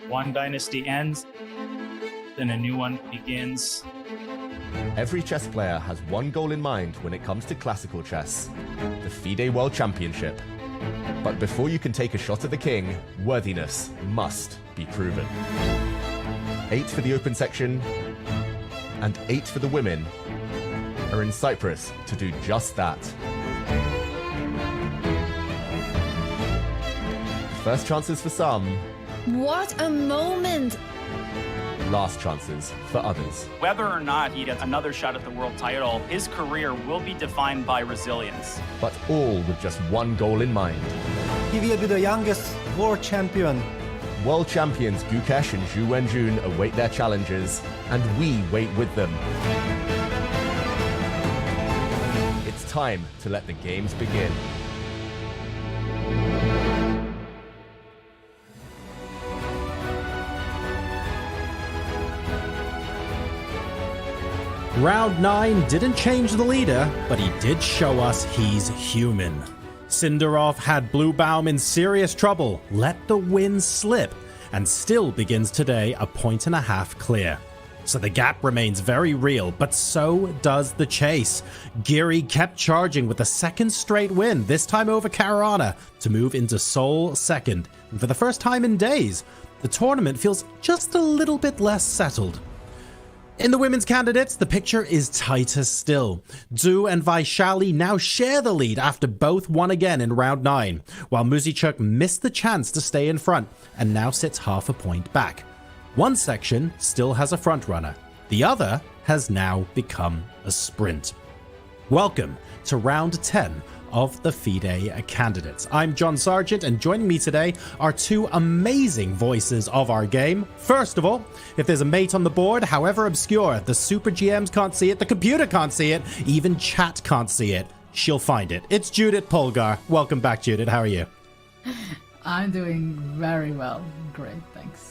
One dynasty ends, then a new one begins. Every chess player has one goal in mind when it comes to classical chess: the FIDE World Championship. But before you can take a shot at the king, worthiness must be proven. 8 for the open section and 8 for the women are in Cyprus to do just that. First chances for some. What a moment! Last chances for others. Whether or not he gets another shot at the world title, his career will be defined by resilience. But all with just one goal in mind. He will be the youngest world champion. World champions Gukesh and Wenjun await their challenges, and we wait with them. It's time to let the games begin. Round 9 didn't change the leader, but he did show us he's human. Sindarov had Bluebaum in serious trouble, let the win slip, and still begins today a 1.5 clear. So the gap remains very real, but so does the chase. Geary kept charging with a second straight win, this time over Caruana, to move into sole second. And for the first time in days, the tournament feels just a little bit less settled. In the women's candidates, the picture is tighter still. Du and Vachier-Lagrave now share the lead after both won again in round 9, while Muzichuk missed the chance to stay in front and now sits half a point back. One section still has a frontrunner. The other has now become a sprint. Welcome to round 10 of the FIDE Candidates. I'm John Sargent, and joining me today are two amazing voices of our game. First of all, if there's a mate on the board, however obscure, the super GMs can't see it, the computer can't see it, even chat can't see it, she'll find it. It's Judith Polgar. Welcome back, Judith. How are you? I'm doing very well. Great, thanks.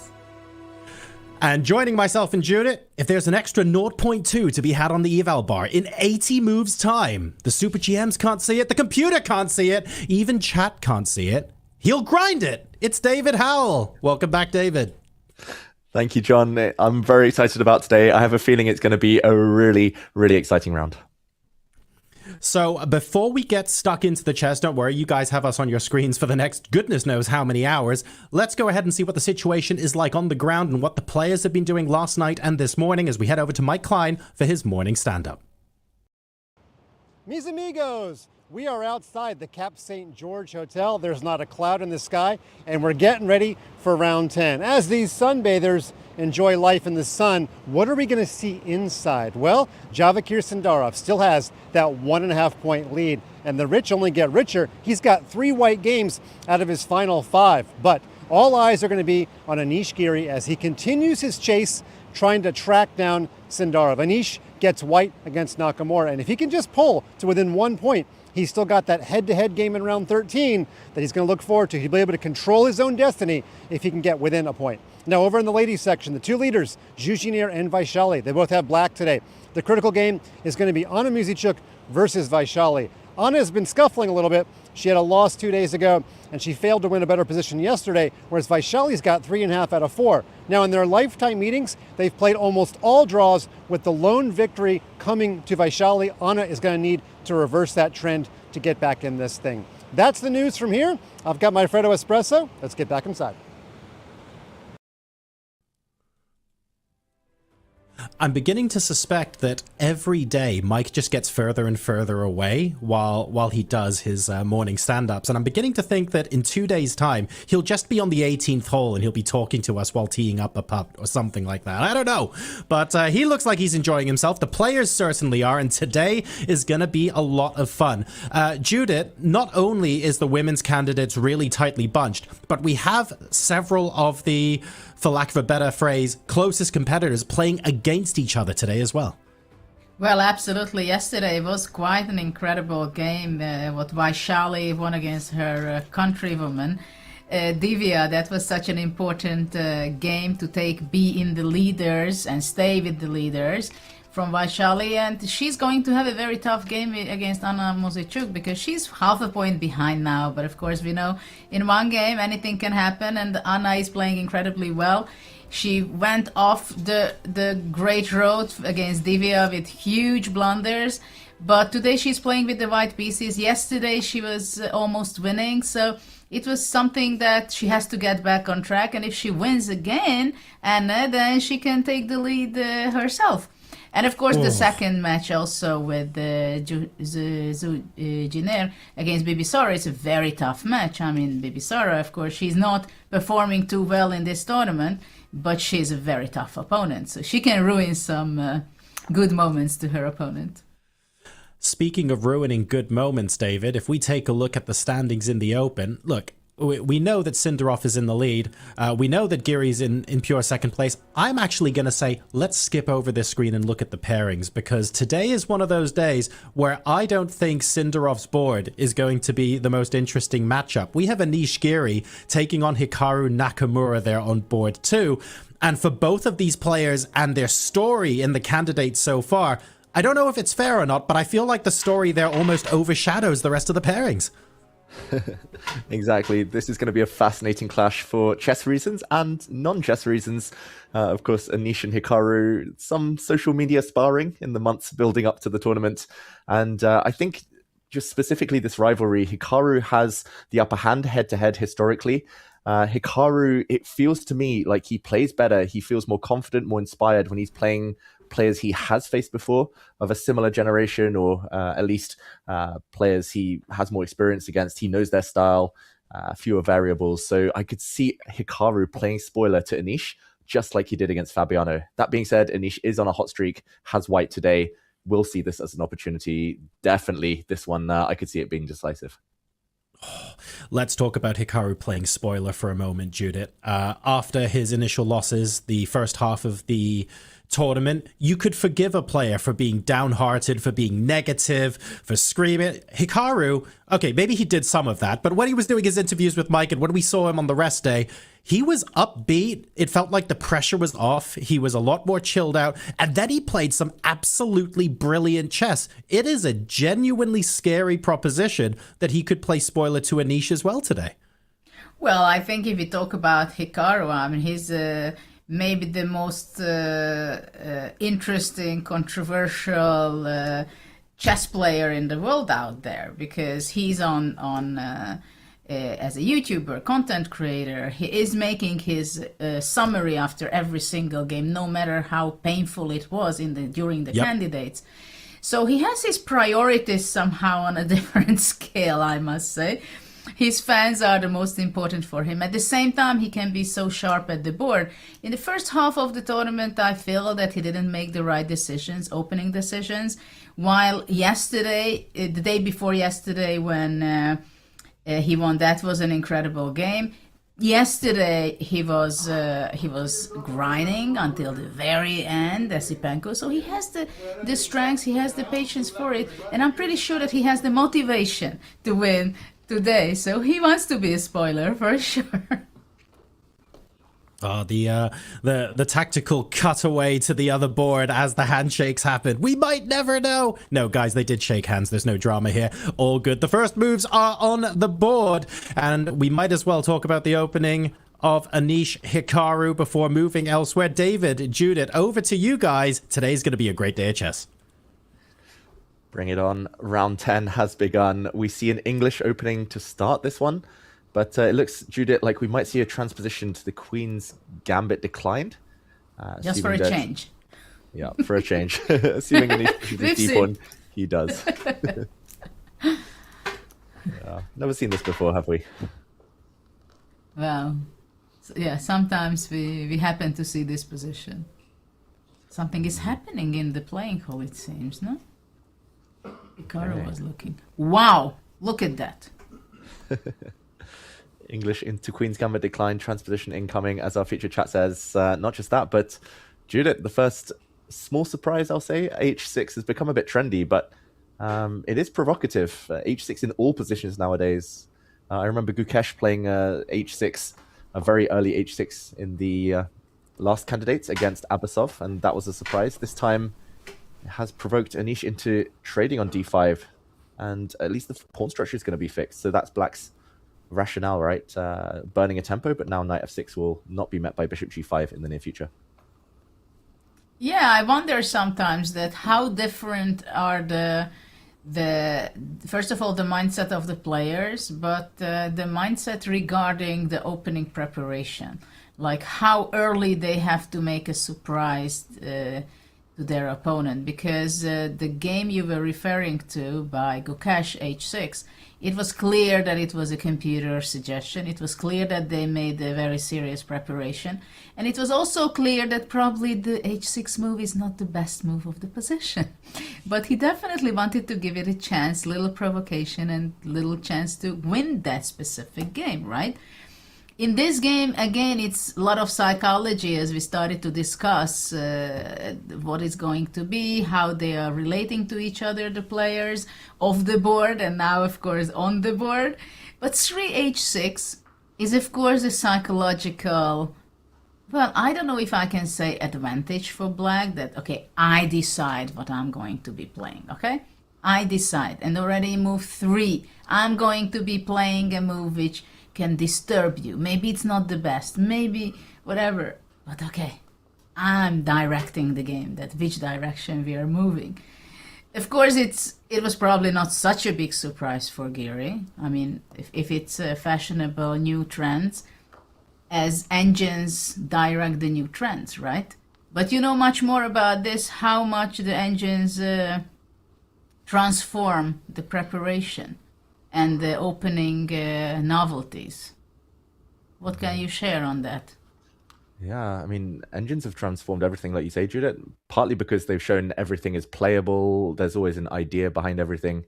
And joining myself and Judith, if there's an extra 0.2 to be had on the eval bar in 80 moves time, the super GMs can't see it, the computer can't see it, even chat can't see it, he'll grind it. It's David Howell. Welcome back, David. Thank you, John. I'm very excited about today. I have a feeling it's going to be a really, really exciting round. So before we get stuck into the chess, don't worry, you guys have us on your screens for the next goodness knows how many hours. Let's go ahead and see what the situation is like on the ground and what the players have been doing last night and this morning as we head over to Mike Klein for his morning stand-up. Mis amigos, we are outside the Cap St. George Hotel. There's not a cloud in the sky, and we're getting ready for round 10. As these sunbathers enjoy life in the sun, what are we going to see inside? Well, Vachier Sindarov still has that 1.5 point lead, and the rich only get richer. He's got 3 white games out of his final 5, but all eyes are going to be on Anish Giri as he continues his chase trying to track down Sindarov. Anish gets white against Nakamura, and if he can just pull to within 1 point, he's still got that head-to-head game in round 13 that he's going to look forward to. He'll be able to control his own destiny if he can get within a point. Now, over in the ladies section, the 2 leaders, Vachier and Vachier-Lagrave, they both have black today. The critical game is going to be Anna Muzichuk versus Vachier-Lagrave. Anna has been scuffling a little bit. She had a loss 2 days ago, and she failed to win a better position yesterday, whereas Vachier-Lagrave's got 3.5 out of 4. Now, in their lifetime meetings, they've played almost all draws, with the lone victory coming to Vachier-Lagrave. Anna is going to need to reverse that trend to get back in this thing. That's the news from here. I've got my Freddo Espresso. Let's get back inside. I'm beginning to suspect that every day Mike just gets further and further away while he does his morning stand-ups, and I'm beginning to think that in 2 days' time he'll just be on the 18th hole and he'll be talking to us while teeing up a putt or something like that. I don't know, but he looks like he's enjoying himself. The players certainly are, and today is going to be a lot of fun. Judith, not only is the women's candidates really tightly bunched, but we have several of the, for lack of a better phrase, closest competitors playing against each other today as well. Well, absolutely. Yesterday was quite an incredible game. What Vachier-Lagrave won against her countrywoman, Divya. That was such an important game to be in the leaders and stay with the leaders. from Vachier-Lagrave, and she's going to have a very tough game against Anna Moseichuk because she's half a point behind now. But of course, we know in one game anything can happen, and Anna is playing incredibly well. She went off the great road against Divya with huge blunders, but today she's playing with the white pieces. Yesterday she was almost winning, so it was something that she has to get back on track, and if she wins again, Anna, then she can take the lead herself. And of course, the second match also with Zujiner against Bibisara is a very tough match. I mean, Bibisara, of course, she's not performing too well in this tournament, but she's a very tough opponent. So she can ruin some good moments to her opponent. Speaking of ruining good moments, David, if we take a look at the standings in the Open, look, we know that Sindarov is in the lead. We know that Giri's in pure second place. I'm actually going to say, let's skip over this screen and look at the pairings, because today is one of those days where I don't think Sindarov's board is going to be the most interesting matchup. We have Anish Giri taking on Hikaru Nakamura there on board too. And for both of these players and their story in the candidates so far, I don't know if it's fair or not, but I feel like the story there almost overshadows the rest of the pairings. Exactly. This is going to be a fascinating clash for chess reasons and non-chess reasons. Of course, Anish and Hikaru, some social media sparring in the months building up to the tournament. And I think just specifically this rivalry, Hikaru has the upper hand head-to-head historically. Hikaru, it feels to me like he plays better. He feels more confident, more inspired when he's playing players he has faced before of a similar generation, or at least players he has more experience against. He knows their style, fewer variables. So I could see Hikaru playing spoiler to Anish, just like he did against Fabiano. That being said, Anish is on a hot streak, has white today. We'll see this as an opportunity. Definitely this one, I could see it being decisive. Let's talk about Hikaru playing spoiler for a moment, Judith. After his initial losses, the first half of the tournament, you could forgive a player for being downhearted, for being negative, for screaming. Hikaru, okay, maybe he did some of that, but when he was doing his interviews with Mike and when we saw him on the rest day, he was upbeat. It felt like the pressure was off. He was a lot more chilled out. And then he played some absolutely brilliant chess. It is a genuinely scary proposition that he could play spoiler to Anish as well today. Well, I think if we talk about Hikaru, I mean, he's maybe the most interesting, controversial chess player in the world out there, because he's on as a YouTuber, content creator. He is making his summary after every single game, no matter how painful it was during the candidates. So he has his priorities somehow on a different scale, I must say. His fans are the most important for him. At the same time, he can be so sharp at the board. In the first half of the tournament, I feel that he didn't make the right decisions, opening decisions. While yesterday, the day before yesterday, when he won, that was an incredible game. Yesterday, he was grinding until the very end, Esipenko. So he has the strengths, he has the patience for it, and I'm pretty sure that he has the motivation to win today, so he wants to be a spoiler for sure. The tactical cutaway to the other board as the handshakes happen. We might never know. No, guys, they did shake hands. There's no drama here. All good. The first moves are on the board, and we might as well talk about the opening of Anish Hikaru before moving elsewhere. David, Judith, over to you guys. Today's going to be a great day of chess. Bring it on. Round 10 has begun. We see an English opening to start this one, but it looks, Judith, like we might see a transposition to the Queen's Gambit declined. Just for a change. Yeah, for a change. Assuming Anish pushes deep one, he does. Yeah, never seen this before, have we? Well, yeah, sometimes we happen to see this position. Something is happening in the playing hall, it seems, no? Hikaru was looking. Wow, look at that. English into Queen's Gambit decline, transposition incoming, as our featured chat says. Not just that, but Judith, the first small surprise, I'll say. H6 has become a bit trendy, but it is provocative. H6 in all positions nowadays. I remember Gukesh playing H6, a very early H6 in the last candidates against Abasov, and that was a surprise. This time, has provoked Anish into trading on d5, and at least the pawn structure is going to be fixed. So that's black's rationale, right? Burning a tempo, but now knight f6 will not be met by bishop g5 in the near future. Yeah, I wonder sometimes that how different are the first of all the mindset of the players, but the mindset regarding the opening preparation, like how early they have to make a surprise to their opponent, because the game you were referring to by Gukesh h6, it was clear that it was a computer suggestion. It was clear that they made a very serious preparation, and it was also clear that probably the h6 move is not the best move of the position. But he definitely wanted to give it a chance, little provocation and little chance to win that specific game, right? In this game, again, it's a lot of psychology, as we started to discuss what is going to be, how they are relating to each other, the players, off the board, and now, of course, on the board. But 3h6 is, of course, a psychological, well, I don't know if I can say advantage for black, that, okay, I decide what I'm going to be playing, okay? I decide, and already move 3, I'm going to be playing a move which can disturb you. Maybe it's not the best, maybe whatever, but okay, I'm directing the game, that which direction we are moving. Of course, it was probably not such a big surprise for Geary. I mean, if it's fashionable new trends, as engines direct the new trends, right? But you know much more about this, how much the engines transform the preparation and the opening novelties. What can you share on that? Yeah, I mean, engines have transformed everything, like you say, Judith, partly because they've shown everything is playable. There's always an idea behind everything.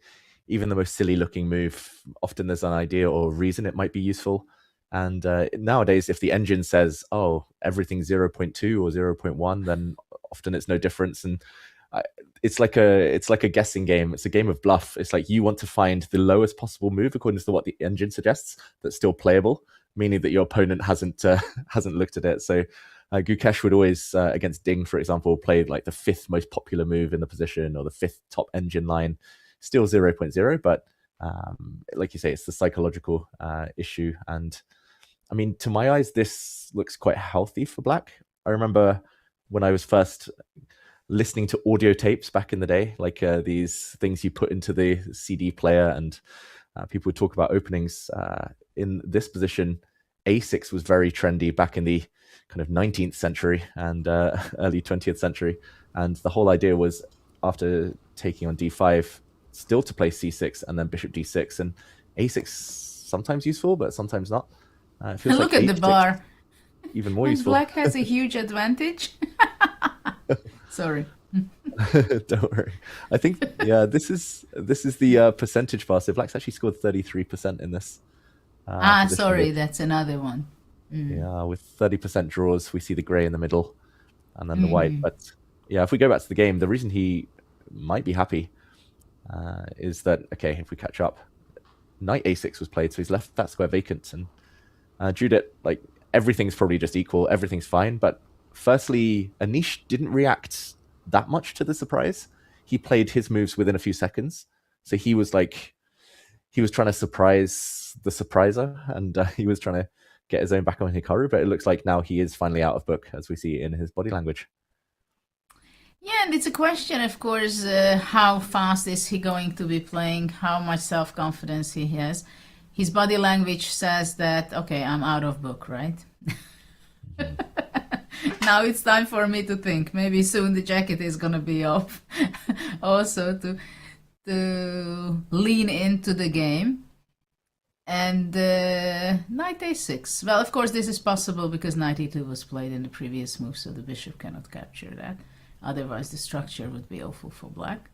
Even the most silly looking move, often there's an idea or reason it might be useful. And nowadays, if the engine says, oh, everything's 0.2 or 0.1, then often it's no difference. And it's like a guessing game. It's a game of bluff. It's like you want to find the lowest possible move according to what the engine suggests that's still playable, meaning that your opponent hasn't looked at it. So Gukesh would always, against Ding, for example, play like the 5th most popular move in the position or the 5th top engine line, still 0.0. But like you say, it's the psychological issue. And I mean, to my eyes, this looks quite healthy for black. I remember when I was first listening to audio tapes back in the day, like these things you put into the CD player, and people would talk about openings in this position. A6 was very trendy back in the kind of 19th century and early 20th century. And the whole idea was, after taking on d5, still to play c6 and then bishop d6. And a6 sometimes useful, but sometimes not. It feels Look like at the bar. Even more And useful. black has a huge advantage. Sorry. Don't worry. I think, yeah, this is the percentage bar. So black's actually scored 33% in this. Sorry, that's another one. Yeah, with 30% draws, we see the grey in the middle and then the white. But yeah, if we go back to the game, the reason he might be happy is that, okay, if we catch up, knight a6 was played, so he's left that square vacant. And Judith, like, everything's probably just equal, everything's fine. But firstly, Anish didn't react that much to the surprise. He played his moves within a few seconds. So he was trying to surprise the surpriser, and he was trying to get his own back on Hikaru. But it looks like now he is finally out of book, as we see in his body language. Yeah, and it's a question, of course, how fast is he going to be playing, how much self-confidence he has. His body language says that, okay, I'm out of book, right? Now it's time for me to think. Maybe soon the jacket is going to be off. Also to lean into the game. And knight a6. Well, of course, this is possible because knight e2 was played in the previous move, so the bishop cannot capture that. Otherwise, the structure would be awful for black.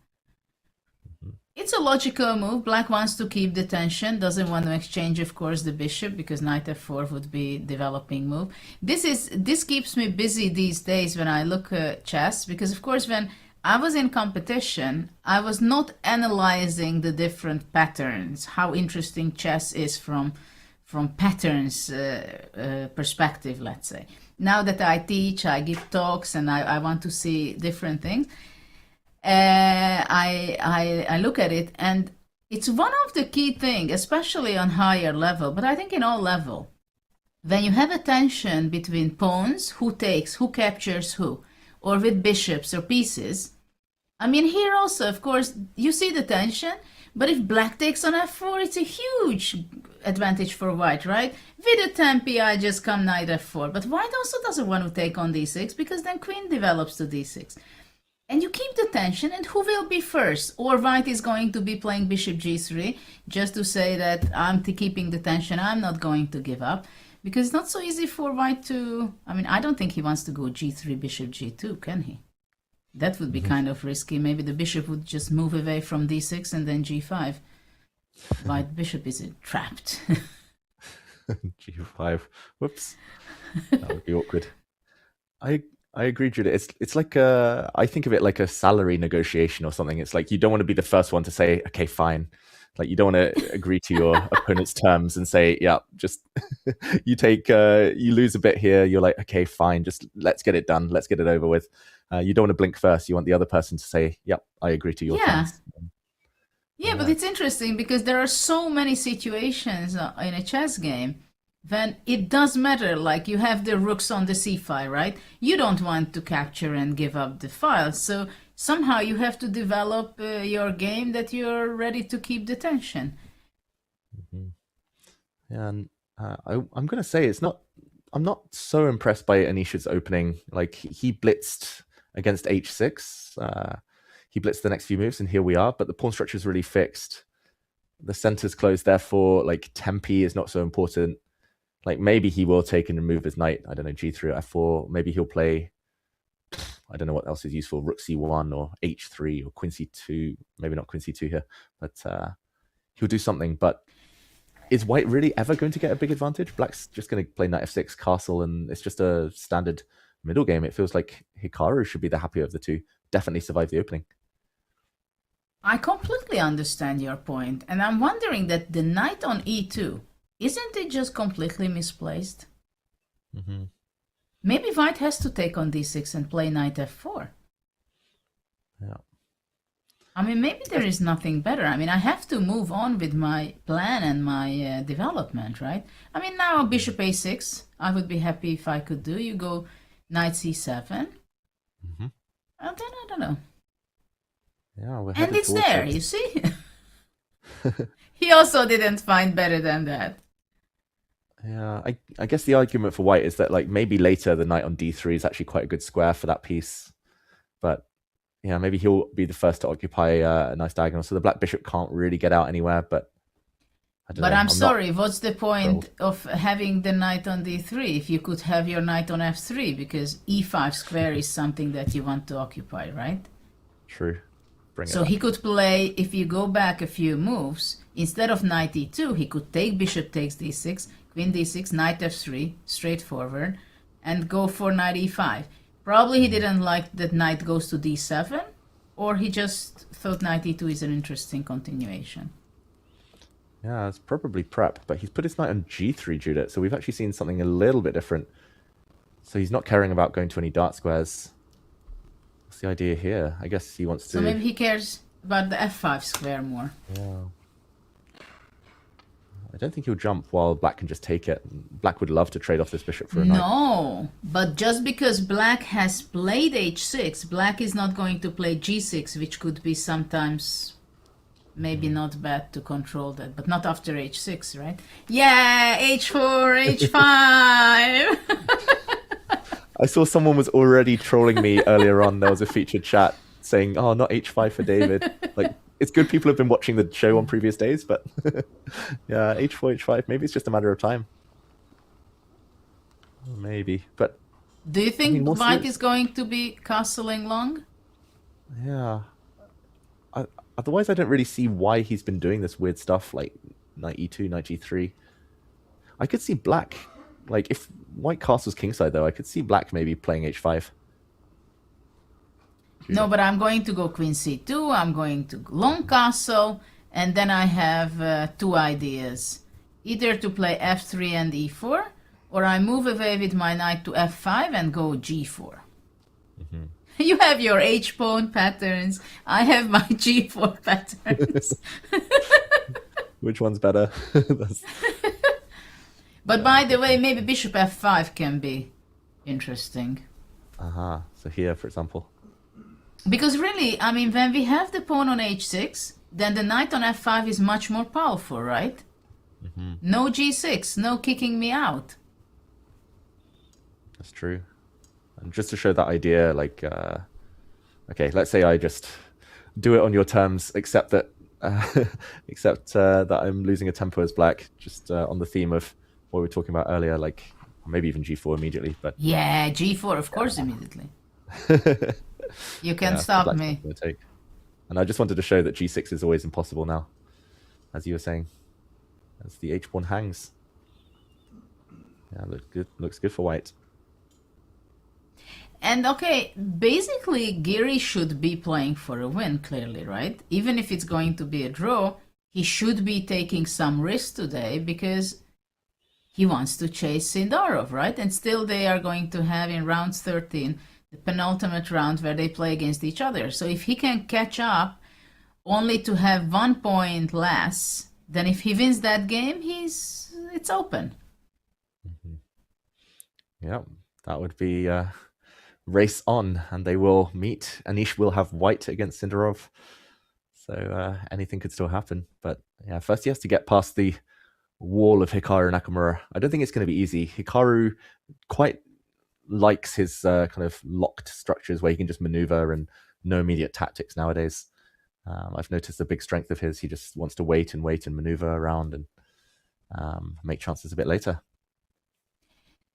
It's a logical move. Black wants to keep the tension, doesn't want to exchange, of course, the bishop, because knight f4 would be developing move. This keeps me busy these days when I look at chess, because, of course, when I was in competition, I was not analyzing the different patterns, how interesting chess is from patterns perspective, let's say. Now that I teach, I give talks, and I want to see different things. I look at it, and it's one of the key things, especially on higher level, but I think in all level. When you have a tension between pawns, who takes, who captures who, or with bishops or pieces, I mean, here also, of course, you see the tension, but if black takes on f4, it's a huge advantage for white, right? With a tempi, I just come knight f4, but white also doesn't want to take on d6, because then queen develops to d6. And you keep the tension, and who will be first? Or white is going to be playing bishop g3, just to say that I'm keeping the tension, I'm not going to give up. Because it's not so easy for white to... I mean, I don't think he wants to go g3, bishop g2, can he? That would be kind of risky. Maybe the bishop would just move away from d6 and then g5. White bishop is trapped. G5. Whoops. That would be awkward. I agree, Julia. It's like I think of it like a salary negotiation or something. It's like you don't want to be the first one to say, okay, fine. Like you don't want to agree to your opponent's terms and say, yeah, just you lose a bit here. You're like, okay, fine, just let's get it done. Let's get it over with. You don't want to blink first. You want the other person to say, yep, I agree to your terms. Yeah, but it's interesting because there are so many situations in a chess game when it does matter. Like you have the rooks on the c file, right? You don't want to capture and give up the file. So somehow you have to develop your game that you're ready to keep the tension. Yeah, and I'm going to say I'm not so impressed by Anish's opening. Like he blitzed against h6. He blitzed the next few moves, and here we are. But the pawn structure is really fixed. The center's closed, therefore, like tempi is not so important. Like maybe he will take and remove his knight. I don't know, g3 or f4. Maybe he'll play. I don't know what else is useful. Rook c1 or h3 or queen c2. Maybe not queen c2 here, but he'll do something. But is white really ever going to get a big advantage? Black's just going to play knight f6, castle, and it's just a standard middle game. It feels like Hikaru should be the happier of the two. Definitely survive the opening. I completely understand your point, and I'm wondering that the knight on e2, isn't it just completely misplaced? Maybe white has to take on d6 and play knight f4. Yeah. I mean, maybe there is nothing better. I mean, I have to move on with my plan and my development, right? I mean, now bishop a6, I would be happy if I could do. You go knight c7. And then I don't know. Yeah, and it's there, you see? He also didn't find better than that. Yeah, I guess the argument for white is that like maybe later the knight on d3 is actually quite a good square for that piece. But yeah, maybe he'll be the first to occupy a nice diagonal. So the black bishop can't really get out anywhere, but I don't know. I'm sorry, what's the point of having the knight on d3 if you could have your knight on f3? Because e5 square is something that you want to occupy, right? True. So he could play, if you go back a few moves, instead of knight e2, he could take bishop takes d6, queen d6, knight f3, straightforward, and go for knight e5. Probably he didn't like that knight goes to d7, or he just thought knight e2 is an interesting continuation. Yeah, it's probably prep, but he's put his knight on g3, Judith, so we've actually seen something a little bit different. So he's not caring about going to any dark squares. What's the idea here? I guess he wants to... So maybe he cares about the f5 square more. Yeah. I don't think he'll jump while black can just take it. Black would love to trade off this bishop for a knight. No, but just because black has played h6, black is not going to play g6, which could be sometimes maybe not bad to control that, but not after h6, right? Yeah, h4, h5! I saw someone was already trolling me earlier on. There was a featured chat saying, oh, not h5 for David. Like, it's good people have been watching the show on previous days, but yeah, h4, h5, maybe it's just a matter of time. Maybe, but... Do you think white is going to be castling long? Yeah. Otherwise, I don't really see why he's been doing this weird stuff, like knight e2, knight g3. I could see black... Like, if white castles kingside, though, I could see black maybe playing h5. No, but I'm going to go queen c2, I'm going to long castle, and then I have two ideas. Either to play f3 and e4, or I move away with my knight to f5 and go g4. You have your H pawn patterns. I have my G4 patterns. Which one's better? That's... But by the way, maybe bishop f5 can be interesting. So here, for example. Because really, I mean, when we have the pawn on h6, then the knight on f5 is much more powerful, right? No g6, no kicking me out. That's true. And just to show that idea, like, okay, let's say I just do it on your terms, except that that I'm losing a tempo as black, just on the theme of what we were talking about earlier, like maybe even g4 immediately. But yeah, g4, of course, immediately. You can't stop me. And I just wanted to show that g6 is always impossible now, as you were saying, as the h pawn hangs. Yeah, looks good for white. And okay, basically Giri should be playing for a win, clearly, right? Even if it's going to be a draw, he should be taking some risk today because he wants to chase Sindarov, right? And still they are going to have in round 13, the penultimate round where they play against each other. So if he can catch up only to have 1 point less, then if he wins that game, it's open. Yeah, that would be... race on, and they will meet. Anish will have white against Sindarov, so anything could still happen. But yeah, first he has to get past the wall of Hikaru Nakamura. I don't think it's going to be easy. Hikaru quite likes his kind of locked structures where he can just maneuver and no immediate tactics nowadays. I've noticed a big strength of his. He just wants to wait and maneuver around and make chances a bit later.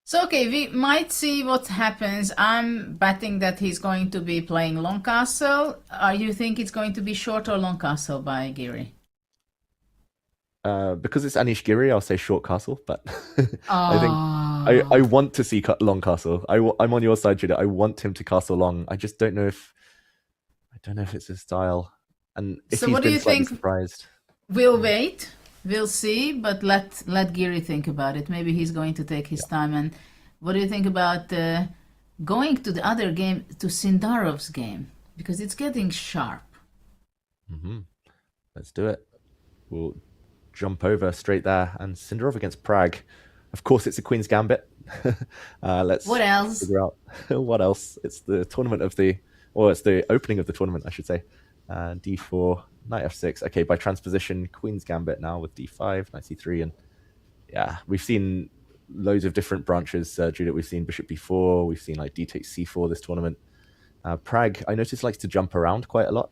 So, okay, we might see what happens. I'm betting that he's going to be playing long castle. You think it's going to be short or long castle by Giri? Because it's Anish Giri, I'll say short castle, but I think I want to see long castle. I'm on your side, Judah. I want him to castle long. I just don't know if it's his style. And if so he's what do been you slightly think? Surprised. We'll wait. We'll see, but let Giri think about it. Maybe he's going to take his time. And what do you think about going to the other game, to Sindarov's game? Because it's getting sharp. Let's do it. We'll jump over straight there. And Sindarov against Pragg. Of course, it's a Queen's Gambit. Let's what else? Figure out what else. It's the tournament of the, or it's the opening of the tournament, I should say. D4. Knight f6. Okay, by transposition, Queen's Gambit now with d5, knight c3, and yeah, we've seen loads of different branches. Judith, we've seen bishop b4, we've seen like d takes c4 this tournament. Pragg, I noticed, likes to jump around quite a lot.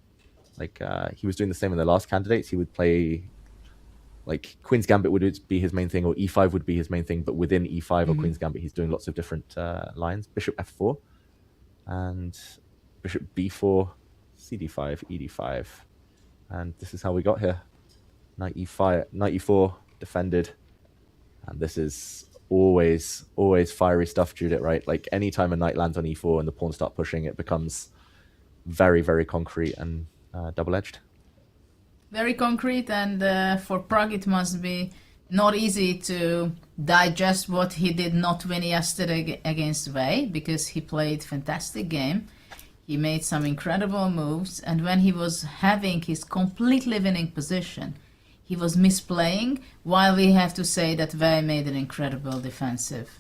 Like he was doing the same in the last candidates. He would play like Queen's Gambit would be his main thing, or e5 would be his main thing, but within e5 or Queen's Gambit, he's doing lots of different lines. Bishop f4 and bishop b4, cd5, ed5. And this is how we got here. Knight e5, knight e4, defended. And this is always fiery stuff, Judith, right? Like anytime a knight lands on e4 and the pawns start pushing, it becomes very, very concrete and double-edged. Very concrete, and for Pragg it must be not easy to digest what he did not win yesterday against Wei, because he played fantastic game. He made some incredible moves, and when he was having his completely winning position, he was misplaying, while we have to say that Wei made an incredible defensive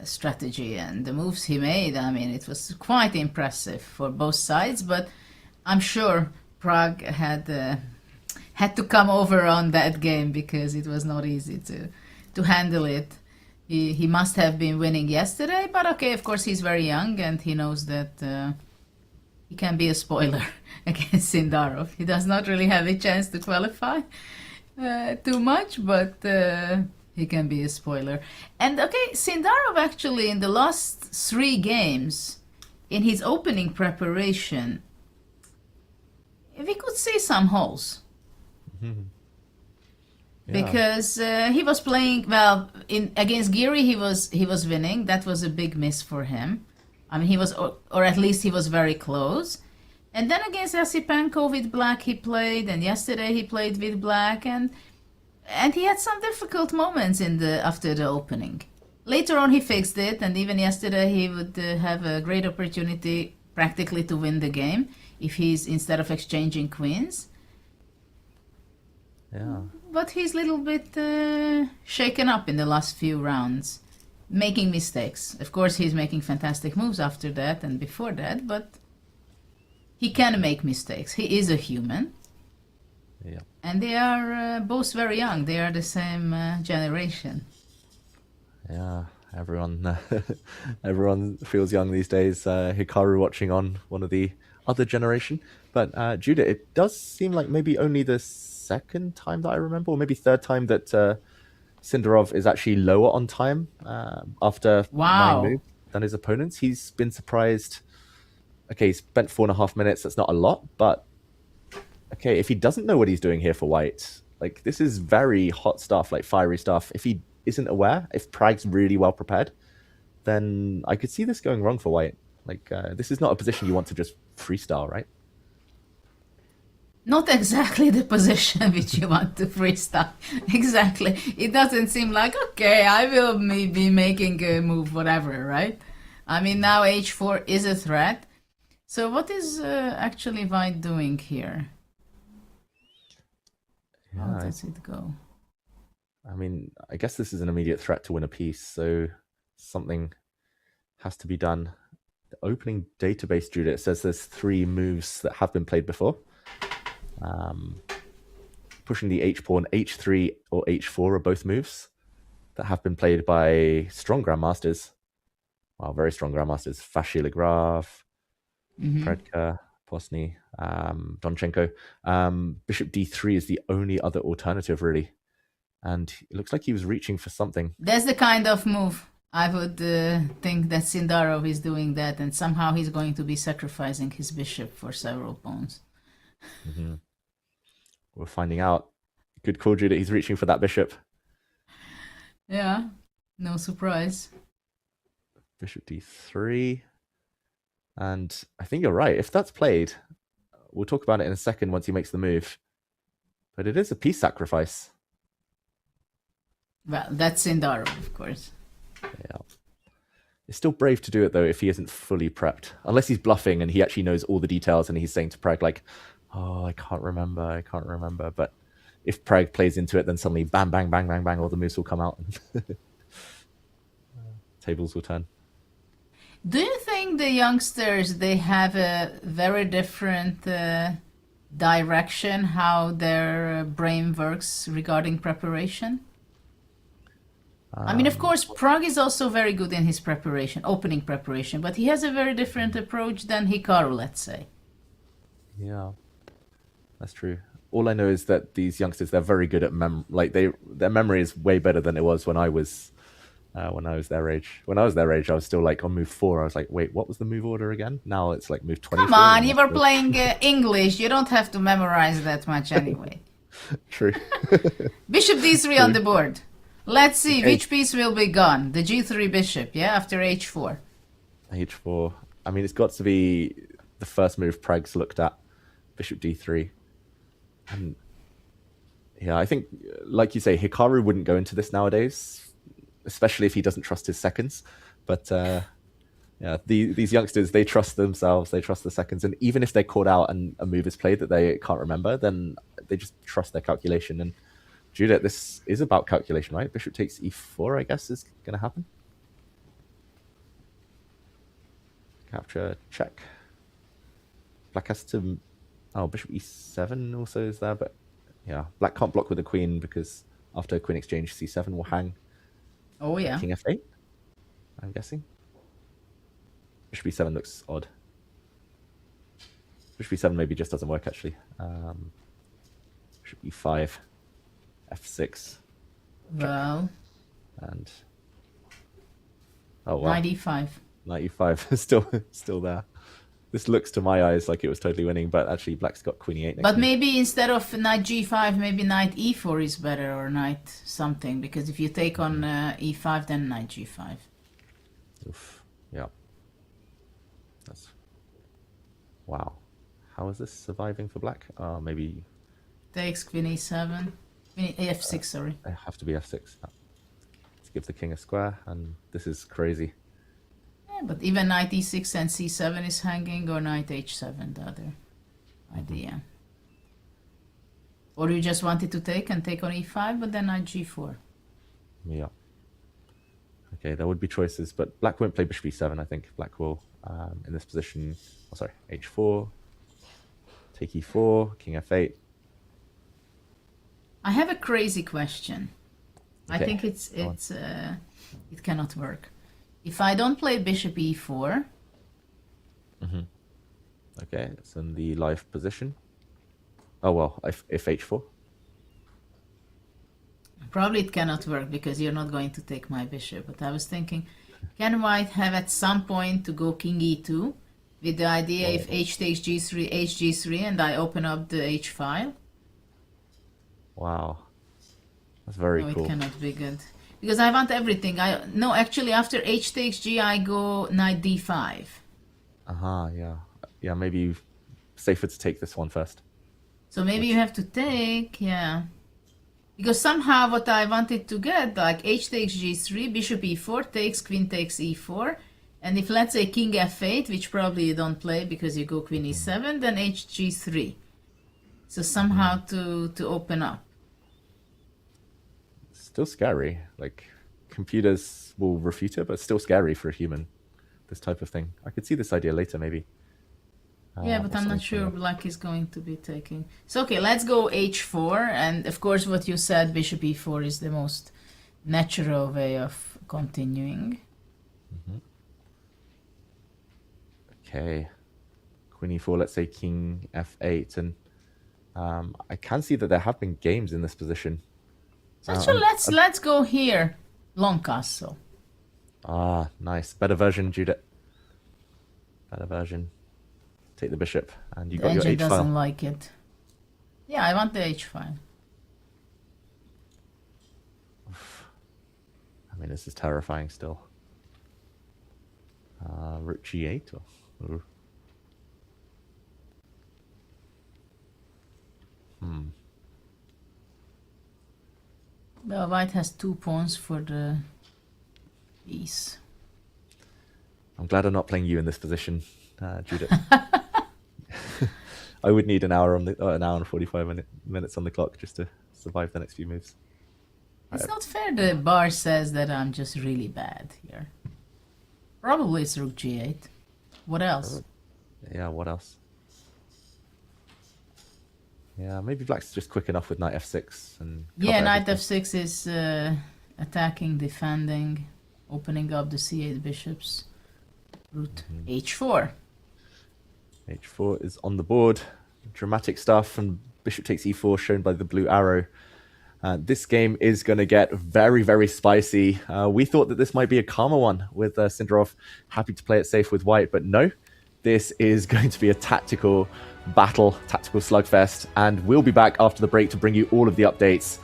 strategy, and the moves he made, I mean, it was quite impressive for both sides, but I'm sure Pragg had to come over on that game because it was not easy to handle it. He must have been winning yesterday, but okay, of course he's very young and he knows that he can be a spoiler against Sindarov. He does not really have a chance to qualify too much, but he can be a spoiler. And okay, Sindarov actually in the last 3 games, in his opening preparation, we could see some holes. Yeah. Because he was playing well against Giri. He was winning. That was a big miss for him. I mean, he was, or at least he was very close. And then against Yasipenko with black he played, and yesterday he played with black, and he had some difficult moments after the opening. Later on, he fixed it, and even yesterday, he would have a great opportunity practically to win the game if he's instead of exchanging queens. Yeah. But he's a little bit shaken up in the last few rounds, making mistakes. Of course, he's making fantastic moves after that and before that, but he can make mistakes. He is a human. Yeah. And they are both very young. They are the same generation. Yeah, everyone everyone feels young these days. Hikaru watching on one of the other generation. But Judah, it does seem like maybe only the second time that I remember, or maybe third time that Sindarov is actually lower on time after 9 moves than his opponents. He's been surprised. Okay, he spent 4.5 minutes. That's not a lot, but okay, if he doesn't know what he's doing here for white, like this is very hot stuff, like fiery stuff. If he isn't aware, if Pragg's really well prepared, then I could see this going wrong for white. Like this is not a position you want to just freestyle, right? Not exactly the position which you want to freestyle. Exactly. It doesn't seem like, okay, I will be making a move, whatever, right? I mean, now h4 is a threat. So what is actually FIDE doing here? How does it go? I mean, I guess this is an immediate threat to win a piece, so something has to be done. The opening database, Judah, it says there's 3 moves that have been played before. Pushing the h-pawn, h3 or h4 are both moves that have been played by strong grandmasters. Well, very strong grandmasters. Vachier-Lagrave, Pragg, Posny, Donchenko. Bishop d3 is the only other alternative, really. And it looks like he was reaching for something. That's the kind of move. I would think that Sindarov is doing that, and somehow he's going to be sacrificing his bishop for several pawns. We're finding out. Good call, Judah. He's reaching for that bishop. Yeah, no surprise. Bishop d3. And I think you're right. If that's played, we'll talk about it in a second once he makes the move. But it is a piece sacrifice. Well, that's Sindarov, of course. Yeah. It's still brave to do it, though, if he isn't fully prepped. Unless he's bluffing and he actually knows all the details and he's saying to Pragg, like, oh, I can't remember. But if Pragg plays into it, then suddenly bang, bang, bang, bang, bang, all the moves will come out and tables will turn. Do you think the youngsters, they have a very different direction how their brain works regarding preparation? I mean, of course, Pragg is also very good in his preparation, opening preparation, but he has a very different approach than Hikaru, let's say. Yeah, that's true. All I know is that these youngsters, they're very good at their memory is way better than it was when I was their age. When I was their age, I was still like on move 4. I was like, wait, what was the move order again? Now it's like move 24. Come on, you were playing English. You don't have to memorize that much anyway. True. Bishop d3 on the board. Let's see which piece will be gone. The g3 bishop, yeah, after h4. h4. I mean, it's got to be the first move Pragg's looked at. Bishop d3. And yeah, I think, like you say, Hikaru wouldn't go into this nowadays, especially if he doesn't trust his seconds. But yeah, these youngsters, they trust themselves, they trust the seconds. And even if they're caught out and a move is played that they can't remember, then they just trust their calculation. And Judah, this is about calculation, right? Bishop takes e4, I guess, is going to happen. Capture, check. Black has to... Oh, bishop e7 also is there, but yeah, black can't block with the queen because after queen exchange, c7 will hang. Oh, yeah. King f8, I'm guessing. Bishop e7 looks odd. Bishop e7 maybe just doesn't work, actually. Bishop e5. f6. Well. And oh wow. Knight e5. Knight e5 is still there. This looks to my eyes like it was totally winning, but actually black's got queen e8 next. But maybe instead of knight g5, maybe knight e4 is better, or knight something, because if you take on e5, then knight g5. Oof. Yeah. That's wow. How is this surviving for black? Maybe takes queen e7. F6, sorry. I have to be f6. give the king a square, and this is crazy. Yeah, but even knight e6 and c7 is hanging, or knight h7, the other idea. Or you just wanted to take and take on e5, but then knight g4. Yeah. Okay, there would be choices, but black won't play bishop e7, I think. Black will, in this position, oh, sorry, h4, take e4, king f8. I have a crazy question. Okay. I think it cannot work. If I don't play bishop e4, Okay, it's in the live position. Oh, well, if h4. probably it cannot work because you're not going to take my bishop. But I was thinking, can white have at some point to go king e2 with the idea if h takes g3, h g3, and I open up the h file? Wow. That's very No, cool. it cannot be good. Because I want everything. No, actually, after h takes g, I go knight d5. Yeah. Yeah, maybe safer to take this one first. So maybe you have to take, yeah. Because somehow what I wanted to get, like h takes g3, bishop e4 takes, queen takes e4. And if let's say king f8, which probably you don't play because you go queen e7, then h g3. So somehow to open up. Still scary. Like, computers will refute it, but it's still scary for a human, this type of thing. I could see this idea later, maybe. Yeah, but I'm not sure black is going to be taking. So, okay, let's go h4. And, of course, what you said, bishop e4 is the most natural way of continuing. Okay. Queen e4, let's say king f8. And I can see that there have been games in this position. So let's go here. Long castle. Ah, nice. Better version, Judith. Better version. Take the bishop, and you got your Engine h file. doesn't like it. Yeah, I want the h file. I mean, this is terrifying still. Rook g8. Or... Well, white has 2 pawns for the piece. I'm glad I'm not playing you in this position, Judith. I would need an hour and 45 minutes on the clock just to survive the next few moves. It's not fair the bar says that I'm just really bad here. Probably it's rook g8. What else? Yeah, what else? Yeah, maybe black's just quick enough with knight f6 and Yeah, cover knight everything. f6 is attacking, defending, opening up the c8 bishops. Root h4. H4 is on the board. Dramatic stuff, and bishop takes e4 shown by the blue arrow. This game is going to get very, very spicy. We thought that this might be a calmer one with Sindarov happy to play it safe with white, but no. This is going to be a tactical battle, tactical slugfest, and we'll be back after the break to bring you all of the updates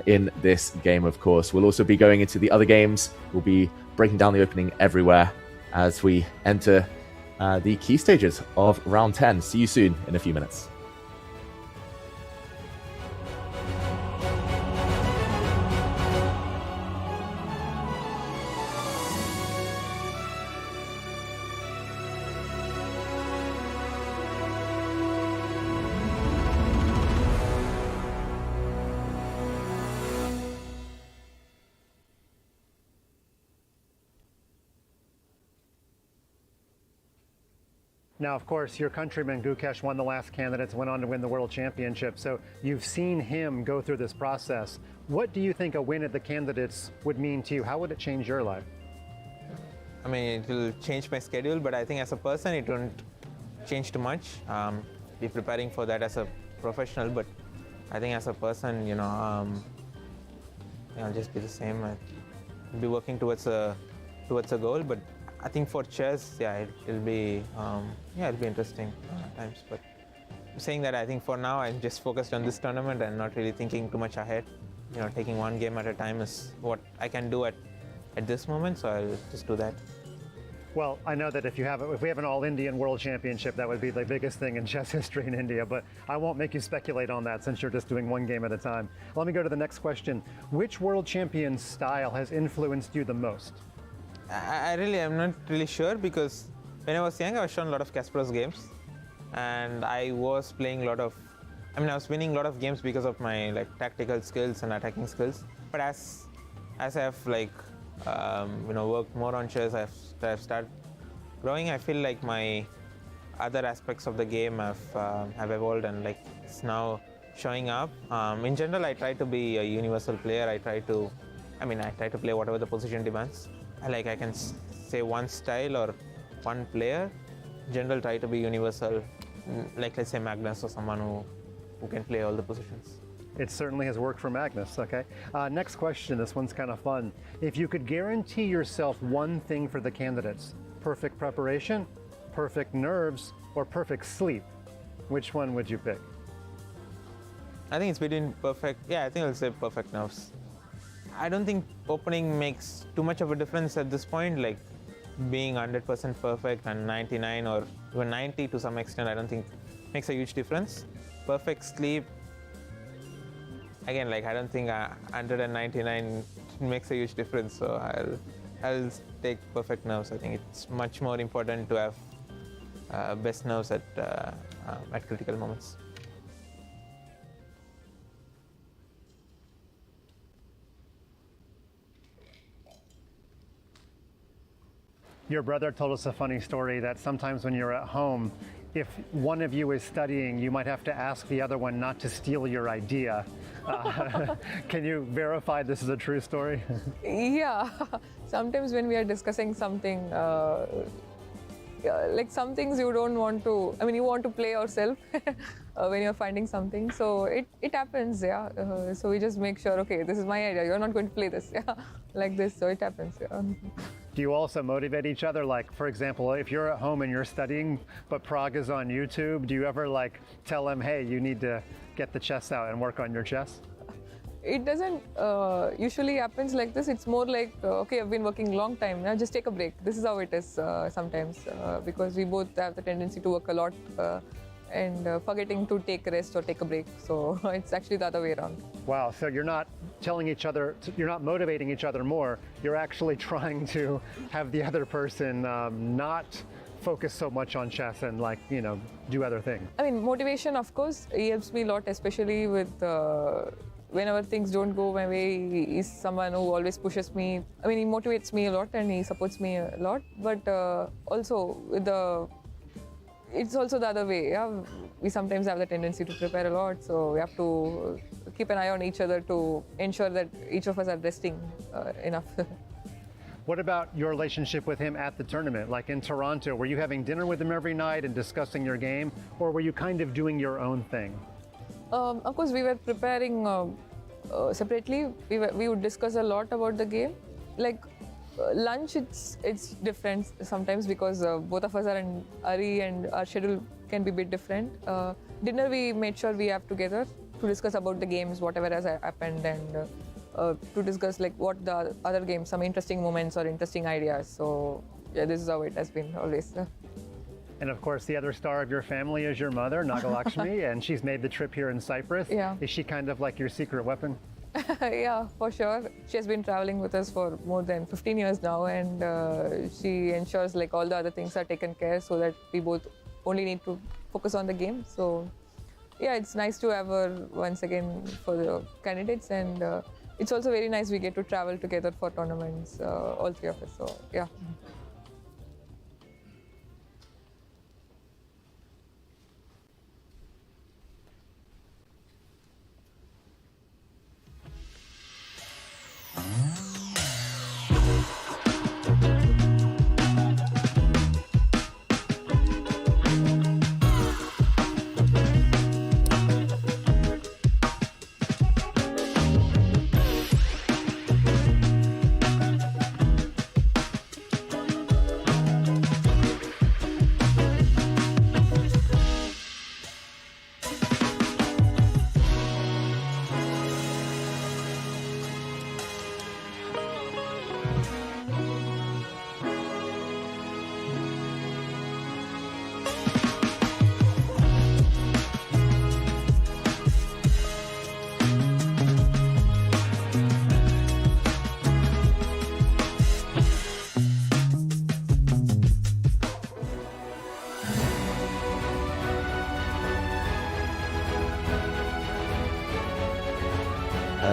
in this game, of course. We'll also be going into the other games. We'll be breaking down the opening everywhere as we enter the key stages of round 10. See you soon in a few minutes. Now, of course, your countryman Gukesh won the last candidates, went on to win the World Championship. So you've seen him go through this process. What do you think a win at the candidates would mean to you? How would it change your life? I mean, it will change my schedule, but I think as a person, it won't change too much. Be preparing for that as a professional, but I think as a person, you know, I'll just be the same. I'll be working towards a goal, but I think for chess, yeah, it'll be interesting at times. But saying that, I think for now, I'm just focused on this tournament and not really thinking too much ahead. You know, taking one game at a time is what I can do at this moment, so I'll just do that. Well, I know that if we have an all-Indian world championship, that would be the biggest thing in chess history in India, but I won't make you speculate on that since you're just doing one game at a time. Let me go to the next question. Which world champion style has influenced you the most? I really am not really sure, because when I was young, I was shown a lot of Kasparov's games, and I was playing a lot of, I was winning a lot of games because of my tactical skills and attacking skills. But as I have worked more on chess, I've started growing. I feel like my other aspects of the game have evolved, and it's now showing up. In general, I try to be a universal player. I try to play whatever the position demands. I can say one style or one player. In general, try to be universal, let's say Magnus or someone who can play all the positions. It certainly has worked for Magnus, okay. Next question, this one's kind of fun. If you could guarantee yourself one thing for the candidates, perfect preparation, perfect nerves, or perfect sleep, which one would you pick? I think it's between perfect, I think I'll say perfect nerves. I don't think opening makes too much of a difference at this point, being 100% perfect and 99 or even 90 to some extent, I don't think makes a huge difference. Perfect sleep, again, I don't think 199 makes a huge difference, so I'll take perfect nerves. I think it's much more important to have best nerves at critical moments. Your brother told us a funny story that sometimes when you're at home, if one of you is studying, you might have to ask the other one not to steal your idea. Can you verify this is a true story? Yeah, sometimes when we are discussing something, some things you don't want to, you want to play yourself when you're finding something. So it happens, yeah. So we just make sure, okay, this is my idea, you're not going to play this, yeah, like this, so it happens, yeah. Do you also motivate each other? For example, if you're at home and you're studying, but Pragg is on YouTube, do you ever tell him, hey, you need to get the chess out and work on your chess? It doesn't usually happens like this. It's more okay, I've been working a long time, now just take a break. This is how it is sometimes, because we both have the tendency to work a lot and forgetting to take a rest or take a break. So it's actually the other way around. Wow, so you're not telling each other, you're not motivating each other more, you're actually trying to have the other person not focus so much on chess and do other things. Motivation, of course, he helps me a lot, especially with whenever things don't go my way. He's someone who always pushes me. He motivates me a lot and he supports me a lot, but also with it's also the other way. Yeah? We sometimes have the tendency to prepare a lot, so we have to keep an eye on each other to ensure that each of us are resting enough. What about your relationship with him at the tournament? Like in Toronto, were you having dinner with him every night and discussing your game, or were you kind of doing your own thing? Of course, we were preparing separately. We would discuss a lot about the game. Lunch, it's different sometimes because both of us are in hurry and our schedule can be a bit different. Dinner, we made sure we have together to discuss about the games, whatever has happened, and to discuss what the other games, some interesting moments or interesting ideas. So yeah, this is how it has been always. And of course, the other star of your family is your mother, Nagalakshmi, and she's made the trip here in Cyprus. Yeah. Is she kind of like your secret weapon? Yeah, for sure. She has been traveling with us for more than 15 years now, and she ensures all the other things are taken care so that we both only need to focus on the game. So yeah, it's nice to have her once again for the candidates, and it's also very nice we get to travel together for tournaments, all three of us. So yeah.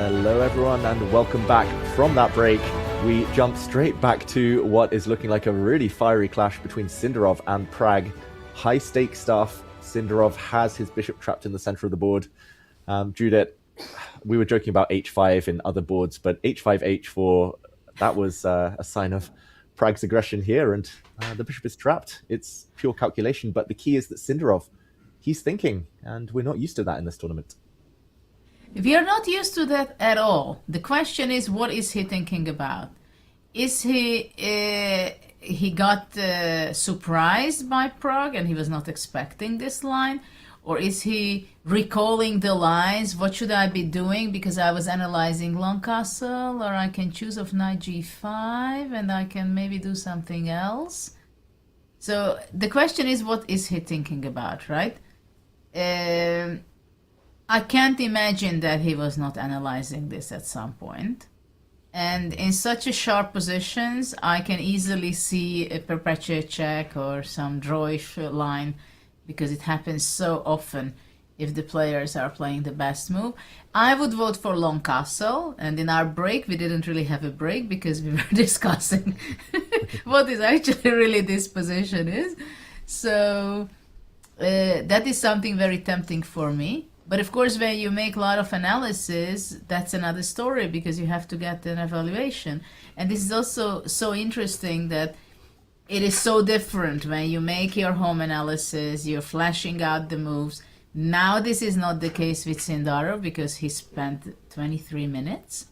Hello, everyone, and welcome back from that break. We jump straight back to what is looking like a really fiery clash between Sindarov and Pragg. High stakes stuff. Sindarov has his bishop trapped in the center of the board. Judith, we were joking about h5 in other boards, but h5, h4, that was a sign of Pragg's aggression here, and the bishop is trapped. It's pure calculation, but the key is that Sindarov, he's thinking, and we're not used to that in this tournament. We are not used to that at all. The question is, what is he thinking about? Is he got surprised by Pragg and he was not expecting this line? Or is he recalling the lines? What should I be doing? Because I was analyzing long castle, or I can choose of knight g5 and I can maybe do something else. So the question is, what is he thinking about, right? I can't imagine that he was not analyzing this at some point. And in such a sharp positions, I can easily see a perpetuate check or some drawish line, because it happens so often if the players are playing the best move. I would vote for long castle, and in our break, we didn't really have a break because we were discussing what is actually really this position is. So that is something very tempting for me. But of course, when you make a lot of analysis, that's another story, because you have to get an evaluation. And this is also so interesting that it is so different when you make your home analysis, you're flashing out the moves. Now this is not the case with Sindarov, because he spent 23 minutes,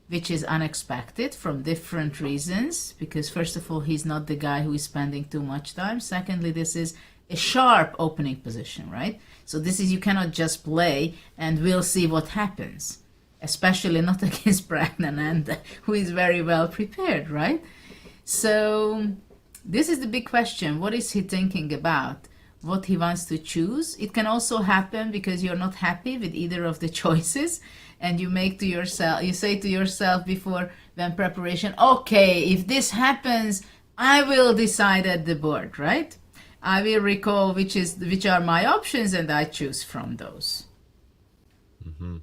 which is unexpected from different reasons. Because first of all, he's not the guy who is spending too much time. Secondly, this is a sharp opening position, right? So this is, you cannot just play and we'll see what happens, especially not against Pragg, who is very well prepared, right? So this is the big question. What is he thinking about? What he wants to choose? It can also happen because you're not happy with either of the choices, and you say to yourself before when preparation, okay, if this happens, I will decide at the board, right? I will recall which are my options, and I choose from those. Mm-hmm.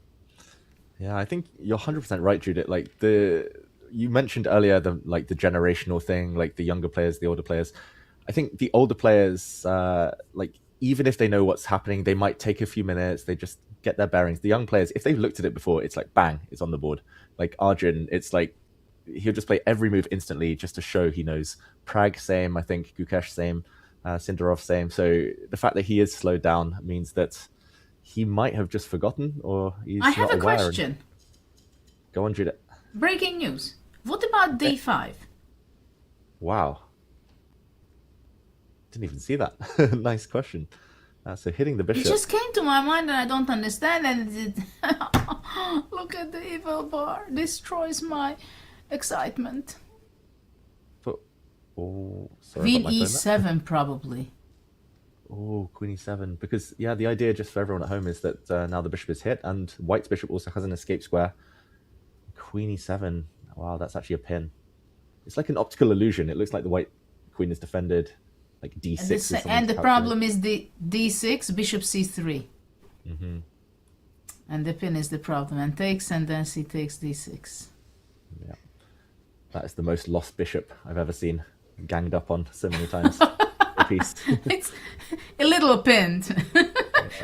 Yeah, I think you're 100% right, Judith. Like you mentioned earlier, the generational thing, like the younger players, the older players. I think the older players, even if they know what's happening, they might take a few minutes. They just get their bearings. The young players, if they've looked at it before, it's like bang, it's on the board. Like Arjun, it's like he'll just play every move instantly just to show he knows. Pragg, same. I think Gukesh, same. Sindarov, same. So the fact that he is slowed down means that he might have just forgotten, or he's not aware. I have a question. Go on, Judith. Breaking news. What about d5? Wow. Didn't even see that. Nice question. So hitting the bishop. It just came to my mind and I don't understand. And look at the evil bar. Destroys my excitement. Oh, sorry. Queen e7 probably. Oh, Queen e7. Because, yeah, the idea just for everyone at home is that now the bishop is hit, and White's bishop also has an escape square. Queen e7. Wow, that's actually a pin. It's like an optical illusion. It looks like the white queen is defended. Like d6. And the problem is the d6, bishop c3. Mm-hmm. And the pin is the problem. And takes, and then c takes d6. Yeah. That is the most lost bishop I've ever seen. Ganged up on so many times. A piece. It's a little pinned.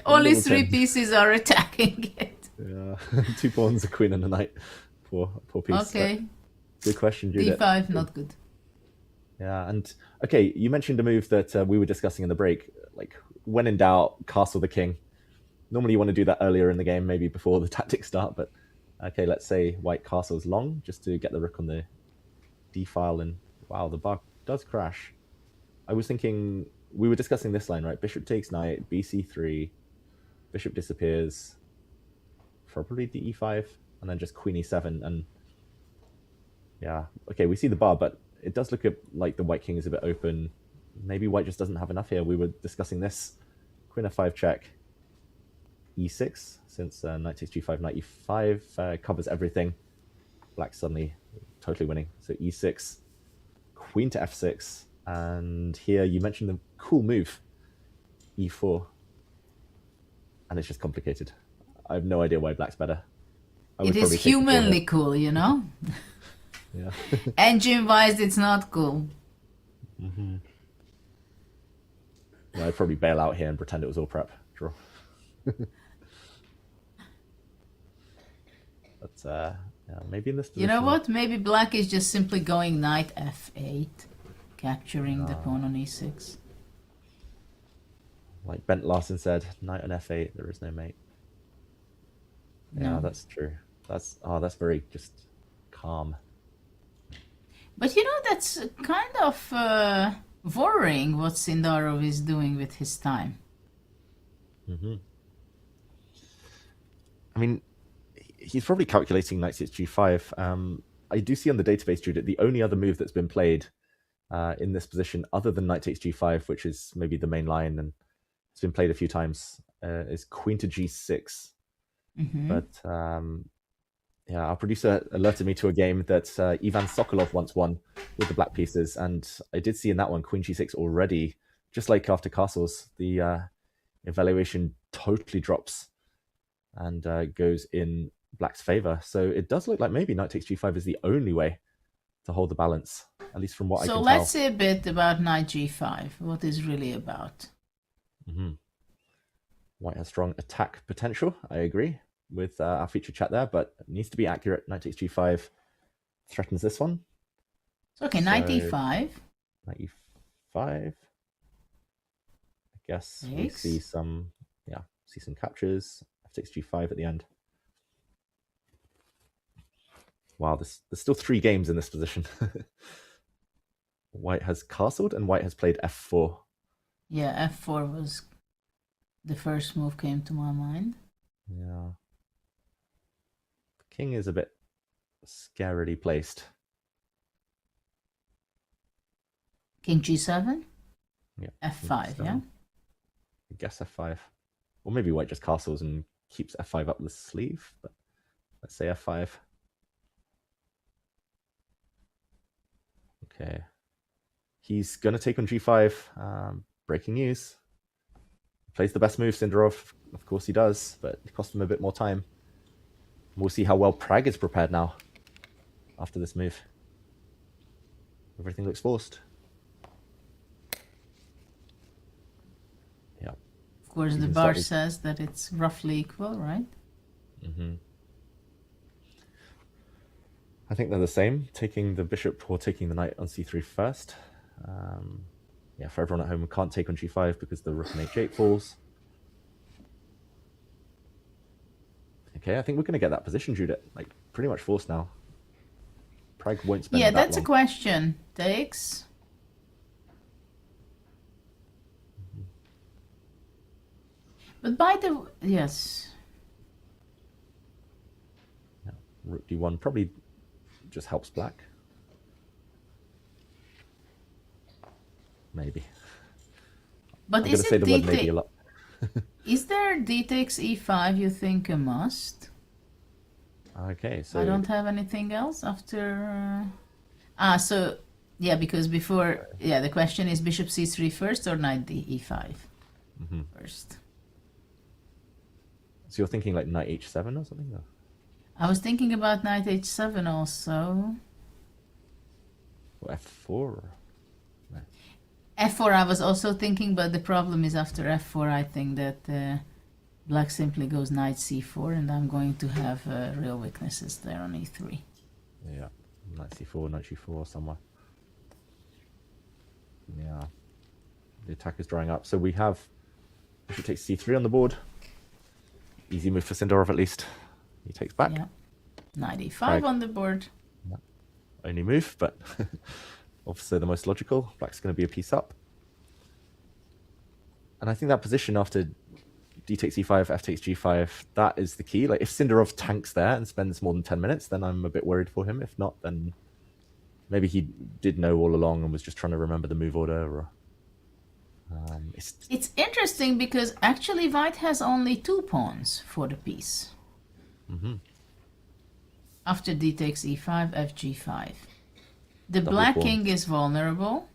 Only three pieces are attacking it. Yeah. 2 pawns, a queen and a knight. Poor piece. Okay. Good question, Judith. d5, not good. Yeah, and okay, you mentioned a move that we were discussing in the break. Like, when in doubt, castle the king. Normally you want to do that earlier in the game, maybe before the tactics start, but okay, let's say white castles long, just to get the rook on the d-file, and wow, the bar does crash. I was thinking, we were discussing this line, right? Bishop takes knight, bc3, bishop disappears, probably de5, and then just queen e7, and yeah, okay, we see the bar, but it does look like the white king is a bit open. Maybe white just doesn't have enough here. We were discussing this. Queen f5 check, e6, since knight takes g5, knight e5 covers everything. Black suddenly totally winning. So e6, queen to f6, and here you mentioned the cool move, e4, and it's just complicated. I have no idea why black's better. I would It is probably take the pawn humanly here. cool, you know? Yeah. Engine-wise, it's not cool. Yeah, I'd probably bail out here and pretend it was all prep. Draw. But yeah, maybe in this position. You know what? Maybe black is just simply going knight f8, capturing the pawn on e6. Like Bent Larson said, knight on f8, there is no mate. Yeah, No. that's true. That's very just calm. But you know, that's kind of worrying what Sindarov is doing with his time. I mean, he's probably calculating knight c g5. I do see on the database, Judith, the only other move that's been played in this position, other than knight takes g5, which is maybe the main line, and it's been played a few times, is queen to g6. But yeah, our producer alerted me to a game that Ivan Sokolov once won with the black pieces, and I did see in that one queen g6 already, just like after castles, the evaluation totally drops and goes in black's favor. So it does look like maybe knight takes g5 is the only way to hold the balance, at least from what I can So tell. let's say a bit about knight g5, what is really about. White has strong attack potential, I agree with our feature chat there, but it needs to be accurate. Knight takes g5 threatens this one. Okay, knight e5. Knight e5. I guess we Takes. see some captures. F takes g5 at the end. Wow, there's still 3 games in this position. White has castled and white has played f4. Yeah, f4 was the first move came to my mind. Yeah. The king is a bit scarily placed. King g7? Yeah. f5, yeah? I guess f5. Or maybe white just castles and keeps f5 up the sleeve, but let's say f5. Okay. He's going to take on g5. Breaking news. Plays the best move, Sindarov. Of course he does, but it cost him a bit more time. We'll see how well Pragg is prepared now after this move. Everything looks forced. Yeah. Of course, You the can bar start- says that it's roughly equal, right? I think they're the same, taking the bishop or taking the knight on c3 first. Yeah, for everyone at home who can't take on g5 because the rook on h8 falls. Okay, I think we're going to get that position, Judith. Like, pretty much forced now. Pragg won't spend Yeah, that that's a long. question. Takes. But by the... Yes. Yeah, rook d1 probably just helps black. Maybe. But I'm going is to say it the word maybe a lot. Is there d takes e5 you think a must? Okay, so I don't have anything else after... so... Yeah, because before... Yeah, the question is bishop c3 first or knight e5 first. So you're thinking like knight h7 or something? Or? I was thinking about knight h7 also. Or f4? Or... No. f4 I was also thinking, but the problem is after f4 I think that black simply goes knight c4 and I'm going to have real weaknesses there on e3. Yeah, knight c4, knight g4 somewhere. Yeah, the attack is drying up. So we have bishop takes c3 on the board. Easy move for Sindarov at least. He takes back. Yeah. Knight e5 Pragg. on the board. Only move, but obviously the most logical. Black's going to be a piece up. And I think that position after d takes e5, f takes g5, that is the key. Like if Sindarov tanks there and spends more than 10 minutes, then I'm a bit worried for him. If not, then maybe he did know all along and was just trying to remember the move order. Or It's interesting because actually white has only 2 pawns for the piece. After d takes e5, f g5. The Double black pawn. king is vulnerable.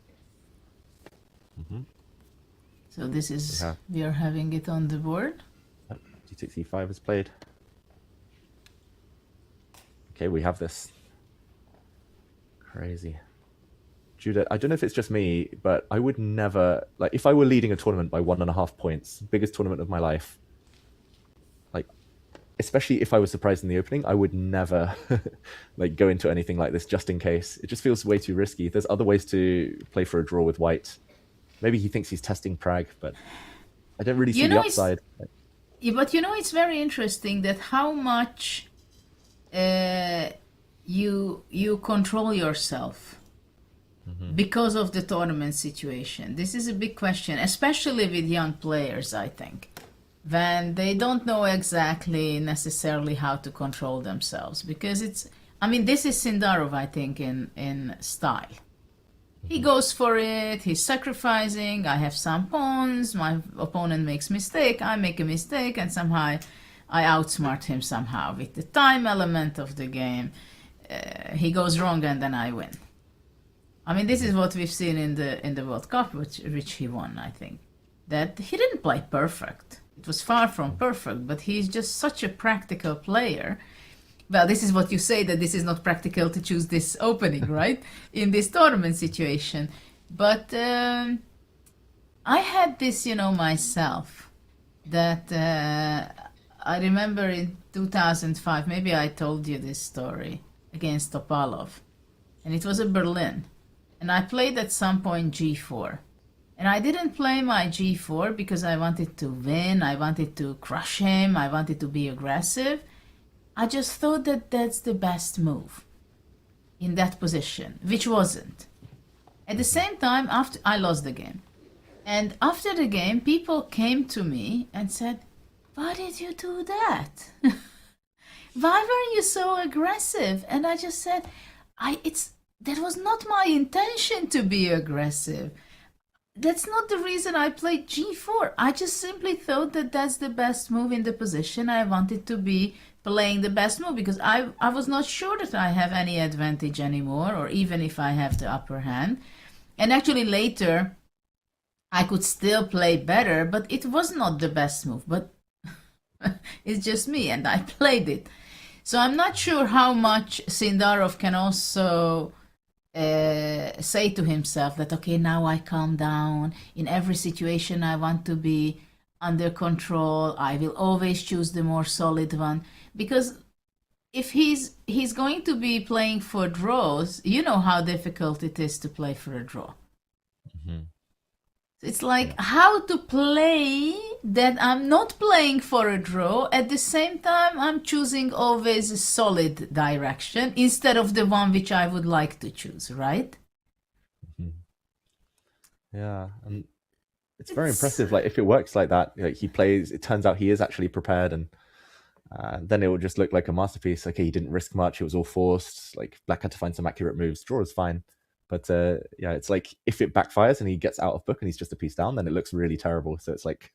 So this is, we are having it on the board. d takes e5 is played. Okay, we have this. Crazy. Judah, I don't know if it's just me, but I would never, like, if I were leading a tournament by 1.5 points, biggest tournament of my life, like, especially if I was surprised in the opening, I would never, like, go into anything like this just in case. It just feels way too risky. There's other ways to play for a draw with white. Maybe he thinks he's testing Pragg, but I don't really see the upside. Yeah, but it's very interesting that how much you control yourself because of the tournament situation. This is a big question, especially with young players, I think, when they don't know exactly necessarily how to control themselves. Because this is Sindarov, I think, in style. He goes for it, he's sacrificing, I have some pawns, my opponent makes mistake, I make a mistake, and somehow I outsmart him somehow with the time element of the game. He goes wrong and then I win. This is what we've seen in the World Cup, which he won, I think. That he didn't play perfect. It was far from perfect, but he's just such a practical player. Well, this is what you say, that this is not practical to choose this opening, right? In this tournament situation. But I had this, myself, that I remember in 2005, maybe I told you this story, against Topalov. And it was in Berlin. And I played at some point G4. And I didn't play my G4 because I wanted to win, I wanted to crush him, I wanted to be aggressive. I just thought that that's the best move in that position, which wasn't. At the same time, after I lost the game. And after the game, people came to me and said, "Why did you do that? Why were you so aggressive?" And I just said, that was not my intention to be aggressive. That's not the reason I played G4. I just simply thought that that's the best move in the position. I wanted to be playing the best move because I was not sure that I have any advantage anymore, or even if I have the upper hand. And actually later, I could still play better, but it was not the best move. But it's just me, and I played it. So I'm not sure how much Sindarov can also say to himself that, okay, now I calm down. In every situation, I want to be under control. I will always choose the more solid one. Because if he's going to be playing for draws, you know how difficult it is to play for a draw. Mm-hmm. It's like how to play that I'm not playing for a draw. At the same time, I'm choosing always a solid direction instead of the one which I would like to choose, right? Mm-hmm. Yeah, and it's very impressive. Like if it works like that, like he plays, it turns out he is actually prepared, and then it will just look like a masterpiece. Okay, he didn't risk much. It was all forced. Like Black had to find some accurate moves. Draw is fine. But yeah, it's like if it backfires and he gets out of book and he's just a piece down, then it looks really terrible. So it's like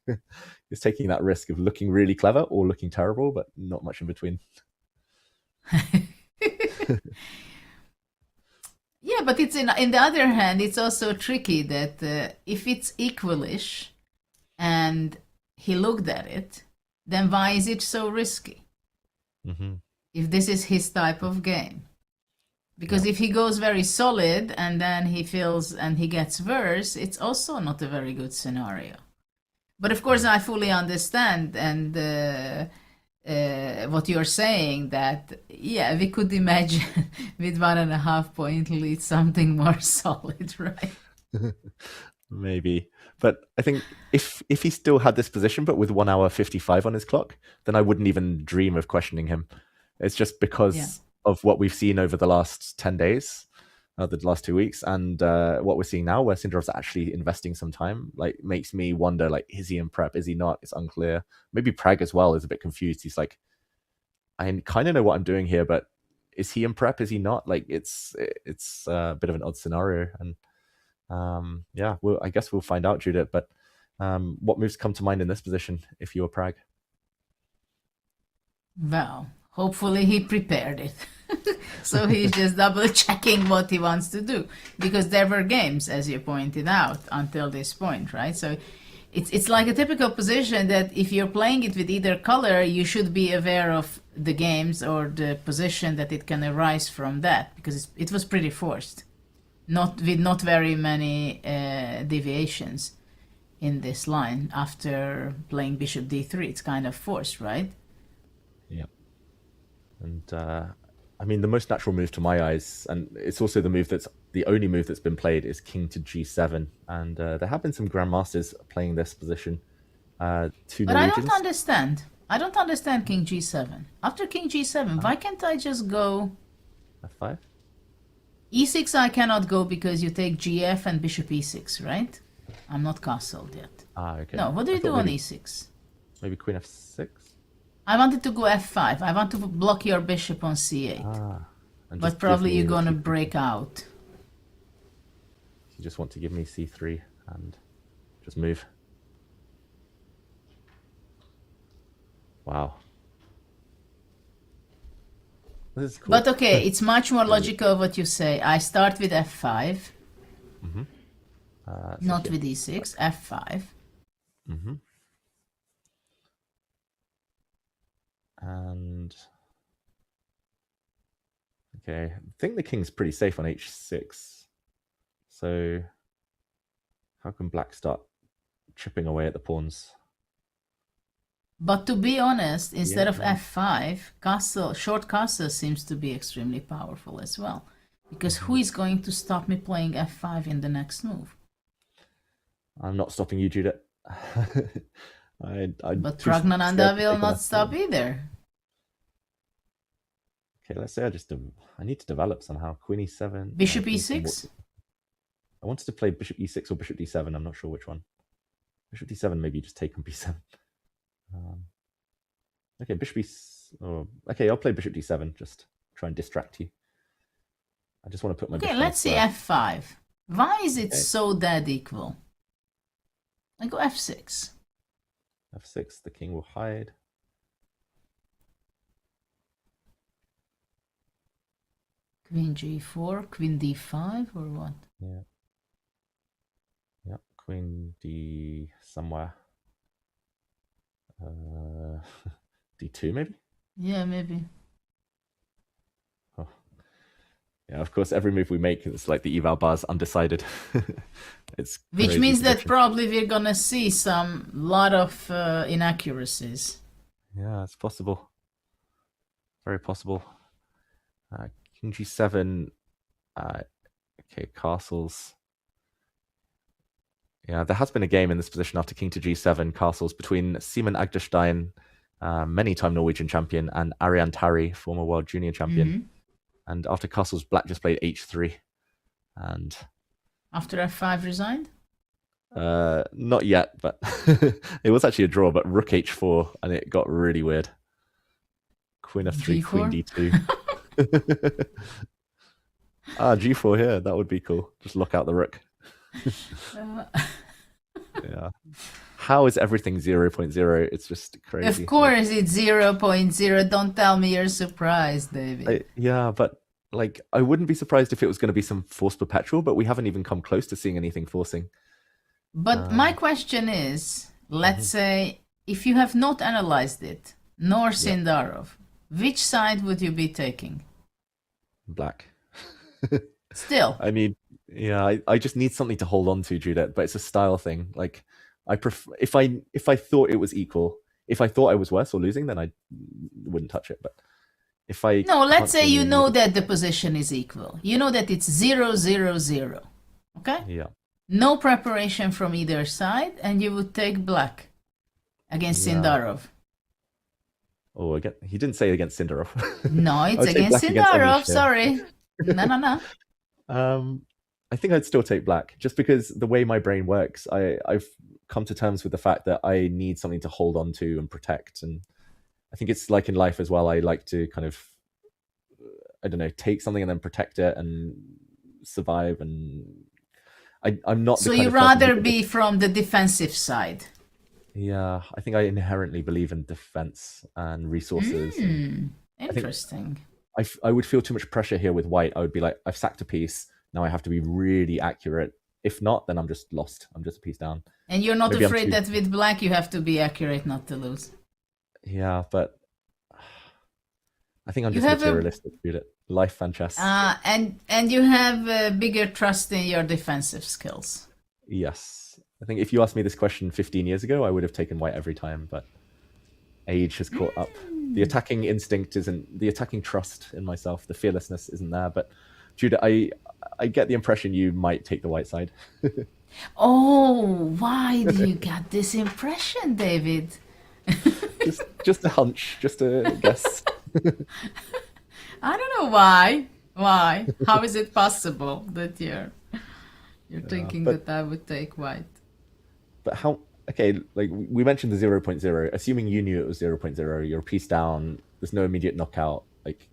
he's taking that risk of looking really clever or looking terrible, but not much in between. Yeah, but it's in the other hand, it's also tricky that if it's equalish and he looked at it, then why is it so risky? Mm-hmm. If this is his type of game. Because if he goes very solid and then he feels and he gets worse, it's also not a very good scenario. But of course, I fully understand and what you're saying, that, yeah, we could imagine with 1.5 point lead something more solid, right? Maybe. But I think if he still had this position, but with 1 hour 55 on his clock, then I wouldn't even dream of questioning him. It's just because of what we've seen over the last 10 days, the last 2 weeks, and what we're seeing now, where Sindarov's actually investing some time, like makes me wonder, like, is he in prep? Is he not? It's unclear. Maybe Pragg as well is a bit confused. He's like, I kind of know what I'm doing here, but is he in prep? Is he not? Like, it's a bit of an odd scenario, and yeah, I guess we'll find out, Judith. But what moves come to mind in this position if you were Pragg? Well, hopefully he prepared it. So he's just double checking what he wants to do, because there were games, as you pointed out, until this point, right? So It's like a typical position that if you're playing it with either color, you should be aware of the games or the position that it can arise from that, because it was pretty forced, not very many deviations in this line. After playing bishop d3, it's kind of forced, right? Yeah. And I mean, the most natural move to my eyes, and it's also the only move that's been played, is king to g7. And there have been some grandmasters playing this position. Two But Norwegians. I don't understand. I don't understand king g7. After king g7, why can't I just go f5? e6? I cannot go because you take gf and bishop e6, right? I'm not castled yet. Ah, okay. No, what do you do on e6? Maybe queen f6? I wanted to go f5. I want to block your bishop on c8. Ah, but probably you're gonna break out. You just want to give me c3 and just move. Wow. This is cool. But okay, it's much more logical what you say. I start with f5. Mm-hmm. Not with e6, f5. Mm-hmm. And okay, I think the king's pretty safe on h6. So how can black start chipping away at the pawns? But to be honest, instead of f5, short castle seems to be extremely powerful as well. Because who is going to stop me playing f5 in the next move? I'm not stopping you, Judith. But Pragnananda will not stop either. Okay, let's say I need to develop somehow. Queen e7. Bishop e6? I wanted to play bishop e6 or bishop d7. I'm not sure which one. Bishop d7, maybe just take on b7. Okay, bishop okay, I'll play bishop d7. Just try and distract you. I just want to put my. Okay, let's see f5. Why is it so dead equal? I go f6. f6. The king will hide. Queen g4, queen d5, or what? Yeah. Yeah, queen d somewhere. d2 maybe? Yeah, maybe. Oh. Yeah, of course, every move we make, it's like the eval bar's undecided. Which means that probably we're gonna see lot of inaccuracies. Yeah, it's possible. Very possible. King g7. Okay, castles. Yeah, there has been a game in this position after king to g7 castles between Simon Agderstein, many-time Norwegian champion, and Arian Tari, former world junior champion. Mm-hmm. And after castles, black just played h3. And after f5 resigned? Not yet, but it was actually a draw, but rook h4, and it got really weird. Queen f3, G4? queen d2. g4 here, that would be cool. Just lock out the rook. Yeah. How is everything 0.0? It's just crazy. Of course it's 0.0. Don't tell me you're surprised, David. Yeah, but like I wouldn't be surprised if it was going to be some forced perpetual, but we haven't even come close to seeing anything forcing. But my question is, let's say if you have not analyzed it, nor Sindarov, which side would you be taking? Black. Still. I mean, yeah, I just need something to hold on to, Judith, but it's a style thing. Like I prefer if I thought it was equal, if I thought I was worse or losing, then I wouldn't touch it. But if I let's say you know that the position is equal. You know that it's 0-0-0. Okay? Yeah. No preparation from either side, and you would take black against Sindarov. Oh, again, he didn't say against Sindarov. No, it's against Sindarov. Sorry. No. I think I'd still take black, just because the way my brain works, I've come to terms with the fact that I need something to hold on to and protect. And I think it's like in life as well. I like to kind of, I don't know, take something and then protect it and survive. And I'm not. So you rather be from the defensive side? Yeah, I think I inherently believe in defense and resources. Interesting. I would feel too much pressure here with white. I would be like, I've sacked a piece. Now I have to be really accurate If not, then I'm just lost. I'm just a piece down. And you're not Maybe afraid that with black you have to be accurate not to lose. Yeah, but I think I'm just materialistic, Judith. Life and chess. And you have bigger trust in your defensive skills. Yes. I think if you asked me this question 15 years ago, I would have taken white every time, but age has caught up. The attacking instinct isn't, the attacking trust in myself, the fearlessness isn't there. But Judith, I get the impression you might take the white side. Oh, why do you get this impression, David? just a hunch, just a guess. I don't know why. Why? How is it possible that you're thinking that I would take white? But how? Okay, like we mentioned the 0.0. Assuming you knew it was 0.0, you're a piece down. There's no immediate knockout. Like,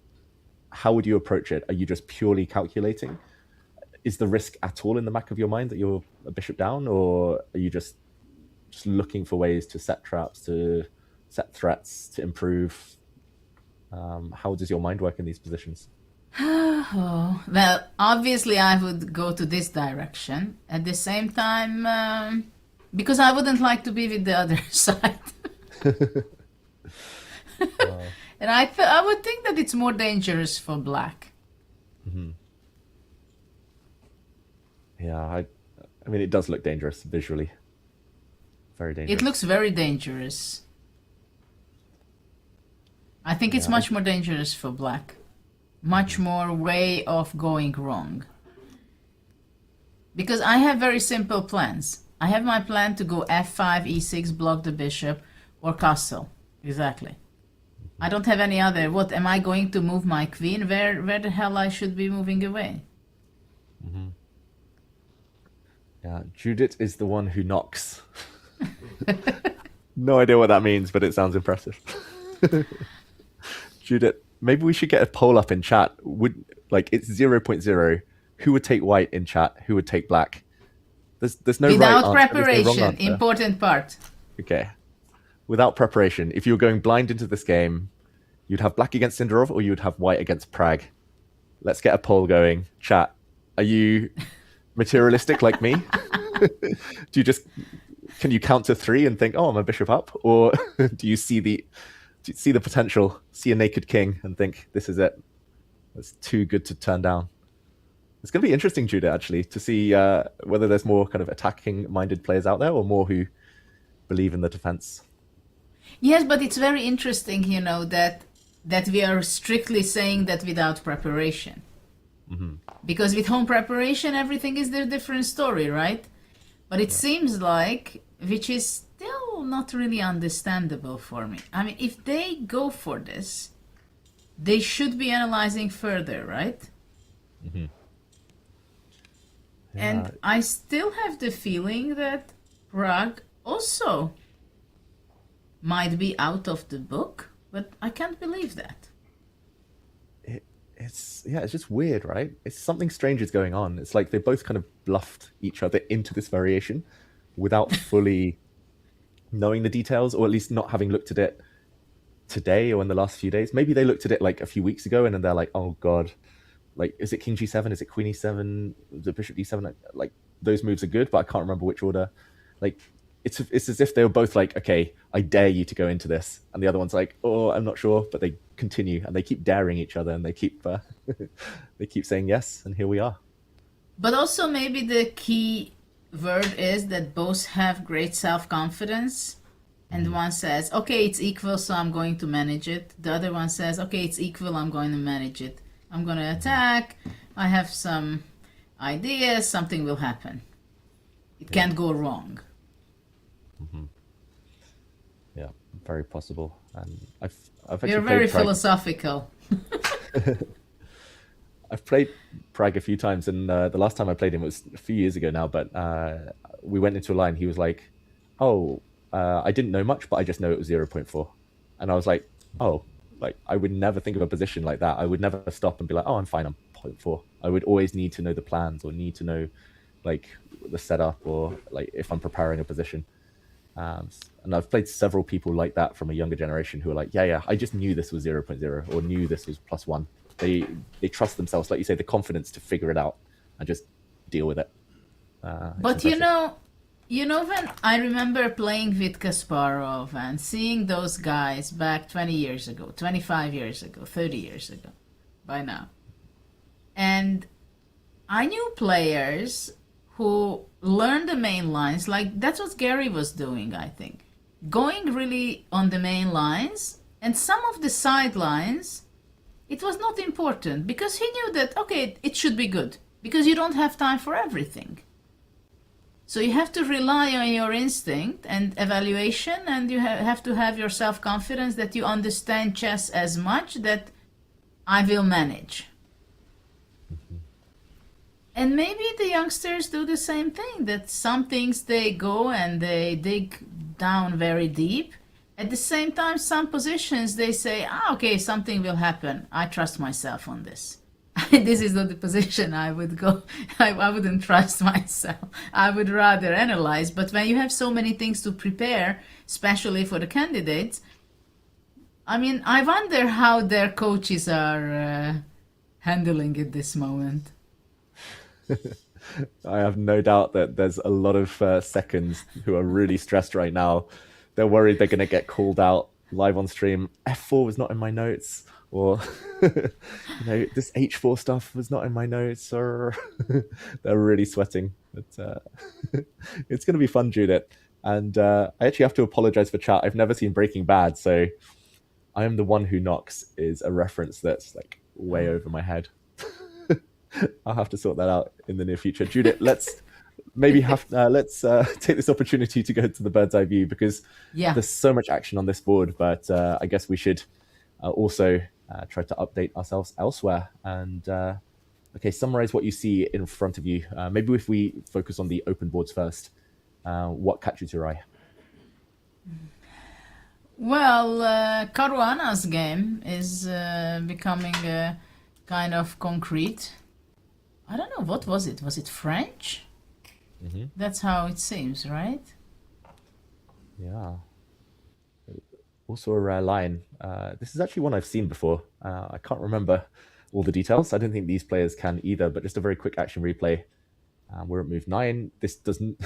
how would you approach it? Are you just purely calculating? Is the risk at all in the back of your mind that you're a bishop down, or are you just looking for ways to set traps, to set threats, to improve? How does your mind work in these positions? Oh, well, obviously I would go to this direction. At the same time, because I wouldn't like to be with the other side. And I would think that it's more dangerous for black. Mm-hmm. Yeah, I mean, it does look dangerous visually. Very dangerous. It looks very dangerous. I think it's much more dangerous for black. Much more way of going wrong. Because I have very simple plans. I have my plan to go f5, e6, block the bishop, or castle. Exactly. I don't have any other. What, am I going to move my queen? Where the hell I should be moving away? Mm-hmm. Yeah, Judith is the one who knocks. No idea what that means, but it sounds impressive. Judith, maybe we should get a poll up in chat. It's 0.0. Who would take white in chat? Who would take black? There's no without right preparation. No answer. Important part. Okay. Without preparation, if you were going blind into this game, you'd have black against Sindarov or you'd have white against Pragg. Let's get a poll going. Chat, are you materialistic like me? Can you count to 3 and think, oh, I'm a bishop up? Or do you see the potential, see a naked king and think, this is it? It's too good to turn down. It's going to be interesting, Judah, actually, to see whether there's more kind of attacking-minded players out there or more who believe in the defense. Yes, but it's very interesting, that we are strictly saying that without preparation. Mm-hmm. Because with home preparation, everything is a different story, right? But it seems like, which is still not really understandable for me. I mean, if they go for this, they should be analyzing further, right? Mm-hmm. Yeah. And I still have the feeling that Pragg also might be out of the book, but I can't believe that. It's just weird, right? It's something strange is going on. It's like they both kind of bluffed each other into this variation without fully knowing the details, or at least not having looked at it today or in the last few days. Maybe they looked at it like a few weeks ago and then they're like, oh God, like, is it King G7? Is it Queen E7? Is it Bishop D7? Like, those moves are good, but I can't remember which order. Like, it's as if they were both like, okay, I dare you to go into this. And the other one's like, oh, I'm not sure, but they continue and they keep daring each other and they keep they keep saying yes, and here we are. But also maybe the key word is that both have great self-confidence, and one says, okay, it's equal, so I'm going to manage it. The other one says, okay, it's equal, I'm going to manage it. I'm going to attack, I have some ideas, something will happen. It can't go wrong. Mm-hmm. Yeah, very possible. And I've You're very philosophical. I've played Pragg a few times, and the last time I played him was a few years ago now, but we went into a line, he was like, oh, I didn't know much, but I just know it was 0.4. And I was like, oh, like, I would never think of a position like that. I would never stop and be like, oh, I'm fine, I'm 0.4. I would always need to know the plans or need to know, like, the setup or, like, if I'm preparing a position. And I've played several people like that from a younger generation who are like, yeah, I just knew this was 0.0 or knew this was +1. They trust themselves, like you say, the confidence to figure it out and just deal with it. But you know, when I remember playing with Kasparov and seeing those guys back 20 years ago, 25 years ago, 30 years ago, by now. And I knew players who learned the main lines, like that's what Gary was doing, I think. Going really on the main lines, and some of the side lines, it was not important because he knew that, okay, it should be good because you don't have time for everything. So you have to rely on your instinct and evaluation, and you have to have your self-confidence that you understand chess as much that I will manage. And maybe the youngsters do the same thing, that some things they go and they dig down very deep. At the same time, some positions they say, okay, something will happen. I trust myself on this. This is not the position I would go. I wouldn't trust myself. I would rather analyze. But when you have so many things to prepare, especially for the candidates, I mean, I wonder how their coaches are handling it this moment. I have no doubt that there's a lot of seconds who are really stressed right now. They're worried they're going to get called out live on stream. F4 was not in my notes, or this H4 stuff was not in my notes, or they're really sweating. But it's going to be fun, Judith. And I actually have to apologize for chat. I've never seen Breaking Bad, so I Am the One Who Knocks is a reference that's like way over my head. I'll have to sort that out in the near future. Judith, let's take this opportunity to go to the bird's eye view, because there's so much action on this board, but I guess we should also try to update ourselves elsewhere. And summarize what you see in front of you. Maybe if we focus on the open boards first, what catches your eye? Well, Caruana's game is becoming kind of concrete. I don't know, what was it? Was it French? Mm-hmm. That's how it seems, right? Yeah. Also a rare line. This is actually one I've seen before. I can't remember all the details. I don't think these players can either, but just a very quick action replay. We're at move 9. This doesn't...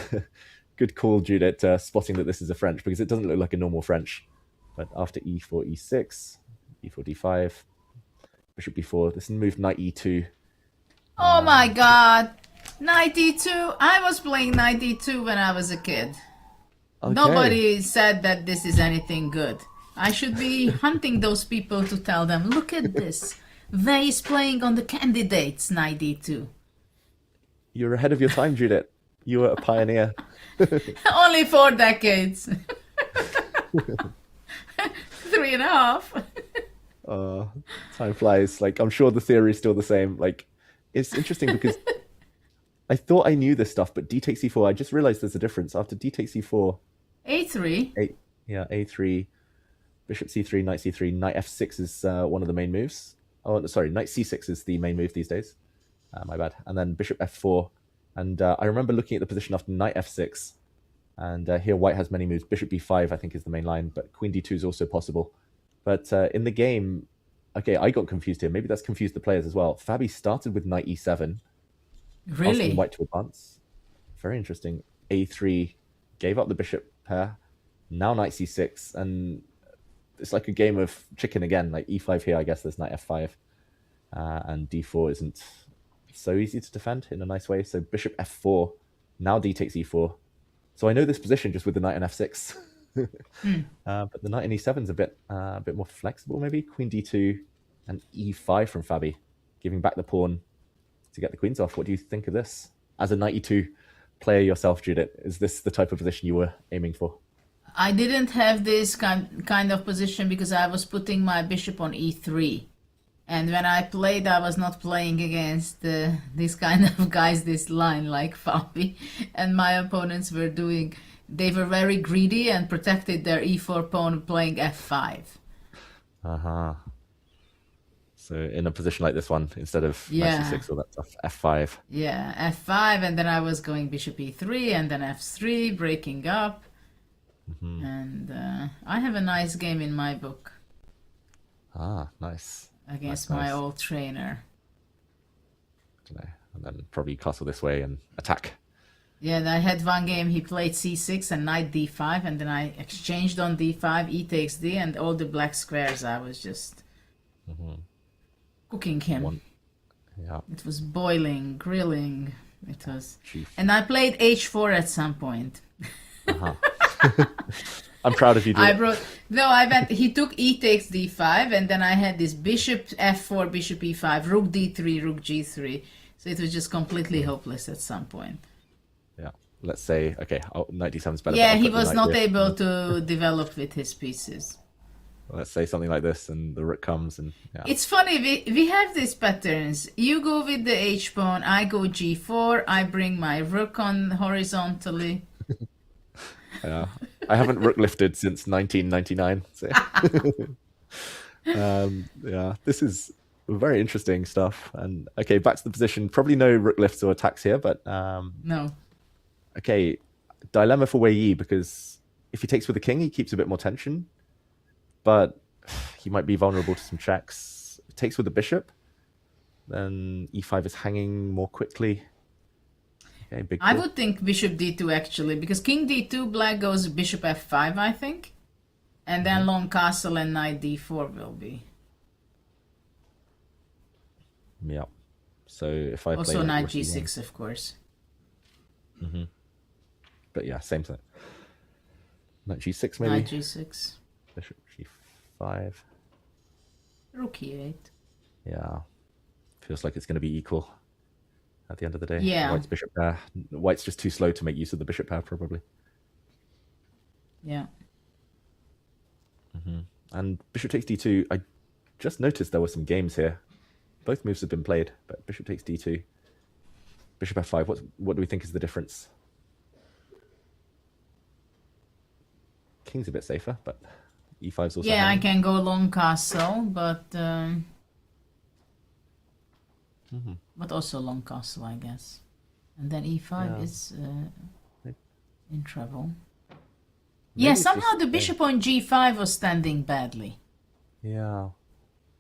Good call, Judith, spotting that this is a French, because it doesn't look like a normal French. But after e4, e6, e4, d5, bishop b4, this is move knight e2. Oh my god! Knight e2! I was playing knight e2 when I was a kid. Okay. Nobody said that this is anything good. I should be hunting those people to tell them, look at this. They is playing on the candidates, knight e2. You're ahead of your time, Judith. You were a pioneer. Only 4 decades. 3.5. Time flies. Like, I'm sure the theory is still the same. Like, it's interesting because I thought I knew this stuff, but d takes e4, I just realized there's a difference. After d takes e4... a3? a3, bishop c3, knight c3, knight f6 is one of the main moves. Oh, sorry, knight c6 is the main move these days. My bad. And then bishop f4. And I remember looking at the position after knight f6. And here white has many moves. Bishop b5, I think, is the main line, but queen d2 is also possible. But in the game, okay, I got confused here. Maybe that's confused the players as well. Fabi started with knight e7. Really? Asking white to advance. Very interesting. a3, gave up the bishop pair. Now knight c6. And it's like a game of chicken again. Like e5 here, I guess there's knight f5. And d4 isn't so easy to defend in a nice way. So bishop f4. Now d takes e4. So I know this position just with the knight and f6. But the knight and e7 is a bit more flexible, maybe. Queen d2 and e5 from Fabi, giving back the pawn to get the queens off. What do you think of this? As a knight e2 player yourself, Judith, is this the type of position you were aiming for? I didn't have this kind of position because I was putting my bishop on e3. And when I played, I was not playing against this kind of guys, this line like Fabi. And my opponents were they were very greedy and protected their e4 pawn playing f5. Uh-huh. So in a position like this one, instead of knight c6 or that stuff, f5. Yeah, f5, and then I was going bishop e3, and then f3, breaking up. Mm-hmm. And I have a nice game in my book. Ah, nice. Against my old trainer. I don't know. And then probably castle this way and attack. Yeah, and I had one game he played c6 and knight d5, and then I exchanged on d5, e takes d, and all the black squares I was just cooking him. Yeah. It was boiling, grilling. It was, Chief. and I played h4 at some point. I'm proud of you. I went. He took e takes d5, and then I had this bishop f4, bishop e5, rook d3, rook g3. So it was just completely hopeless at some point. Yeah. Let's say, okay, knight d7 is better. Yeah, he was not able to develop with his pieces. Let's say something like this, and the rook comes, and yeah. It's funny, we have these patterns. You go with the h pawn, I go g4, I bring my rook on horizontally. Yeah, I haven't rook lifted since 1999. So. Yeah, this is very interesting stuff. And okay, back to the position. Probably no rook lifts or attacks here, but no. Okay, dilemma for Wei Yi, because if he takes with the king, he keeps a bit more tension, but he might be vulnerable to some checks. If he takes with the bishop, then e5 is hanging more quickly. Okay, big I would think bishop d2 actually, because king d2, black goes bishop f5, I think. And then long castle and knight d4 will be. Yeah. So if I also play knight g6, of course. But yeah, same thing. Knight g6 maybe. Knight g6. Bishop g5. Rook e8. Yeah. Feels like it's going to be equal at the end of the day. Yeah. White's bishop pair. White's just too slow to make use of the bishop pair, probably. Yeah. And bishop takes d2. I just noticed there were some games here. Both moves have been played, but bishop takes d2. Bishop f5. What do we think is the difference? King's a bit safer, but e5's also. Yeah, I can go long castle, but also long castle, I guess. And then e5 is in trouble. Yeah, somehow the bishop on g5 was standing badly. Yeah,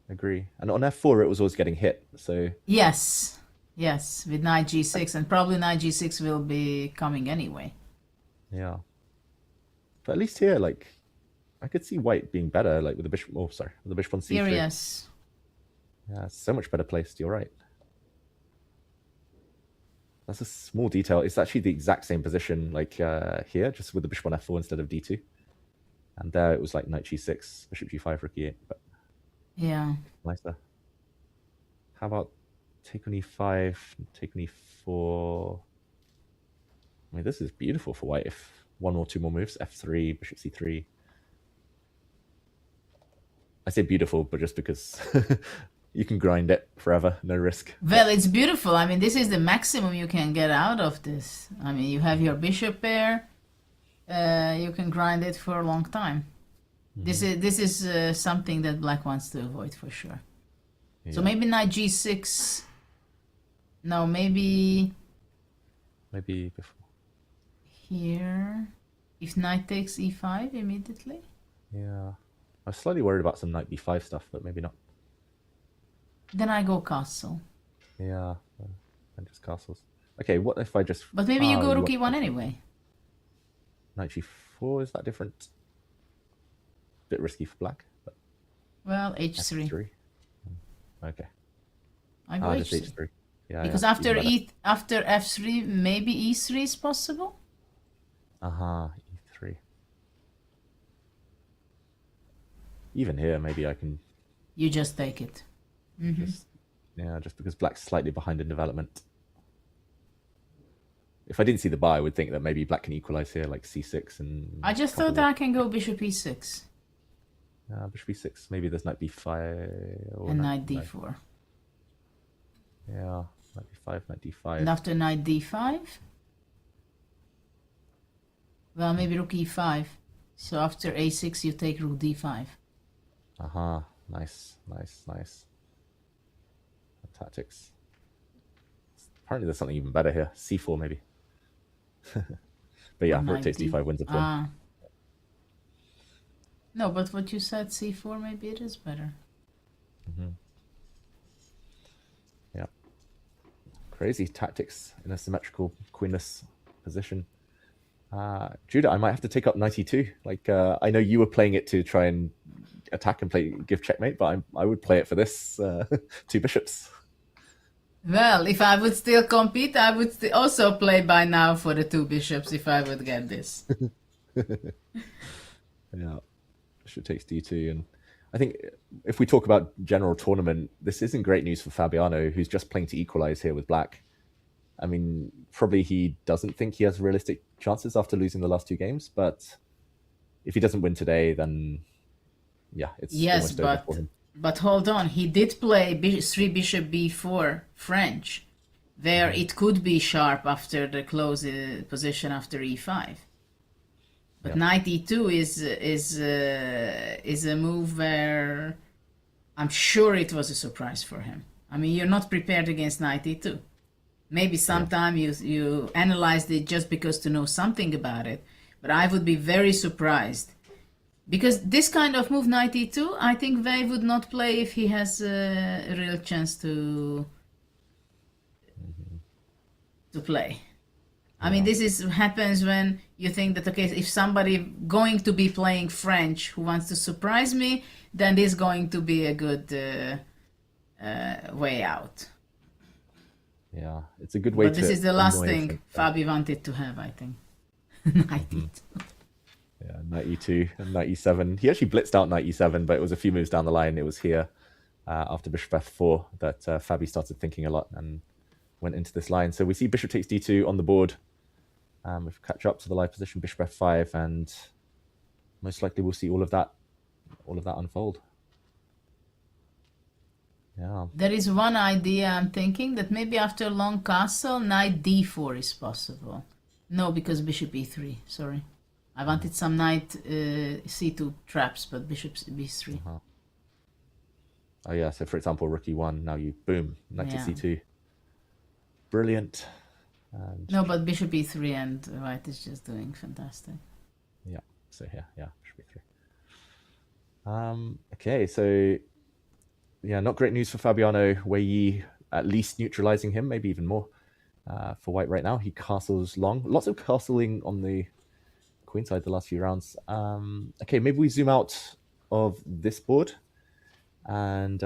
agree. And on f4 it was always getting hit, so... Yes, with knight g6, and probably knight g6 will be coming anyway. Yeah. But at least here, like, I could see white being better, like with the bishop... Oh, sorry, with the bishop on c3. Here, yes. Yeah, it's so much better placed, you're right. That's a small detail. It's actually the exact same position, like here, just with the bishop on f4 instead of d2. And there it was like knight g6, bishop g5, rook e8. But yeah, nicer. How about take on e5, take on e4? I mean, this is beautiful for white. If one or two more moves, f3, bishop c3. I say beautiful, but just because you can grind it forever, no risk. Well, it's beautiful. I mean, this is the maximum you can get out of this. I mean, you have your bishop pair. You can grind it for a long time. This is something that black wants to avoid for sure. Yeah. So maybe knight g6. No, maybe before here. If knight takes e5 immediately. Yeah, I was slightly worried about some knight b5 stuff, but maybe not. Then I go castle. Yeah, and just castles. Okay, what if I just... But maybe you go rook e1 anyway. Knight g4, is that different? Bit risky for black. But... Well, h3. F3. Okay. I go just h3. Yeah, because after f3, maybe e3 is possible? E3. Even here, maybe I can... You just take it. Just because black's slightly behind in development. If I didn't see the bar, I would think that maybe black can equalize here, like c6 and... I just thought that I can go bishop e6. Bishop e6, maybe there's knight b5... Or and knight d4. Yeah, knight b5, knight d5. And after knight d5? Well, maybe rook e5. So after a6, you take rook d5. Nice. Tactics. Apparently there's something even better here. c4 maybe. But yeah, rook takes d5 wins the pawn. No, but what you said, c4, maybe it is better. Yeah. Crazy tactics in a symmetrical queenless position. Judah, I might have to take up knight e2. Like, I know you were playing it to try and attack and give checkmate, but I would play it for this 2 bishops. Well, if I would still compete, I would also play by now for the 2 bishops if I would get this. Yeah, bishop takes d2, and I think if we talk about general tournament, this isn't great news for Fabiano, who's just playing to equalize here with black. I mean, probably he doesn't think he has realistic chances after losing the last 2 games, but if he doesn't win today, then yeah, it's almost over for him. But hold on, he did play 3 bishop b4 French, where it could be sharp after the close position after e5. But knight e2 is a move where I'm sure it was a surprise for him. I mean, you're not prepared against knight e2. Maybe sometime you analyzed it just because to know something about it, but I would be very surprised. Because this kind of move, knight e2, I think Wei would not play if he has a real chance to play. I mean, this happens when you think that, okay, if somebody going to be playing French who wants to surprise me, then this is going to be a good way out. Yeah, it's a good way but this is the last thing Fabi wanted to have, I think. Knight e2. Yeah, knight e2 and knight e7. He actually blitzed out knight e7, but it was a few moves down the line. It was here after bishop f4 that Fabi started thinking a lot and went into this line. So we see bishop takes d2 on the board. We catch up to the live position, bishop f5, and most likely we'll see all of that unfold. Yeah. There is one idea I'm thinking that maybe after long castle, knight d4 is possible. No, because bishop e3. Sorry. I wanted some knight c2 traps, but bishop b3. Oh yeah, so for example, rook e1, now you boom, knight to c2. Brilliant. And no, but bishop e3 and white is just doing fantastic. Yeah, so here, yeah, bishop e3. Okay, so yeah, not great news for Fabiano. Wei at least neutralizing him, maybe even more for white right now. He castles long. Lots of castling on the queen side the last few rounds. Okay, maybe we zoom out of this board and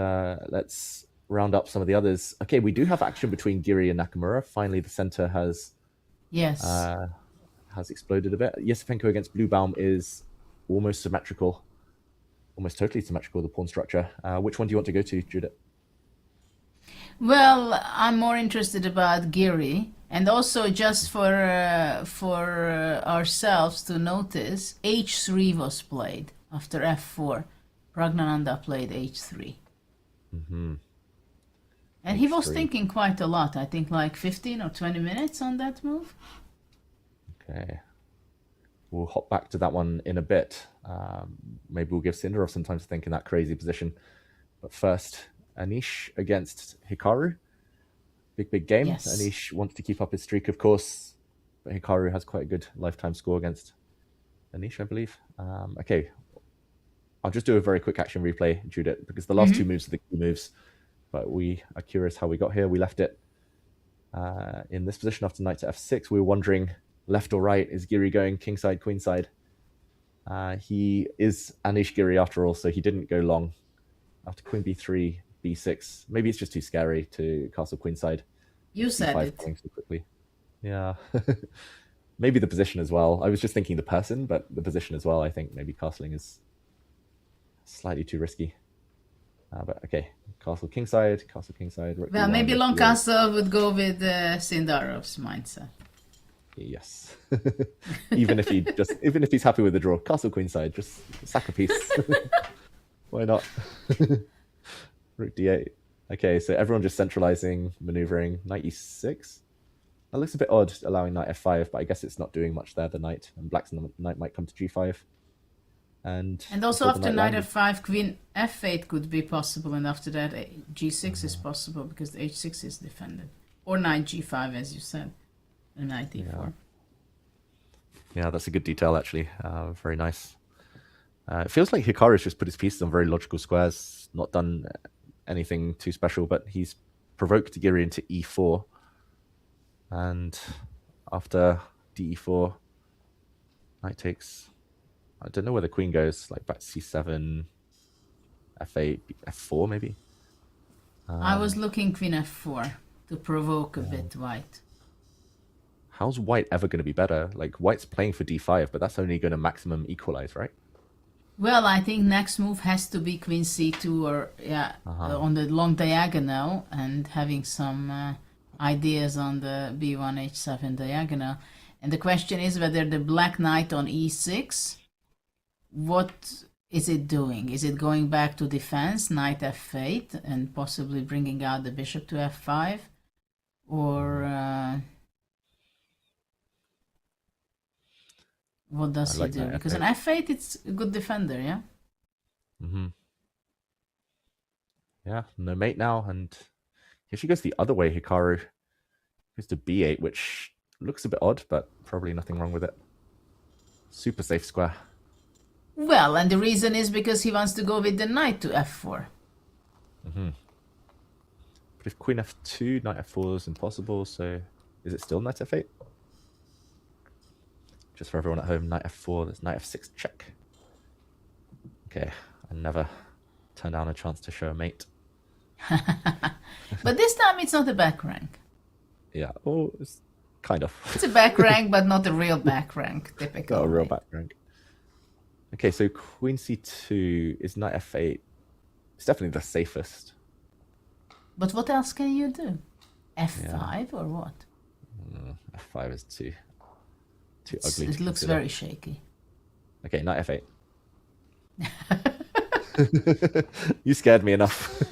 let's round up some of the others. Okay, we do have action between Giri and Nakamura. Finally, the center has exploded a bit. Yesipenko against Bluebaum is almost symmetrical, almost totally symmetrical, the pawn structure. Which one do you want to go to, Judith? Well, I'm more interested about Giri, and also just for ourselves to notice, h3 was played after f4. Praggnanandhaa played h3. And he was thinking quite a lot. I think like 15 or 20 minutes on that move. Okay. We'll hop back to that one in a bit. Maybe we'll give Sindarov some time to think in that crazy position. But first, Anish against Hikaru. Big game. Yes. Anish wants to keep up his streak, of course. But Hikaru has quite a good lifetime score against Anish, I believe. Okay. I'll just do a very quick action replay, Judith, because the last 2 moves are the key moves. But we are curious how we got here. We left it in this position after knight to f6. We were wondering left or right. Is Giri going kingside, queenside? He is Anish Giri after all, so he didn't go long. After queen b3, b6. Maybe it's just too scary to castle queenside. You said it. So quickly. Yeah. Maybe the position as well. I was just thinking the person, but the position as well. I think maybe castling is slightly too risky. But okay, castle kingside. Well, maybe long castle would go with Sindarov's mindset. Yes. even if he's happy with the draw, castle queenside, just sack a piece. Why not? Rook d8. Okay, so everyone just centralizing, maneuvering. Knight e6. That looks a bit odd, allowing knight f5, but I guess it's not doing much there, the knight. And black's knight might come to g5. And also after knight f5, queen f8 could be possible, and after that g6 is possible because the h6 is defended. Or knight g5, as you said, and knight e4. Yeah, that's a good detail, actually. Very nice. It feels like Hikaru's just put his pieces on very logical squares, not done anything too special, but he's provoked Giri into e4. And after d4. Knight takes. I don't know where the queen goes. Like back to c7, f8, f4 maybe. I was looking queen f4 to provoke a bit white. How's white ever going to be better? Like white's playing for d5, but that's only going to maximum equalize, right? Well, I think next move has to be queen c2 or on the long diagonal, and having some ideas on the b1 h7 diagonal. And the question is whether the black knight on e6, what is it doing? Is it going back to defense, knight f8, and possibly bringing out the bishop to f5? Or what does he do? Because on f8 it's a good defender, yeah? Yeah, no mate now, and here she goes the other way. Hikaru goes to b8, which looks a bit odd, but probably nothing wrong with it. Super safe square. Well, and the reason is because he wants to go with the knight to f4. But if queen f2, knight f4 is impossible, so is it still knight f8? Just for everyone at home, knight f4, there's knight f6, check. Okay, I never turn down a chance to show a mate. But this time it's not a back rank. Yeah, oh, it's kind of. It's a back rank, but not a real back rank, typical. Not a real back rank. Okay, so queen c2 is knight f8. It's definitely the safest. But what else can you do? f5 or what? f5 is too ugly. It looks very shaky. Okay, knight f8. You scared me enough.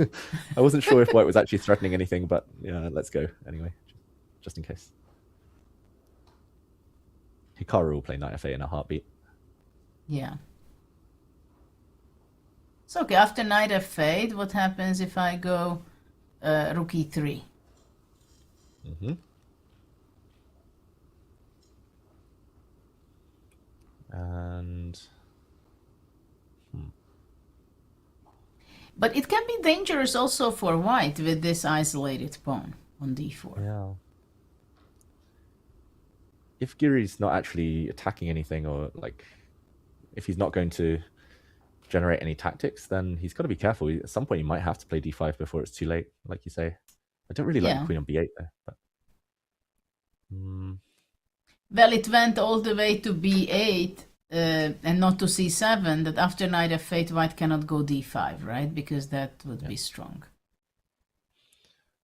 I wasn't sure if white was actually threatening anything, but yeah, let's go anyway, just in case. Hikaru will play knight f8 in a heartbeat. Yeah. So okay, after knight f8, what happens if I go rook e3? And but it can be dangerous also for white with this isolated pawn on d4. yeah, if Giri's not actually attacking anything, or like if he's not going to generate any tactics, then he's got to be careful. At some point, you might have to play d5 before it's too late, like you say. I don't really like queen on b8 though. But well, it went all the way to b8 and not to c7. That after knight f8, white cannot go d5, right? Because that would be strong.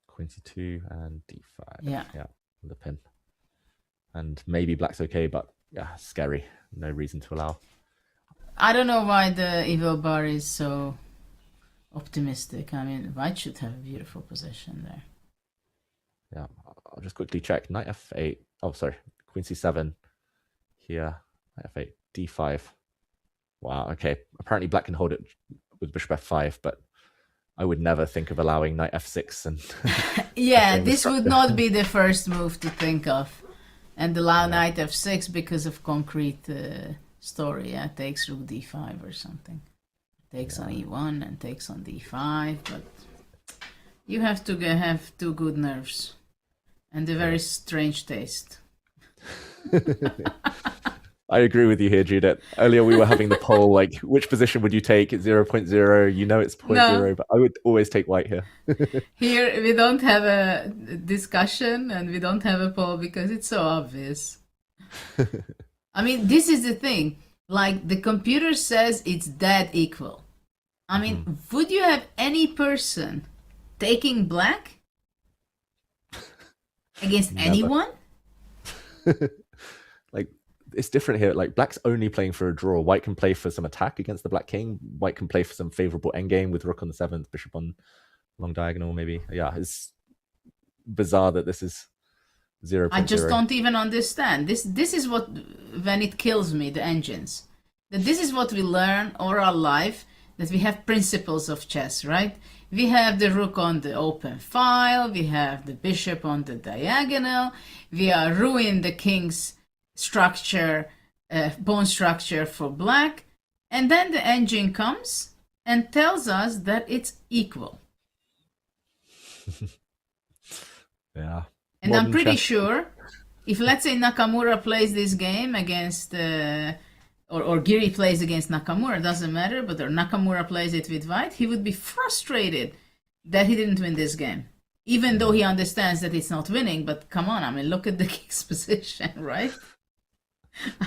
Queen c2 and d5. Yeah, the pin. And maybe black's okay, but yeah, scary. No reason to allow. I don't know why the Evo bar is so optimistic. I mean, white should have a beautiful position there. Yeah, I'll just quickly check. Knight f8. Oh, sorry. Queen c7. Here. Knight f8. d5. Wow, okay. Apparently black can hold it with bishop f5, but I would never think of allowing knight f6. And yeah, this would not be the first move to think of. And allow knight f6 because of concrete story. Yeah, takes rook d5 or something. Takes on e1 and takes on d5, but you have to have two good nerves and a very strange taste. I agree with you here, Judith. Earlier we were having the poll, like, which position would you take at 0.0? You know it's 0.0, but I would always take white here. Here we don't have a discussion and we don't have a poll because it's so obvious. I mean, this is the thing. Like, the computer says it's dead equal. I mean, would you have any person taking black against anyone? Like, it's different here. Like, black's only playing for a draw. White can play for some attack against the black king. White can play for some favorable endgame with rook on the 7th, bishop on long diagonal, maybe. Yeah, it's bizarre that this is 0.0. I just don't even understand. This is what, when it kills me, the engines. That this is what we learn all our life, that we have principles of chess, right? We have the rook on the open file, we have the bishop on the diagonal, we are ruining the king's structure, pawn structure for black, and then the engine comes and tells us that it's equal. Yeah. And I'm pretty sure If let's say Nakamura plays this game against, or Giri plays against Nakamura, doesn't matter, but or Nakamura plays it with white, he would be frustrated that he didn't win this game. Even though he understands that it's not winning, but come on, I mean, look at the king's position, right?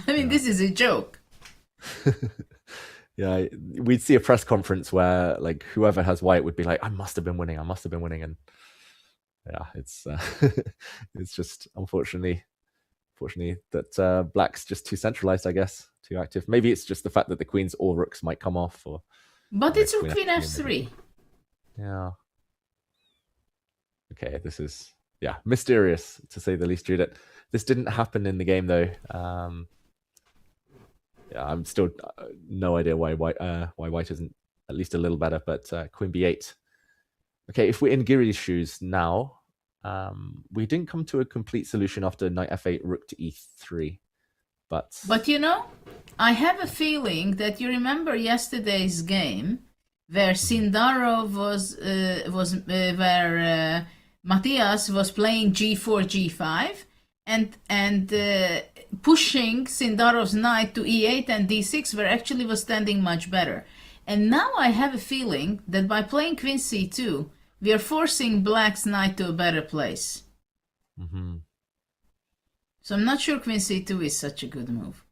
I mean, this is a joke. Yeah, we'd see a press conference where like whoever has white would be like, I must have been winning, and yeah, it's it's just unfortunately that black's just too centralized, I guess, too active. Maybe it's just the fact that the queens or rooks might come off, or but it's rook queen f3. Yeah. Okay, this is mysterious to say the least, Judith. This didn't happen in the game though. I'm still no idea why white isn't at least a little better, but queen b8. Okay, if we're in Giri's shoes now, we didn't come to a complete solution after knight f8, rook to e3, but you know, I have a feeling that you remember yesterday's game where Sindarov was where Matthias was playing g4 g5 and pushing Sindarov's knight to e8 and d6, where actually was standing much better. And now I have a feeling that by playing queen c2, we are forcing black's knight to a better place. So I'm not sure queen c2 is such a good move.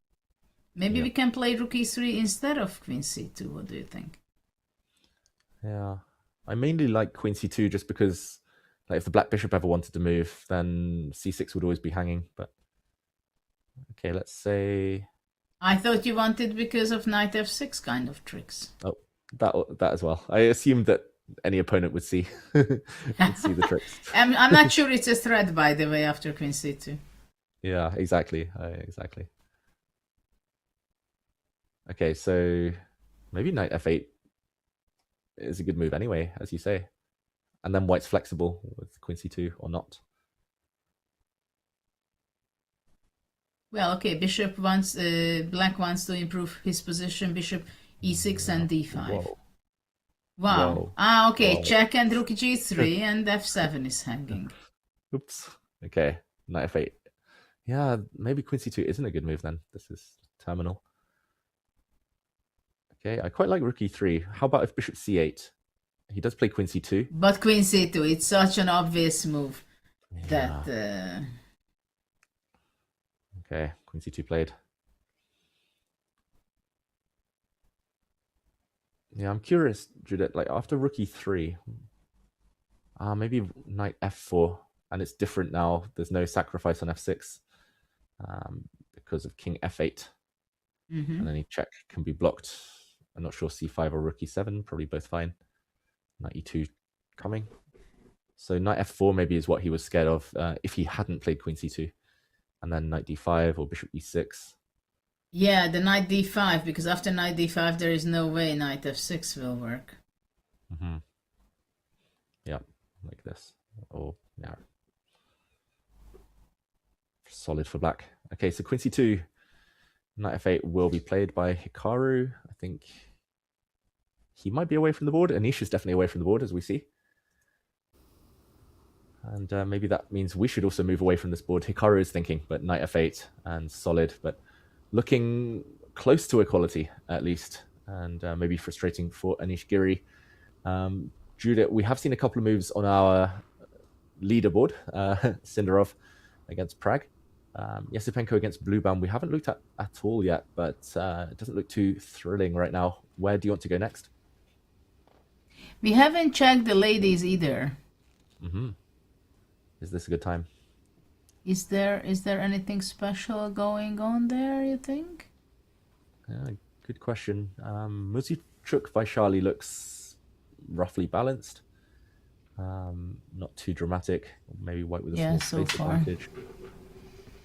Maybe we can play rook e3 instead of queen c2. What do you think? Yeah, I mainly like queen c2 just because, like, if the black bishop ever wanted to move, then c6 would always be hanging. But okay, let's say. I thought you wanted because of knight f6 kind of tricks. Oh, that as well. I assumed that any opponent would see the tricks. I'm not sure it's a threat, by the way, after queen c2. Yeah, exactly. Exactly. Okay, so maybe knight f8 is a good move anyway, as you say. And then white's flexible with queen c2 or not. Well, okay, bishop wants, black wants to improve his position, bishop e6 and d5. Whoa. Wow. Whoa. Okay, Whoa. check and rook g3 and f7 is hanging. Oops. Okay, knight f8. Yeah, maybe queen c2 isn't a good move then. This is terminal. Okay, I quite like rook e3. How about if bishop c8? He does play queen c2. But queen c2, it's such an obvious move that... Okay, queen c2 played. Yeah, I'm curious, Judith, like after rook e3, maybe knight f4, and it's different now. There's no sacrifice on f6 because of king f8. And any check can be blocked. I'm not sure c5 or rook e7, probably both fine. Knight e2 coming. So knight f4 maybe is what he was scared of if he hadn't played queen c2. And then knight d5 or bishop e6. Yeah, the knight d5, because after knight d5 there is no way knight f6 will work. Yeah, like this. Oh, yeah. Solid for black. Okay, so queen c2, knight f8 will be played by Hikaru. I think he might be away from the board. Anish is definitely away from the board, as we see. And maybe that means we should also move away from this board. Hikaru is thinking, but knight f8 and solid, but looking close to equality at least, and maybe frustrating for Anish Giri. Judith, we have seen a couple of moves on our leaderboard. Sindarov against Pragg. Yasipenko against Bluebaum we haven't looked at all yet, but it doesn't look too thrilling right now. Where do you want to go next? We haven't checked the ladies either. Is this a good time? Is there anything special going on there, you think? Good question. Muzichuk Vaishali looks roughly balanced. Not too dramatic. Maybe white with a small so space far. advantage.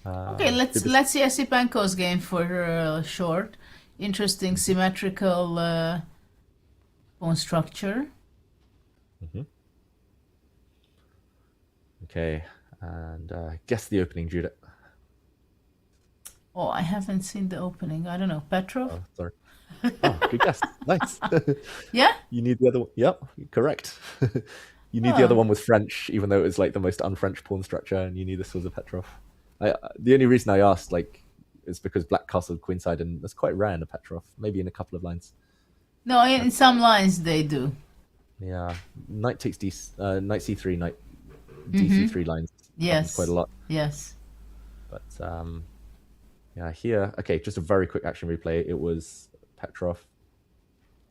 Okay, let's see Yasipenko's game for short. Interesting symmetrical pawn structure. Okay, and guess the opening, Judith. Oh, I haven't seen the opening. I don't know. Petrov? Oh, sorry. Oh, good guess. Nice. Yeah? You need the other one. Yep, correct. You need the other one with French, even though it was like the most un-French pawn structure, and you knew this was a Petrov. The only reason I asked, like, is because black castled queenside, and that's quite rare in a Petrov. Maybe in a couple of lines. No, in some lines they do. Yeah, knight takes knight c3, knight dc3 lines. Yes, quite a lot. Yes. But yeah, here, okay, just a very quick action replay. It was Petrov,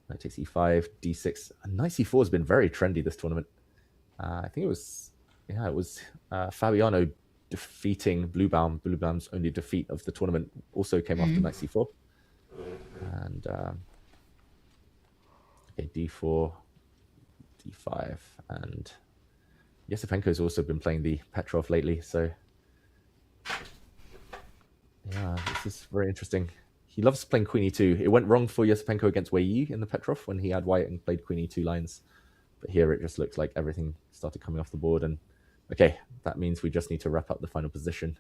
knight takes e5, d6. And knight c4 has been very trendy this tournament. I think it was Fabiano defeating Bluebaum. Bluebaum's only defeat of the tournament also came after knight c4. And okay, d4, d5, and Yesipenko's also been playing the Petrov lately, so yeah, this is very interesting. He loves playing queen e2. It went wrong for Yesipenko against Wei Yi in the Petrov when he had white and played queen e2 lines. But here it just looks like everything started coming off the board. And okay, that means we just need to wrap up the final position.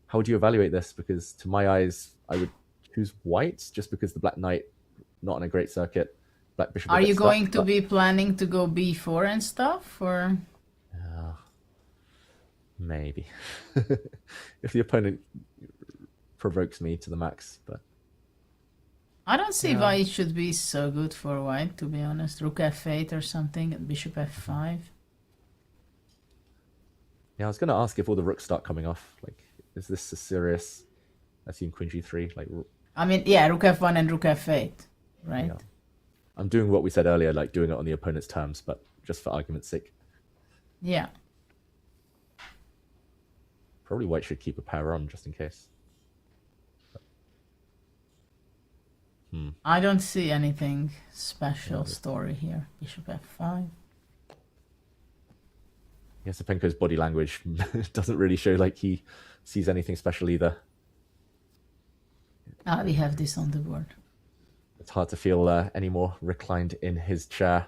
How would you evaluate this? Because to my eyes, I would choose white just because the black knight, not on a great circuit. Black bishop. Are you going to be planning to go b4 and stuff, or? Maybe. If the opponent provokes me to the max, but I don't see why it should be so good for white, to be honest. Rook f8 or something, and bishop f5. Yeah, I was going to ask if all the rooks start coming off. Like, is this a serious? I assume queen g3. Like, I mean, yeah, rook f1 and rook f8, right? Yeah. I'm doing what we said earlier, like doing it on the opponent's terms, but just for argument's sake. Yeah. Probably white should keep a pair on just in case. I don't see anything special story here. Bishop f5. Yesipenko's body language doesn't really show like he sees anything special either. We have this on the board. It's hard to feel any more reclined in his chair.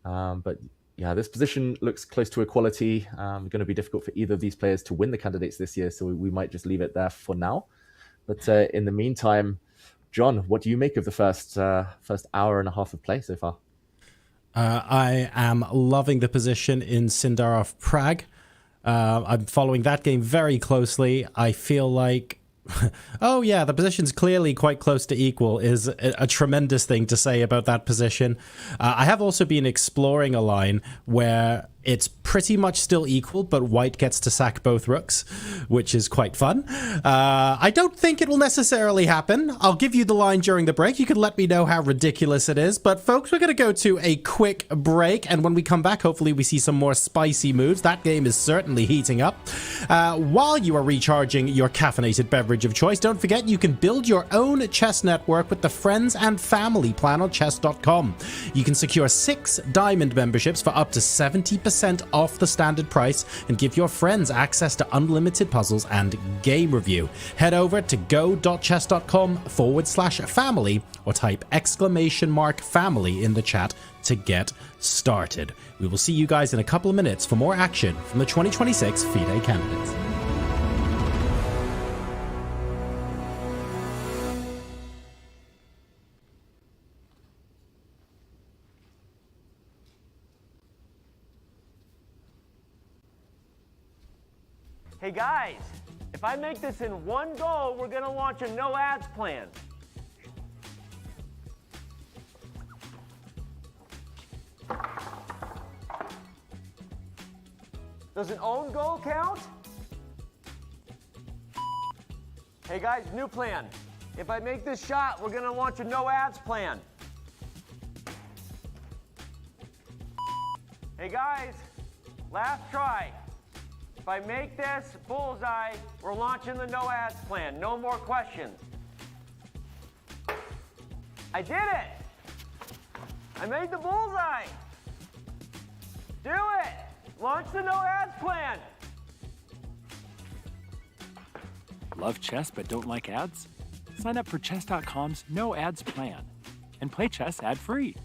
But yeah, this position looks close to equality. Going to be difficult for either of these players to win the candidates this year, so we might just leave it there for now. But in the meantime, John, what do you make of the first hour and a half of play so far? I am loving the position in Sindarov Pragg. I'm following that game very closely. I feel like, oh yeah, the position's clearly quite close to equal is a tremendous thing to say about that position. I have also been exploring a line where it's pretty much still equal, but white gets to sack both rooks, which is quite fun. I don't think it will necessarily happen. I'll give you the line during the break. You can let me know how ridiculous it is. But folks, we're going to go to a quick break. And when we come back, hopefully we see some more spicy moves. That game is certainly heating up. While you are recharging your caffeinated beverage of choice, don't forget you can build your own chess network with the Friends and Family plan on chess.com. You can secure 6 diamond memberships for up to 70% off the standard price and give your friends access to unlimited puzzles and game review. Head over to go.chess.com/family or type !family in the chat to get started. We will see you guys in a couple of minutes for more action from the 2026 FIDE Candidates. Hey guys, if I make this in one go, we're gonna launch a no ads plan. Does an own goal count? Hey guys, new plan. If I make this shot, we're gonna launch a no ads plan. Hey guys, last try. If I make this bullseye, we're launching the no ads plan. No more questions. I did it! I made the bullseye! Do it! Launch the no ads plan! Love chess but don't like ads? Sign up for chess.com's no ads plan and play chess ad-free.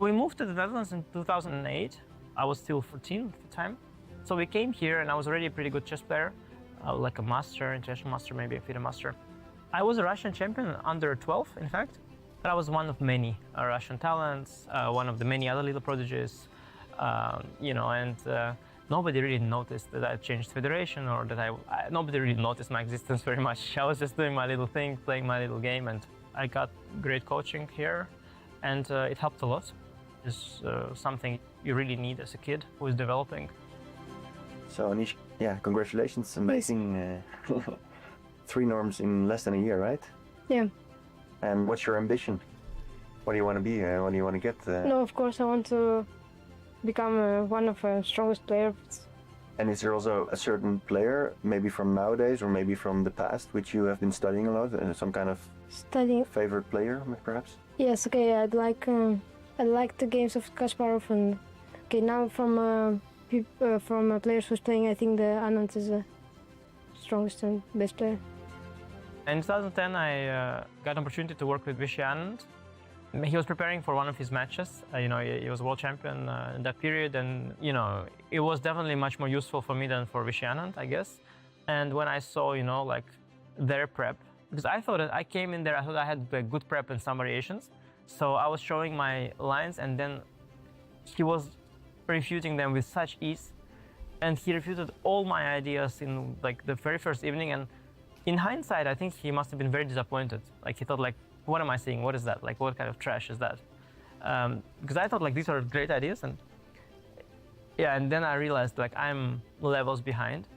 We moved to the Netherlands in 2008. I was still 14 at the time. So we came here and I was already a pretty good chess player, like a master, international master, maybe a FIDE master. I was a Russian champion under 12, in fact. But I was one of many Russian talents, one of the many other little prodigies, and nobody really noticed that I changed federation or that nobody really noticed my existence very much. I was just doing my little thing, playing my little game, and I got great coaching here, and it helped a lot. It's something you really need as a kid who is developing. So Anish, yeah, congratulations, amazing 3 norms in less than a year, right? Yeah. And what's your ambition? What do you want to be? What do you want to get? No, of course I want to become one of the strongest players. And is there also a certain player, maybe from nowadays or maybe from the past, which you have been studying a lot? Some kind of favorite player, perhaps? Yes, okay, I like the games of Kasparov, and okay, now from players who's playing, I think the Anand is the strongest and best player. In 2010, I got an opportunity to work with Vachier-Lagrave. He was preparing for one of his matches. He was world champion in that period, and it was definitely much more useful for me than for Vachier-Lagrave, I guess. And when I saw, like their prep, because I thought that I came in there, I thought I had a good prep and some variations. So I was showing my lines, and then he was refuting them with such ease, and he refuted all my ideas in like the very first evening. And in hindsight, I think he must have been very disappointed. Like he thought, like, what am I seeing? What is that? Like, what kind of trash is that? Because I thought like these are great ideas, and yeah, and then I realized like I'm levels behind,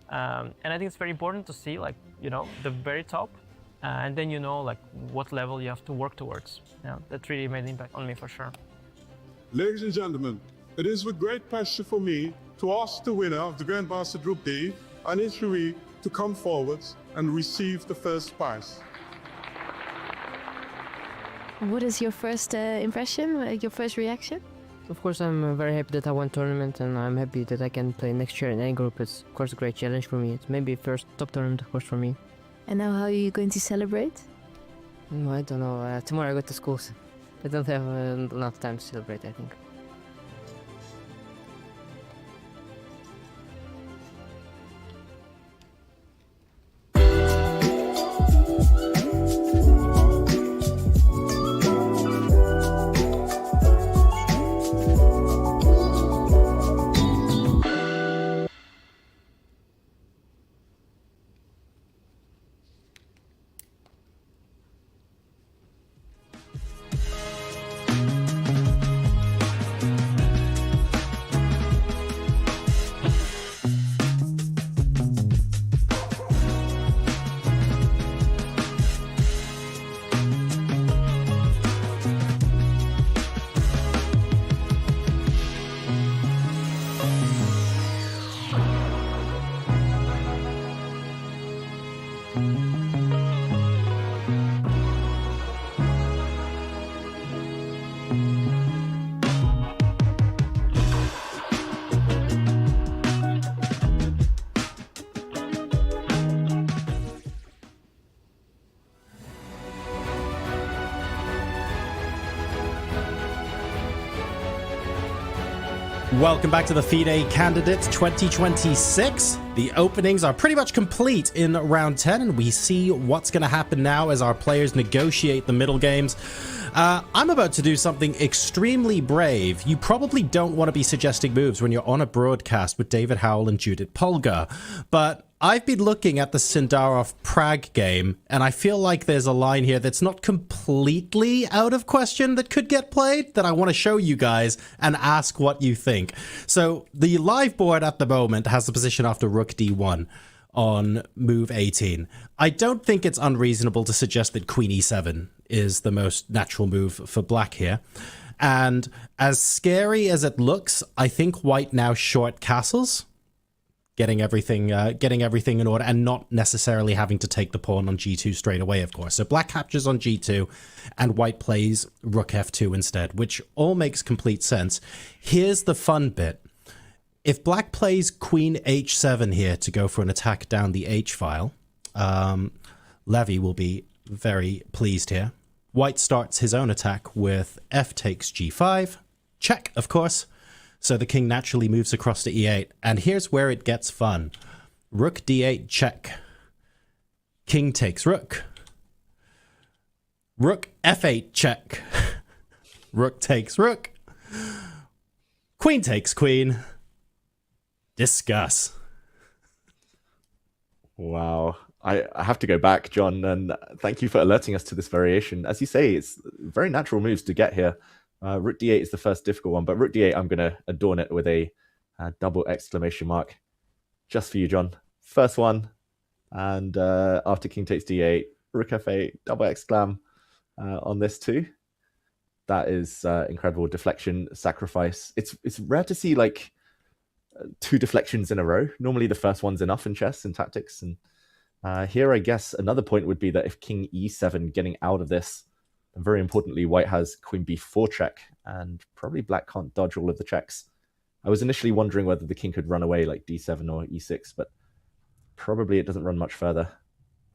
and I think it's very important to see like the very top, and then like what level you have to work towards. Yeah, that really made an impact on me for sure. Ladies and gentlemen, it is with great pleasure for me to ask the winner of the Grandmaster Group D, Anish, to come forward and receive the first prize. What is your first impression, your first reaction? Of course, I'm very happy that I won tournament, and I'm happy that I can play next year in any group. It's of course a great challenge for me. It's maybe first top tournament, of course, for me. And now how are you going to celebrate? I don't know. Tomorrow I go to school. So I don't have enough time to celebrate, I think. Welcome back to the FIDE Candidates 2026. The openings are pretty much complete in round 10, and we see what's going to happen now as our players negotiate the middle games. I'm about to do something extremely brave. You probably don't want to be suggesting moves when you're on a broadcast with David Howell and Judith Polgar, but I've been looking at the Sindarov Pragg game, and I feel like there's a line here that's not completely out of question that could get played that I want to show you guys and ask what you think. So the live board at the moment has the position after Rook D1 on move 18. I don't think it's unreasonable to suggest that Queen E7 is the most natural move for black here. And as scary as it looks, I think white now short castles, getting everything in order, and not necessarily having to take the pawn on G2 straight away, of course. So black captures on G2 and white plays Rook F2 instead, which all makes complete sense. Here's the fun bit. If black plays Queen H7 here to go for an attack down the H file, Levy will be very pleased here. White starts his own attack with f takes g5. Check, of course. So the king naturally moves across to e8. And here's where it gets fun. Rook d8 check. King takes rook. Rook f8 check. Rook takes rook. Queen takes queen. Discuss. Wow. I have to go back, John, and thank you for alerting us to this variation. As you say, it's very natural moves to get here. Rook d8 is the first difficult one, but Rook d8, I'm going to adorn it with a double exclamation mark. Just for you, John. First one, and after king takes d8, Rook f8, double exclam on this too. That is incredible. Deflection, sacrifice. It's rare to see like two deflections in a row. Normally the first one's enough in chess and tactics. And here, I guess another point would be that if king e7 getting out of this, and very importantly, white has queen b4 check, and probably black can't dodge all of the checks. I was initially wondering whether the king could run away like d7 or e6, but probably it doesn't run much further.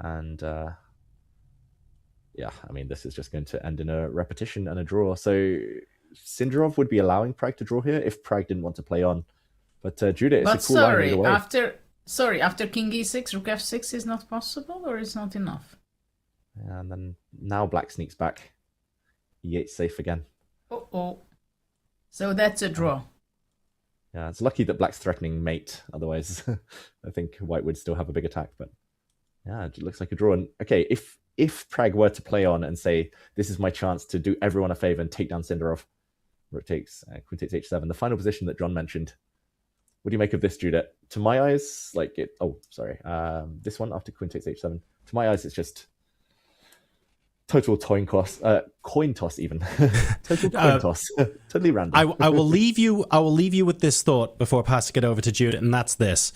And yeah, I mean, this is just going to end in a repetition and a draw. So Sindarov would be allowing Pragg to draw here if Pragg didn't want to play on. But Judith, it's a cool line either way. After king e6, rook f6 is not possible, or is not enough? Yeah, and then now black sneaks back. e8 safe again. Uh-oh. So that's a draw. Yeah, it's lucky that black's threatening mate. Otherwise, I think white would still have a big attack. But yeah, it looks like a draw. And okay, if Pragg were to play on and say, this is my chance to do everyone a favor and take down Sindarov, rook takes, queen takes h7, the final position that John mentioned. What do you make of this, Judith? To my eyes, like it... Oh, sorry. This one after queen takes h7. To my eyes, it's just total coin toss even. Total coin toss. Totally random. I will leave you with this thought before passing it over to Judith, and that's this.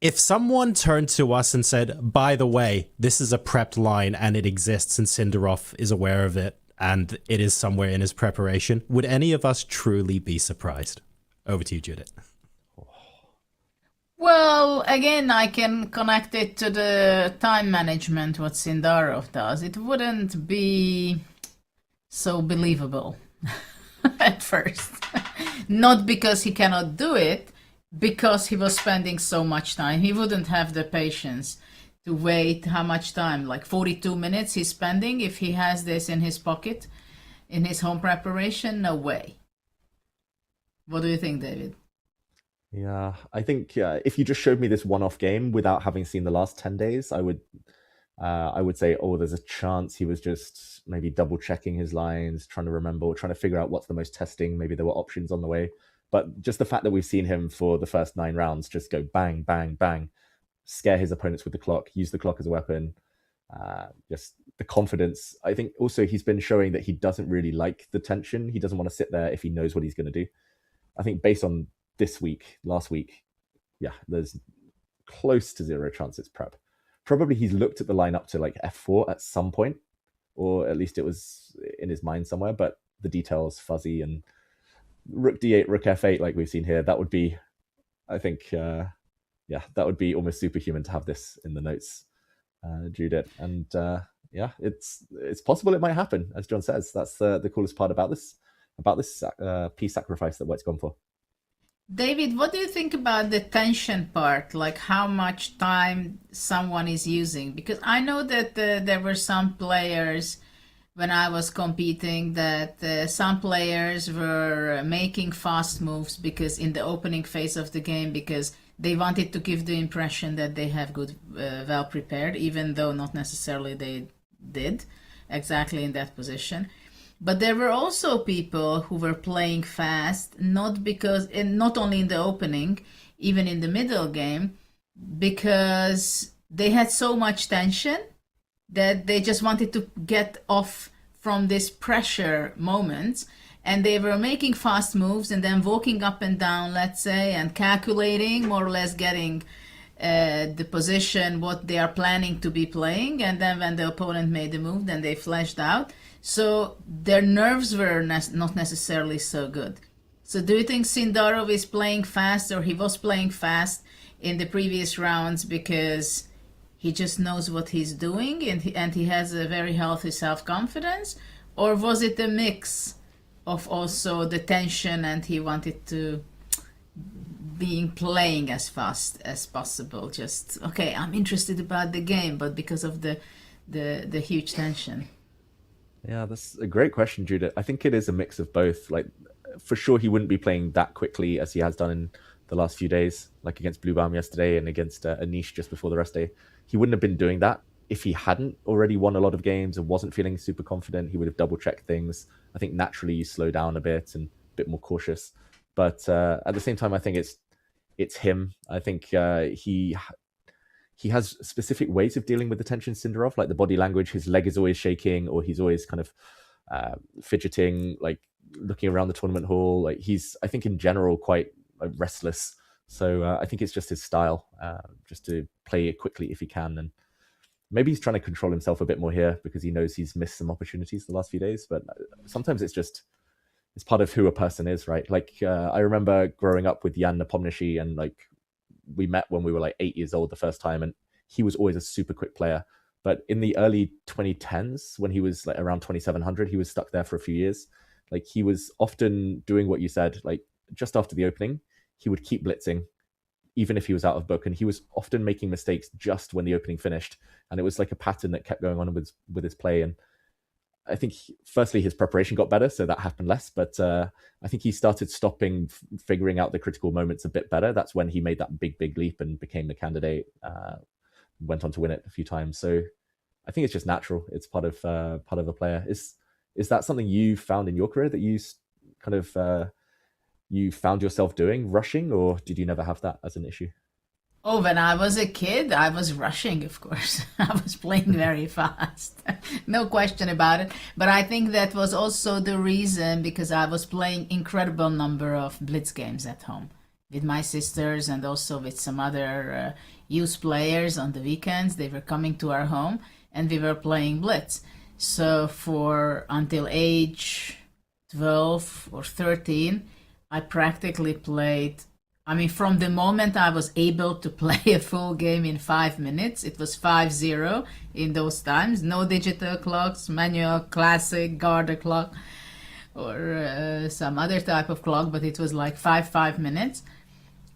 If someone turned to us and said, by the way, this is a prepped line and it exists and Sindarov is aware of it and it is somewhere in his preparation, would any of us truly be surprised? Over to you, Judith. Well, again, I can connect it to the time management, what Sindarov does. It wouldn't be so believable at first. Not because he cannot do it, because he was spending so much time. He wouldn't have the patience to wait. How much time? Like 42 minutes he's spending if he has this in his pocket, in his home preparation? No way. What do you think, David? Yeah, I think if you just showed me this one-off game without having seen the last 10 days, I would say, oh, there's a chance he was just maybe double-checking his lines, trying to remember, trying to figure out what's the most testing. Maybe there were options on the way. But just the fact that we've seen him for the first 9 rounds just go bang, bang, bang, scare his opponents with the clock, use the clock as a weapon, just the confidence. I think also he's been showing that he doesn't really like the tension. He doesn't want to sit there if he knows what he's going to do. I think based on this week, last week, yeah, there's close to 0 chance it's prep. Probably he's looked at the line up to like f4 at some point, or at least it was in his mind somewhere, but the details fuzzy. And rook d8, rook f8, like we've seen here, that would be, I think, yeah, that would be almost superhuman to have this in the notes, Judith. And yeah, it's possible it might happen, as John says. That's the coolest part about this piece sacrifice that White's gone for. David, what do you think about the tension part? Like how much time someone is using? Because I know that there were some players when I was competing that some players were making fast moves because in the opening phase of the game, because they wanted to give the impression that they have good, well prepared, even though not necessarily they did exactly in that position. But there were also people who were playing fast, not only in the opening, even in the middle game, because they had so much tension that they just wanted to get off from this pressure moments, and they were making fast moves and then walking up and down, let's say, and calculating, more or less getting the position, what they are planning to be playing, and then when the opponent made the move, then they flashed out. So their nerves were not necessarily so good. So do you think Sindarov is playing fast, or he was playing fast in the previous rounds because he just knows what he's doing and he has a very healthy self-confidence? Or was it a mix of also the tension and he wanted to playing as fast as possible? Just, okay, I'm interested about the game, but because of the huge tension. Yeah, that's a great question, Judith. I think it is a mix of both. Like, for sure, he wouldn't be playing that quickly as he has done in the last few days, like against Bluebaum yesterday and against Anish just before the rest day. He wouldn't have been doing that if he hadn't already won a lot of games and wasn't feeling super confident. He would have double-checked things. I think naturally you slow down a bit and a bit more cautious. But at the same time, I think it's him. I think he has specific ways of dealing with the tension, Sindarov, like the body language. His leg is always shaking, or he's always kind of fidgeting, like looking around the tournament hall. Like he's, I think in general, quite restless. So I think it's just his style, just to play it quickly if he can. And maybe he's trying to control himself a bit more here because he knows he's missed some opportunities the last few days. But sometimes it's part of who a person is, right? Like I remember growing up with Jan Nepomniachtchi, and like we met when we were like 8 years old the first time, and he was always a super quick player. But in the early 2010s, when he was like around 2700, he was stuck there for a few years. Like he was often doing what you said, like just after the opening, he would keep blitzing, even if he was out of book. And he was often making mistakes just when the opening finished. And it was like a pattern that kept going on with his play. And I think, firstly, his preparation got better, so that happened less. But I think he started figuring out the critical moments a bit better. That's when he made that big leap and became the candidate, went on to win it a few times. So I think it's just natural. It's part of a player. Is that something you found in your career that you kind of you found yourself doing, rushing, or did you never have that as an issue? Oh, when I was a kid, I was rushing, of course. I was playing very fast. No question about it. But I think that was also the reason, because I was playing incredible number of blitz games at home with my sisters and also with some other youth players on the weekends. They were coming to our home and we were playing blitz. So until age 12 or 13, I practically played. I mean, from the moment I was able to play a full game in 5 minutes, it was 5-0 in those times. No digital clocks, manual, classic, Garda clock, or some other type of clock, but it was like 5 minutes.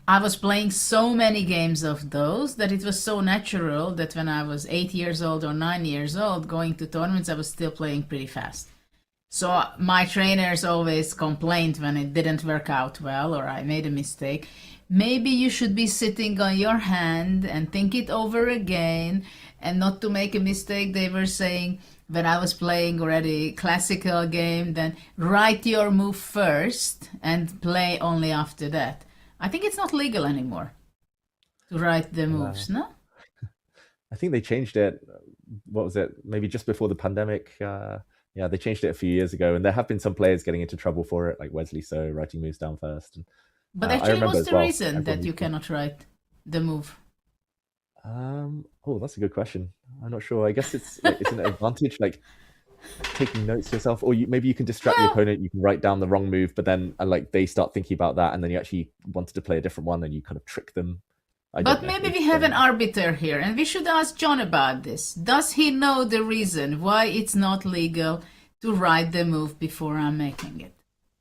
I was playing so many games of those that it was so natural that when I was 8 years old or 9 years old, going to tournaments, I was still playing pretty fast. So my trainers always complained when it didn't work out well or I made a mistake. Maybe you should be sitting on your hand and think it over again and not to make a mistake. They were saying when I was playing already classical game, then write your move first and play only after that. I think it's not legal anymore to write the moves, no? I think they changed it. What was it? Maybe just before the pandemic. Yeah, they changed it a few years ago, and there have been some players getting into trouble for it, like Wesley So writing moves down first. And, but actually, what's the reason that you cannot write the move? Oh, that's a good question. I'm not sure. I guess it's an advantage, like taking notes yourself, or maybe you can distract your opponent. You can write down the wrong move, but then like they start thinking about that, and then you actually wanted to play a different one, and you kind of trick them. But maybe we have an arbiter here, and we should ask John about this. Does he know the reason why it's not legal to write the move before I'm making it?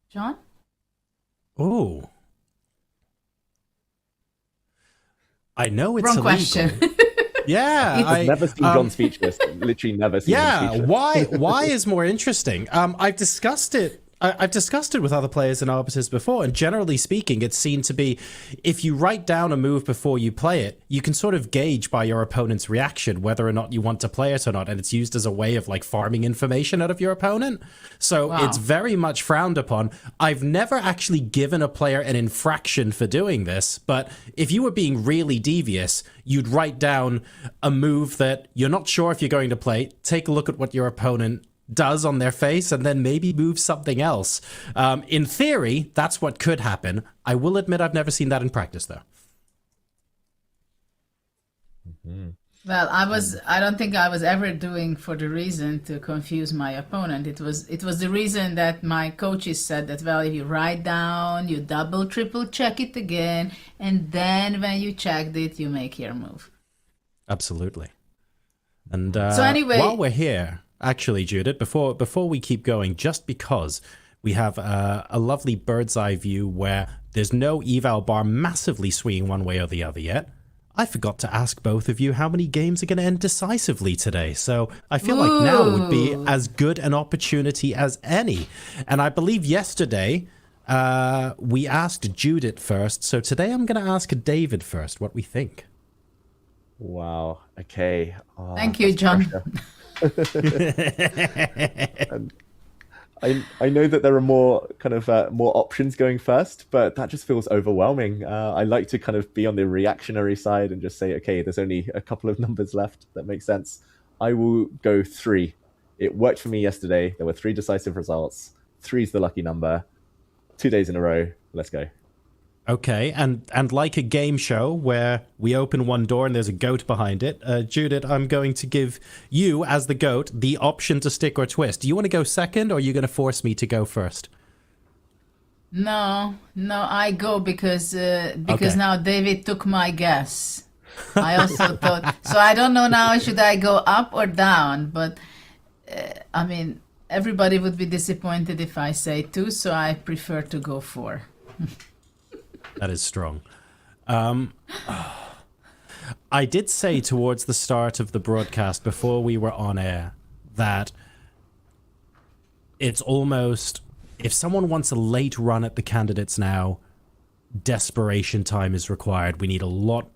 John? Oh. I know it's wrong illegal. Question. Yeah, I've never seen John speechless. Literally never seen him speechless. Why is more interesting? I've discussed it with other players and arbiters before, and generally speaking, it's seen to be if you write down a move before you play it, you can sort of gauge by your opponent's reaction whether or not you want to play it or not, and it's used as a way of like farming information out of your opponent. So It's very much frowned upon. I've never actually given a player an infraction for doing this, but if you were being really devious, you'd write down a move that you're not sure if you're going to play, take a look at what your opponent does on their face, and then maybe move something else. In theory, that's what could happen. I will admit I've never seen that in practice, though. Mm-hmm. Well, I don't think I was ever doing for the reason to confuse my opponent. It was the reason that my coaches said that, well, if you write down, you double, triple check it again, and then when you checked it, you make your move. Absolutely. And So anyway- while we're here, actually, Judith, before we keep going, just because we have a lovely bird's eye view where there's no eval bar massively swinging one way or the other yet, I forgot to ask both of you how many games are going to end decisively today. So I feel like now would be as good an opportunity as any. And I believe yesterday we asked Judith first. So today I'm going to ask David first what we think. Wow. Okay. Oh, Thank you, John. I know that there are more kind of more options going first, but that just feels overwhelming. I like to kind of be on the reactionary side and just say, okay, there's only a couple of numbers left. That makes sense. I will go 3. It worked for me yesterday. There were 3 decisive results. 3 is the lucky number. 2 days in a row. Let's go. Okay, and like a game show where we open one door and there's a goat behind it, Judith, I'm going to give you, as the goat, the option to stick or twist. Do you want to go second, or are you going to force me to go first? No, I go because Okay. now David took my guess. I also thought, so I don't know now, should I go up or down? But I mean, everybody would be disappointed if I say 2, so I prefer to go 4. That is strong. I did say towards the start of the broadcast, before we were on air, that it's almost, if someone wants a late run at the candidates now, desperation time is required. We need a lot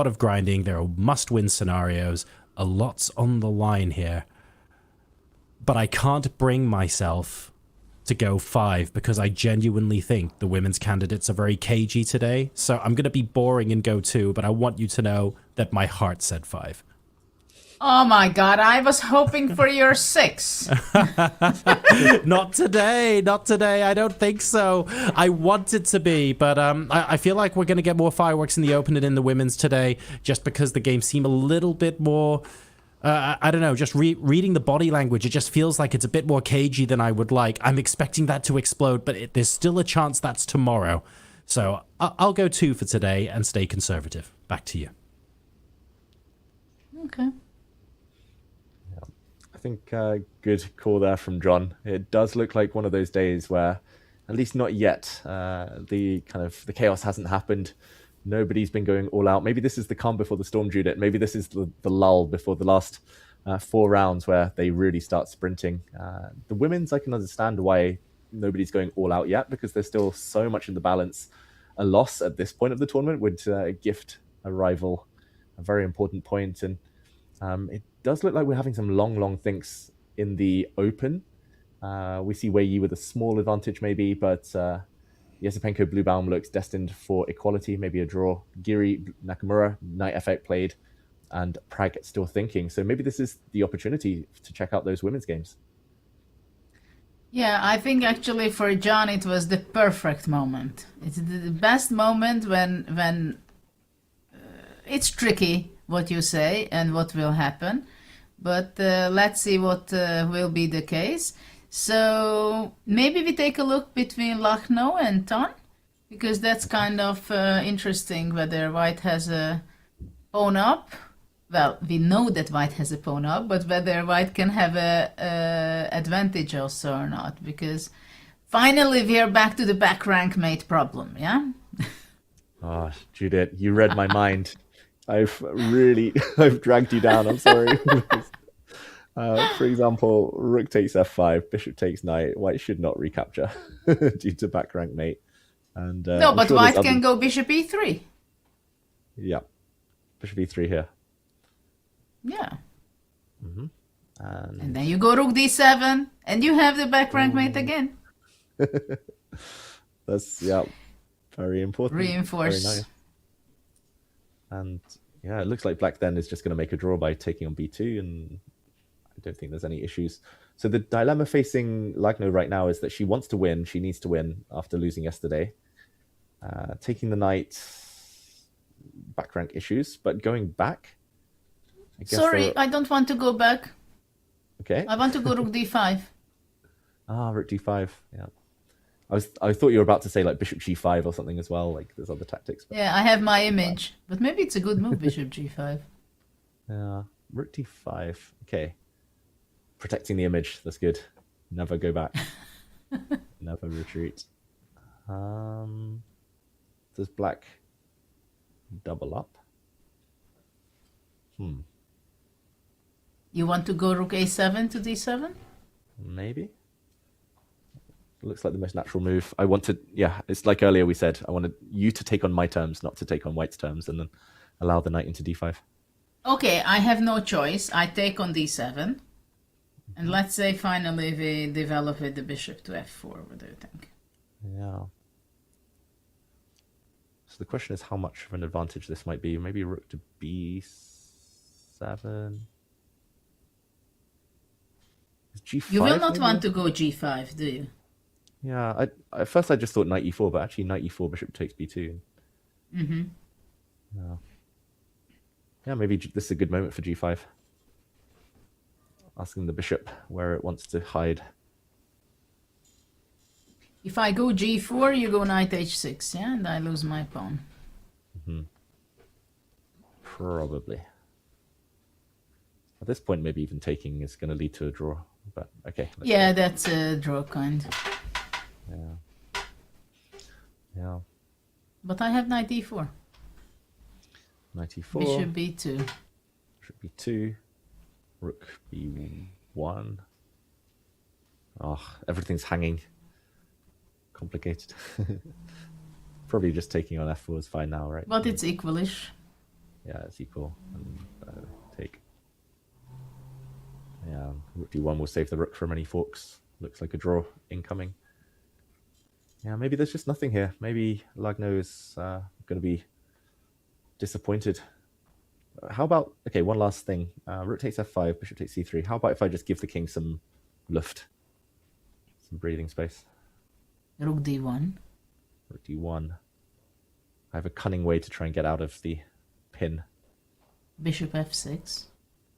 of grinding. There are must-win scenarios. A lot's on the line here. But I can't bring myself to go 5 because I genuinely think the women's candidates are very cagey today. So I'm going to be boring and go 2, but I want you to know that my heart said 5. Oh my God, I was hoping for your 6. Not today, not today. I don't think so. I want it to be, but I feel like we're going to get more fireworks in the open and in the women's today, just because the games seem a little bit more... I don't know, just reading the body language, it just feels like it's a bit more cagey than I would like. I'm expecting that to explode, but there's still a chance that's tomorrow. So I'll go 2 for today and stay conservative. Back to you. Okay. I think good call there from John. It does look like one of those days where, at least not yet, the chaos hasn't happened. Nobody's been going all out. Maybe this is the calm before the storm, Judith. Maybe this is the lull before the last 4 rounds where they really start sprinting. The women's, I can understand why nobody's going all out yet, because there's still so much in the balance. A loss at this point of the tournament would gift a rival a very important point. And it does look like we're having some long thinks in the open. We see Wei Yi with a small advantage maybe, but... Yesipenko Bluebaum looks destined for equality, maybe a draw. Giri Nakamura, Knight Effect played, and Pragg still thinking. So maybe this is the opportunity to check out those women's games. Yeah, I think actually for John it was the perfect moment. It's the best moment when it's tricky what you say and what will happen. But let's see what will be the case. So maybe we take a look between Lucknow and Ton, because that's kind of interesting whether White has a pawn up. Well, we know that White has a pawn up, but whether White can have a advantage also or not, because finally we are back to the back rank mate problem, yeah? Oh, Judith, you read my mind. I've dragged you down, I'm sorry. For example, rook takes f5, bishop takes knight. White should not recapture due to back rank mate. And no, but White can go bishop e3. Yeah, bishop e3 here. Yeah. Mm-hmm. And then you go rook d7, and you have the back rank mate again. That's very important. Reinforce. Very nice. And yeah, it looks like black then is just going to make a draw by taking on b2, and I don't think there's any issues. So the dilemma facing Lagno right now is that she wants to win. She needs to win after losing yesterday. Taking the knight, back rank issues, but going back. I guess Sorry, I don't want to go back. Okay. I want to go rook d5. Rook d5. Yeah. I thought you were about to say like bishop g5 or something as well. Like there's other tactics. Yeah, I have my image, but maybe it's a good move, bishop g5. Yeah. Rook d5. Okay. Protecting the image. That's good. Never go back. Never retreat. Does black double up? You want to go rook a7 to d7? Maybe. Looks like the most natural move. I wanted, yeah, it's like earlier we said, I wanted you to take on my terms, not to take on white's terms, and then allow the knight into d5. Okay, I have no choice. I take on d7. And let's say finally we develop with the bishop to f4. What do you think? Yeah. So the question is how much of an advantage this might be. Maybe rook to b7. Is g5 You will not maybe? want to go g5, do you? Yeah, at first I just thought knight e4, but actually knight e4, bishop takes b2. Mm-hmm. Yeah. Yeah, maybe this is a good moment for g5. Asking the bishop where it wants to hide. If I go g4, you go knight h6, yeah? And I lose my pawn. Probably. At this point, maybe even taking is going to lead to a draw. But okay. Yeah, that's a draw kind. Yeah. Yeah. But I have knight e4. Knight e4. Bishop b2. Bishop b2. Rook b1. Oh, everything's hanging. Complicated. Probably just taking on f4 is fine now, right? But it's equalish. Yeah, it's equal. And take. Yeah, rook d1 will save the rook from any forks. Looks like a draw incoming. Yeah, maybe there's just nothing here. Maybe Lagno is going to be disappointed. How about, okay, one last thing. Rook takes f5, bishop takes c3. How about if I just give the king some luft? Some breathing space. Rook d1. Rook d1. I have a cunning way to try and get out of the pin. Bishop f6.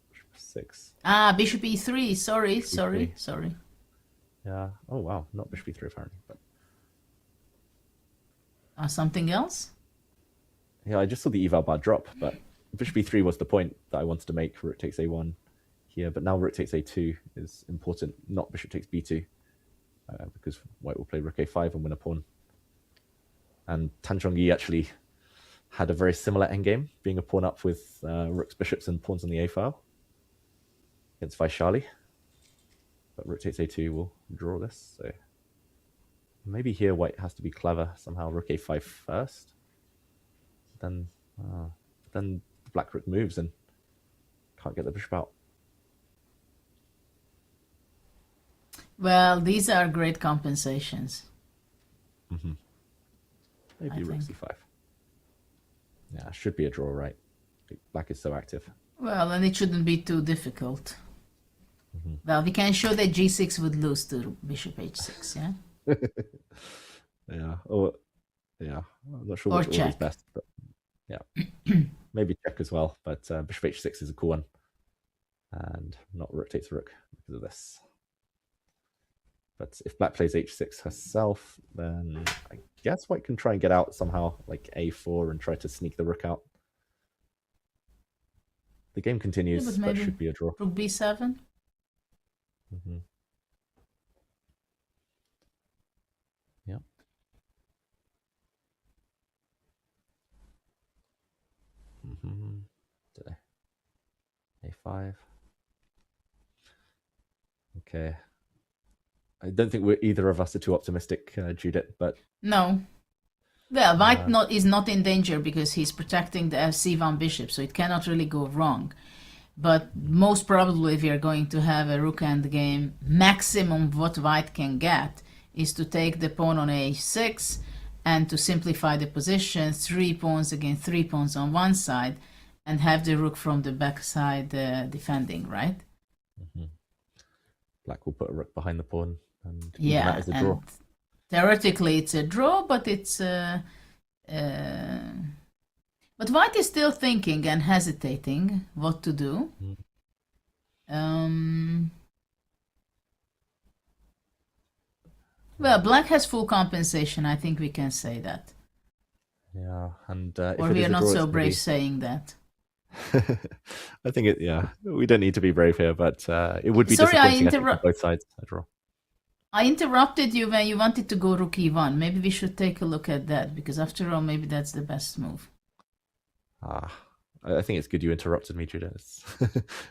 Bishop f6. Ah, bishop e3. Sorry. Yeah. Oh, wow. Not bishop e3 apparently. But... something else? Yeah, I just saw the eval bar drop, but bishop e3 was the point that I wanted to make. Rook takes a1 here, but now rook takes a2 is important, not bishop takes b2, because white will play rook a5 and win a pawn. And Tan Chong-yi actually had a very similar endgame, being a pawn up with rooks, bishops, and pawns on the a file against Vachier-Lagrave. But rook takes a2 will draw this, so maybe here white has to be clever somehow. Rook a5 first, then black rook moves and can't get the bishop out. Well, these are great compensations. Maybe rook c5. Yeah, should be a draw, right? Black is so active. Well, and it shouldn't be too difficult. Well, we can show that g6 would lose to bishop h6, yeah? Yeah. Or yeah, I'm not sure Or which order is check. best, but yeah. Maybe check as well, but bishop h6 is a cool one. And not rook takes rook because of this. But if black plays h6 herself, then I guess white can try and get out somehow, like a4 and try to sneak the rook out. The game continues, Yeah, but but maybe should be a draw. Rook b7. Yeah. Today. A5. Okay. I don't think either of us are too optimistic, Judith, but No. Well, white is not in danger because he's protecting the c1 bishop, so it cannot really go wrong. But most probably we are going to have a rook endgame. Maximum what white can get is to take the pawn on a6 and to simplify the position, 3 pawns against 3 pawns on one side, and have the rook from the back side defending, right? black will put a rook behind the pawn and Yeah, that is a draw. and theoretically it's a draw, but it's but white is still thinking and hesitating what to do. Well, black has full compensation. I think we can say that. Yeah, and Or we are not so brave saying that. I think we don't need to be brave here, but it would be Sorry, I disappointing I think, for both sides. A draw. I interrupted you when you wanted to go rook e1. Maybe we should take a look at that, because after all, maybe that's the best move. I think it's good you interrupted me, Judah. It's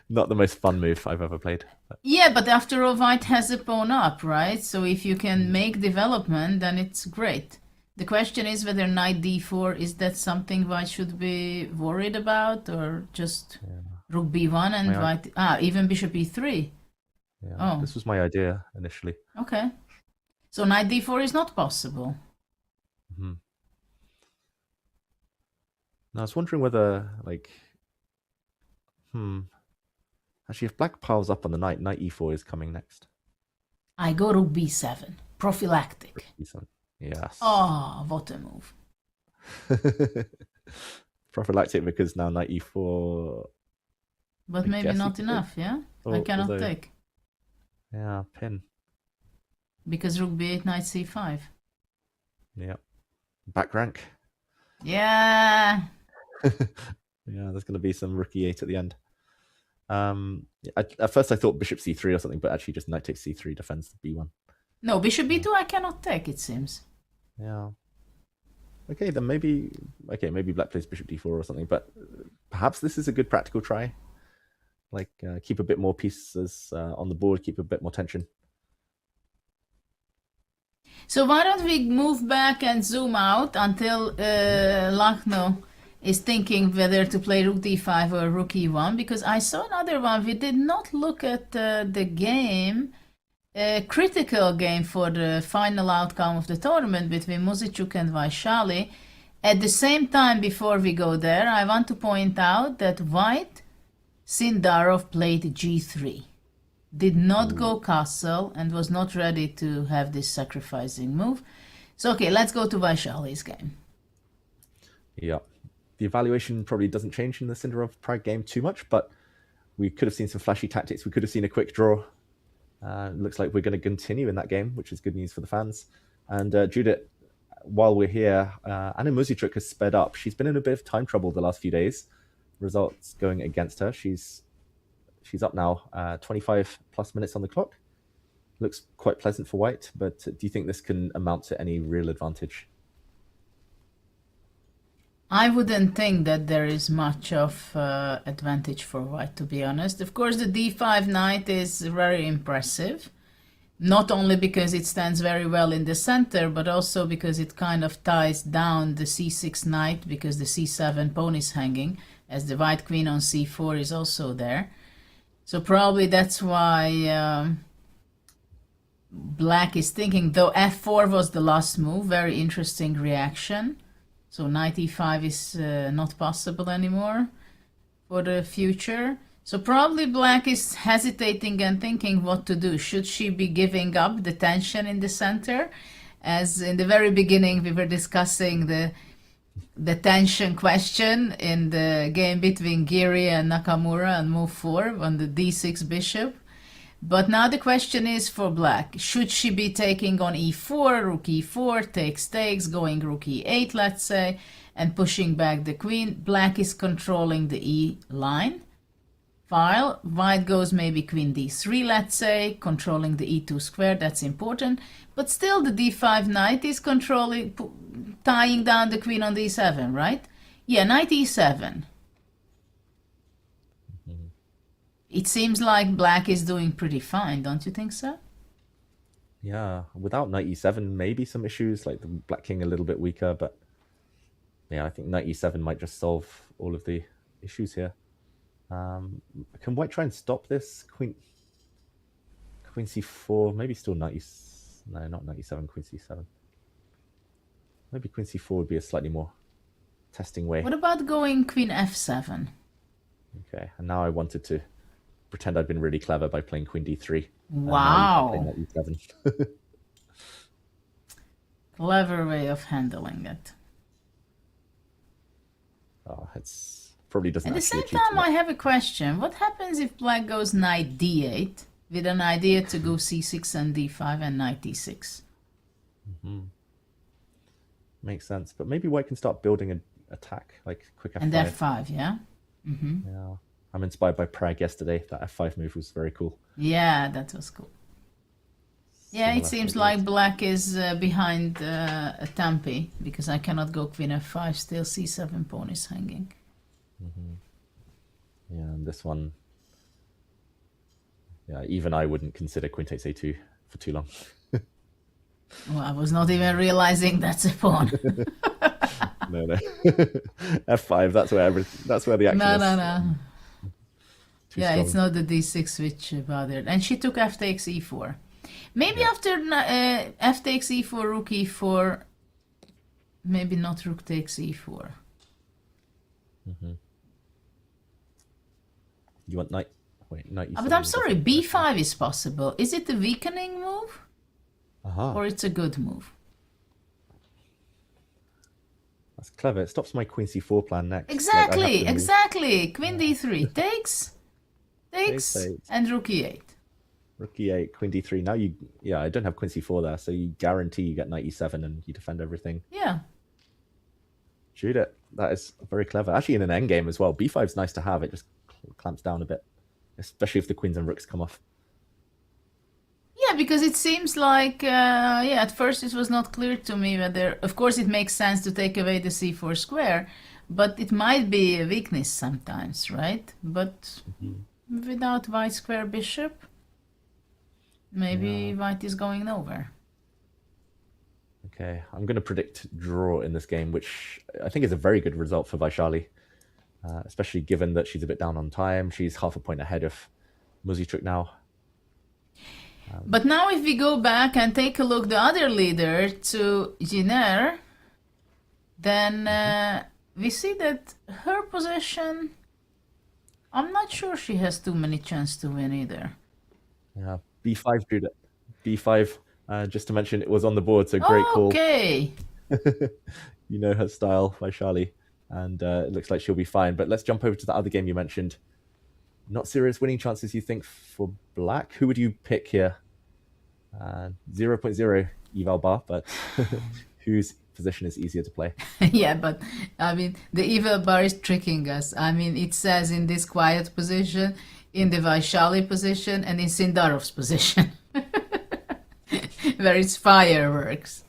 not the most fun move I've ever played. But... Yeah, but after all, white has a pawn up, right? So if you can make development, then it's great. The question is whether knight d4, is that something white should be worried about, or just rook b1 and white... even bishop e3. Yeah, this was my idea initially. Okay. So knight d4 is not possible. Mm-hmm. Now, I was wondering whether, actually, if black piles up on the knight, knight e4 is coming next. I go rook b7. Prophylactic. Rook b7. Yes. Oh, what a move. Prophylactic because now knight e4... But maybe not enough, yeah? I cannot take. Yeah, pin. Because rook b8, knight c5. Yeah. Back rank. Yeah. Yeah, there's going to be some rook e8 at the end. At first I thought bishop c3 or something, but actually just knight takes c3 defends the b1. No, bishop b2 I cannot take, it seems. Yeah. Okay, then maybe black plays bishop d4 or something, but perhaps this is a good practical try. Keep a bit more pieces on the board, keep a bit more tension. So why don't we move back and zoom out until Lucknow is thinking whether to play rook d5 or rook e1, because I saw another one. We did not look at the game, critical game for the final outcome of the tournament between Muzichuk and Vachier-Lagrave. At the same time, before we go there, I want to point out that white Sindarov played g3, did not go castle, and was not ready to have this sacrificing move. So okay, let's go to Vachier-Lagrave's game. Yeah, the evaluation probably doesn't change in the Sindarov Pragg game too much, but we could have seen some flashy tactics. We could have seen a quick draw. Looks like we're going to continue in that game, which is good news for the fans. And Judith, while we're here, Anna Muzichuk has sped up. She's been in a bit of time trouble the last few days. Results going against her. She's up now, 25 plus minutes on the clock. Looks quite pleasant for white, but do you think this can amount to any real advantage? I wouldn't think that there is much of advantage for white, to be honest. Of course, the d5 knight is very impressive, not only because it stands very well in the center, but also because it kind of ties down the c6 knight, because the c7 pawn is hanging, as the white queen on c4 is also there. So probably that's why black is thinking, though f4 was the last move, very interesting reaction. So knight e5 is not possible anymore for the future. So probably black is hesitating and thinking what to do. Should she be giving up the tension in the center? As in the very beginning we were discussing the tension question in the game between Giri and Nakamura on move 4 on the d6 bishop. But now the question is for black. Should she be taking on e4, rook e4, takes, going rook e8, let's say, and pushing back the queen? Black is controlling the e line file. White goes maybe queen d3, let's say, controlling the e2 square. That's important. But still the d5 knight is controlling, tying down the queen on d7, right? Yeah, knight e7. It seems like black is doing pretty fine, don't you think so? Yeah, without knight e7, maybe some issues, like the black king a little bit weaker, but yeah, I think knight e7 might just solve all of the issues here. Can white try and stop this? Queen c4, maybe still knight no, not knight e7, queen c7. Maybe queen c4 would be a slightly more testing way. What about going queen f7? Okay, and now I wanted to pretend I'd been really clever by playing queen d3. Wow. E7. Clever way of handling it. Oh, it's probably doesn't. At the same time, I have a question. What happens if black goes knight d8 with an idea to go c6 and d5 and knight d6? Mm-hmm. Makes sense, but maybe white can start building an attack, like quick f5. And f5, yeah? Yeah, I'm inspired by Pragg yesterday. That F5 move was very cool. Yeah, that was cool. Yeah, it Similar seems ideas. like black is behind a Tampi, because I cannot go queen f5, still c7 pawn is hanging. Yeah, and this one, yeah, even I wouldn't consider queen takes a2 for too long. Well, I was not even realizing that's a pawn. No. F5, that's where the action is. No. Yeah, strong. it's not the d6 which bothered. And she took f takes e4. Maybe after f takes e4, rook e4, maybe not rook takes e4. You want knight? Wait, knight e7. But I'm sorry, b5 is possible. Is it a weakening move? Or it's a good move? That's clever. It stops my queen c4 plan next. Exactly. Queen d3 takes, Takes. and rook e8. Rook e8, queen d3. Now I don't have queen c4 there, so you guarantee you get knight e7 and you defend everything. Yeah. Shoot it. That is very clever. Actually, in an endgame as well. b5 is nice to have. It just clamps down a bit, especially if the queens and rooks come off. Yeah, because it seems like, at first it was not clear to me whether, of course it makes sense to take away the c4 square, but it might be a weakness sometimes, right? But without white square bishop, maybe white is going nowhere. Okay, I'm going to predict draw in this game, which I think is a very good result for Vachier-Lagrave, especially given that she's a bit down on time. She's half a point ahead of Muzichuk now. But now if we go back and take a look the other leader to Giner, then we see that her position, I'm not sure she has too many chances to win either. Yeah, b5, Judith. b5, just to mention, it was on the board, so great call. Okay. You know her style, Vachier-Lagrave, and it looks like she'll be fine. But let's jump over to the other game you mentioned. Not serious winning chances, you think, for black? Who would you pick here? 0.0 eval bar, but whose position is easier to play? Yeah, but I mean, the eval bar is tricking us. I mean, it says in this quiet position, in the Vachier-Lagrave position, and in Sindarov's position, where it's fireworks.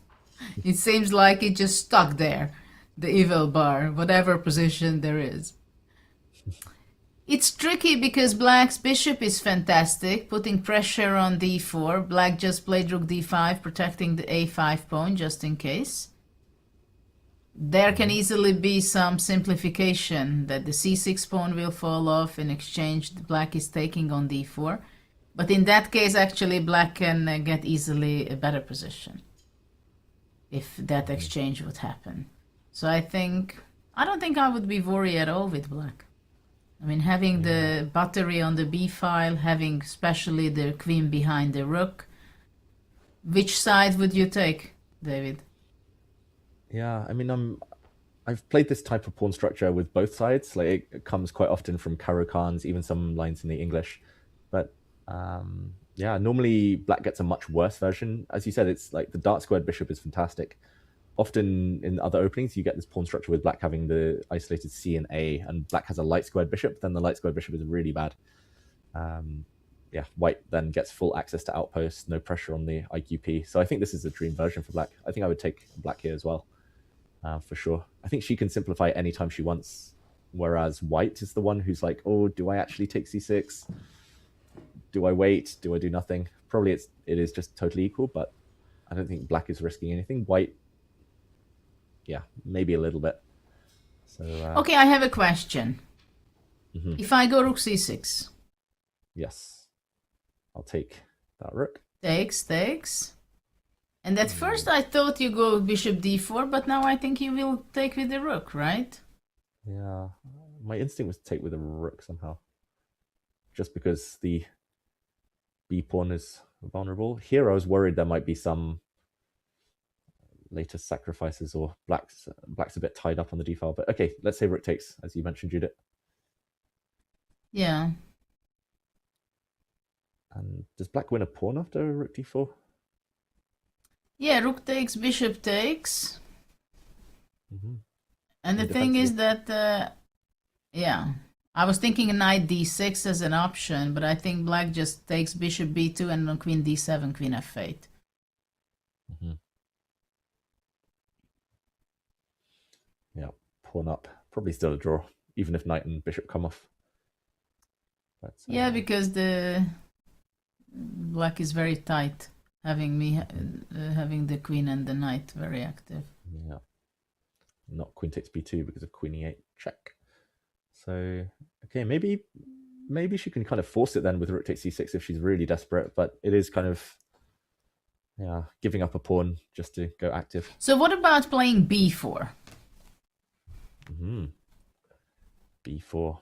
It seems like it just stuck there, the eval bar, whatever position there is. It's tricky because black's bishop is fantastic, putting pressure on d4. Black just played rook d5, protecting the a5 pawn just in case. There can easily be some simplification that the c6 pawn will fall off. In exchange, the black is taking on d4. But in that case, actually, black can get easily a better position if that exchange would happen. So I don't think I would be worried at all with black. I mean, having the battery on the b file, having especially the queen behind the rook. Which side would you take, David? Yeah, I mean, I've played this type of pawn structure with both sides. Like, it comes quite often from Karo Khan's, even some lines in the English. But yeah, normally black gets a much worse version. As you said, it's like the dark squared bishop is fantastic. Often in other openings, you get this pawn structure with black having the isolated C and A, and black has a light squared bishop. Then the light squared bishop is really bad. Yeah, white then gets full access to outposts, no pressure on the IQP. So I think this is a dream version for black. I think I would take black here as well, for sure. I think she can simplify anytime she wants, whereas white is the one who's like, oh, do I actually take c6? Do I wait? Do I do nothing? Probably it is just totally equal, but I don't think black is risking anything. White, yeah, maybe a little bit. So okay, I have a question. If I go rook c6. Yes, I'll take that rook. Takes. And at first I thought you go bishop d4, but now I think you will take with the rook, right? Yeah, my instinct was to take with a rook somehow. Just because the b pawn is vulnerable. Here I was worried there might be some later sacrifices, or black's a bit tied up on the d file. But okay, let's say rook takes, as you mentioned, Judith. Yeah. And does black win a pawn after rook d4? Yeah, rook takes, bishop takes. And the thing is that, yeah, I was thinking knight d6 as an option, but I think black just takes bishop b2 and then queen d7, queen f8. Mm-hmm. Yeah, pawn up. Probably still a draw, even if knight and bishop come off. But, Yeah, because the black is very tight, having me having the queen and the knight very active. Yeah, not queen takes b2 because of queen e8 check. So okay, maybe she can kind of force it then with rook takes c6 if she's really desperate. But it is kind of giving up a pawn just to go active. So what about playing b4? B4.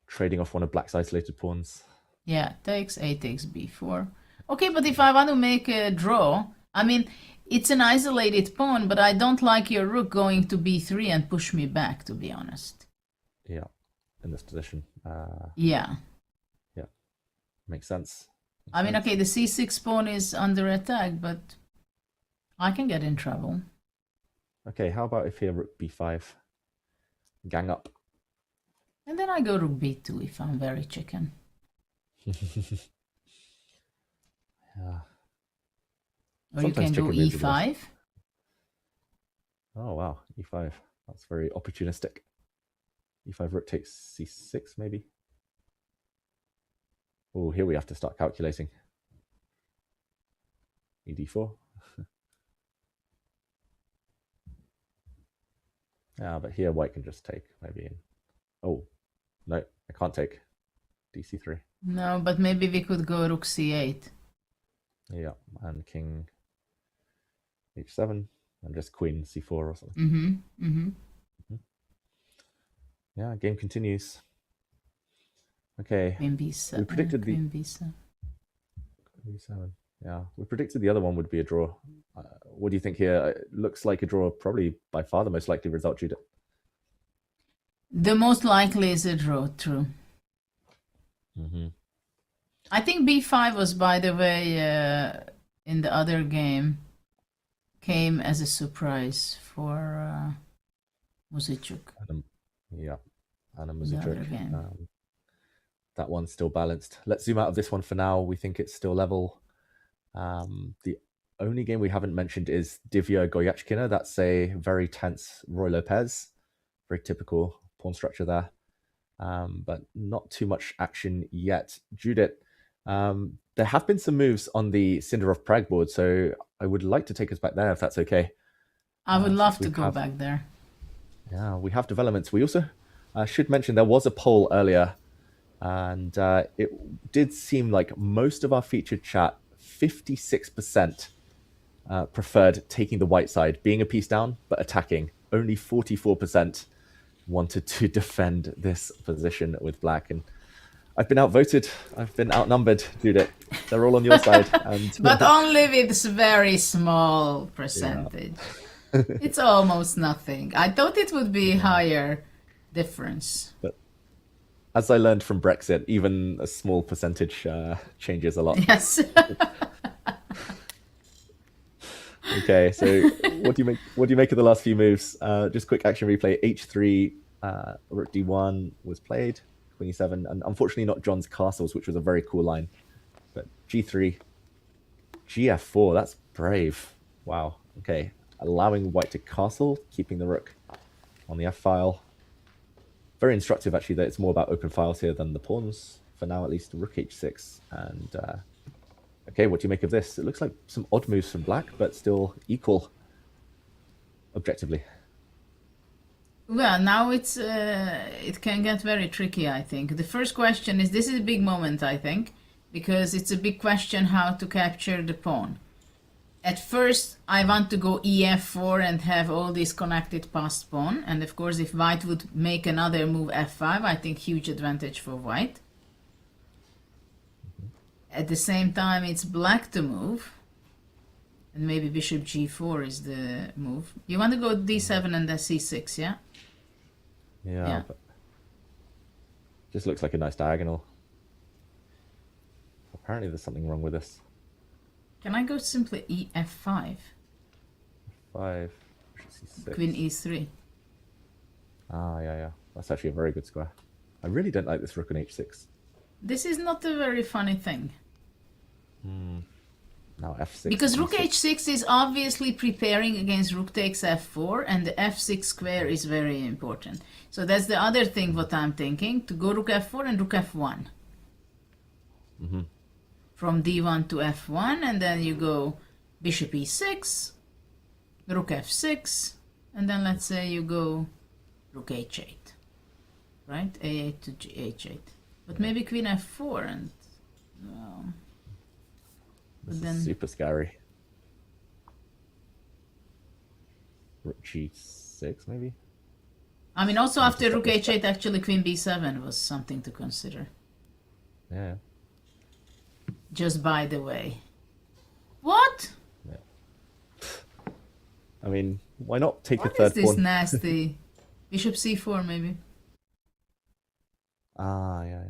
Trading off one of black's isolated pawns. Yeah, takes a takes b4. Okay, but if I want to make a draw, I mean, it's an isolated pawn, but I don't like your rook going to b3 and push me back, to be honest. Yeah, in this position. Yeah. Yeah, makes sense. I mean, okay, the c6 pawn is under attack, but I can get in trouble. Okay, how about if here rook b5? Gang up. And then I go rook b2 if I'm very chicken. Yeah. Or you can go e5. Oh, wow. e5. That's very opportunistic. e5 rook takes c6, maybe. Oh, here we have to start calculating. ed4. Yeah, but here white can just take, maybe. Oh, no, I can't take. dc3. No, but maybe we could go rook c8. Yeah, and king h7, and just queen c4 or something. Yeah, game continues. Okay. Queen b7. We predicted queen b7. b7. Yeah, we predicted the other one would be a draw. What do you think here? It looks like a draw, probably by far the most likely result, Judith. The most likely is a draw, true. I think b5 was, by the way, in the other game, came as a surprise for Muzichuk. Yeah, Anna Muzichuk. That one's still balanced. Let's zoom out of this one for now. We think it's still level. The only game we haven't mentioned is Divya Goyachkina. That's a very tense Roy Lopez. Very typical pawn structure there. But not too much action yet. Judith, there have been some moves on the Sindarov Pragg board, so I would like to take us back there if that's okay. I would love to go back there. Yeah, we have developments. We also should mention there was a poll earlier, and it did seem like most of our featured chat, 56% preferred taking the white side, being a piece down, but attacking. Only 44% wanted to defend this position with black. And I've been outvoted. I've been outnumbered, Judith. They're all on your side. And but only with this very small percentage. Yeah. It's almost nothing. I thought it would be higher difference. But as I learned from Brexit, even a small percentage changes a lot. Yes. Okay, so what do you make of the last few moves? Just quick action replay. H3, rook d1 was played. Queen e7, and unfortunately not John's castles, which was a very cool line. But g3, gf4. That's brave. Wow. Okay, allowing white to castle, keeping the rook on the f file. Very instructive, actually, that it's more about open files here than the pawns. For now, at least, rook h6. And, okay, what do you make of this? It looks like some odd moves from black, but still equal, objectively. Well, now it can get very tricky, I think. The first question is, this is a big moment, I think, because it's a big question how to capture the pawn. At first, I want to go ef4 and have all this connected passed pawn. And of course, if white would make another move f5, I think huge advantage for white. At the same time, it's black to move. And maybe bishop g4 is the move. You want to go d7 and then c6, yeah? Yeah. But just looks like a nice diagonal. Apparently there's something wrong with this. Can I go simply ef5? 5, c6. Queen e3. Ah, yeah. That's actually a very good square. I really don't like this rook on h6. This is not a very funny thing. Now f6. Because rook h6 is obviously preparing against rook takes f4, and the f6 square is very important. So that's the other thing what I'm thinking, to go rook f4 and rook f1. From d1 to f1, and then you go bishop e6, rook f6, and then let's say you go rook h8. Right? a8 to h8. But maybe queen f4 and... This is super scary. Rook g6, maybe? I mean, also after rook h8, actually queen b7 was something to consider. Yeah. Just by the way. What? Yeah. I mean, why not take a third What is this pawn? nasty? Bishop c4, maybe. Ah, yeah.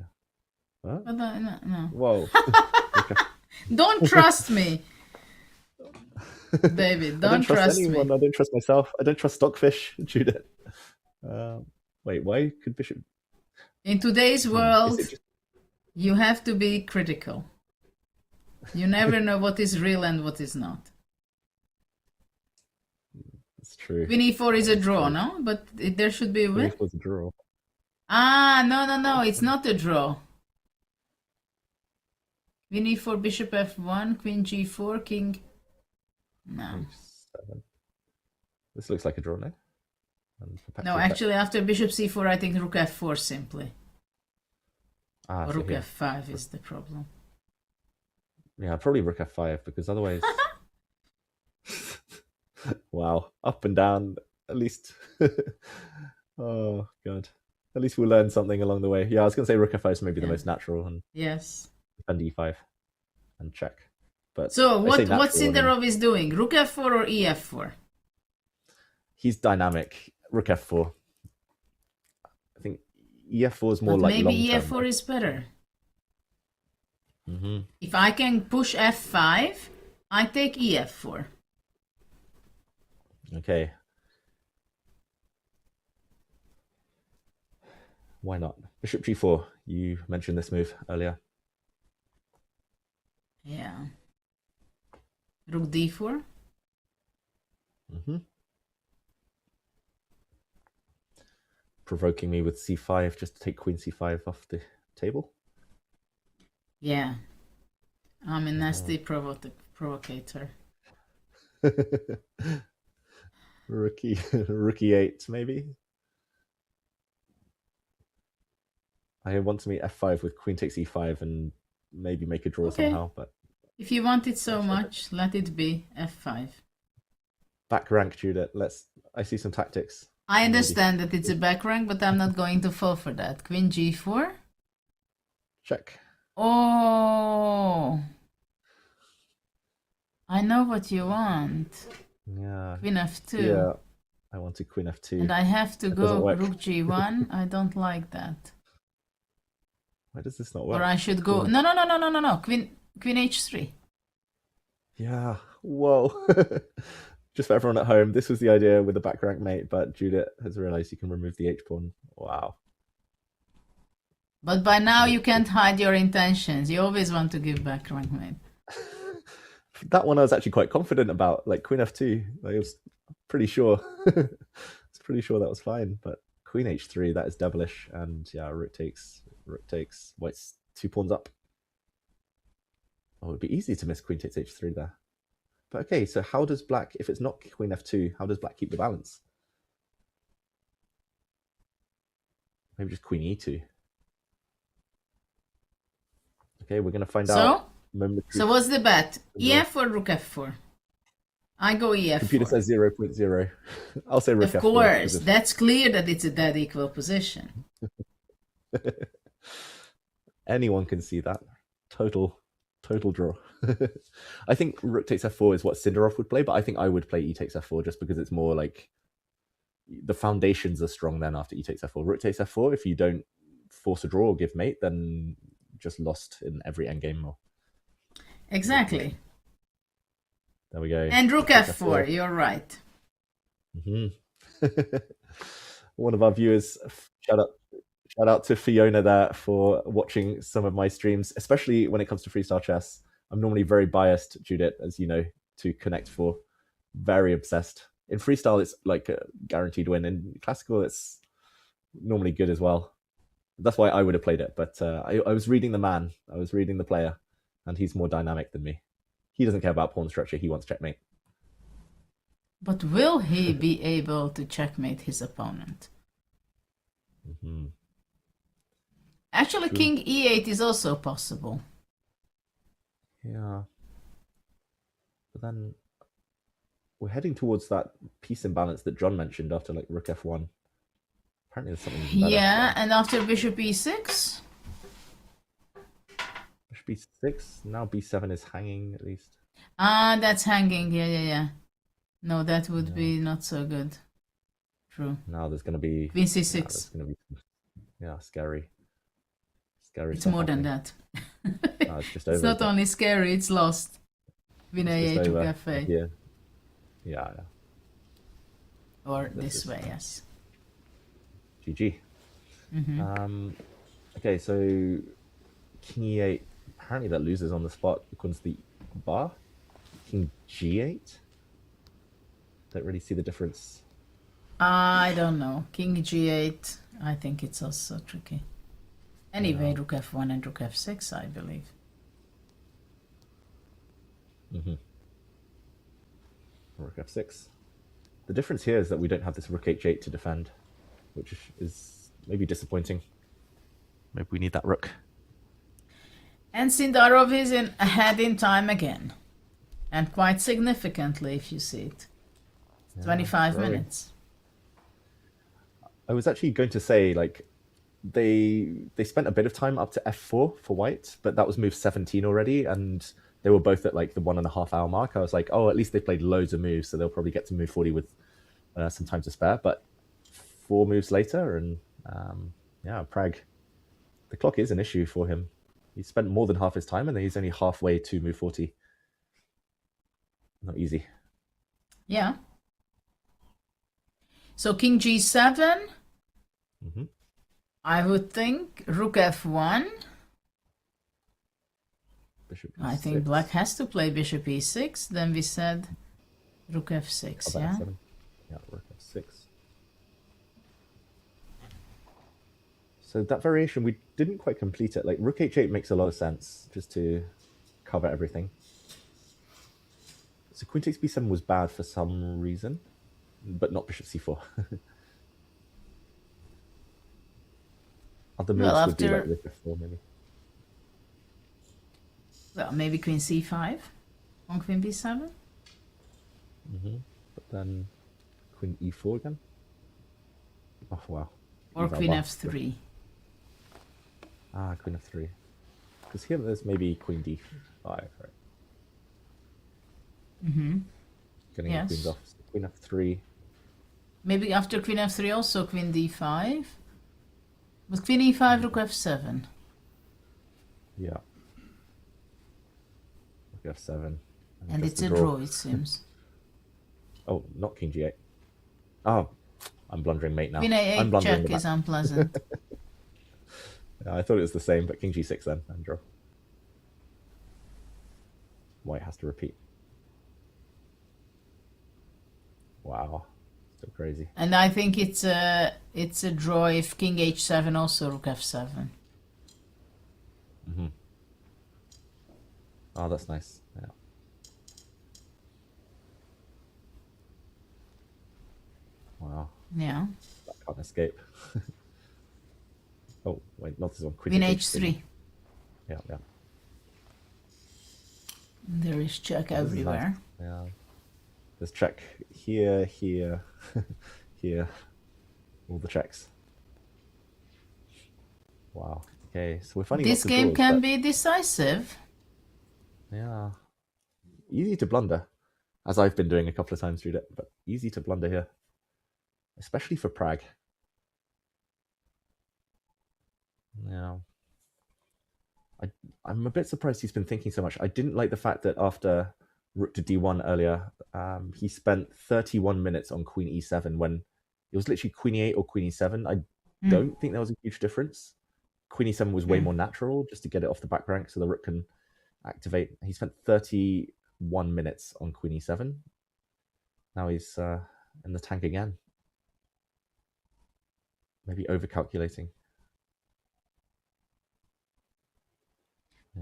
What? But no. Whoa. Don't trust me. Baby, don't trust anyone. me. I don't trust myself. I don't trust Stockfish, Judith. Wait, why could Bishop... In today's world, you have to be critical. You never know what is real and what is not. It's true. Queen e4 is a draw, no? But there should be a win. Queen e4 is a draw. Ah, no, it's not a draw. Queen e4, bishop f1, queen g4, king... No. H7. This looks like a draw, no? No, actually, after bishop c4, I think rook f4 simply. Or rook f5 is the problem. Yeah, probably rook f5, because otherwise... Wow, up and down, at least. Oh, God. At least we'll learn something along the way. Yeah, I was going to say rook f5 is maybe the most natural. And yes. And e5 and check. But so what Sindarov is doing? Rook f4 or ef4? He's dynamic. Rook f4. I think ef4 is more like maybe ef4 is better. If I can push f5, I take ef4. Okay. Why not? Bishop g4. You mentioned this move earlier. Yeah. Rook d4. Provoking me with c5 just to take queen c5 off the table. Yeah. I'm a nasty provocator. Rookie 8, maybe? I want to meet f5 with queen takes e5 and maybe make a draw somehow, but... If you want it so much, let it be f5. Back rank, Judith. I see some tactics. I understand that it's a back rank, but I'm not going to fall for that. Queen g4. Check. Oh, I know what you want. Yeah. Queen f2. Yeah, I wanted queen f2. And I have to go rook g1. I don't like that. Why does this not work? Or I should go... No. Queen h3. Yeah. Whoa. Just for everyone at home, this was the idea with the back rank mate, but Judith has realized you can remove the h-pawn. Wow. But by now you can't hide your intentions. You always want to give back rank mate. That one I was actually quite confident about, like queen f2. I was pretty sure. I was pretty sure that was fine, but queen h3, that is devilish. And yeah, rook takes. White's 2 pawns up. Oh, it'd be easy to miss queen takes h3 there. But okay, so how does black, if it's not queen f2, how does black keep the balance? Maybe just queen e2. Okay, we're going to find out. So what's the bet? ef or rook f4? I go ef4. Computer says 0.0. I'll say rook f4. Of course, that's clear that it's a dead equal position. Anyone can see that. Total draw. I think rook takes f4 is what Sindarov would play, but I think I would play e takes f4 just because it's more like the foundations are strong then after e takes f4. Rook takes f4, if you don't force a draw or give mate, then just lost in every endgame more. Exactly. There we go. And rook f4, you're right. One of our viewers Shout out to Fiona there for watching some of my streams, especially when it comes to freestyle chess. I'm normally very biased, Judith, as you know, to Connect 4. Very obsessed. In freestyle, it's like a guaranteed win. In classical, it's normally good as well. That's why I would have played it. But I was reading the man. I was reading the player, and he's more dynamic than me. He doesn't care about pawn structure. He wants checkmate. But will he be able to checkmate his opponent? Mm-hmm. Actually, True. King E8 is also possible. Yeah. But then we're heading towards that piece imbalance that John mentioned after like Rook F1. Apparently there's something better. Yeah, and after Bishop E6? Bishop B6. Now B7 is hanging at least. Ah, that's hanging. Yeah. No, that would be not so good. True. Now there's going to be... Queen C6. Yeah, there's going to be, scary. It's more than that. No, it's just over. It's not only scary, it's lost. Queen A8 to F8. Yeah. Yeah. Or this way, yes. GG. Mm-hmm. Okay, so King E8, apparently that loses on the spot according to the bar. King G8? Don't really see the difference. I don't know. King G8, I think it's also tricky. Anyway, Rook F1 and Rook F6, I believe. Mm-hmm. Rook F6. The difference here is that we don't have this Rook H8 to defend, which is maybe disappointing. Maybe we need that rook. And Sindarov is ahead in time again. And quite significantly, if you see it. 25 minutes. I was actually going to say, like, they spent a bit of time up to F4 for white, but that was move 17 already, and they were both at like the 1.5 hour mark. I was like, oh, at least they played loads of moves, so they'll probably get to move 40 with some time to spare. But 4 moves later, and Pragg, the clock is an issue for him. He spent more than half his time, and he's only halfway to move 40. Not easy. Yeah. So King G7. Mm-hmm. I would think Rook F1. Bishop E6. I think Black has to play Bishop E6. Then we said Rook F6, yeah? F7. Yeah, Rook F6. So that variation, we didn't quite complete it. Like, Rook H8 makes a lot of sense, just to cover everything. So Queen takes B7 was bad for some reason, but not Bishop C4. Other moves would be like Rook F4, maybe. Well, maybe Queen C5 on Queen B7. Mm-hmm. But then Queen E4 again. Oh, wow. Or Queen F3. Ah, Queen F3. Because here there's maybe Queen D5, right? Mm-hmm. Getting the queens off. So Queen F3. Maybe after Queen F3 also Queen D5. But Queen E5, Rook F7. Yeah. Rook F7. And it's a draw, it seems. Oh, not King G8. Oh, I'm blundering mate now. Queen A8 check is unpleasant. Yeah, I thought it was the same, but King G6 then, and draw. White has to repeat. Wow, still crazy. And I think it's a draw if King H7 also Rook F7. Mm-hmm. Oh, that's nice. Yeah. Wow. Yeah. That can't escape. Oh, wait, not this one. Queen H3. Yeah. There is check everywhere. Nice. Yeah. There's check here, here, here. All the checks. Wow. Okay, so we're finding this game can be decisive. Yeah. Easy to blunder, as I've been doing a couple of times through it, but easy to blunder here, especially for Pragg. Yeah. I'm a bit surprised he's been thinking so much. I didn't like the fact that after Rook to D1 earlier, he spent 31 minutes on Queen E7 when it was literally Queen E8 or Queen E7. I don't think there was a huge difference. Queen e7 was way more natural, just to get it off the back rank so the rook can activate. He spent 31 minutes on Queen e7. Now he's in the tank again. Maybe over-calculating.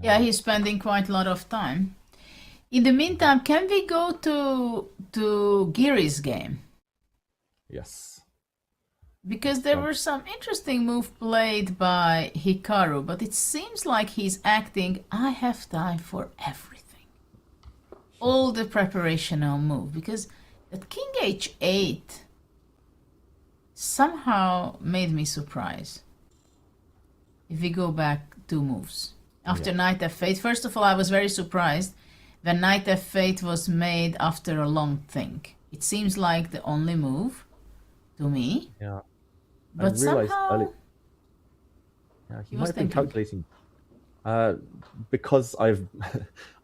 Yeah, he's spending quite a lot of time. In the meantime, can we go to Giri's game? Yes. Because there were some interesting moves played by Hikaru, but it seems like he's acting, I have time for everything. All the preparational move, because that King h8 somehow made me surprised. If we go back 2 moves. After Knight f8, first of all, I was very surprised when Knight f8 was made after a long think. It seems like the only move to me. Yeah. But I realized somehow early... Yeah, he might have been thinking. calculating. Because I'm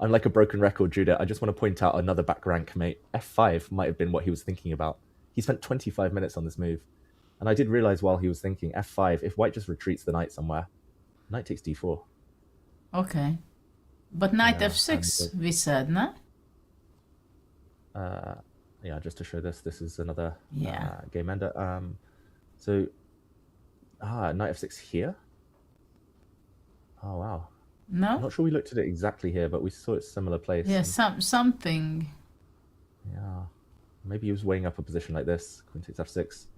like a broken record, Judah, I just want to point out another back rank mate. f5 might have been what he was thinking about. He spent 25 minutes on this move. And I did realize while he was thinking, f5, if white just retreats the knight somewhere, knight takes d4. Okay. But Knight f6, we said, no? Yeah, just to show this is another Yeah. game ender. So, Knight f6 here? Oh, wow. No? I'm not sure we looked at it exactly here, but we saw it similar place. Yeah, something. Yeah. Maybe he was weighing up a position like this. Queen takes f6.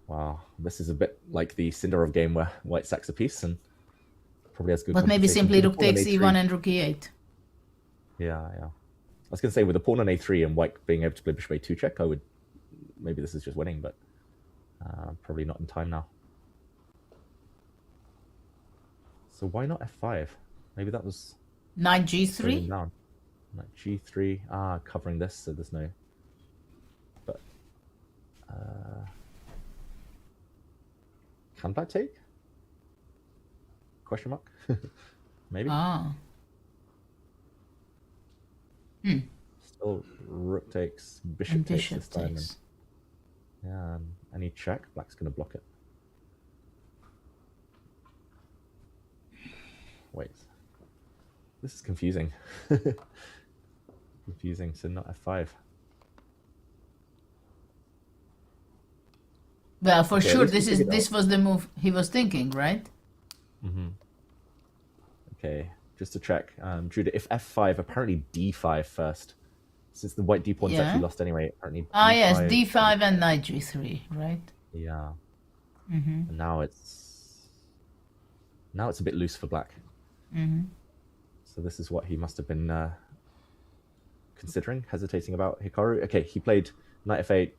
Wow. This is a bit like the Sindarov game where white sacks a piece and probably has good But maybe compensation. simply With rook the pawn on takes a3. e1 and rook e8. Yeah. I was going to say, with the pawn on a3 and white being able to play bishop a2 check, I would... Maybe this is just winning, but probably not in time now. So why not f5? Maybe that was... Knight g3? Down. Knight g3. Covering this, so there's no... But... Can black take? Question mark? Maybe. Still rook takes, bishop takes this time. And any check, black's going to block it. Wait. This is confusing. Confusing, so not f5. Well, for Okay, sure, let's figure it this was the move he was thinking, right? Okay, just to check. Judah, if f5, apparently d5 first. Since the white d pawn's actually lost anyway, apparently. Yes, d5 and knight g3, right? Yeah. And now it's a bit loose for black. So this is what he must have been considering, hesitating about. Hikaru. Okay, he played knight f8,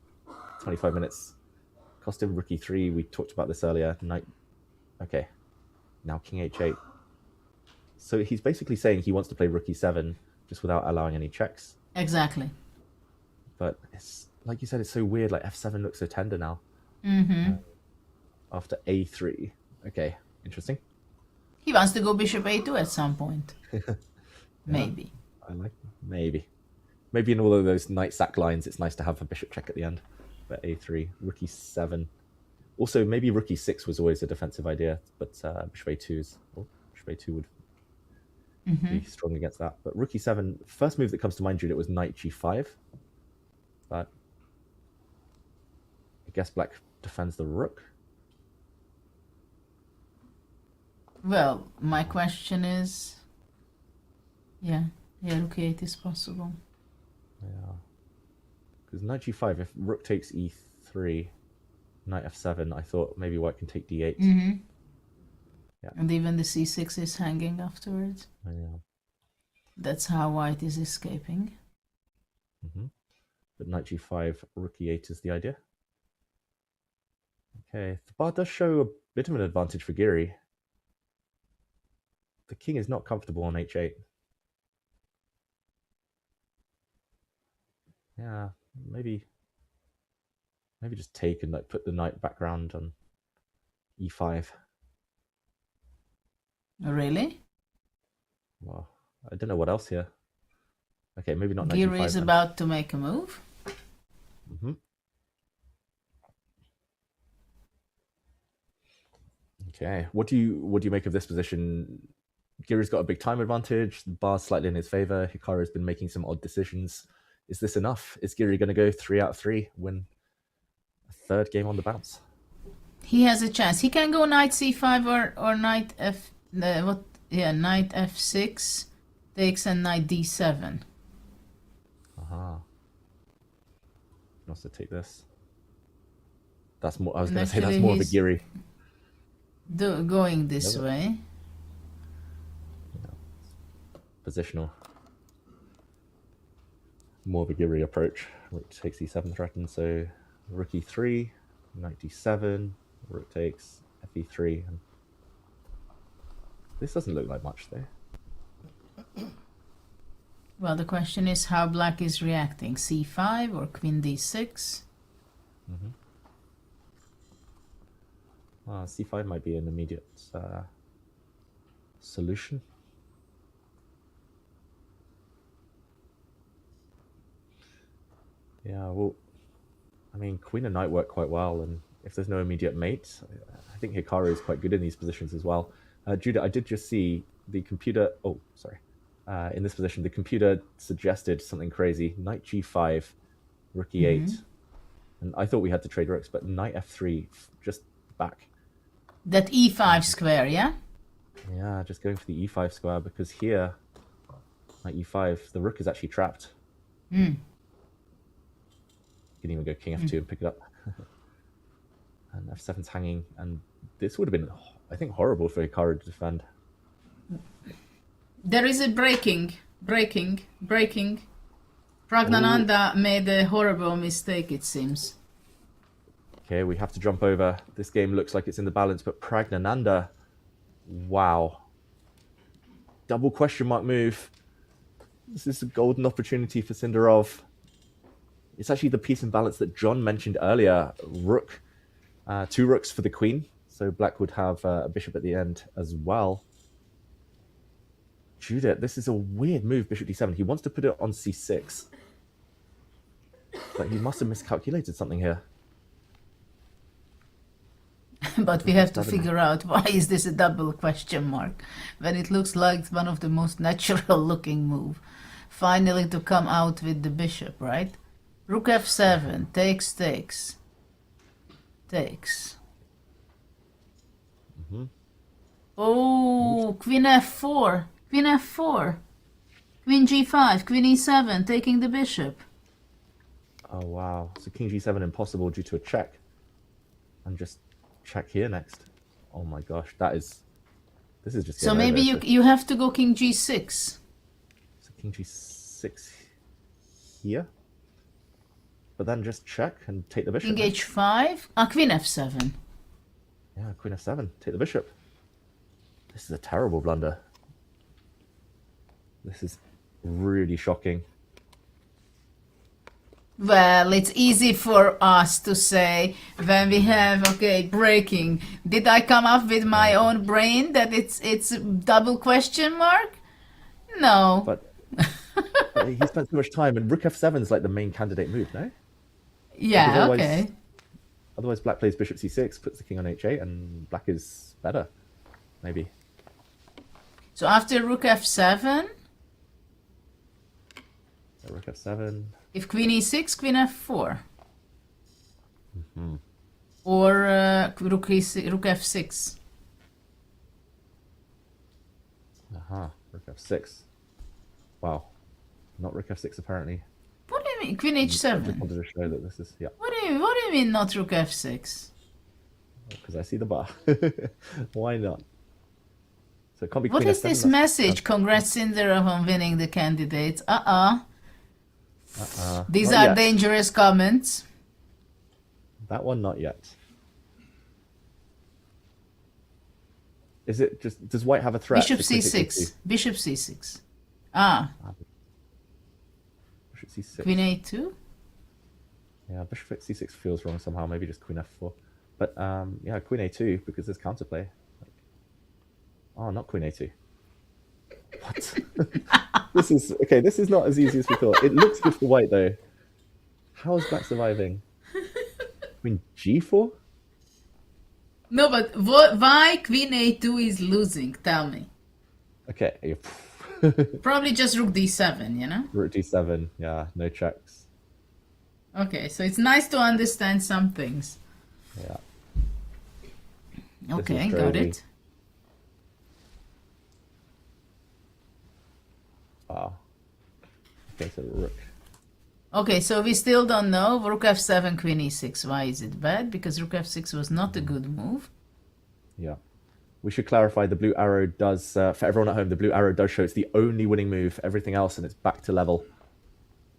25 minutes. Cost him rook e3. We talked about this earlier. Knight. Okay. Now king h8. So he's basically saying he wants to play rook e7 just without allowing any checks. Exactly. But it's like you said, it's so weird. Like f7 looks so tender now. After a3. Okay, interesting. He wants to go bishop a2 at some point. Maybe. I like maybe. Maybe in all of those knight sack lines, it's nice to have a bishop check at the end. But a3, rook e7. Also, maybe rook e6 was always a defensive idea, but bishop a2 is... Oh, bishop a2 would be strong against that. But rook e7, first move that comes to mind, Judah, was knight g5. But I guess black defends the rook. Well, my question is... Yeah, rook e8 is possible. Yeah. Because knight g5, if rook takes e3, knight f7, I thought maybe white can take d8. Yeah. And even the c6 is hanging afterwards. Yeah. That's how white is escaping. But knight g5, rook e8 is the idea. Okay, the bar does show a bit of an advantage for Giri. The king is not comfortable on h8. Yeah, maybe just take and like put the knight background on e5. Really? Well, I don't know what else here. Okay, maybe not knight Giri g5 is then. about to make a move. Okay, what do you make of this position? Giri's got a big time advantage. The bar's slightly in his favor. Hikaru's been making some odd decisions. Is this enough? Is Giri going to go 3 out of 3, win a third game on the bounce? He has a chance. He can go knight c5 or knight knight f6 takes and knight d7. Aha. Can also take this. That's more. I was going to say that's more of a Giri. Going this way. Positional. More of a Giri approach. Rook takes e7 threatened, so rook e3, knight d7, rook takes fe3. And this doesn't look like much though. Well, the question is how black is reacting. c5 or queen d6? C5 might be an immediate solution. Yeah, well, I mean, queen and knight work quite well, and if there's no immediate mate, I think Hikaru is quite good in these positions as well. Judah, I did just see the computer... Oh, sorry. In this position, the computer suggested something crazy. Knight g5, rook e8. And I thought we had to trade rooks, but knight f3, just back. That e5 square, yeah? Yeah, just going for the e5 square, because here, knight e5, the rook is actually trapped. You can even go king f2 and pick it up. And f7's hanging, and this would have been, I think, horrible for Hikaru to defend. There is a breaking. Pragnananda made a horrible mistake, it seems. Okay, we have to jump over. This game looks like it's in the balance, but Pragnananda, wow. Double question mark move. This is a golden opportunity for Sindarov. It's actually the piece in balance that John mentioned earlier. Rook, 2 rooks for the queen. So black would have a bishop at the end as well. Judith, this is a weird move, bishop d7. He wants to put it on c6. But he must have miscalculated something here. But we have to figure out why is this a double question mark when it looks like one of the most natural looking move. Finally to come out with the bishop, right? Rook f7, takes. Oh, queen f4, queen g5, queen e7, taking the bishop. Oh wow, so king g7 impossible due to a check. And just check here next. Oh my gosh, this is just... So maybe you have to go king g6. So king g6 here? But then just check and take the bishop. King h5, queen f7. Yeah, queen f7, take the bishop. This is a terrible blunder. This is really shocking. Well, it's easy for us to say when we have, okay, breaking. Did I come up with my own brain that it's a double question mark? No. But he spent so much time, and rook f7 is like the main candidate move, no? Yeah, okay. Otherwise, black plays bishop c6, puts the king on h8, and black is better, maybe. So after rook f7... So rook f7... If queen e6, queen f4. Or rook f6. Rook f6. Wow. Not rook f6 apparently. What do you mean? Queen h7? I just wanted to show that this is, yeah. What do you mean not rook f6? Because I see the bar. Why not? So it can't be What queen is f7, this message? Congrats, Sindarov, on winning the candidates. These Not are yet. dangerous comments. That one, not yet. Is it just... Does white have a threat? Bishop to quickly c6. Bishop c6. Bishop c6. Queen a2? Yeah, bishop c6 feels wrong somehow. Maybe just queen f4. But yeah, queen a2 because there's counterplay. Oh, not queen a2. What? This is not as easy as we thought. It looks good for white though. How is black surviving? Queen g4? No, but why Queen A2 is losing? Tell me. Okay. Probably just Rook D7, you know? Rook D7. Yeah, no checks. Okay, so it's nice to understand some things. Yeah. Okay, got it. Wow. Okay, so Rook. Okay, so we still don't know. Rook F7, Queen E6. Why is it bad? Because Rook F6 was not a good move. Yeah. We should clarify the blue arrow does, for everyone at home, the blue arrow does show it's the only winning move. Everything else, and it's back to level.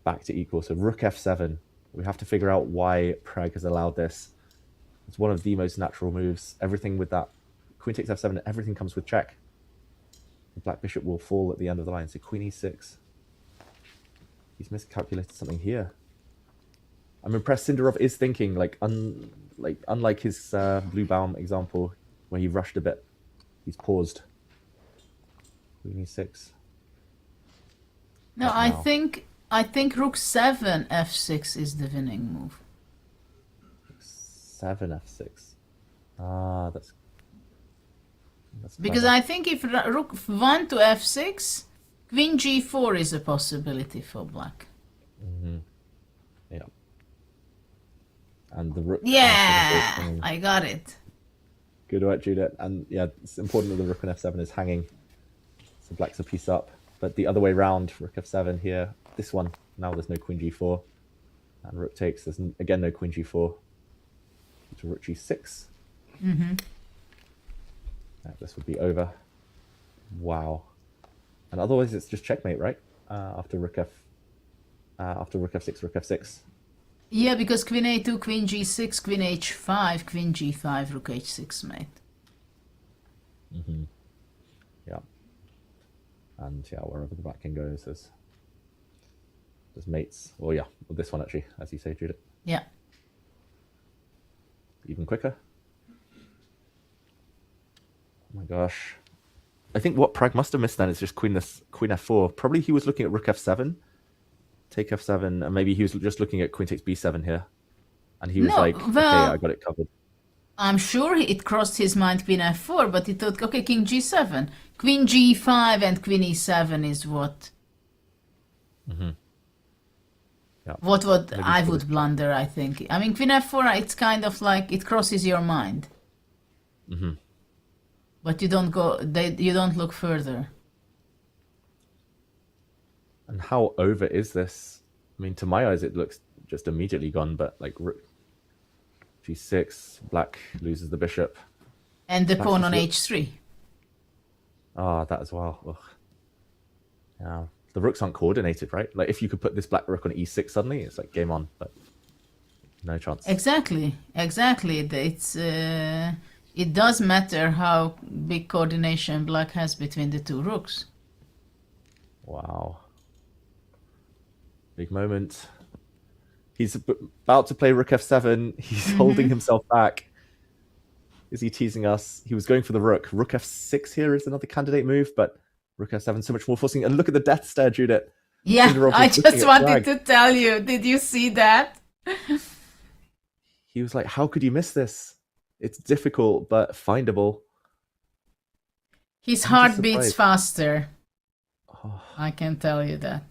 Back to equal. So Rook F7. We have to figure out why Pragg has allowed this. It's one of the most natural moves. Everything with that Queen takes F7, everything comes with check. The black bishop will fall at the end of the line. So Queen E6. He's miscalculated something here. I'm impressed Sindarov is thinking, unlike his Blue Baum example, where he rushed a bit. He's paused. Queen E6. No, I think Rook 7 F6 is the winning move. 7 F6. Ah, that's because clever. I think if Rook 1 to F6, Queen G4 is a possibility for black. Mm-hmm. Yeah. And the Rook. Yeah, I got it. Good work, Judith. And yeah, it's important that the Rook on F7 is hanging. So black's a piece up. But the other way round, Rook F7 here. This one, now there's no Queen G4. And Rook takes, there's again no Queen G4. To Rook G6. Mm-hmm. Yeah, this would be over. Wow. And otherwise it's just checkmate, right? After Rook F6, Rook F6. Yeah, because Queen A2, Queen G6, Queen H5, Queen G5, Rook H6 mate. Mm-hmm. Yeah. And yeah, wherever the black king goes, there's mates. Well, yeah, well, this one actually, as you say, Judith. Yeah. Even quicker. Oh my gosh. I think what Pragg must have missed then is just Queen F4. Probably he was looking at Rook F7. Take F7, and maybe he was just looking at Queen takes B7 here. And he was like, okay, I got it covered. I'm sure it crossed his mind Queen F4, but he thought, okay, King G7. Queen G5 and Queen E7 is what... Mm-hmm. Yeah. What I would blunder, I think. I mean, Queen F4, it's kind of like, it crosses your mind. Mm-hmm. But you don't go, you don't look further. And how over is this? I mean, to my eyes, it looks just immediately gone, but like Rook G6, black loses the bishop. And the pawn on H3. Ah, that as well. Ugh. Yeah. The rooks aren't coordinated, right? Like if you could put this black rook on E6 suddenly, it's like game on, but no chance. Exactly. It's it does matter how big coordination black has between the two rooks. Wow. Big moment. He's about to play Rook F7. He's holding himself back. Is he teasing us? He was going for the rook. Rook F6 here is another candidate move, but Rook F7 so much more forcing. And look at the death stare, Judith. Yeah, I just wanted to tell you. Did you see that? He was like, how could you miss this? It's difficult, but findable. His heart beats faster. Oh. I can tell you that.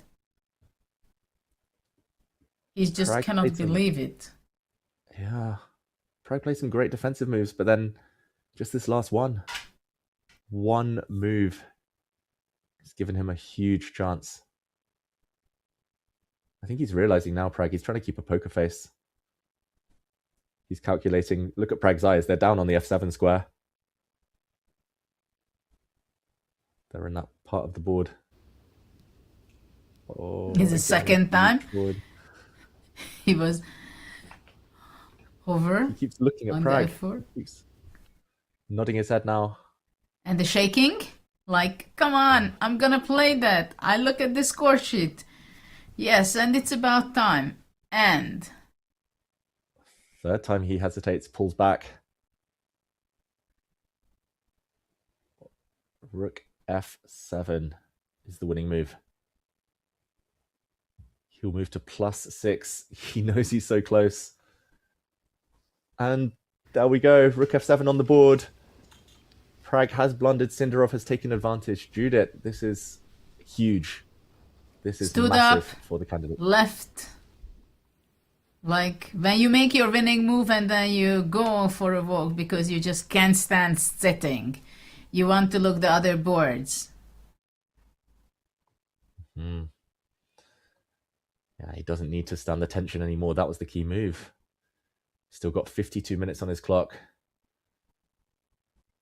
He just Pragg cannot believe it. Yeah. Pragg played some great defensive moves, but then just this last one move has given him a huge chance. I think he's realizing now, Pragg, he's trying to keep a poker face. He's calculating. Look at Pragg's eyes. They're down on the F7 square. They're in that part of the board. Oh, it's the second time. He was over. He keeps looking at Pragg. He keeps nodding his head now. And the shaking? Like, come on, I'm gonna play that. I look at the score sheet. Yes, and it's about time. And... third time he hesitates, pulls back. Rook F7 is the winning move. He'll move to +6. He knows he's so close. And There we go. Rook f7 on the board. Pragg has blundered. Sindarov has taken advantage. Judith, this is huge. This is Stood massive up, for the candidate. left. Like when you make your winning move and then you go for a walk because you just can't stand sitting. You want to look the other boards. Yeah, he doesn't need to stand the tension anymore. That was the key move. Still got 52 minutes on his clock.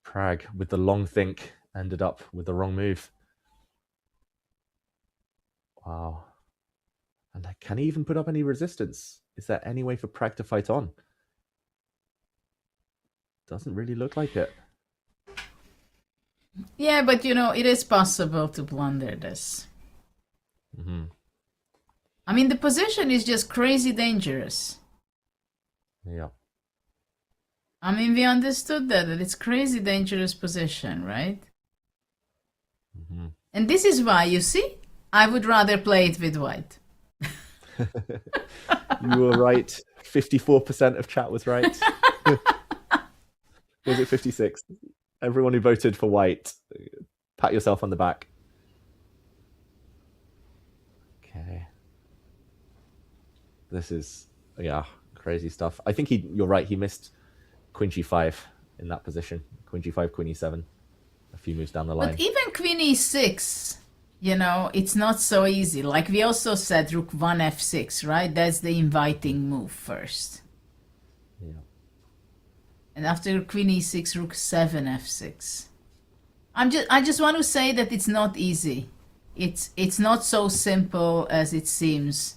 Pragg, with the long think, ended up with the wrong move. Wow. And can he even put up any resistance? Is there any way for Pragg to fight on? Doesn't really look like it. Yeah, but you know, it is possible to blunder this. I mean, the position is just crazy dangerous. Yeah. I mean, we understood that it's crazy dangerous position, right? And this is why, you see, I would rather play it with white. You were right. 54% of chat was right. Was it 56? Everyone who voted for white, pat yourself on the back. Okay. This is, yeah, crazy stuff. I think you're right. He missed Queen G5 in that position. Queen G5, Queen E7, a few moves down the line. But even Queen E6, you know, it's not so easy. Like we also said, Rook 1 F6, right? That's the inviting move first. Yeah. And after Queen E6, Rook 7 F6. I just want to say that it's not easy. It's not so simple as it seems,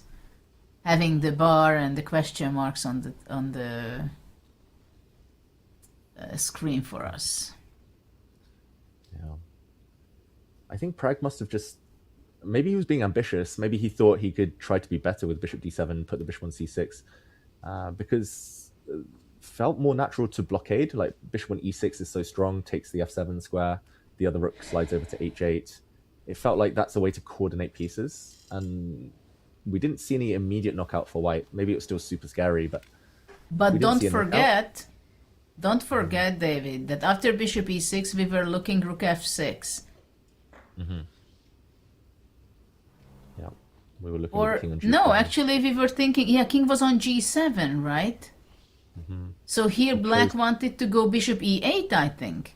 having the bar and the question marks on the screen for us. Yeah. I think Pragg must have just, maybe he was being ambitious. Maybe he thought he could try to be better with bishop d7, put the bishop on c6, because it felt more natural to blockade. Like bishop on e6 is so strong, takes the f7 square, the other rook slides over to h8. It felt like that's a way to coordinate pieces, and we didn't see any immediate knockout for white. Maybe it was still super scary, but don't forget, David, that after bishop e6 we were looking rook f6. Yeah, we were looking or at king on g7. no, actually we were thinking, yeah, king was on g7, right? So here black wanted to go bishop e8, I think.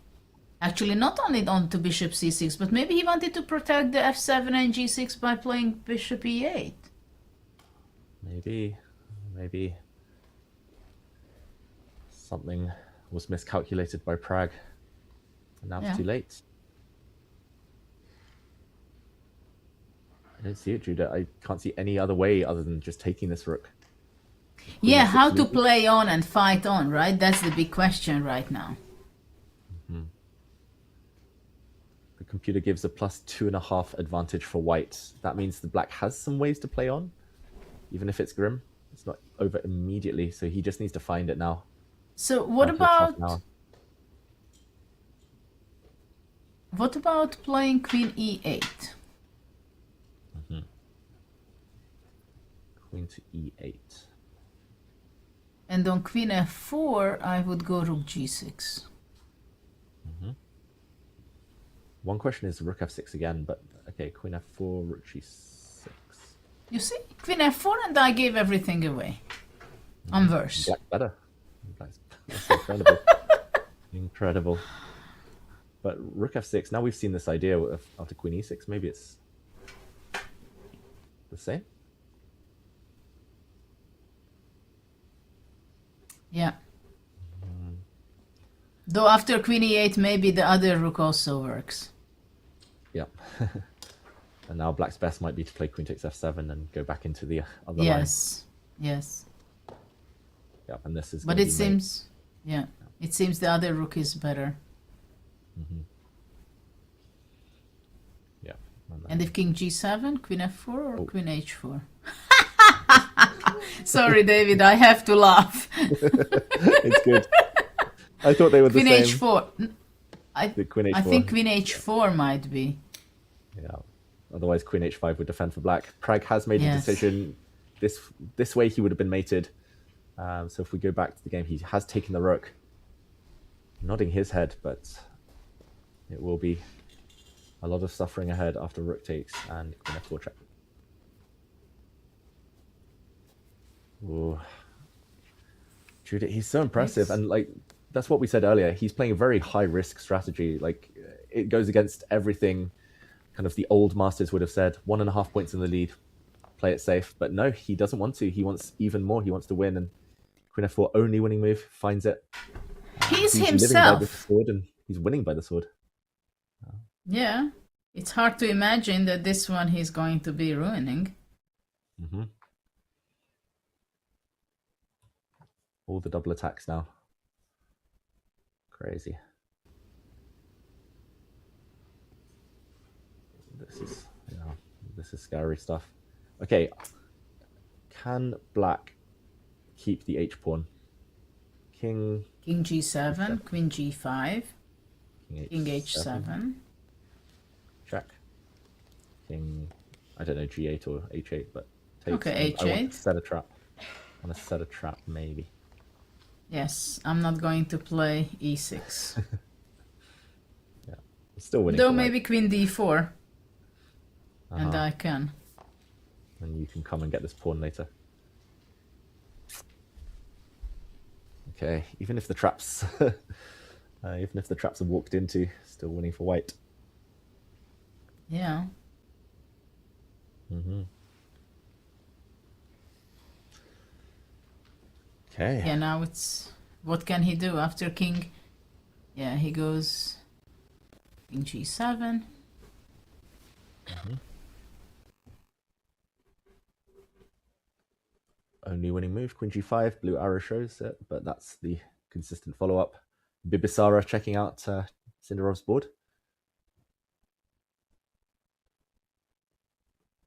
Actually, not only on to bishop c6, but maybe he wanted to protect the f7 and g6 by playing bishop e8. Maybe something was miscalculated by Pragg, and now it's too late. I don't see it, Judah. I can't see any other way other than just taking this rook. Yeah, how to play on and fight on, right? That's the big question right now. The computer gives a +2.5 advantage for white. That means the black has some ways to play on, even if it's grim. It's not over immediately, so he just needs to find it now. So what about playing queen e8? Queen to e8. And on queen f4, I would go rook g6. One question is rook f6 again, but okay, queen f4, rook g6. You see, queen f4, and I gave everything away. I'm worse. Black's better. That's incredible. Incredible. But rook f6, now we've seen this idea of after queen e6, maybe it's the same? Yeah. Though after queen e8, maybe the other rook also works. Yeah. And now black's best might be to play queen takes f7 and go back into the other line. Yes. Yes. Yeah, and this is. But it seems, yeah, it seems the other rook is better. Yeah. And if king g7, queen f4, or queen h4? Sorry, David, I have to laugh. It's good. I thought they were the queen same. h4. I think queen h4 might be. Yeah. Otherwise, queen h5 would defend for black. Pragg has made a decision. This way he would have been mated. So if we go back to the game, he has taken the rook. nodding his head, but it will be a lot of suffering ahead after rook takes and queen f4 check. Ooh. Judith, he's so impressive, and like that's what we said earlier. He's playing a very high risk strategy. Like it goes against everything kind of the old masters would have said. 1.5 points in the lead, play it safe. But no, he doesn't want to. He wants even more. He wants to win, and queen f4 only winning move, finds it. He's living by the himself. sword, and he's winning by the sword. Yeah, it's hard to imagine that this one he's going to be ruining. Mm-hmm. All the double attacks now. Crazy. This is scary stuff. Okay, can black keep the H pawn? King g7, queen g5, king h7. h7. Check. King, I don't know, g8 or h8, but takes. Okay, I want h8. to set a trap. I want to set a trap, maybe. Yes, I'm not going to play e6. Yeah, still winning. Though for maybe white. queen d4. And Uh-huh. I can. And you can come and get this pawn later. Okay, even if the traps, even if the traps are walked into, still winning for white. Yeah. Mm-hmm. Okay. Yeah, now it's... What can he do after king? Yeah, he goes... King g7. Mm-hmm. Only winning move, queen g5, blue arrow shows it, but that's the consistent follow-up. Bibisara checking out Sindarov's board.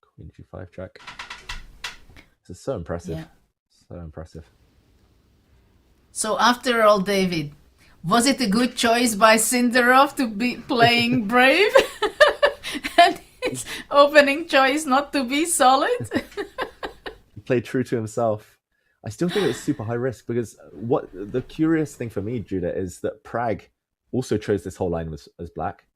Queen g5 check. This is so impressive. Yeah. So impressive. So after all, David, was it a good choice by Sindarov to be playing brave? And his opening choice not to be solid? He played true to himself. I still think it's super high risk because what the curious thing for me, Judah, is that Pragg also chose this whole line as black.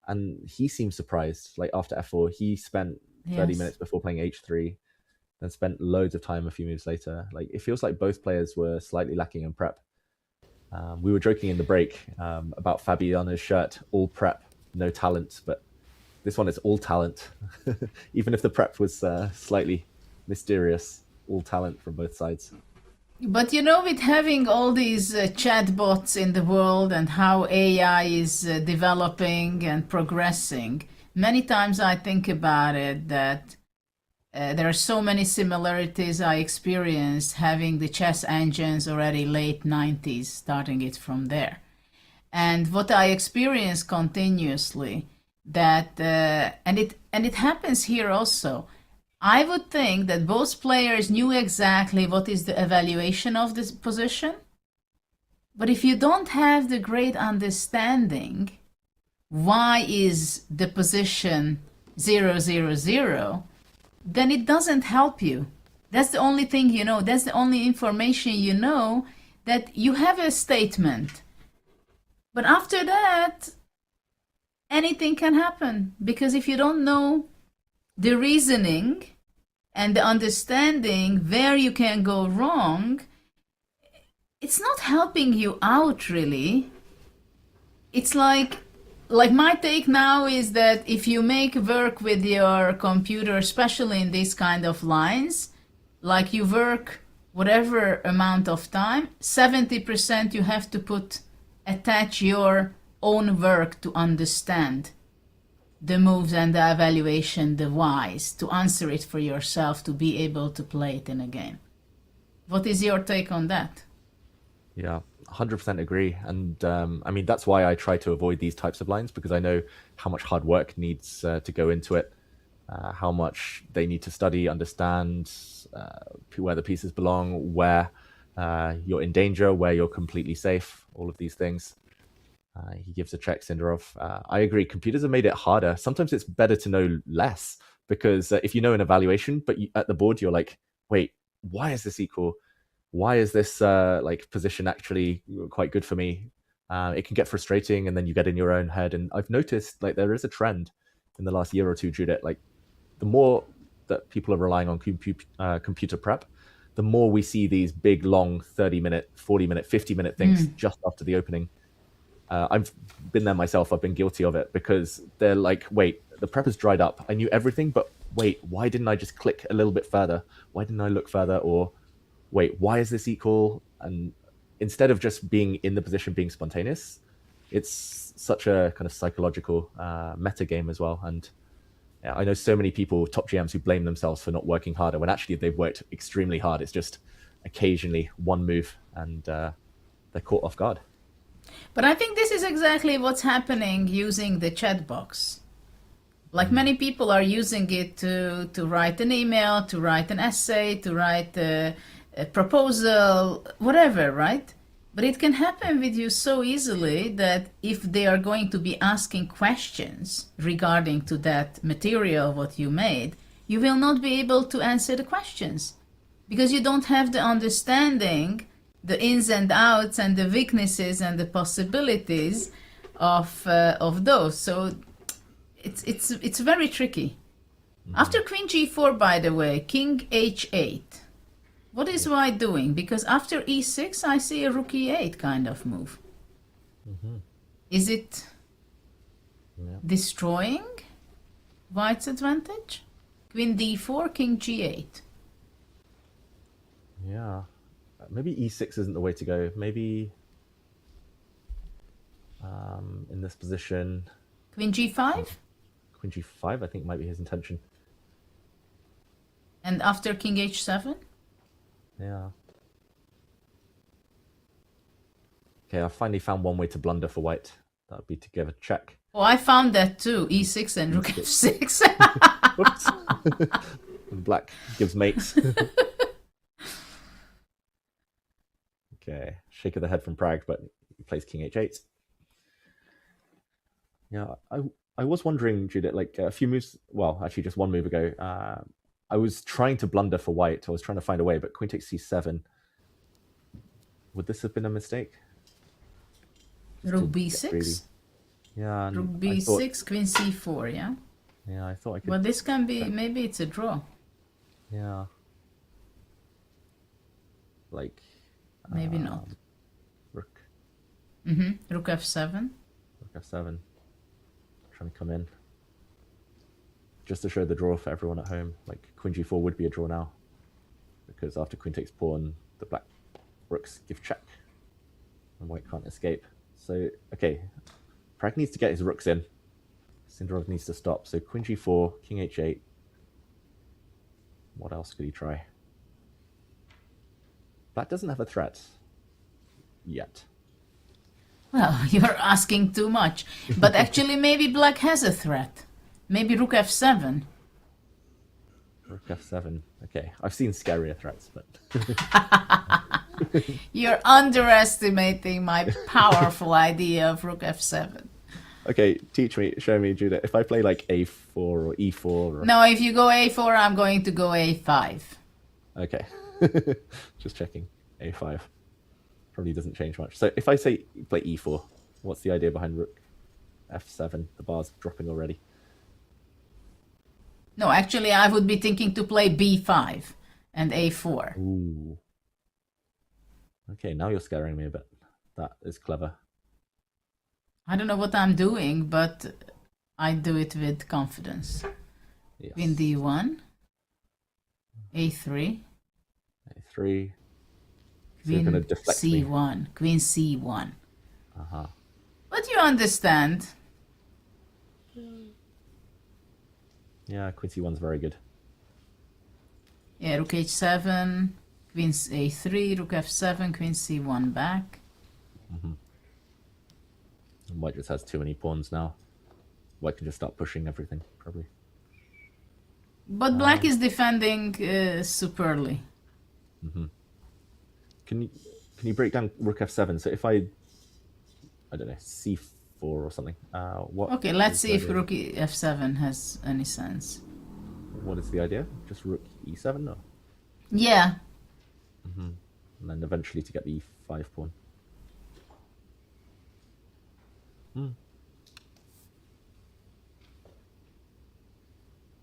And he seemed surprised. Like after f4, he spent 30 Yes. minutes before playing h3, then spent loads of time a few moves later. Like it feels like both players were slightly lacking in prep. We were joking in the break about Fabiana's shirt, all prep, no talent, but this one is all talent. Even if the prep was slightly mysterious, all talent from both sides. But you know, with having all these chatbots in the world and how AI is developing and progressing, many times I think about it that there are so many similarities I experienced having the chess engines already late 90s, starting it from there. And what I experience continuously, that and it happens here also. I would think that both players knew exactly what is the evaluation of this position. But if you don't have the great understanding why is the position 000, then it doesn't help you. That's the only thing you know. That's the only information you know, that you have a statement. But after that, anything can happen. Because if you don't know the reasoning and the understanding where you can go wrong, it's not helping you out really. It's like my take now is that if you make work with your computer, especially in these kind of lines, like you work whatever amount of time, 70% you have to attach your own work to understand the moves and the evaluation, the whys, to answer it for yourself, to be able to play it in a game. What is your take on that? Yeah, 100% agree. And I mean, that's why I try to avoid these types of lines, because I know how much hard work needs to go into it, how much they need to study, understand where the pieces belong, where you're in danger, where you're completely safe, all of these things. He gives a check, Sindarov. I agree. Computers have made it harder. Sometimes it's better to know less, because if you know an evaluation, but at the board, you're like, wait, why is this equal? Why is this like position actually quite good for me? It can get frustrating, and then you get in your own head. And I've noticed like there is a trend in the last year or two, Judith. Like the more that people are relying on computer prep, the more we see these big, long 30-minute, 40-minute, 50-minute things just after the opening. I've been there myself. I've been guilty of it because they're like, wait, the prep has dried up. I knew everything, but wait, why didn't I just click a little bit further? Why didn't I look further? Or wait, why is this equal? And instead of just being in the position, being spontaneous, it's such a kind of psychological meta game as well. And yeah, I know so many people, top GMs, who blame themselves for not working harder when actually they've worked extremely hard. It's just occasionally one move and they're caught off guard. But I think this is exactly what's happening using the chat box. Like many people are using it to write an email, to write an essay, to write a proposal, whatever, right? But it can happen with you so easily that if they are going to be asking questions regarding to that material, what you made, you will not be able to answer the questions because you don't have the understanding, the ins and outs and the weaknesses and the possibilities of those. So it's very tricky. After Queen G4, by the way, King H8. What is White doing? Because after E6, I see a Rook E8 kind of move. Is it destroying White's advantage? Queen D4, King G8. Yeah. Maybe E6 isn't the way to go. Maybe in this position... Queen G5? Queen G5, I think, might be his intention. And after King H7? Yeah. Okay, I finally found one way to blunder for White. That would be to give a check. Oh, I found that too. E6 and Rook F6. And Black gives mates. Okay, shake of the head from Pragg, but he plays King H8. Yeah, I was wondering, Judith, like a few moves, well, actually just one move ago, I was trying to blunder for White. I was trying to find a way, but Queen takes C7. Would this have been a mistake? Rook B6? Yeah. Rook B6, Queen C4, yeah? Yeah, I thought I could... Well, this can be, maybe it's a draw. Yeah. Like... Maybe not. Rook. Rook F7. Rook F7. Trying to come in. Just to show the draw for everyone at home. Like, Queen G4 would be a draw now. Because after Queen takes pawn, the black rooks give check. And White can't escape. So, okay. Pragg needs to get his rooks in. Sindarov needs to stop. So Queen G4, King H8. What else could he try? Black doesn't have a threat. Yet. Well, you're asking too much. But actually, maybe Black has a threat. Maybe Rook F7. Rook F7. Okay, I've seen scarier threats, but... You're underestimating my powerful idea of Rook F7. Okay, teach me, show me, Judith. If I play like A4 or E4... Or... No, if you go A4, I'm going to go A5. Okay. Just checking. A5. Probably doesn't change much. So if I say play E4, what's the idea behind Rook F7? The bar's dropping already. No, actually, I would be thinking to play B5 and A4. Ooh. Okay, now you're scaring me a bit. That is clever. I don't know what I'm doing, but I do it with confidence. Yes. Queen D1, A3. A3. Queen So C1. Me. Queen C1. Uh-huh. But you understand. Yeah, Queen C1's very good. Yeah, Rook H7, Queen A3, Rook F7, Queen C1 back. And White just has too many pawns now. White can just start pushing everything, probably. But Black is defending superly. Can you break down Rook F7? So if I don't know, C4 or something. What? Okay, let's see if Rook F7 has any sense. What is the idea? Just Rook E7, or? Yeah. And then eventually to get the E5 pawn.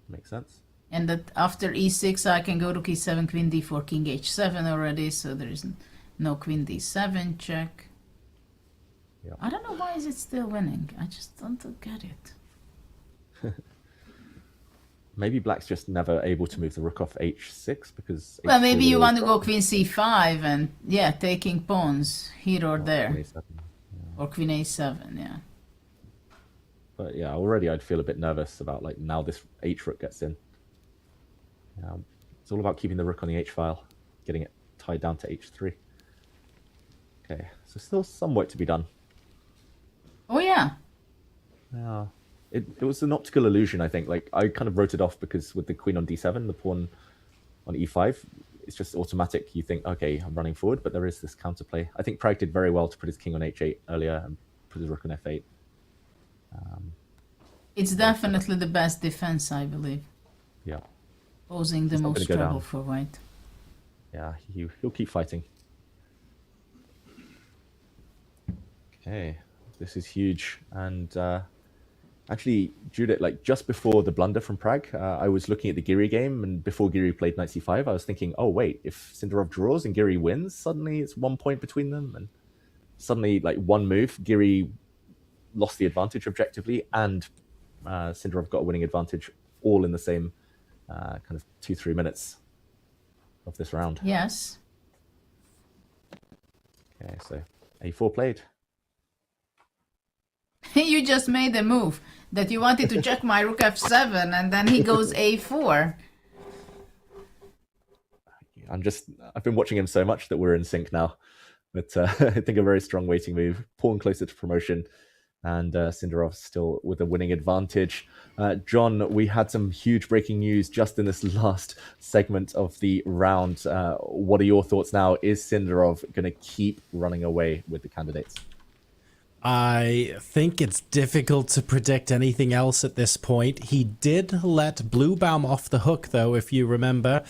Makes sense. And that after e6, I can go to e7, queen d4, king h7 already, so there is no queen d7 check. Yep. I don't know why is it still winning. I just don't get it. Maybe black's just never able to move the rook off h6 because... Well, maybe you want to go queen c5 and, yeah, taking pawns here or there. Queen a7, Or queen a7, yeah. But yeah, already I'd feel a bit nervous about like now this h rook gets in. It's all about keeping the rook on the h file, getting it tied down to h3. Okay, so still some work to be done. Oh yeah. Yeah, it was an optical illusion, I think. Like I kind of wrote it off because with the queen on d7, the pawn on e5, it's just automatic. You think, okay, I'm running forward, but there is this counterplay. I think Pragg did very well to put his king on h8 earlier and put his rook on f8. It's definitely the best defense, I believe. Yeah. Posing the most trouble for white. Yeah, he'll keep fighting. Okay, this is huge. And actually, Judith, like just before the blunder from Pragg, I was looking at the Giri game, and before Giri played knight c5, I was thinking, oh wait, if Sindarov draws and Giri wins, suddenly it's 1 point between them, and suddenly like one move, Giri lost the advantage objectively, and Sindarov got a winning advantage all in the same kind of 2-3 minutes of this round. Yes. Okay, so a4 played. You just made a move that you wanted to check my rook f7 and then he goes a4. I've been watching him so much that we're in sync now. But I think a very strong waiting move, pawn closer to promotion, and Sindarov still with a winning advantage. John, we had some huge breaking news just in this last segment of the round. What are your thoughts now? Is Sindarov going to keep running away with the candidates? I think it's difficult to predict anything else at this point. He did let Bluebaum off the hook, though, if you remember.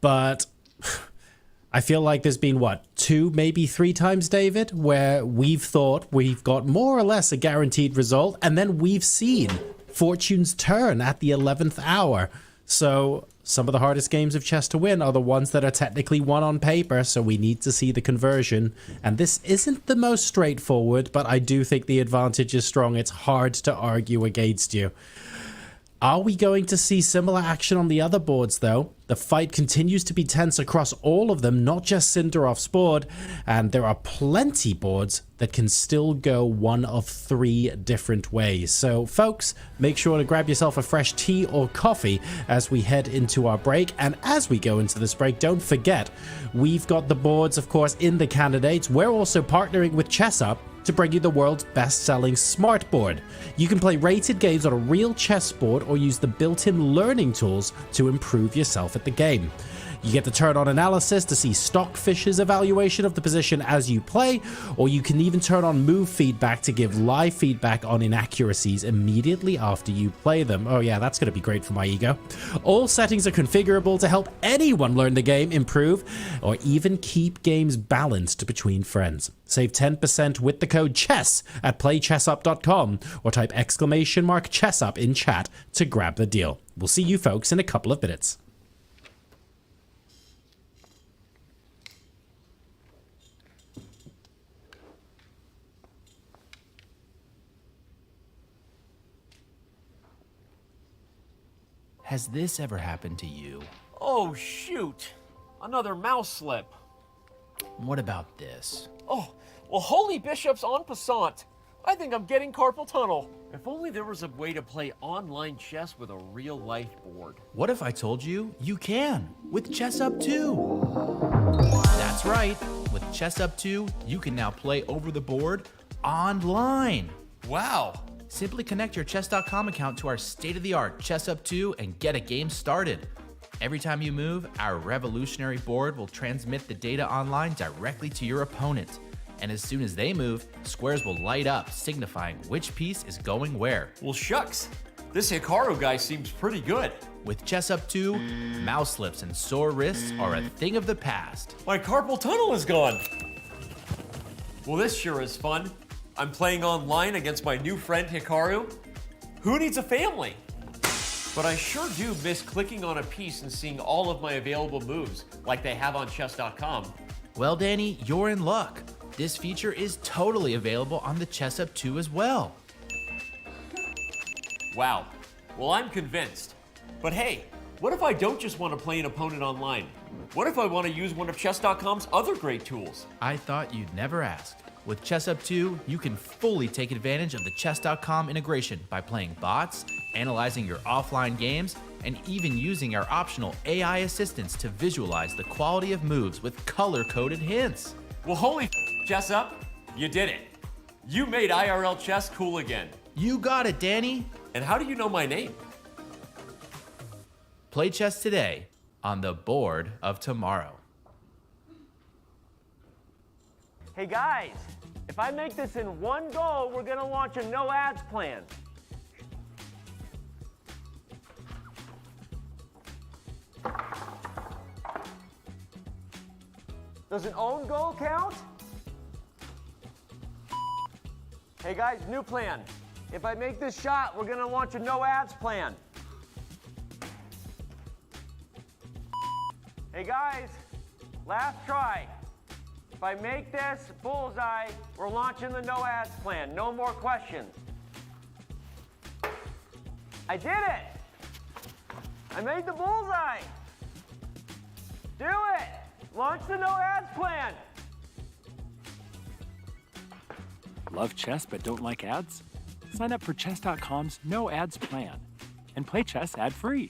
But I feel like there's been, what, 2, maybe 3 times, David, where we've thought we've got more or less a guaranteed result, and then we've seen fortune's turn at the 11th hour. So some of the hardest games of chess to win are the ones that are technically won on paper, so we need to see the conversion. And this isn't the most straightforward, but I do think the advantage is strong. It's hard to argue against you. Are we going to see similar action on the other boards, though? The fight continues to be tense across all of them, not just Sindarov's board, and there are plenty boards that can still go one of 3 different ways. So, folks, make sure to grab yourself a fresh tea or coffee as we head into our break. And as we go into this break, don't forget, we've got the boards, of course, in the candidates. We're also partnering with ChessUp to bring you the world's best-selling smart board. You can play rated games on a real chessboard or use the built-in learning tools to improve yourself at the game. You get to turn on analysis to see Stockfish's evaluation of the position as you play, or you can even turn on move feedback to give live feedback on inaccuracies immediately after you play them. Oh yeah, that's going to be great for my ego. All settings are configurable to help anyone learn the game, improve, or even keep games balanced between friends. Save 10% with the code CHESS at playchessup.com or type !ChessUp in chat to grab the deal. We'll see you folks in a couple of minutes. Has this ever happened to you? Oh, shoot. Another mouse slip. What about this? Oh, well, holy bishops en passant. I think I'm getting carpal tunnel. If only there was a way to play online chess with a real-life board. What if I told you you can with ChessUp 2? That's right. With ChessUp 2, you can now play over the board online. Wow. Simply connect your chess.com account to our state-of-the-art ChessUp 2 and get a game started. Every time you move, our revolutionary board will transmit the data online directly to your opponent. And as soon as they move, squares will light up, signifying which piece is going where. Well, shucks. This Hikaru guy seems pretty good. With ChessUp 2, mouse slips and sore wrists are a thing of the past. My carpal tunnel is gone. Well, this sure is fun. I'm playing online against my new friend Hikaru. Who needs a family? But I sure do miss clicking on a piece and seeing all of my available moves, like they have on chess.com. Well, Danny, you're in luck. This feature is totally available on the Chess Up 2 as well. Wow. Well, I'm convinced. But hey, what if I don't just want to play an opponent online? What if I want to use one of chess.com's other great tools? I thought you'd never ask. With Chess Up 2, you can fully take advantage of the chess.com integration by playing bots, analyzing your offline games, and even using our optional AI assistants to visualize the quality of moves with color-coded hints. Well, holy Chess Up, you did it. You made IRL chess cool again. You got it, Danny. And how do you know my name? Play chess today on the board of tomorrow. Hey guys, if I make this in one go, we're gonna launch a no ads plan. Does an own goal count? Hey guys, new plan. If I make this shot, we're gonna launch a no ads plan. Hey guys, last try. If I make this bullseye, we're launching the no ads plan. No more questions. I did it! I made the bullseye! Do it! Launch the no ads plan! Love chess but don't like ads? Sign up for chess.com's no ads plan and play chess ad-free.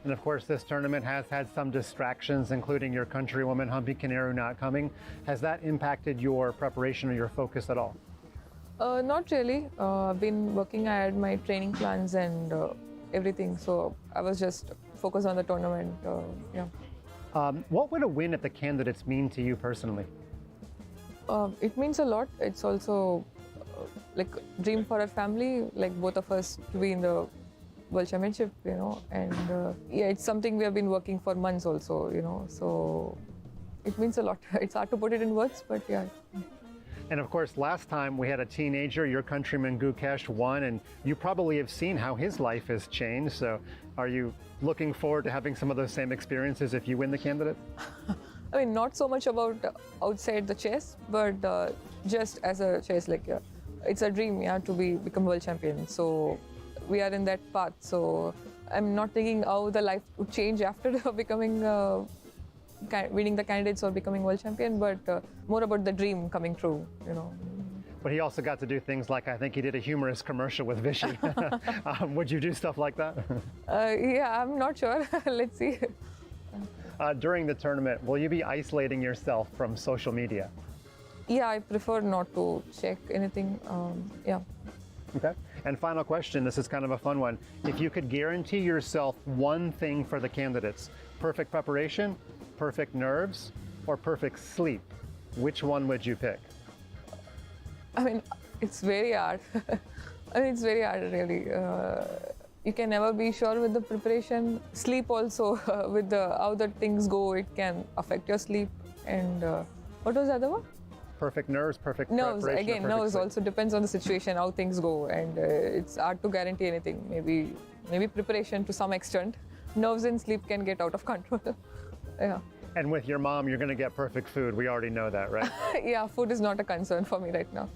And of course, this tournament has had some distractions, including your countrywoman, Hikaru, not coming. Has that impacted your preparation or your focus at all? Not really. I've been working, I had my training plans and everything, so I was just focused on the tournament, yeah. What would a win at the Candidates mean to you personally? It means a lot. It's also like dream for our family, like both of us to be in the World Championship, you know, and yeah, it's something we have been working for months also, you know, so it means a lot. It's hard to put it in words, but yeah. And of course, last time we had a teenager, your countryman Gukesh won, and you probably have seen how his life has changed. So are you looking forward to having some of those same experiences if you win the Candidates? I mean, not so much about outside the chess, but just as a chess, like it's a dream, yeah, to become world champion. So we are in that path. So I'm not thinking how the life would change after becoming, winning the candidates or becoming world champion, but more about the dream coming true, you know. But he also got to do things like, I think he did a humorous commercial with Vichy. Would you do stuff like that? Yeah, I'm not sure. Let's see. During the tournament, will you be isolating yourself from social media? Yeah, I prefer not to check anything. Yeah. Okay. And final question, this is kind of a fun one. If you could guarantee yourself one thing for the Candidates, perfect preparation, perfect nerves, or perfect sleep, which one would you pick? I mean, it's very hard. I mean, it's very hard, really. You can never be sure with the preparation. Sleep also, with how the things go, it can affect your sleep. And what was the other one? Perfect nerves, perfect nerves. preparation. Again, nerves also depends on the situation, how things go, and it's hard to guarantee anything. Maybe preparation to some extent. Nerves and sleep can get out of control. Yeah. And with your mom, you're going to get perfect food. We already know that, right? Yeah, food is not a concern for me right now.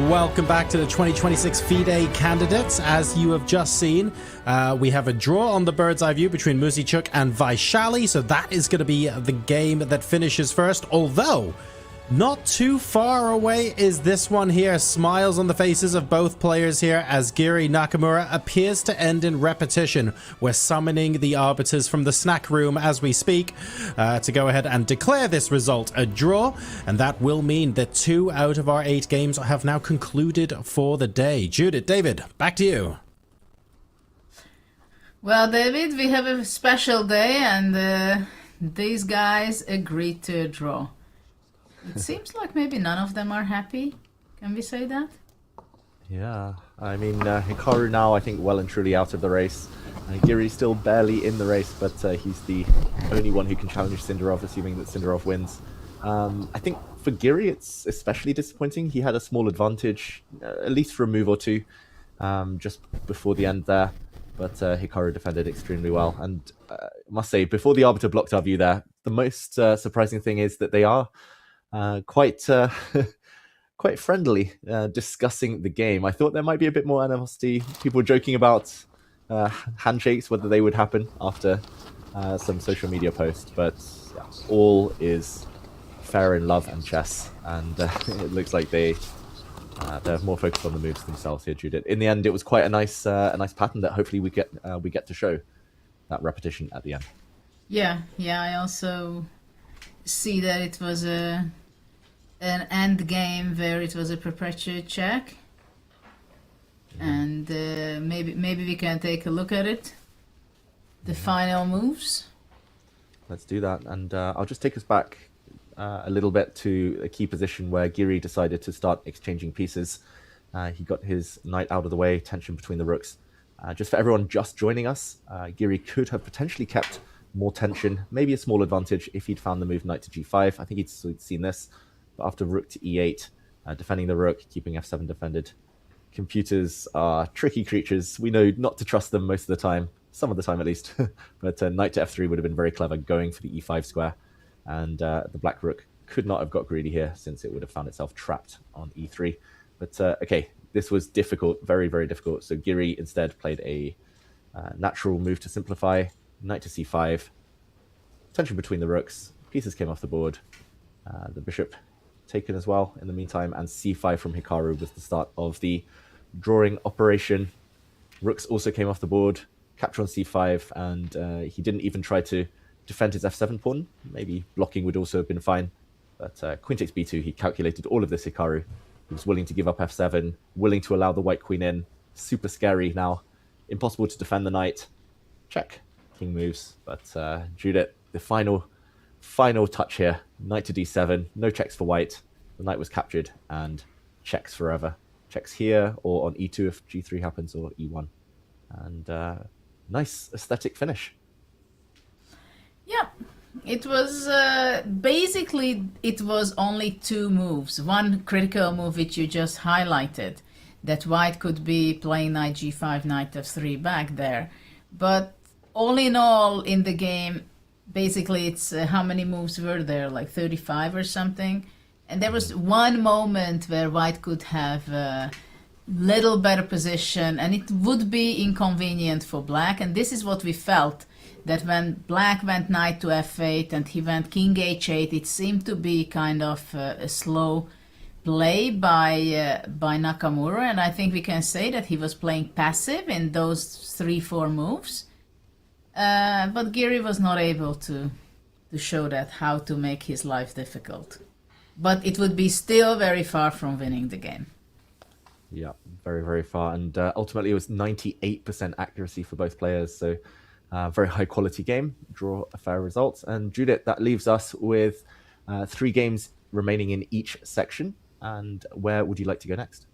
Welcome back to the 2026 FIDE Candidates. As you have just seen, we have a draw on the bird's eye view between Musichuk and Vachier-Lagrave, so that is going to be the game that finishes first, although not too far away is this one here. Smiles on the faces of both players here as Giri Nakamura appears to end in repetition. We're summoning the arbiters from the snack room as we speak to go ahead and declare this result a draw, and that will mean that 2 out of our 8 games have now concluded for the day. Judith, David, back to you. Well, David, we have a special day, and these guys agreed to a draw. It seems like maybe none of them are happy. Can we say that? Yeah, I mean, Hikaru now, I think, well and truly out of the race. Giri's still barely in the race, but he's the only one who can challenge Sindarov, assuming that Sindarov wins. I think for Giri, it's especially disappointing. He had a small advantage, at least for a move or two, just before the end there. But Hikaru defended extremely well. And I must say, before the arbiter blocked our view there, the most surprising thing is that they are quite friendly, discussing the game. I thought there might be a bit more animosity. People were joking about handshakes, whether they would happen after some social media posts, but yeah, all is fair in love and chess, and it looks like they're more focused on the moves themselves here, Judith. In the end, it was quite a nice pattern that hopefully we get to show that repetition at the end. Yeah, I also see that it was an end game where it was a perpetual check, and maybe we can take a look at it. The final moves. Let's do that, and I'll just take us back a little bit to a key position where Giri decided to start exchanging pieces. He got his knight out of the way, tension between the rooks. Just for everyone just joining us, Giri could have potentially kept more tension, maybe a small advantage if he'd found the move knight to g5. I think he'd seen this, but after rook to e8, defending the rook, keeping f7 defended. Computers are tricky creatures. We know not to trust them most of the time, some of the time at least, but knight to f3 would have been very clever, going for the e5 square, and the black rook could not have got greedy here since it would have found itself trapped on e3. But okay, this was difficult, very, very difficult. So Giri instead played a natural move to simplify, knight to c5, tension between the rooks, pieces came off the board, the bishop taken as well in the meantime, and c5 from Hikaru was the start of the drawing operation. Rooks also came off the board, capture on c5, and he didn't even try to defend his f7 pawn. Maybe blocking would also have been fine, but queen takes b2, he calculated all of this. Hikaru, he was willing to give up f7, willing to allow the white queen in. Super scary now, impossible to defend the knight. Check. King moves, but Judith, the final touch here, knight to d7, no checks for white. The knight was captured and checks forever. Checks here or on e2 if g3 happens, or e1. And nice aesthetic finish. Yeah, it was basically it was only 2 moves. One critical move which you just highlighted, that white could be playing knight g5, knight f3 back there, but all in all, in the game, basically it's how many moves were there, like 35 or something. And there was one moment where white could have a little better position, and it would be inconvenient for black. And this is what we felt, that when black went knight to f8 and he went king h8, it seemed to be kind of a slow play by Nakamura. And I think we can say that he was playing passive in those 3-4 moves. But Giri was not able to show that, how to make his life difficult. But it would be still very far from winning the game. Yeah, very, very far. And ultimately it was 98% accuracy for both players. So very high quality game, draw a fair result. And Judith, that leaves us with 3 games remaining in each section. And where would you like to go next?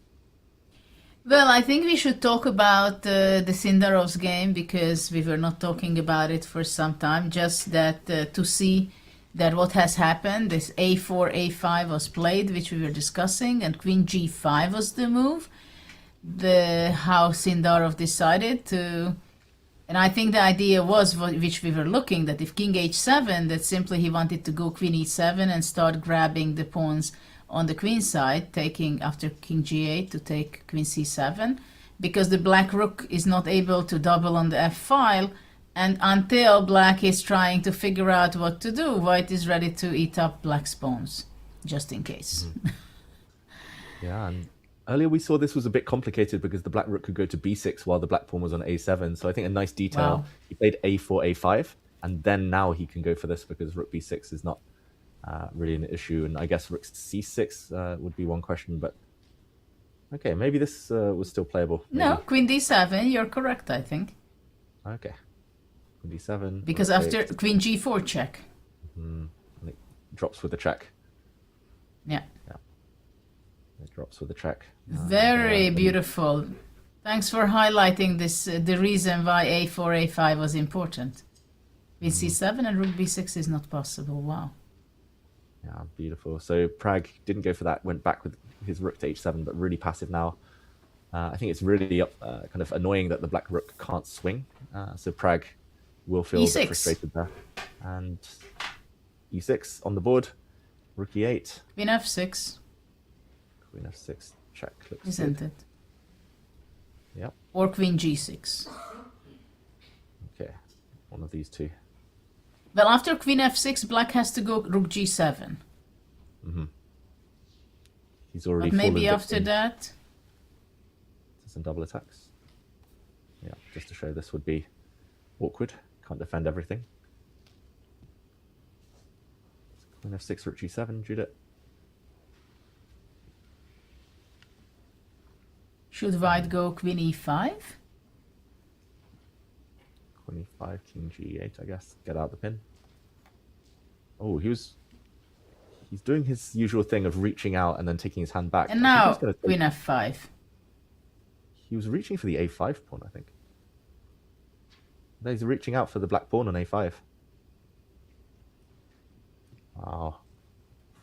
Well, I think we should talk about the Sindarov's game, because we were not talking about it for some time. Just that to see that what has happened, this a4, a5 was played, which we were discussing, and queen g5 was the move. How Sindarov decided to, and I think the idea was, which we were looking, that if king h7, that simply he wanted to go queen e7 and start grabbing the pawns on the queen side, taking after king g8 to take queen c7, because the black rook is not able to double on the f file, and until black is trying to figure out what to do, white is ready to eat up black's pawns, just in case. Yeah, and earlier we saw this was a bit complicated because the black rook could go to b6 while the black pawn was on a7. So I think a nice detail. Wow. He played a4, a5, and then now he can go for this because rook b6 is not really an issue. And I guess rook c6 would be one question, but okay, maybe this was still playable. Maybe. No, queen d7, you're correct, I think. Okay. Queen d7. Because after queen g4 check. And it drops with the check. Yeah. It drops with the check. Very beautiful. Thanks for highlighting this. The reason why a4, a5 was important. Queen c7 and rook b6 is not possible. Wow. Yeah, beautiful. So Pragg didn't go for that, went back with his rook to h7, but really passive now. I think it's really kind of annoying that the black rook can't swing. So Pragg will feel a bit frustrated there. And e6 on the board. Rook e8. Queen f6. Queen f6 check looks Isn't good. it? Yep. Or queen g6. Okay, one of these two. Well, after queen f6, black has to go rook g7. He's already But maybe fallen after victim that... to some double attacks. Yeah, just to show this would be awkward. Can't defend everything. Queen f6, rook g7, Judith. Should white go queen e5? Queen e5, king g8, I guess. Get out the pin. Oh, he's doing his usual thing of reaching out and then taking his hand back. And now queen f5. He was reaching for the a5 pawn, I think. No, he's reaching out for the black pawn on a5. Wow.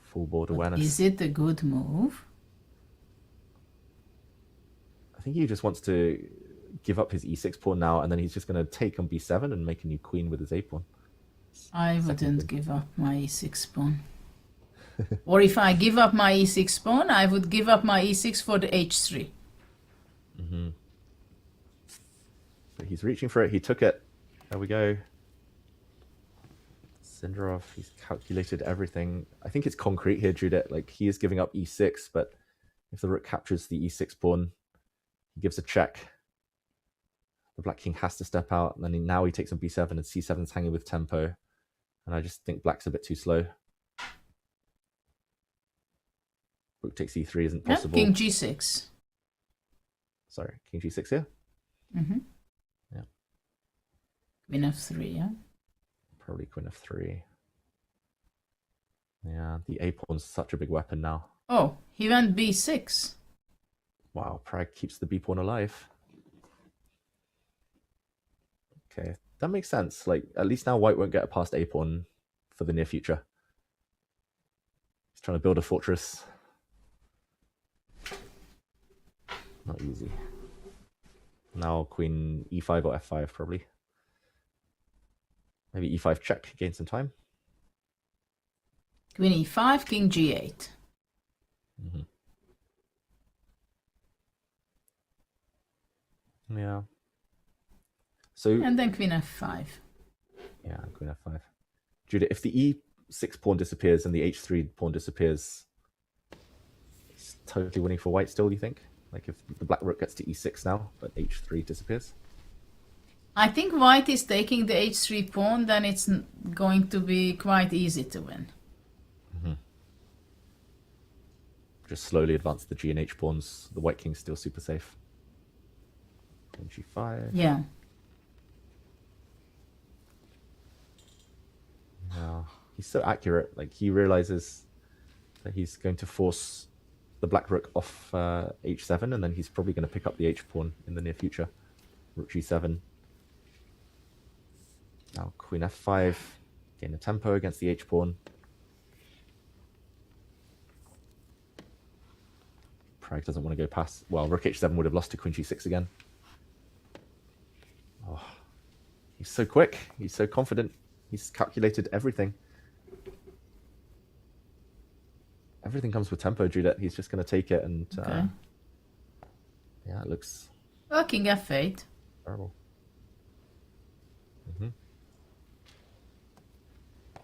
Full board awareness. Is it a good move? I think he just wants to give up his e6 pawn now, and then he's just going to take on b7 and make a new queen with his a pawn. I wouldn't give up my e6 pawn. Or if I give up my e6 pawn, I would give up my e6 for the h3. So he's reaching for it. He took it. There we go. Sindarov, he's calculated everything. I think it's concrete here, Judith. Like, he is giving up e6, but if the rook captures the e6 pawn, he gives a check. The black king has to step out, and then now he takes on b7, and c7 is hanging with tempo. And I just think black's a bit too slow. Rook takes e3 isn't possible. King g6. Sorry, king g6 here? Yeah. Queen f3, yeah? Probably queen f3. Yeah, the a pawn's such a big weapon now. Oh, he went b6. Wow, Pragg keeps the b pawn alive. Okay, that makes sense. Like, at least now white won't get past a pawn for the near future. He's trying to build a fortress. Not easy. Now queen e5 or f5 probably. Maybe e5 check, gain some time. Queen e5, king g8. Yeah. So And then queen f5. yeah, queen f5. Judith, if the e6 pawn disappears and the h3 pawn disappears, it's totally winning for white still, do you think? Like if the black rook gets to e6 now, but h3 disappears? I think white is taking the h3 pawn, then it's going to be quite easy to win. Just slowly advance the g and h pawns. The white king's still super safe. Queen g5. Yeah. Yeah. He's so accurate. Like, he realizes that he's going to force the black rook off h7, and then he's probably going to pick up the h pawn in the near future. Rook g7. Now queen f5. Gain a tempo against the h pawn. Pragg doesn't want to go past... Well, rook h7 would have lost to queen g6 again. Oh, he's so quick. He's so confident. He's calculated everything. everything comes with tempo, Judith. He's just going to take it, and Okay. yeah, it looks Well, king f8. terrible. Mm-hmm.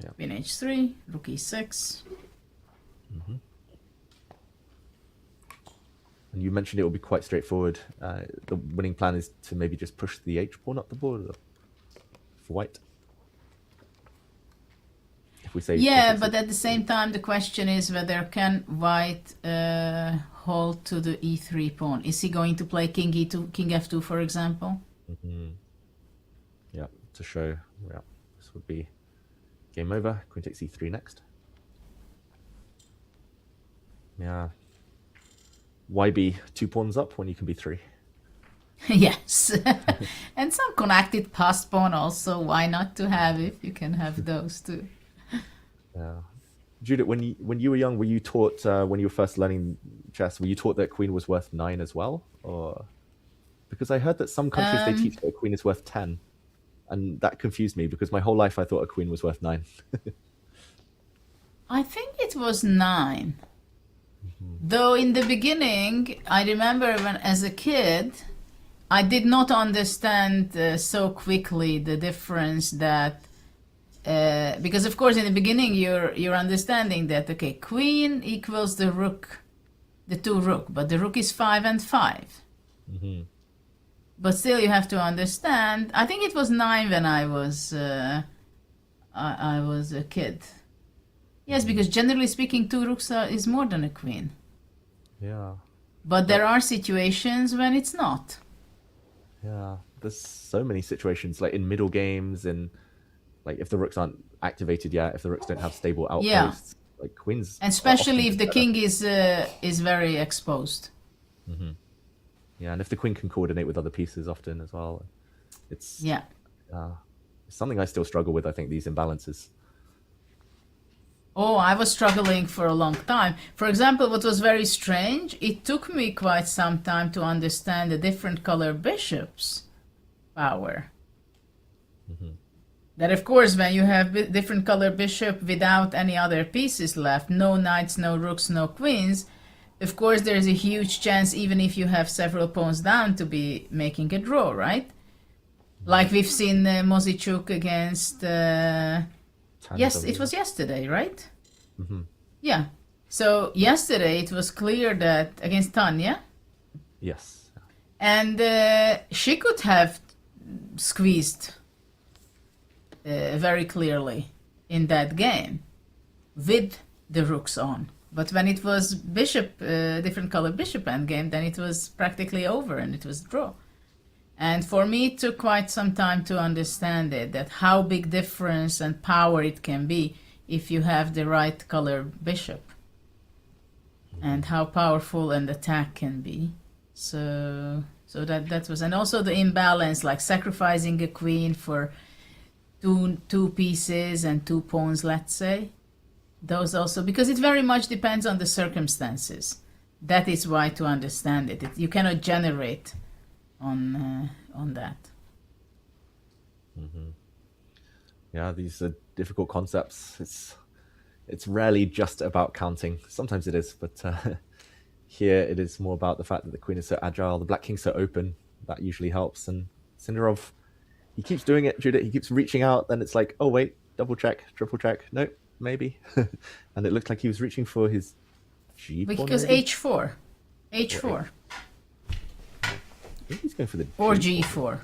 Yeah. Queen h3, rook e6. Mm-hmm. And you mentioned it will be quite straightforward. The winning plan is to maybe just push the h pawn up the board for white. If we say Yeah, but at the same time, the question is whether can white hold to the e3 pawn. Is he going to play king e2, king f2, for example? Mm-hmm. Yeah, to show. Yeah, this would be game over. Queen takes e3 next. Yeah. Why be 2 pawns up when you can be 3? Yes. And some connected passed pawn also. Why not to have if you can have those too? Yeah. Judith, when you were young, were you taught when you were first learning chess? Were you taught that queen was worth 9 as well, or because I heard that some countries they teach that a queen is worth 10, and that confused me because my whole life I thought a queen was worth 9. I think it was 9. Though in the beginning, I remember when as a kid, I did not understand so quickly the difference that because of course in the beginning you're understanding that okay, queen equals the rook, the 2 rook, but the rook is 5 and 5. Mm-hmm. But still you have to understand. I think it was 9 when I was a kid. Yes, because generally speaking, 2 rooks is more than a queen. Yeah. But there are situations when it's not. Yeah. There's so many situations like in middle games, and like if the rooks aren't activated yet, if the rooks don't have stable outposts, like queens. And especially if the king is very exposed. Mm-hmm. Yeah, and if the queen can coordinate with other pieces often as well, it's it's something I still struggle with. I think these imbalances. Oh, I was struggling for a long time. For example, what was very strange, it took me quite some time to understand the different color bishops' power. Mm-hmm. That of course, when you have different color bishop without any other pieces left, no knights, no rooks, no queens, of course there's a huge chance, even if you have several pawns down, to be making a draw, right? Like we've seen Mozichuk against... yes, it was yesterday, right? Mm-hmm. Yeah. So yesterday it was clear that against Tanya, Yes. and she could have squeezed very clearly in that game with the rooks on. But when it was bishop, different color bishop endgame, then it was practically over and it was draw. And for me, it took quite some time to understand it, that how big difference and power it can be if you have the right color bishop. And how powerful an attack can be. So that was, and also the imbalance, like sacrificing a queen for two pieces and 2 pawns, let's say. Those also, because it very much depends on the circumstances. That is why to understand it you cannot generate on that. Mm-hmm. Yeah, these are difficult concepts. It's rarely just about counting. Sometimes it is, but here it is more about the fact that the queen is so agile, the black king's so open. That usually helps. And Sindarov, he keeps doing it, Judith. He keeps reaching out. Then it's like, oh wait, double check, triple check. Nope, maybe. And it looked like he was reaching for his G pawn. Because maybe? h4. h4. I think he's going for the Or G g4.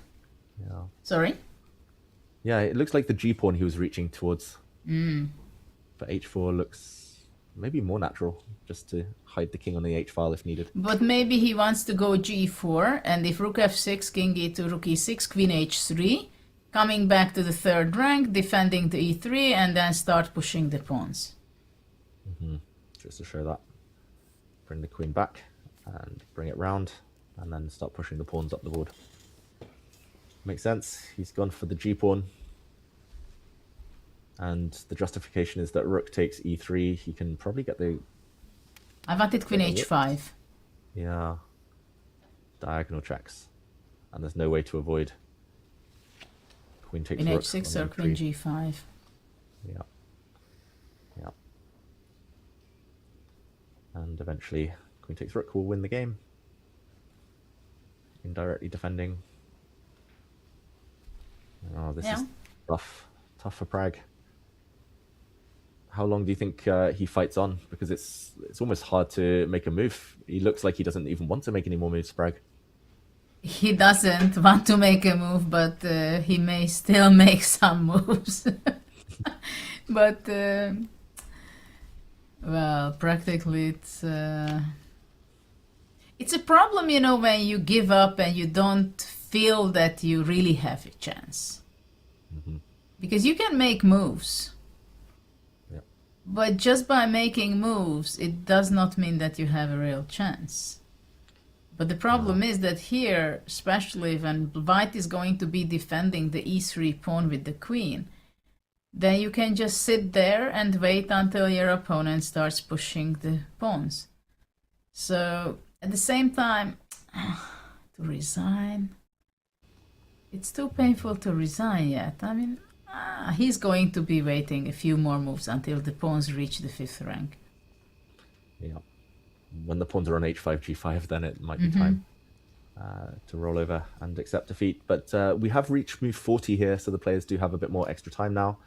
Yeah. Sorry? Yeah, it looks like the G pawn he was reaching towards. But h4 looks maybe more natural, just to hide the king on the h file if needed. But maybe he wants to go g4, and if rook f6, king e2, rook e6, queen h3, coming back to the 3rd rank, defending the e3, and then start pushing the pawns. Mm-hmm. Just to show that. Bring the queen back and bring it round, and then start pushing the pawns up the board. Makes sense. He's gone for the G pawn. And the justification is that rook takes e3. He can probably get the... I wanted queen h5. Yeah. Diagonal checks. And there's no way to avoid queen takes Queen rook h6 on or queen e3. g5. Yeah. Yeah. And eventually, queen takes rook will win the game. Indirectly defending. Oh, this is tough. Tough for Pragg. How long do you think he fights on? Because it's almost hard to make a move. He looks like he doesn't even want to make any more moves, Pragg. He doesn't want to make a move, but he may still make some moves. But, well, practically it's a problem, you know, when you give up and you don't feel that you really have a chance. Because you can make moves. But just by making moves, it does not mean that you have a real chance. But the problem is that here, especially when white is going to be defending the e3 pawn with the queen, then you can just sit there and wait until your opponent starts pushing the pawns. So, at the same time, to resign, it's too painful to resign yet. I mean, he's going to be waiting a few more moves until the pawns reach the 5th rank. Yeah. When the pawns are on h5, g5, then it might be time to roll over and accept defeat. But we have reached move 40 here, so the players do have a bit more extra time now.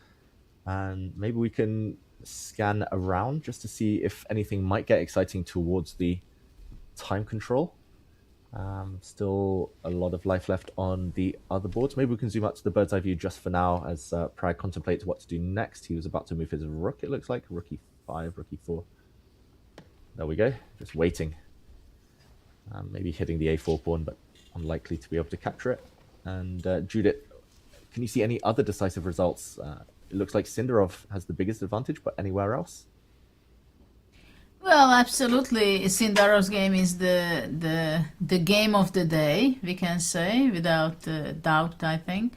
And maybe we can scan around just to see if anything might get exciting towards the time control. Still a lot of life left on the other boards. Maybe we can zoom out to the bird's eye view just for now as Pragg contemplates what to do next. He was about to move his rook, it looks like. Rook e5, rook e4. There we go, just waiting. Maybe hitting the a4 pawn, but unlikely to be able to capture it. And Judith, can you see any other decisive results? It looks like Sindarov has the biggest advantage, but anywhere else? Well, absolutely. Sindarov's game is the game of the day, we can say, without doubt, I think.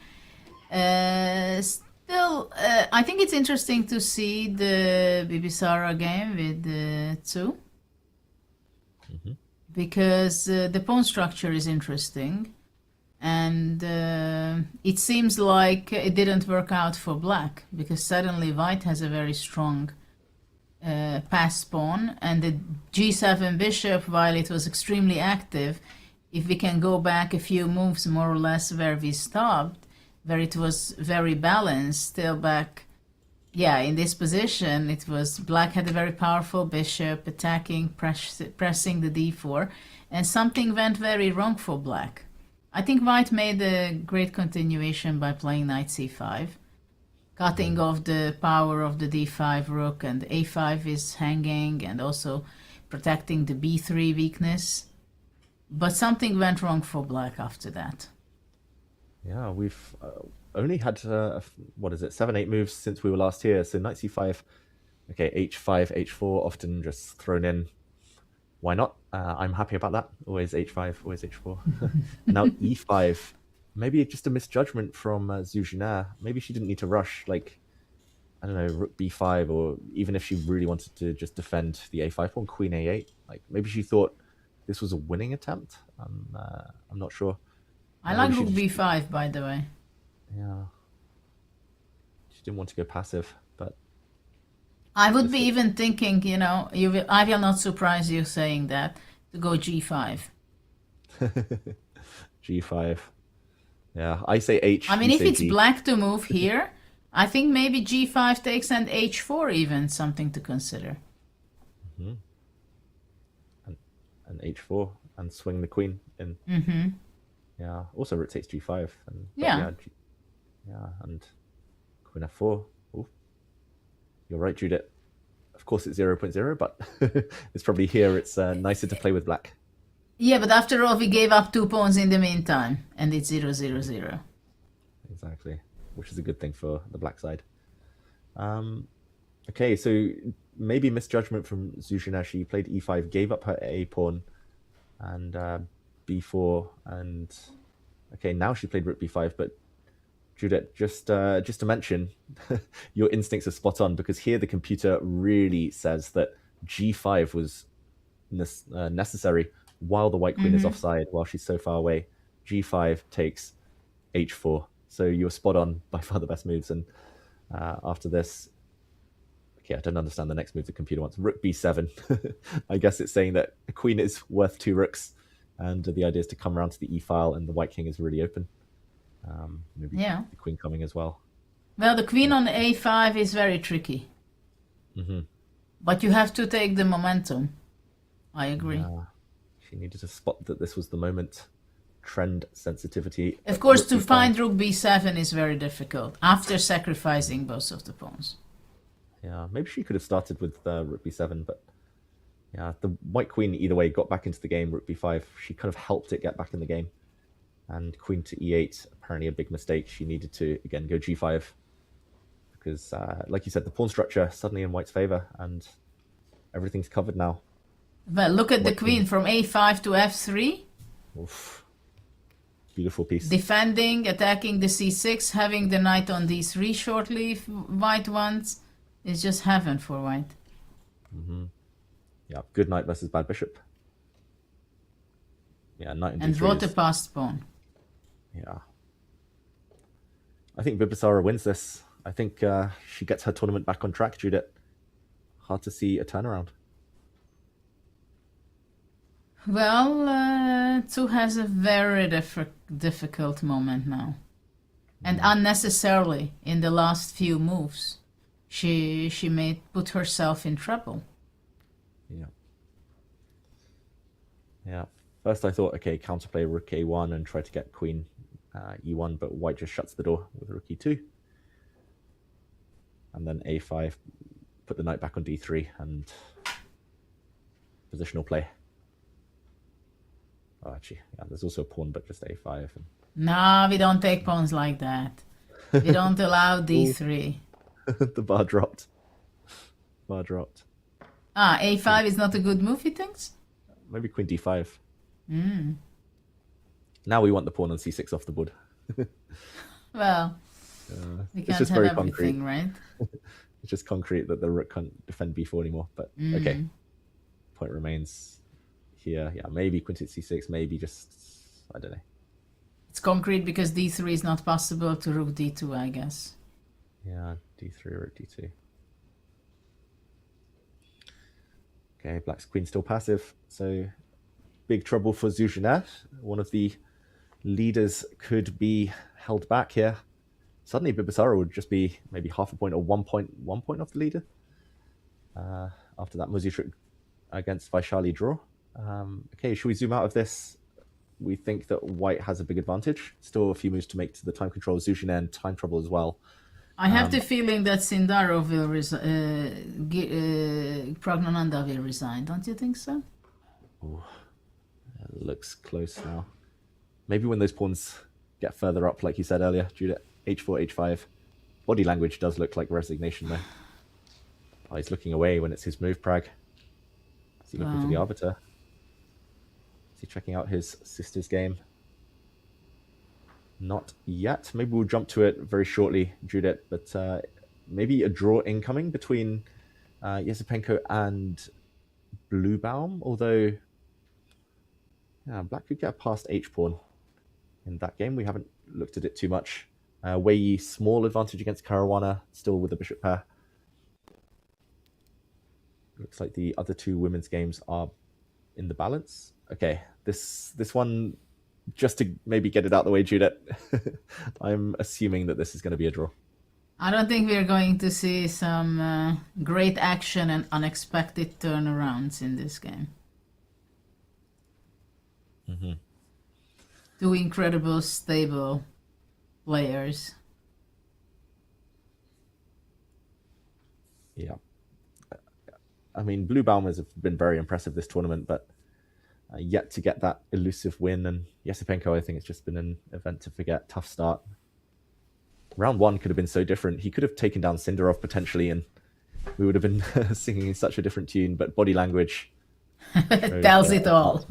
Still, I think it's interesting to see the Bibisara game with Tsu. Because the pawn structure is interesting. And it seems like it didn't work out for black, because suddenly white has a very strong passed pawn, and the g7 bishop, while it was extremely active, if we can go back a few moves more or less where we stopped, where it was very balanced, still back, yeah, in this position, it was black had a very powerful bishop attacking, pressing the d4, and something went very wrong for black. I think white made a great continuation by playing knight c5. Cutting off the power of the d5 rook, and a5 is hanging and also protecting the b3 weakness. But something went wrong for black after that. Yeah, we've only had, 7-8 moves since we were last here. So knight c5, okay, h5, h4, often just thrown in. Why not? I'm happy about that. Always h5, always h4. Now e5. Maybe just a misjudgment from Zuzhina. Maybe she didn't need to rush, like, I don't know, rook b5, or even if she really wanted to just defend the a5 pawn, queen a8. Like, maybe she thought this was a winning attempt. I'm not sure. I like rook b5, by the way. Yeah. She didn't want to go passive, but... I would be even thinking, you know, I will not surprise you saying that, to go g5. g5. Yeah, I say h. I mean, if it's black to move here, I think maybe g5 takes and h4 even something to consider. And h4 and swing the queen in. Yeah. Also rook takes g5. And, yeah. And queen f4. Ooh. You're right, Judith. Of course, it's 0.0, but it's probably here. It's nicer to play with black. Yeah, but after all, we gave up 2 pawns in the meantime, and it's 0-0-0. Exactly, which is a good thing for the black side. Okay, so maybe misjudgment from Zuzhina. She played e5, gave up her a pawn, and b4, and okay, now she played rook b5. But Judith, just to mention, your instincts are spot on, because here the computer really says that g5 was necessary. While the white queen is offside, while she's so far away, g5 takes h4. So you're spot on, by far the best moves. And after this, Okay, I don't understand the next move the computer wants. Rook b7. I guess it's saying that a queen is worth 2 rooks, and the idea is to come around to the e-file, and the white king is really open. Maybe Yeah. the queen coming as well. Well, the queen on a5 is very tricky. But you have to take the momentum. I agree. She needed to spot that this was the moment. Trend sensitivity. Of course, to find rook b7 is very difficult after sacrificing both of the pawns. Yeah, maybe she could have started with rook b7, but yeah, the white queen either way got back into the game. Rook b5, she kind of helped it get back in the game. And queen to e8, apparently a big mistake. She needed to, again, go g5. Because, like you said, the pawn structure suddenly in white's favor, and everything's covered now. Well, look at the queen from a5 to f3. Oof. Beautiful piece. Defending, attacking the c6, having the knight on d3 shortly if white wants. It's just heaven for white. Yeah, good knight versus bad bishop. Yeah, knight and And d3 vote a is... passed pawn. Yeah. I think Bibisara wins this. I think she gets her tournament back on track, Judith. Hard to see a turnaround. Well, Tzu has a very difficult moment now. And unnecessarily, in the last few moves, she may put herself in trouble. Yeah. Yeah. First I thought, okay, counterplay rook a1 and try to get queen e1, but white just shuts the door with rook e2. And then a5, put the knight back on d3 and positional play. Oh, actually, yeah, there's also a pawn, but just a5. And... No, we don't take pawns like that. We don't allow d3. The bar dropped. Bar dropped. Ah, a5 is not a good move, he thinks? Maybe queen d5. Now we want the pawn on c6 off the board. Well, we can't just have very everything, concrete. right? It's just concrete that the rook can't defend b4 anymore. But okay, point remains here. Yeah, maybe queen to c6, maybe just, I don't know. It's concrete because d3 is not possible to rook d2, I guess. Yeah, d3 or d2. Okay, black's queen still passive, so big trouble for Zuzhina. One of the leaders could be held back here. Suddenly Bibisara would just be maybe half a point or 1 point off the leader. After that Muzi trick against Vachier-Lagrave draw. Okay, should we zoom out of this? We think that white has a big advantage. Still a few moves to make to the time control of Zuzhina and time trouble as well. I have the feeling that Sindarov will Pragnananda will resign. Don't you think so? Ooh, it looks close now. Maybe when those pawns get further up, like you said earlier, Judith, h4, h5. Body language does look like resignation there. Oh, he's looking away when it's his move, Pragg. Is he looking for the arbiter? Is he checking out his sister's game? Not yet. Maybe we'll jump to it very shortly, Judith, but maybe a draw incoming between Yesipenko and Bluebaum, although black could get past h-pawn in that game. We haven't looked at it too much. Wei small advantage against Caruana, still with the bishop pair. Looks like the other two women's games are in the balance. Okay, this one, just to maybe get it out of the way, Judith, I'm assuming that this is going to be a draw. I don't think we're going to see some great action and unexpected turnarounds in this game. Two incredible, stable players. Yeah. I mean, Bluebaum has been very impressive this tournament, but yet to get that elusive win. And Yesipenko, I think it's just been an event to forget. Tough start. Round one could have been so different. He could have taken down Sindarov potentially, and we would have been singing such a different tune, but body language tells it all.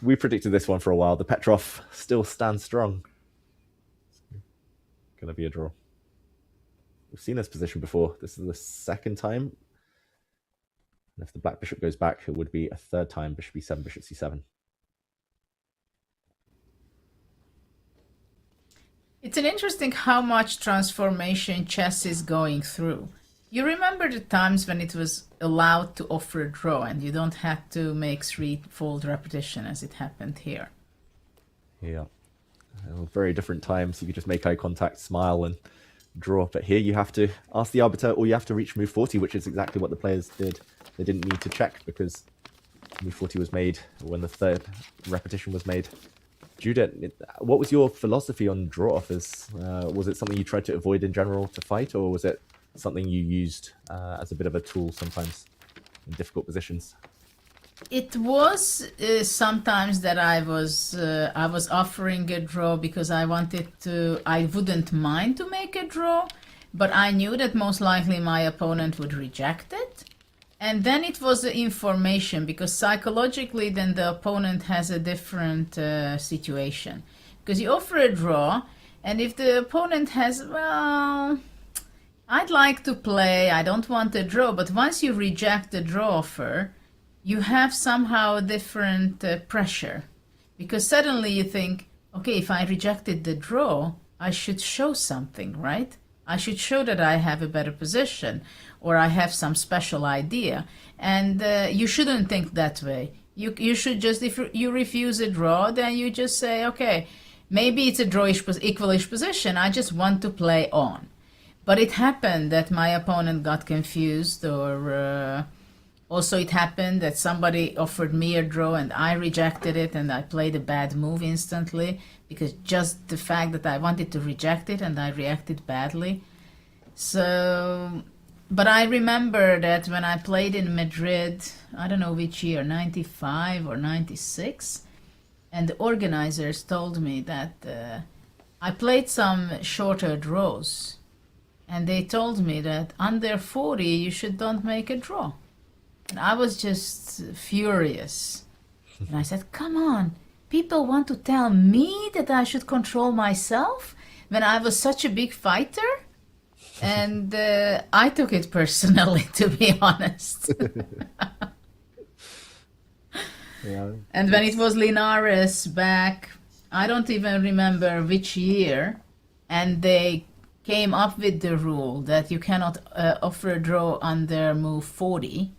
We predicted this one for a while. The Petrov still stands strong. It's going to be a draw. We've seen this position before. This is the second time. And if the black bishop goes back, it would be a third time. Bishop e7, bishop c7. It's an interesting how much transformation chess is going through. You remember the times when it was allowed to offer a draw and you don't have to make threefold repetition as it happened here. Yeah. Very different times. You could just make eye contact, smile, and draw. But here you have to ask the arbiter, or you have to reach move 40, which is exactly what the players did. They didn't need to check because move 40 was made when the third repetition was made. Judith, what was your philosophy on draw offers? Was it something you tried to avoid in general to fight, or was it something you used as a bit of a tool sometimes in difficult positions? It was sometimes that I was offering a draw because I wouldn't mind to make a draw, but I knew that most likely my opponent would reject it. And then it was the information, because psychologically then the opponent has a different situation. Because you offer a draw, and if the opponent has, well, I'd like to play, I don't want a draw, but once you reject the draw offer, you have somehow a different pressure. Because suddenly you think, okay, if I rejected the draw, I should show something, right? I should show that I have a better position, or I have some special idea. And you shouldn't think that way. You should just, if you refuse a draw, then you just say, okay, maybe it's a drawish, equalish position, I just want to play on. But it happened that my opponent got confused, or also it happened that somebody offered me a draw and I rejected it and I played a bad move instantly, because just the fact that I wanted to reject it and I reacted badly. So, but I remember that when I played in Madrid, I don't know which year, 95 or 96, and the organizers told me that I played some shorter draws, and they told me that under 40 you should don't make a draw. And I was just furious. And I said, come on, people want to tell me that I should control myself when I was such a big fighter? And I took it personally, to be honest. Yeah. And when it was Linares back, I don't even remember which year, and they came up with the rule that you cannot offer a draw under move 40,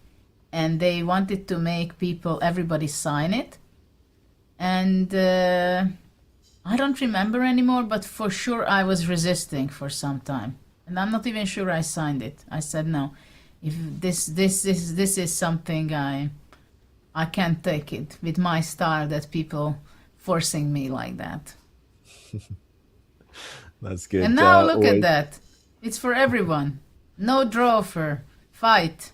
and they wanted to make everybody sign it. And I don't remember anymore, but for sure I was resisting for some time. And I'm not even sure I signed it. I said, no, if this is something I can't take it with my style, that people forcing me like that. That's good. And now look at that. It's for everyone. No draw offer. Fight.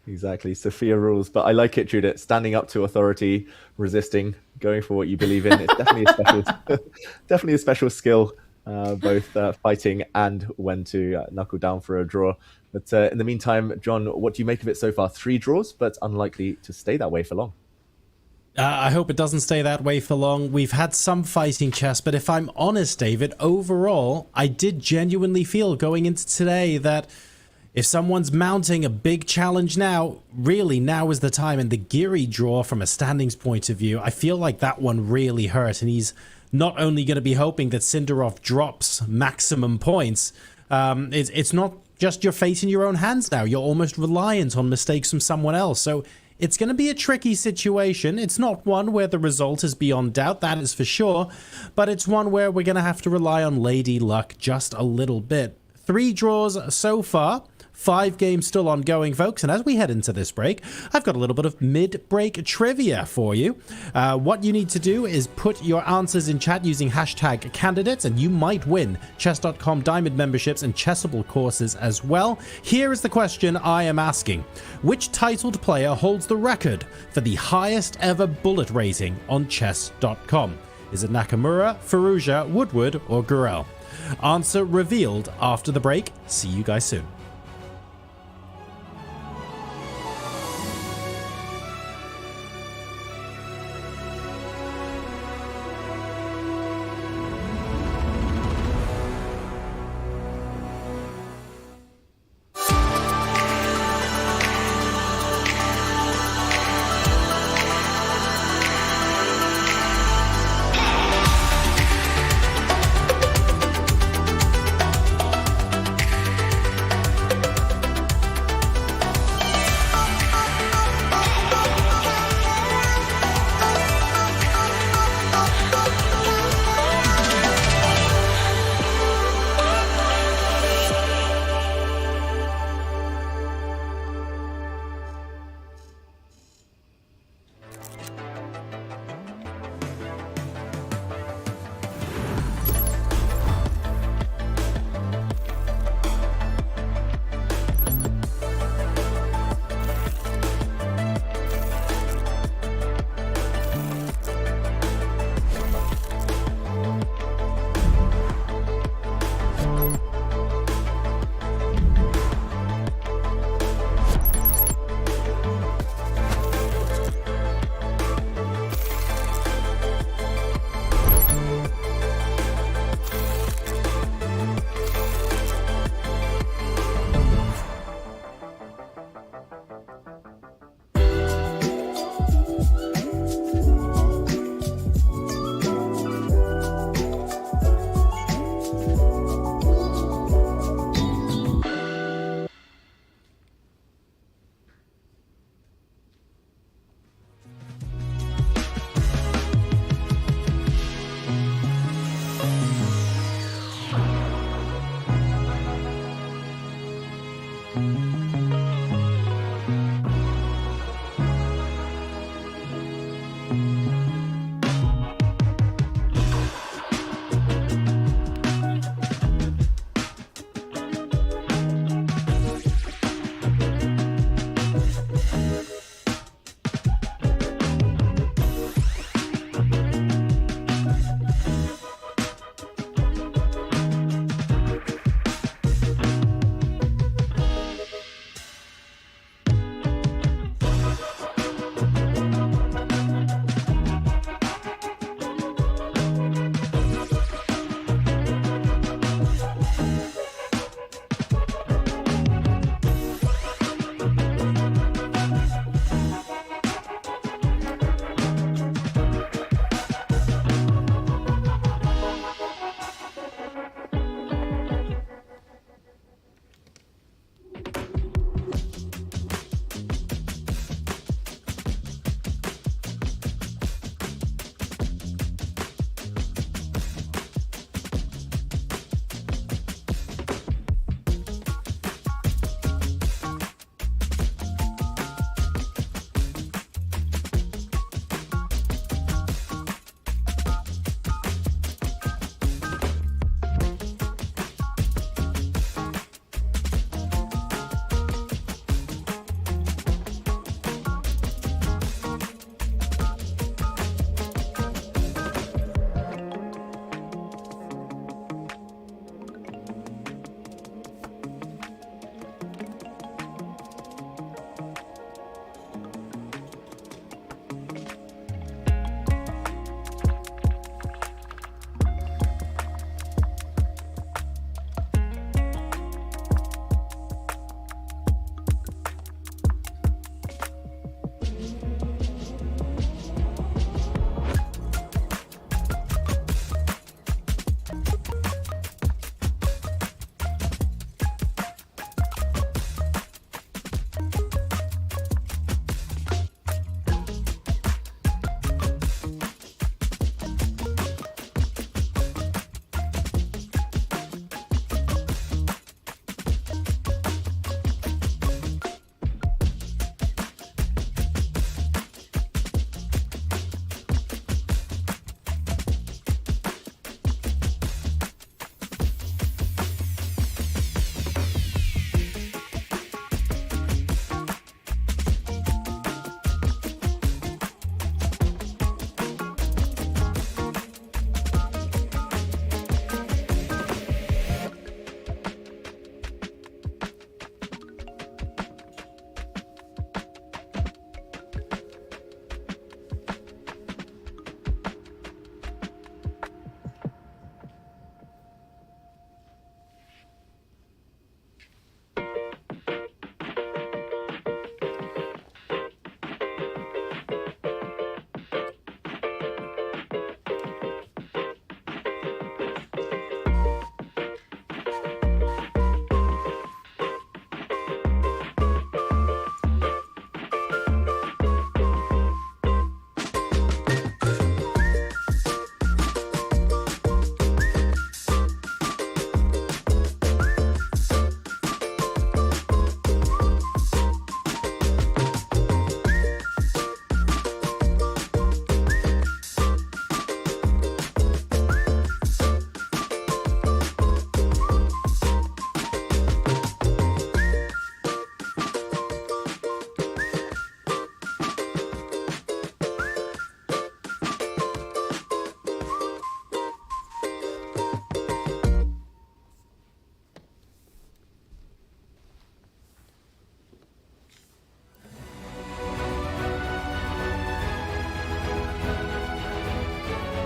Exactly. Sophia rules. But I like it, Judith. Standing up to authority, resisting, going for what you believe in. It's definitely a special, definitely a special skill, both fighting and when to knuckle down for a draw. But in the meantime, John, what do you make of it so far? 3 draws, but unlikely to stay that way for long. I hope it doesn't stay that way for long. We've had some fighting chess, but if I'm honest, David, overall, I did genuinely feel going into today that if someone's mounting a big challenge now, really now is the time. And the Geary draw, from a standings point of view, I feel like that one really hurt. And he's not only going to be hoping that Sindarov drops maximum points, it's not just your fate in your own hands now. You're almost reliant on mistakes from someone else. So it's going to be a tricky situation. It's not one where the result is beyond doubt, that is for sure. But it's one where we're going to have to rely on lady luck just a little bit. 3 draws so far. 5 games still ongoing, folks, and as we head into this break, I've got a little bit of mid-break trivia for you. What you need to do is put your answers in chat using hashtag candidates, and you might win chess.com Diamond memberships and Chessable courses as well. Here is the question I am asking. Which titled player holds the record for the highest ever bullet rating on chess.com? Is it Nakamura, Firouzja, Woodward, or Gurel? Answer revealed after the break. See you guys soon.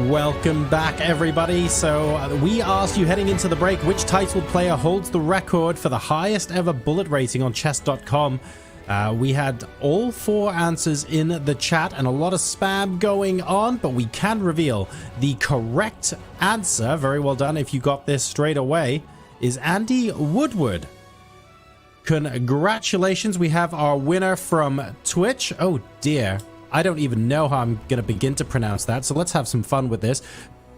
Welcome back, everybody. So we asked you heading into the break which titled player holds the record for the highest ever bullet rating on chess.com. We had all 4 answers in the chat and a lot of spam going on, but we can reveal the correct answer. Very well done if you got this straight away. Is Andy Woodward. Congratulations, we have our winner from Twitch. Oh dear, I don't even know how I'm going to begin to pronounce that, so let's have some fun with this.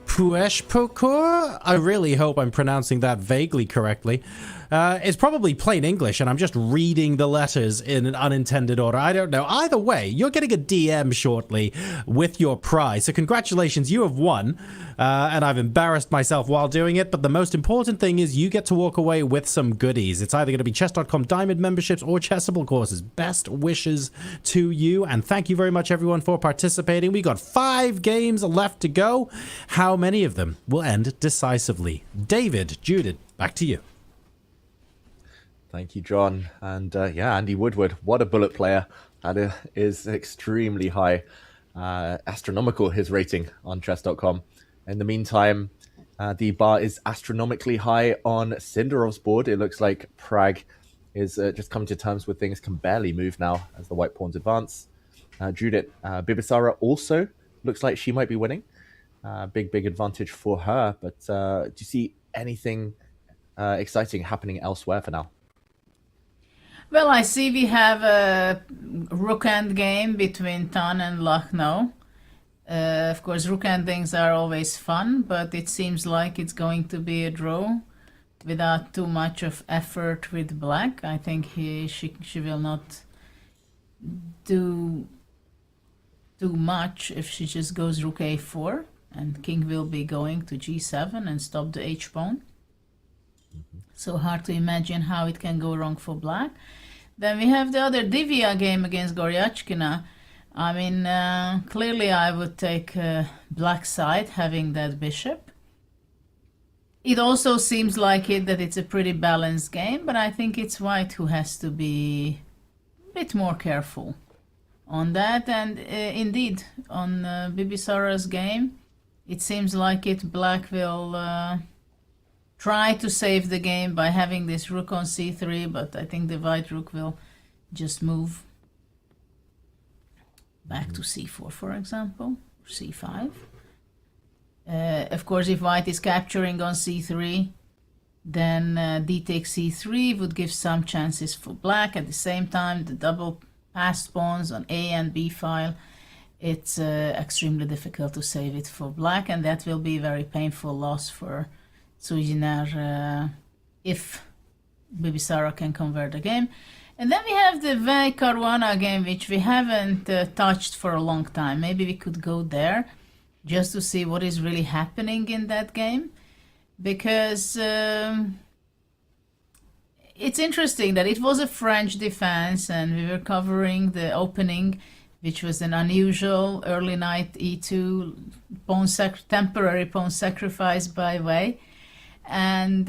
Pueshpokur? I really hope I'm pronouncing that vaguely correctly. It's probably plain English, and I'm just reading the letters in an unintended order. I don't know. Either way, you're getting a DM shortly with your prize. So congratulations, you have won. And I've embarrassed myself while doing it, but the most important thing is you get to walk away with some goodies. It's either going to be chess.com Diamond memberships or Chessable courses. Best wishes to you, and thank you very much, everyone, for participating. We got 5 games left to go. How many of them will end decisively? David, Judith, back to you. Thank you, John. And yeah, Andy Woodward, what a bullet player. That is extremely high. Astronomical, his rating on chess.com. In the meantime, the bar is astronomically high on Sindarov's board. It looks like Pragg is just coming to terms with things, can barely move now as the white pawns advance. Judith Bibisara also looks like she might be winning. Big advantage for her. But do you see anything exciting happening elsewhere for now? Well, I see we have a rook end game between Tan and Lucknow. Of course, rook endings are always fun, but it seems like it's going to be a draw without too much of effort with black. I think she will not do too much if she just goes rook a4, and king will be going to g7 and stop the h-pawn. So hard to imagine how it can go wrong for black. Then we have the other Divya game against Goryachkina. I mean, clearly I would take black side, having that bishop. It also seems like that it's a pretty balanced game, but I think it's white who has to be a bit more careful on that. And indeed, on Bibisara's game, it seems like black will try to save the game by having this rook on c3, but I think the white rook will just move back to c4, for example, or c5. Of course, if white is capturing on c3, then d takes c3 would give some chances for black. At the same time, the double passed pawns on a and b file, it's extremely difficult to save it for black, and that will be a very painful loss for Sujiner if Bibisara can convert the game. And then we have the Vai Caruana game, which we haven't touched for a long time. Maybe we could go there just to see what is really happening in that game. Because it's interesting that it was a French defense and we were covering the opening, which was an unusual early knight e2 temporary pawn sacrifice by Vai. And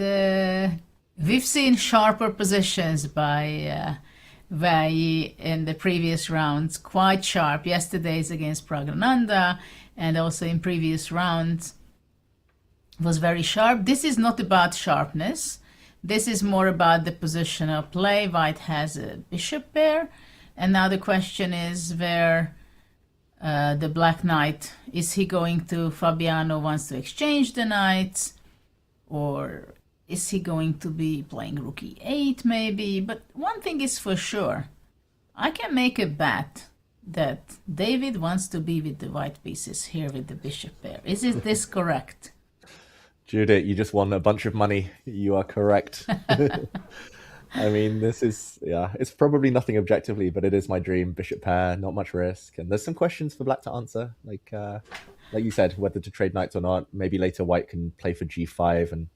we've seen sharper positions by Vai in the previous rounds, quite sharp. Yesterday's against Pragg and also in previous rounds was very sharp. This is not about sharpness. This is more about the positional play. White has a bishop pair. And now the question is where the black knight, is he going to, Fabiano wants to exchange the knights, or is he going to be playing rook e8 maybe? But one thing is for sure, I can make a bet that David wants to be with the white pieces here with the bishop pair. Is this correct? Judith, you just won a bunch of money. You are correct. I mean, this is, yeah, it's probably nothing objectively, but it is my dream. Bishop pair, not much risk. And there's some questions for black to answer, like you said, whether to trade knights or not. Maybe later white can play for g5, and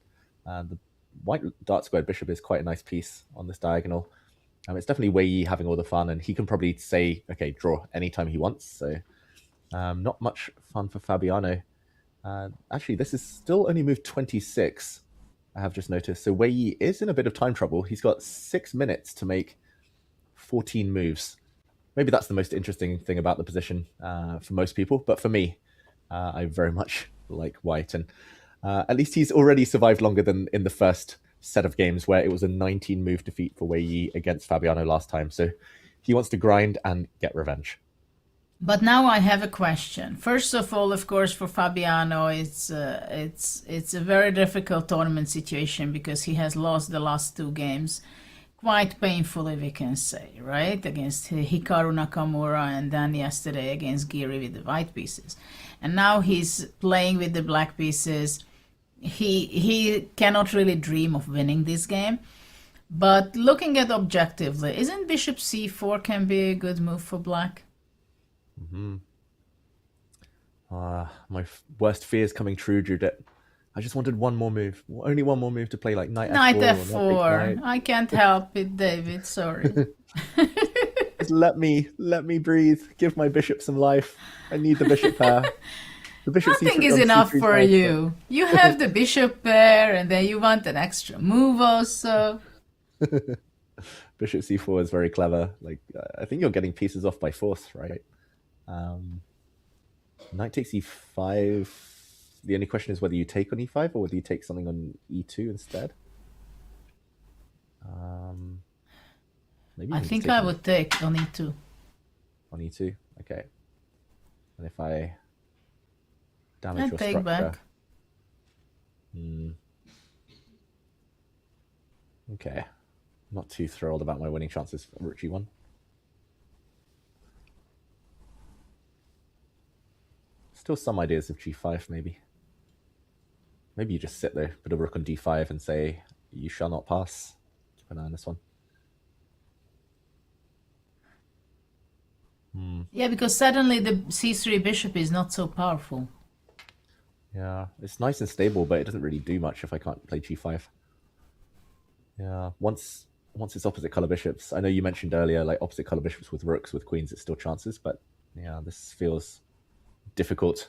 the white dart squared bishop is quite a nice piece on this diagonal. It's definitely Wei Yi having all the fun, and he can probably say, okay, draw anytime he wants. So not much fun for Fabiano. Actually, this is still only move 26, I have just noticed. So Wei Yi is in a bit of time trouble. He's got 6 minutes to make 14 moves. Maybe that's the most interesting thing about the position for most people. But for me, I very much like white. And at least he's already survived longer than in the first set of games where it was a 19-move defeat for Wei Yi against Fabiano last time. So he wants to grind and get revenge. But now I have a question. First of all, of course, for Fabiano, it's a very difficult tournament situation because he has lost the last 2 games quite painfully, we can say, right? Against Hikaru Nakamura and then yesterday against Giri with the white pieces. And now he's playing with the black pieces. He cannot really dream of winning this game. But looking at objectively, isn't bishop c4 can be a good move for black? My worst fear is coming true, Judith. I just wanted one more move. Only one more move to play like knight f4. I can't help it, David. Sorry. Just let me breathe. Give my bishop some life. I need the bishop pair. The bishop Nothing is enough for you. You have the bishop pair, and then you want an extra move also. Bishop c4 is very clever. Like I think you're getting pieces off by force, right? Knight takes e5. The only question is whether you take on e5 or whether you take something on e2 instead. Maybe I think I would take on e2. On e2, okay. And if I damage your take structure, back. Okay, not too thrilled about my winning chances for rook g1. Still some ideas of g5, maybe. Maybe you just sit there, put a rook on d5 and say, you shall not pass. Keep an eye on this one. Yeah, because suddenly the c3 bishop is not so powerful. Yeah, it's nice and stable, but it doesn't really do much if I can't play g5. Yeah, once it's opposite color bishops, I know you mentioned earlier, like opposite color bishops with rooks, with queens, it's still chances, but yeah, this feels difficult.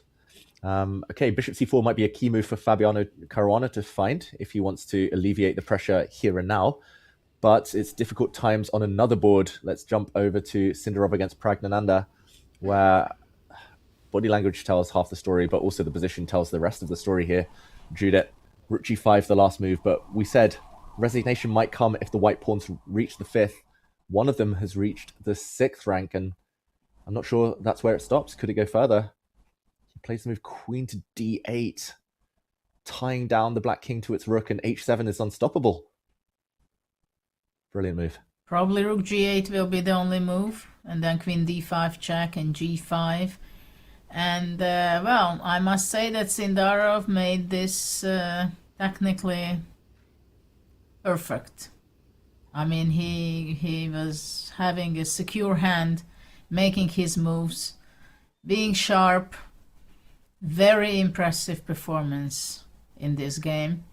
Okay, bishop c4 might be a key move for Fabiano Caruana to find if he wants to alleviate the pressure here and now, but it's difficult times on another board. Let's jump over to Sindarov against Pragg, where body language tells half the story, but also the position tells the rest of the story here. Judith, rook g5, the last move, but we said resignation might come if the white pawns reach the 5th. One of them has reached the 6th rank, and I'm not sure that's where it stops. Could it go further? He plays the move queen to d8, tying down the black king to its rook, and h7 is unstoppable. Brilliant move. Probably rook g8 will be the only move, and then queen d5 check and g5. And, well, I must say that Sindarov made this technically perfect. I mean, he was having a secure hand, making his moves, being sharp. Very impressive performance in this game.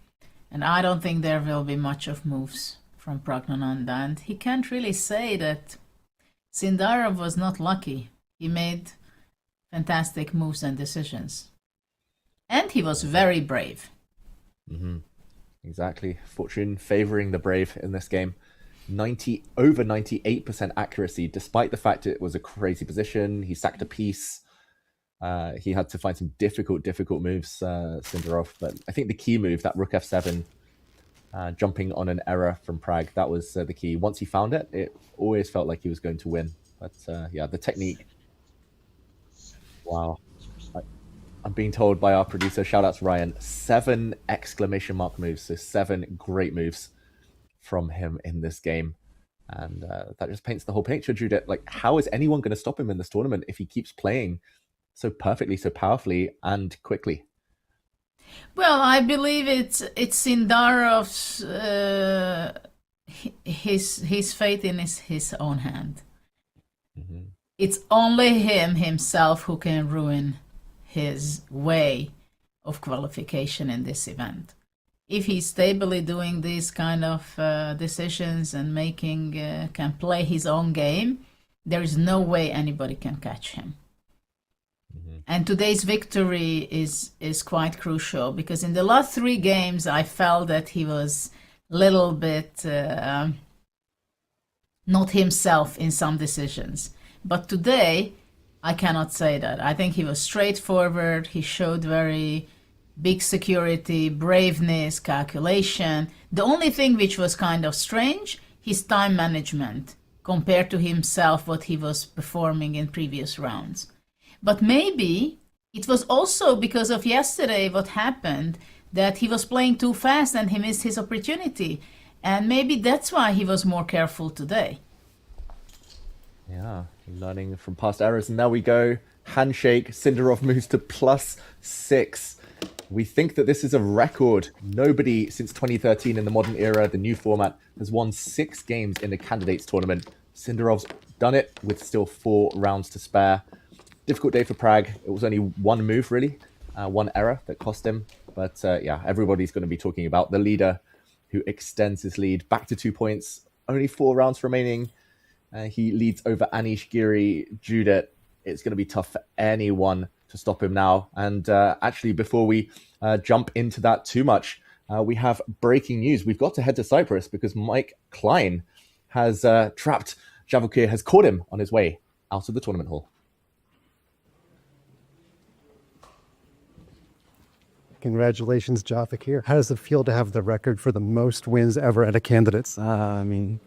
And I don't think there will be much of moves from Pragnananda. And he can't really say that Sindarov was not lucky. He made fantastic moves and decisions. And he was very brave. Exactly. Fortune favoring the brave in this game. Over 98% accuracy, despite the fact it was a crazy position. He sacked a piece. He had to find some difficult moves, Sindarov. But I think the key move, that rook f7, jumping on an error from Pragg, that was the key. Once he found it, it always felt like he was going to win. But yeah, the technique. Wow. I'm being told by our producer, shout out to Ryan, 7 exclamation mark moves. So 7 great moves from him in this game. And that just paints the whole picture, Judith. Like, how is anyone going to stop him in this tournament if he keeps playing so perfectly, so powerfully, and quickly? Well, I believe it's Sindarov's his fate in his own hand. It's only himself who can ruin his way of qualification in this event. If he's stably doing these kind of decisions and can play his own game, there is no way anybody can catch him. And today's victory is quite crucial, because in the last 3 games I felt that he was a little bit not himself in some decisions. But today I cannot say that. I think he was straightforward. He showed very big security, braveness, calculation. The only thing which was kind of strange, his time management compared to himself, what he was performing in previous rounds. But maybe it was also because of yesterday what happened, that he was playing too fast and he missed his opportunity. And maybe that's why he was more careful today. Yeah, learning from past errors. And now we go. Handshake. Sindarov moves to +6. We think that this is a record. Nobody since 2013 in the modern era, the new format, has won 6 games in the Candidates Tournament. Sindarov's done it with still 4 rounds to spare. Difficult day for Pragg. It was only one move, really. One error that cost him. But yeah, everybody's going to be talking about the leader who extends his lead back to 2 points. Only 4 rounds remaining. He leads over Anish, Giri, Judith. It's going to be tough for anyone to stop him now. And actually, before we jump into that too much, we have breaking news. We've got to head to Cyprus because Mike Klein has trapped Vachier, has caught him on his way out of the tournament hall. Congratulations, Vachier. How does it feel to have the record for the most wins ever at a Candidates? I mean,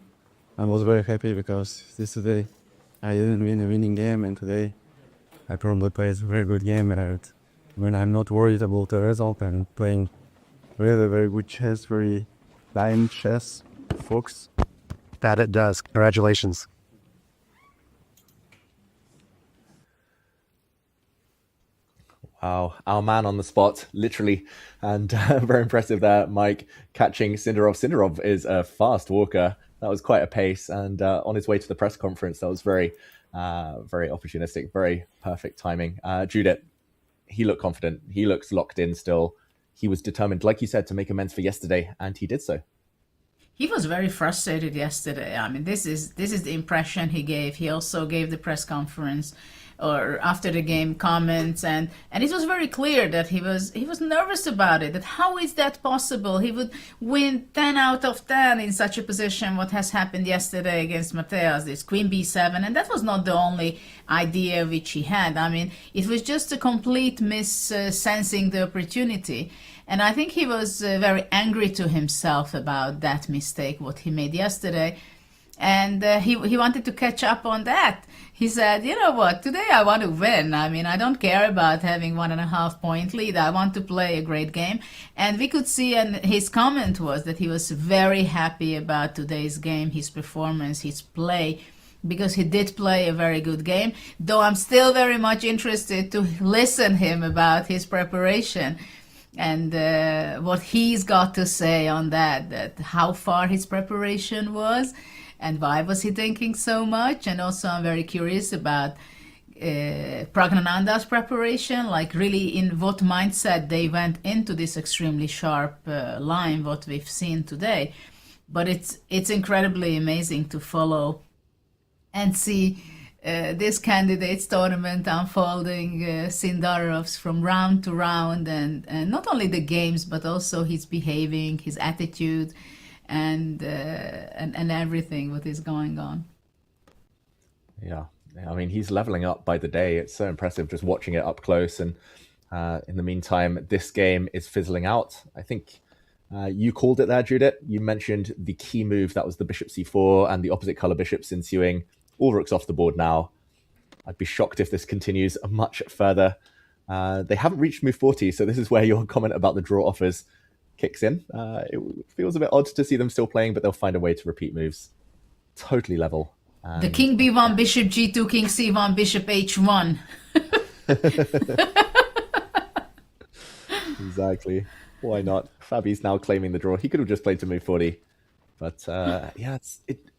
I was very happy because yesterday I didn't win a winning game, and today I probably played a very good game. And when I'm not worried about the result, I'm playing really very good chess, very line chess, focus. That it does. Congratulations. Wow, our man on the spot, literally, and very impressive there, Mike, catching Sindarov. Sindarov is a fast walker. That was quite a pace, and on his way to the press conference, that was very opportunistic, very perfect timing. Judith, he looked confident. He looks locked in still. He was determined, like you said, to make amends for yesterday, and he did so. He was very frustrated yesterday. I mean, this is the impression he gave. He also gave the press conference or after the game comments, and it was very clear that he was nervous about it. That how is that possible? He would win 10 out of 10 in such a position. What has happened yesterday against Mateas, this Queen B7, and that was not the only idea which he had. I mean, it was just a complete sensing the opportunity. And I think he was very angry to himself about that mistake, what he made yesterday. And he wanted to catch up on that. He said, you know what, today I want to win. I mean, I don't care about having 1.5 point lead. I want to play a great game. And we could see, and his comment was that he was very happy about today's game, his performance, his play, because he did play a very good game. Though I'm still very much interested to listen him about his preparation. And what he's got to say on that how far his preparation was and why was he thinking so much. And also I'm very curious about Pragnananda's preparation, like really in what mindset they went into this extremely sharp line, what we've seen today. But it's incredibly amazing to follow and see this candidates tournament unfolding, Sindarov's from round to round, and not only the games but also his behaving, his attitude, and everything what is going on. Yeah, I mean, he's leveling up by the day. It's so impressive just watching it up close. And in the meantime, this game is fizzling out. I think you called it there, Judith. You mentioned the key move, that was the bishop c4 and the opposite color bishops ensuing. All rooks off the board now. I'd be shocked if this continues much further. They haven't reached move 40, so this is where your comment about the draw offers kicks in. It feels a bit odd to see them still playing, but they'll find a way to repeat moves. Totally level. The king b1, bishop g2, king c1, bishop h1. Exactly. Why not? Fabi's now claiming the draw. He could have just played to move 40. But yeah,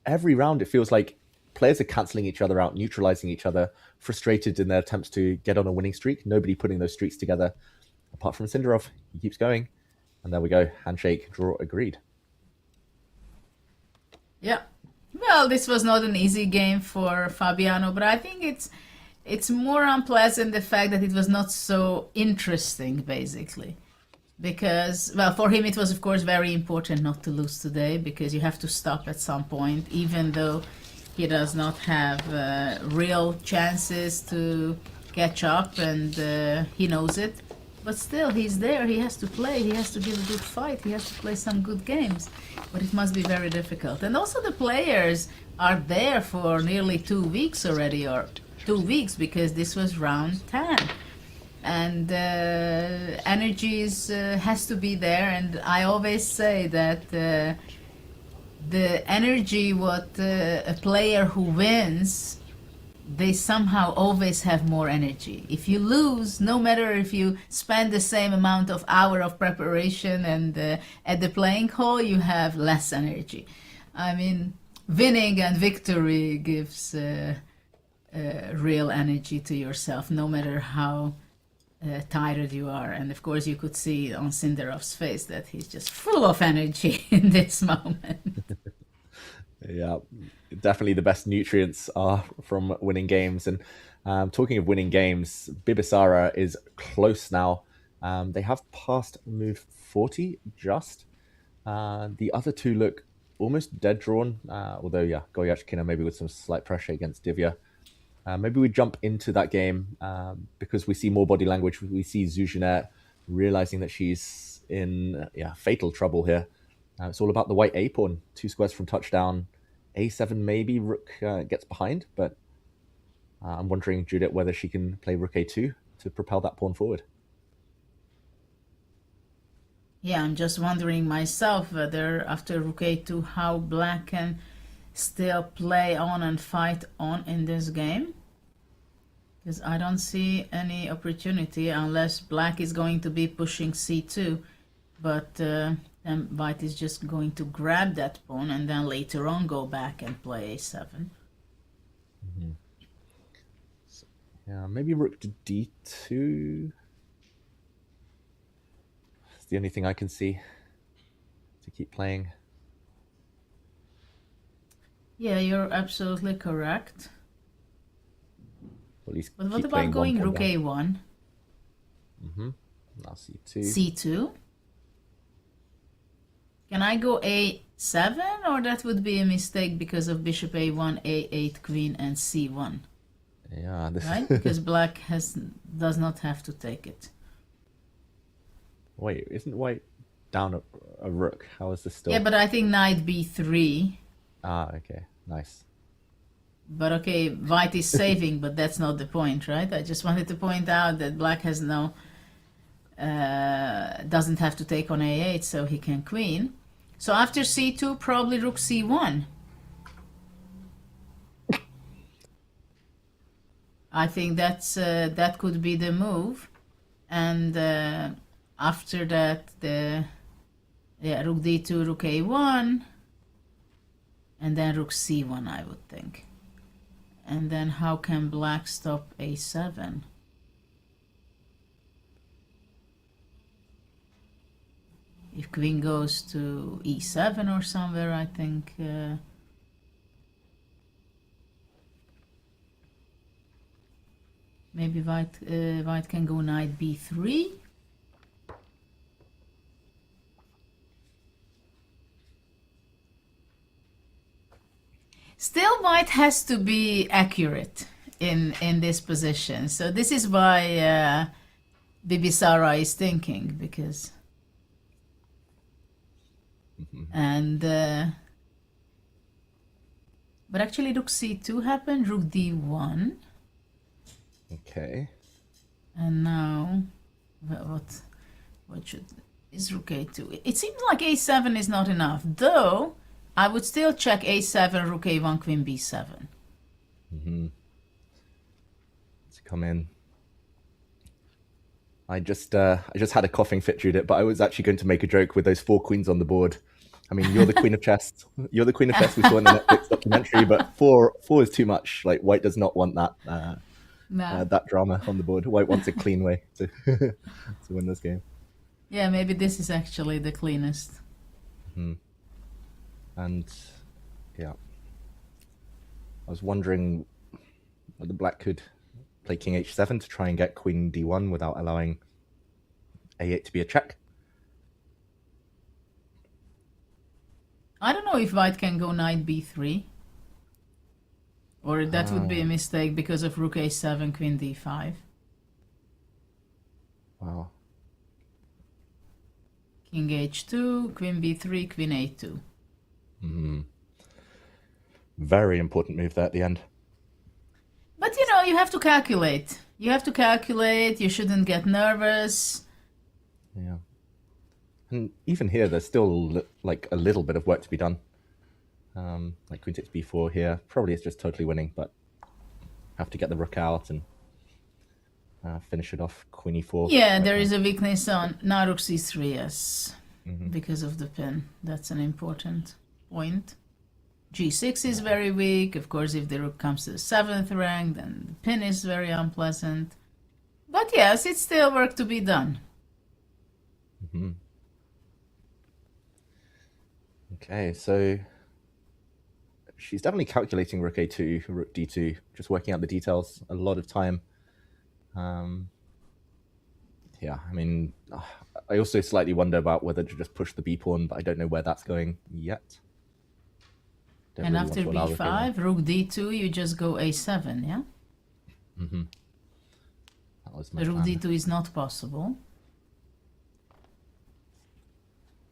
every round it feels like players are cancelling each other out, neutralizing each other, frustrated in their attempts to get on a winning streak. Nobody putting those streaks together, apart from Sindarov. He keeps going. And there we go. Handshake, draw agreed. Yeah. Well, this was not an easy game for Fabiano, but I think it's more unpleasant the fact that it was not so interesting, basically. Because, well, for him it was, of course, very important not to lose today, because you have to stop at some point, even though he does not have real chances to catch up, and he knows it. But still, he's there. He has to play. He has to give a good fight. He has to play some good games. But it must be very difficult. And also the players are there for nearly 2 weeks already, or 2 weeks, because this was round 10. And energy has to be there. And I always say that the energy what a player who wins, they somehow always have more energy. If you lose, no matter if you spend the same amount of hour of preparation and at the playing hall, you have less energy. I mean, winning and victory gives real energy to yourself, no matter how tired you are. And of course, you could see on Sindarov's face that he's just full of energy in this moment. Yeah, definitely the best nutrients are from winning games. And talking of winning games, Bibisara is close now. They have passed move 40 just. The other two look almost dead drawn, although, yeah, Goyachkina maybe with some slight pressure against Divya. Maybe we jump into that game because we see more body language. We see Zuzhanet realizing that she's in fatal trouble here. It's all about the white A pawn, 2 squares from touchdown. A7 maybe rook gets behind, but I'm wondering, Judith, whether she can play rook A2 to propel that pawn forward. Yeah, I'm just wondering myself whether after rook A2 how black can still play on and fight on in this game. Because I don't see any opportunity unless black is going to be pushing C2. But then white is just going to grab that pawn and then later on go back and play A7. Mm-hmm. So, yeah, maybe rook to D2. It's the only thing I can see to keep playing. Yeah, you're absolutely correct. Or at least but what about going rook A1? Mm-hmm. Now C2. C2? Can I go A7, or that would be a mistake because of bishop A1, A8, queen, and C1? Yeah, this right? Because black does not have to take it. Wait, isn't white down a rook? How is this still? Yeah, but I think knight B3. Ah, okay, nice. But okay, white is saving, but that's not the point, right? I just wanted to point out that black has no... doesn't have to take on A8, so he can queen. So after C2, probably rook C1. I think that's that could be the move, and after that rook D2, rook A1, and then rook C1, I would think. And then how can black stop A7? If queen goes to E7 or somewhere, I think maybe white can go knight B3. Still, white has to be accurate in this position. So this is why Bibisara is thinking, because and but actually rook C2 happened, rook D1. Okay. And now what should is rook A2? It seems like A7 is not enough, though. I would still check A7, rook A1, queen B7. Mm-hmm. Let's come in. I just had a coughing fit, Judith, but I was actually going to make a joke with those 4 queens on the board. I mean, you're the queen of chess. You're the queen of chess we saw in the Netflix documentary, but 4 is too much. Like, white does not want that that drama on the board. White wants a clean way to win this game. Yeah, maybe this is actually the cleanest. Mm-hmm. And yeah, I was wondering whether black could play king h7 to try and get queen d1 without allowing a8 to be a check. I don't know if white can go knight b3, or that would be a mistake because of rook a7, queen d5. Wow. King h2, queen b3, queen a2. Very important move there at the end. But you know, you have to calculate. You have to calculate. You shouldn't get nervous. Yeah. And even here, there's still like a little bit of work to be done. Like queen takes b4 here. Probably it's just totally winning, but have to get the rook out and finish it off. Queen e4. Yeah, there is a weakness on now rook c3, yes. Because of the pin. That's an important point. g6 is very weak. Of course, if the rook comes to the 7th rank, then the pin is very unpleasant. But yes, it's still work to be done. Okay, so she's definitely calculating rook a2, rook d2, just working out the details. A lot of time. Yeah, I mean, I also slightly wonder about whether to just push the b pawn, but I don't know where that's going yet. And after b5, rook d2, you just go a7, yeah? That was my The rook plan. d2 is not possible.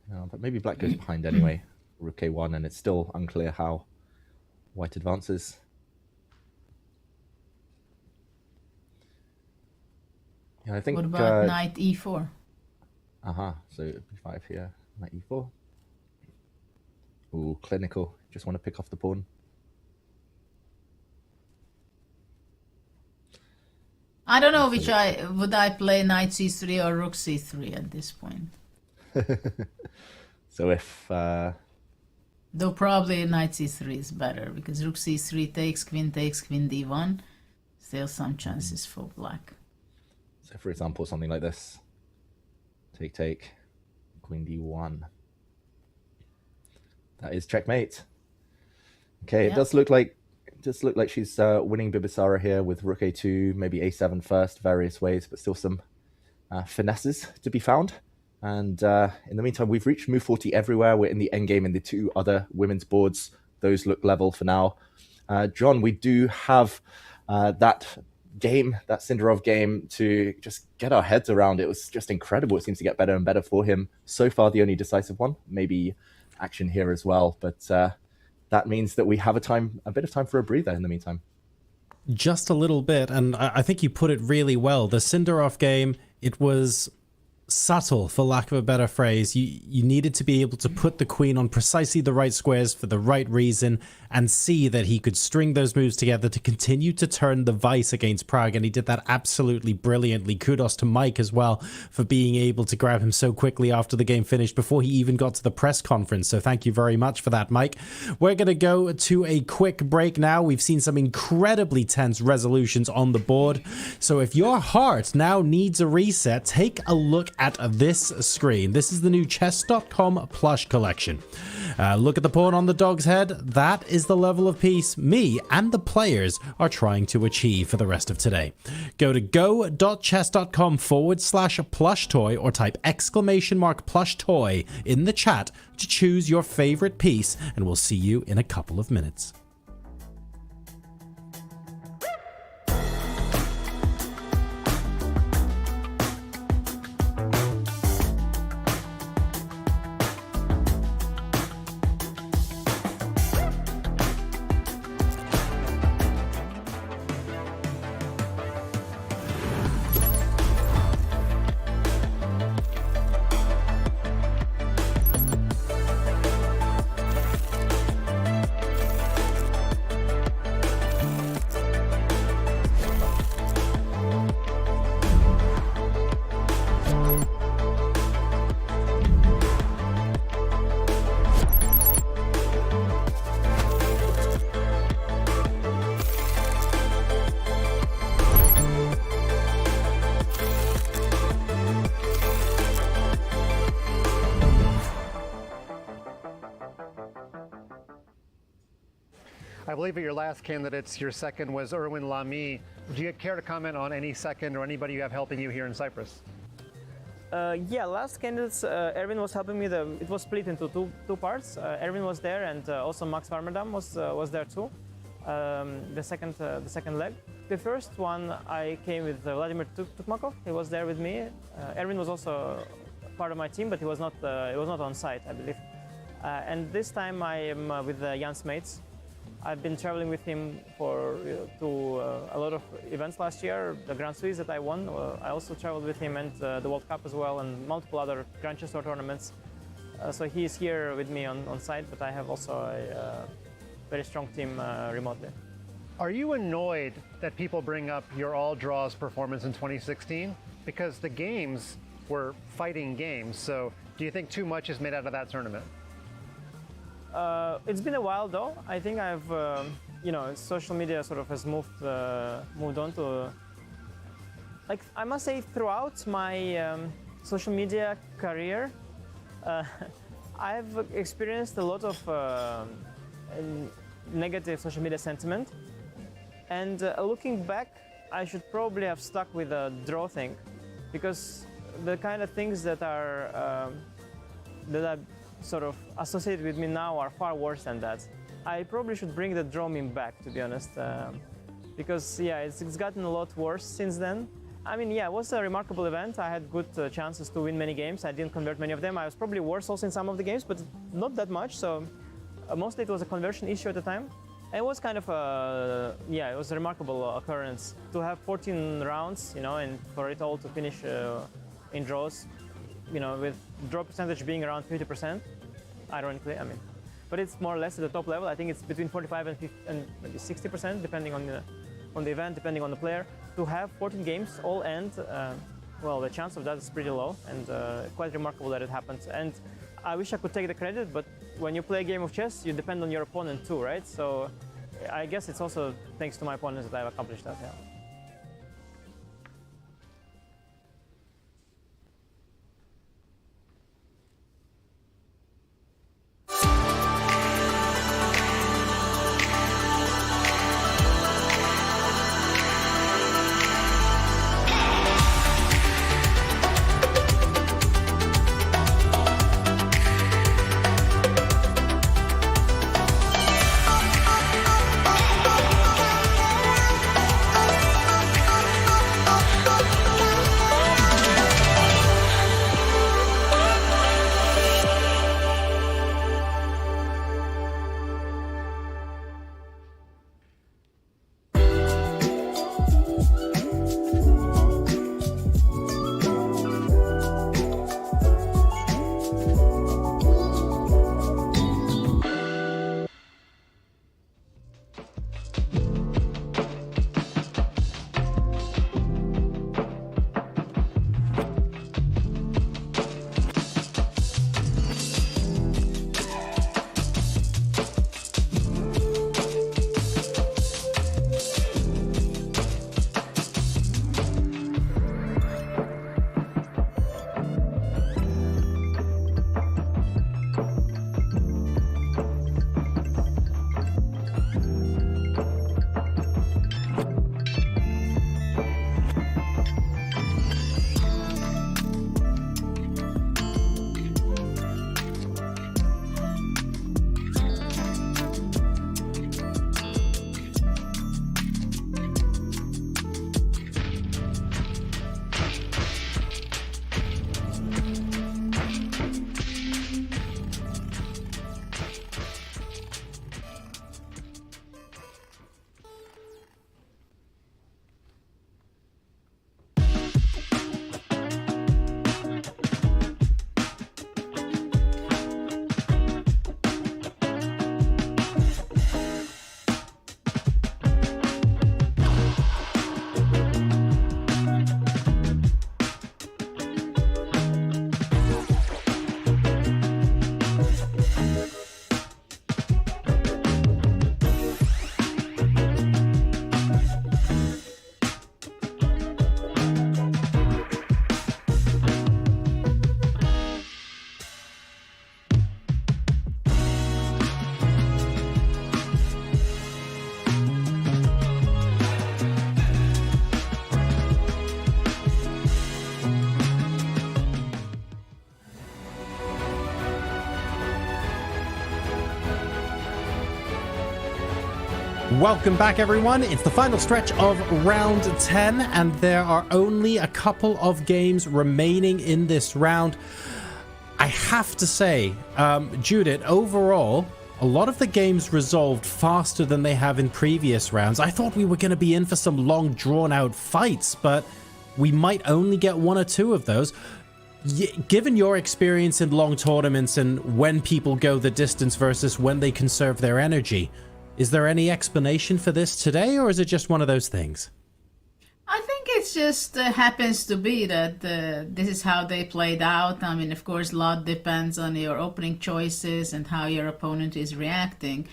No, but maybe black goes behind anyway. Rook a1, and it's still unclear how white advances. Yeah, I think. What about knight e4? So b5 here, knight e4. Ooh, clinical. Just want to pick off the pawn. I don't know which would I play knight c3 or rook c3 at this point. So if though probably knight c3 is better because rook c3 takes queen d1. Still some chances for black. So for example, something like this. Take, queen d1. That is checkmate. Okay, it does look like she's winning Bibisara here with rook a2, maybe a7 first, various ways, but still some finesses to be found. And in the meantime, we've reached move 40 everywhere. We're in the endgame in the two other women's boards. Those look level for now. John, we do have that Sindarov game to just get our heads around. It was just incredible. It seems to get better and better for him. So far, the only decisive one. Maybe action here as well. But that means that we have a bit of time for a breather in the meantime. Just a little bit, and I think you put it really well. The Sindarov game, it was subtle, for lack of a better phrase. You needed to be able to put the queen on precisely the right squares for the right reason and see that he could string those moves together to continue to turn the vice against Pragg, and he did that absolutely brilliantly. Kudos to Mike as well for being able to grab him so quickly after the game finished before he even got to the press conference, so thank you very much for that, Mike. We're going to go to a quick break now. We've seen some incredibly tense resolutions on the board, so if your heart now needs a reset, take a look at this screen. This is the new chess.com plush collection. Look at the pawn on the dog's head. That is the level of peace me and the players are trying to achieve for the rest of today. Go to go.chess.com/plush toy or type !plush toy in the chat to choose your favorite piece, and we'll see you in a couple of minutes. I believe at your last candidates, your second was Erwin Lamy. Do you care to comment on any second or anybody you have helping you here in Cyprus? Yeah, last candidates, Erwin was helping me. It was split into two parts. Erwin was there, and also Max Varmerdam was there too. The second leg. The first one I came with Vladimir Tukmakov. He was there with me. Erwin was also part of my team, but he was not on site, I believe. And this time I am with Jan's mates. I've been traveling with him to a lot of events last year. The Grand Swiss that I won, I also traveled with him, and the World Cup as well, and multiple other Grand Chess Tour tournaments. So he is here with me on site, but I have also a very strong team remotely. Are you annoyed that people bring up your all draws performance in 2016? Because the games were fighting games, so do you think too much is made out of that tournament? It's been a while though. I think I've, social media sort of has moved on to, like, I must say throughout my social media career, I've experienced a lot of negative social media sentiment. And looking back, I should probably have stuck with the draw thing, because the kind of things that are sort of associated with me now are far worse than that. I probably should bring the draw meme back, to be honest, because yeah, it's gotten a lot worse since then. I mean, yeah, it was a remarkable event. I had good chances to win many games. I didn't convert many of them. I was probably worse also in some of the games, but not that much. So mostly it was a conversion issue at the time. And it was kind of it was a remarkable occurrence to have 14 rounds, and for it all to finish in draws, with draw percentage being around 50%, ironically, I mean. But it's more or less at the top level. I think it's between 45 and maybe 60%, depending on the event, depending on the player. To have 14 games all end, well, the chance of that is pretty low, and quite remarkable that it happened. And I wish I could take the credit, but when you play a game of chess, you depend on your opponent too, right? So I guess it's also thanks to my opponents that I've accomplished that, yeah. Welcome back, everyone. It's the final stretch of round 10, and there are only a couple of games remaining in this round. I have to say, Judith, overall, a lot of the games resolved faster than they have in previous rounds. I thought we were going to be in for some long, drawn-out fights, but we might only get one or two of those. Given your experience in long tournaments and when people go the distance versus when they conserve their energy, is there any explanation for this today, or is it just one of those things? I think it just happens to be that this is how they played out. I mean, of course, a lot depends on your opening choices and how your opponent is reacting.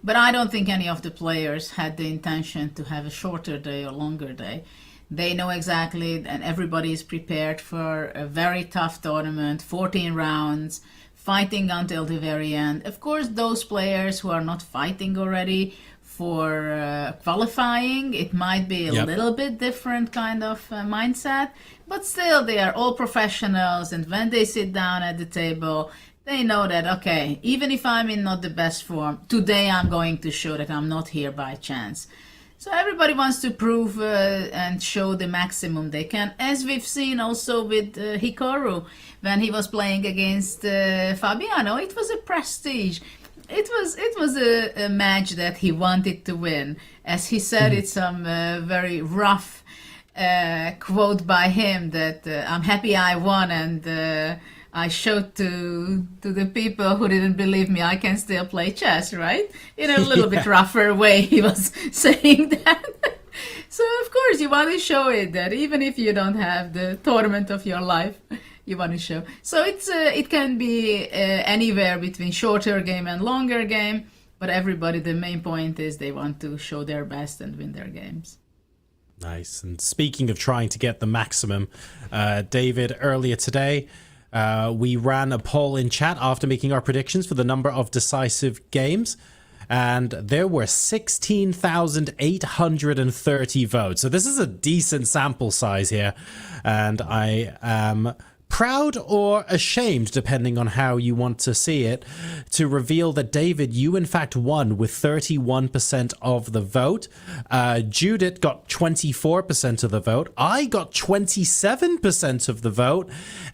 But I don't think any of the players had the intention to have a shorter day or longer day. They know exactly, and everybody is prepared for a very tough tournament, 14 rounds, fighting until the very end. Of course, those players who are not fighting already for qualifying, it might be a little bit different kind of mindset, but still they are all professionals, and when they sit down at the table, they know that, okay, even if I'm in not the best form, today I'm going to show that I'm not here by chance. So everybody wants to prove and show the maximum they can, as we've seen also with Hikaru when he was playing against Fabiano. It was a prestige. It was a match that he wanted to win. As he said, it's some very rough quote by him that I'm happy I won, and I showed to the people who didn't believe me I can still play chess, right? In a little bit rougher way he was saying that. So of course you want to show it, that even if you don't have the tournament of your life, you want to show. So it can be anywhere between shorter game and longer game, but everybody, the main point is they want to show their best and win their games. Nice. And speaking of trying to get the maximum, David, earlier today, we ran a poll in chat after making our predictions for the number of decisive games, and there were 16,830 votes. So this is a decent sample size here, and I am proud or ashamed, depending on how you want to see it, to reveal that, David, you in fact won with 31% of the vote. Judith got 24% of the vote. I got 27% of the vote.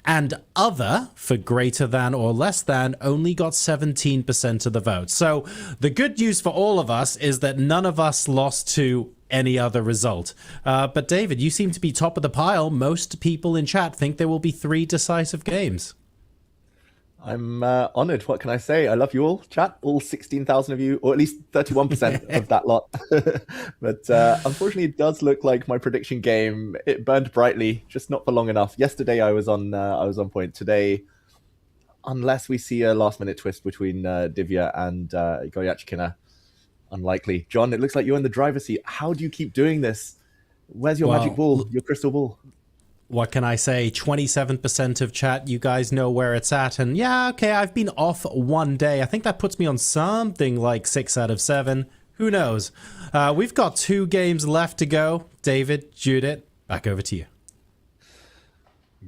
And other, for greater than or less than, only got 17% of the vote. So the good news for all of us is that none of us lost to any other result. But David, you seem to be top of the pile. Most people in chat think there will be 3 decisive games. I'm honored. What can I say? I love you all, chat. All 16,000 of you, or at least 31% of that lot. But unfortunately, it does look like my prediction game, it burned brightly, just not for long enough. Yesterday, I was on point. Today, unless we see a last-minute twist between Divya and Goryachkina, unlikely. John, it looks like you're in the driver's seat. How do you keep doing this? Where's your magic ball, your crystal ball? What can I say? 27% of chat, you guys know where it's at. And yeah, okay, I've been off one day. I think that puts me on something like 6 out of 7. Who knows? We've got 2 games left to go. David, Judith, back over to you.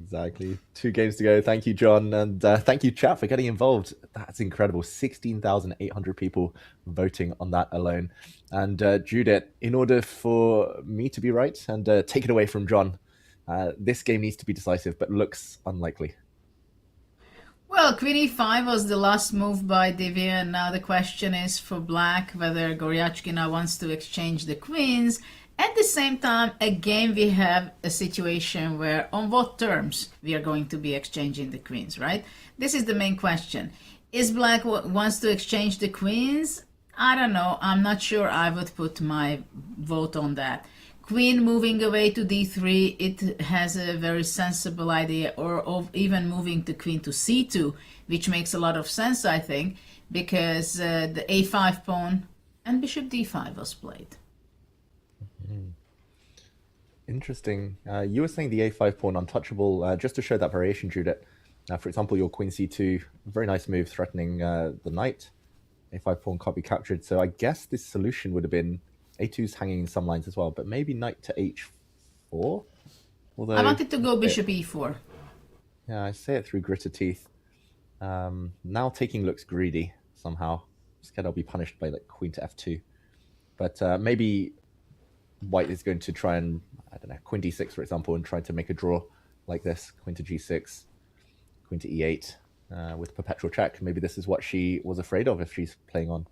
Exactly. 2 games to go. Thank you, John. And thank you, chat, for getting involved. That's incredible. 16,800 people voting on that alone. And Judith, in order for me to be right and take it away from John, this game needs to be decisive, but looks unlikely. Well, Queen e5 was the last move by Divya, and now the question is for black whether Goryachkina wants to exchange the queens. At the same time, again, we have a situation where on what terms we are going to be exchanging the queens, right? This is the main question. Is black wants to exchange the queens? I don't know. I'm not sure I would put my vote on that. Queen moving away to d3, it has a very sensible idea, or of even moving the queen to c2, which makes a lot of sense, I think, because the a5 pawn and bishop d5 was played. Interesting. You were saying the a5 pawn untouchable, just to show that variation, Judith. For example, your queen c2, very nice move threatening the knight. a5 pawn can't be captured, so I guess this solution would have been a2's hanging in some lines as well, but maybe knight to h4? Although, I wanted to go bishop e4. Yeah, I say it through gritted teeth. Now taking looks greedy somehow. I'm scared I'll be punished by like queen to f2. But maybe white is going to try and, I don't know, queen d6, for example, and try to make a draw like this. Queen to g6, queen to e8 with perpetual check. Maybe this is what she was afraid of if she's playing on.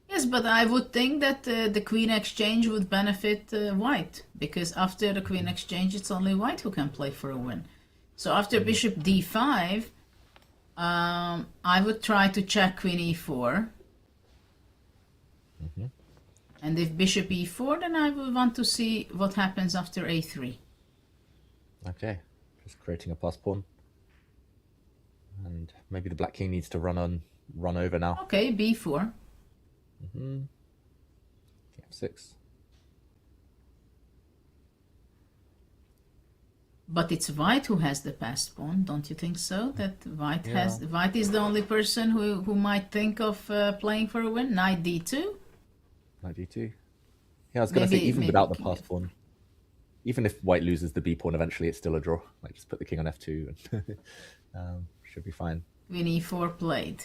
Yes, but I would think that the queen exchange would benefit white, because after the queen exchange, it's only white who can play for a win. So after bishop d5, I would try to check queen e4. And if bishop e4, then I would want to see what happens after a3. Okay, just creating a plus pawn. And maybe the black king needs to run over now. Okay, b4. f6. But it's white who has the passed pawn, don't you think so? That white is the only person who might think of playing for a win. Knight d2. Knight d2. Yeah, I was going to say, even without the passed pawn, even if white loses the b pawn, eventually it's still a draw. Like, just put the king on f2 and should be fine. Queen e4 played.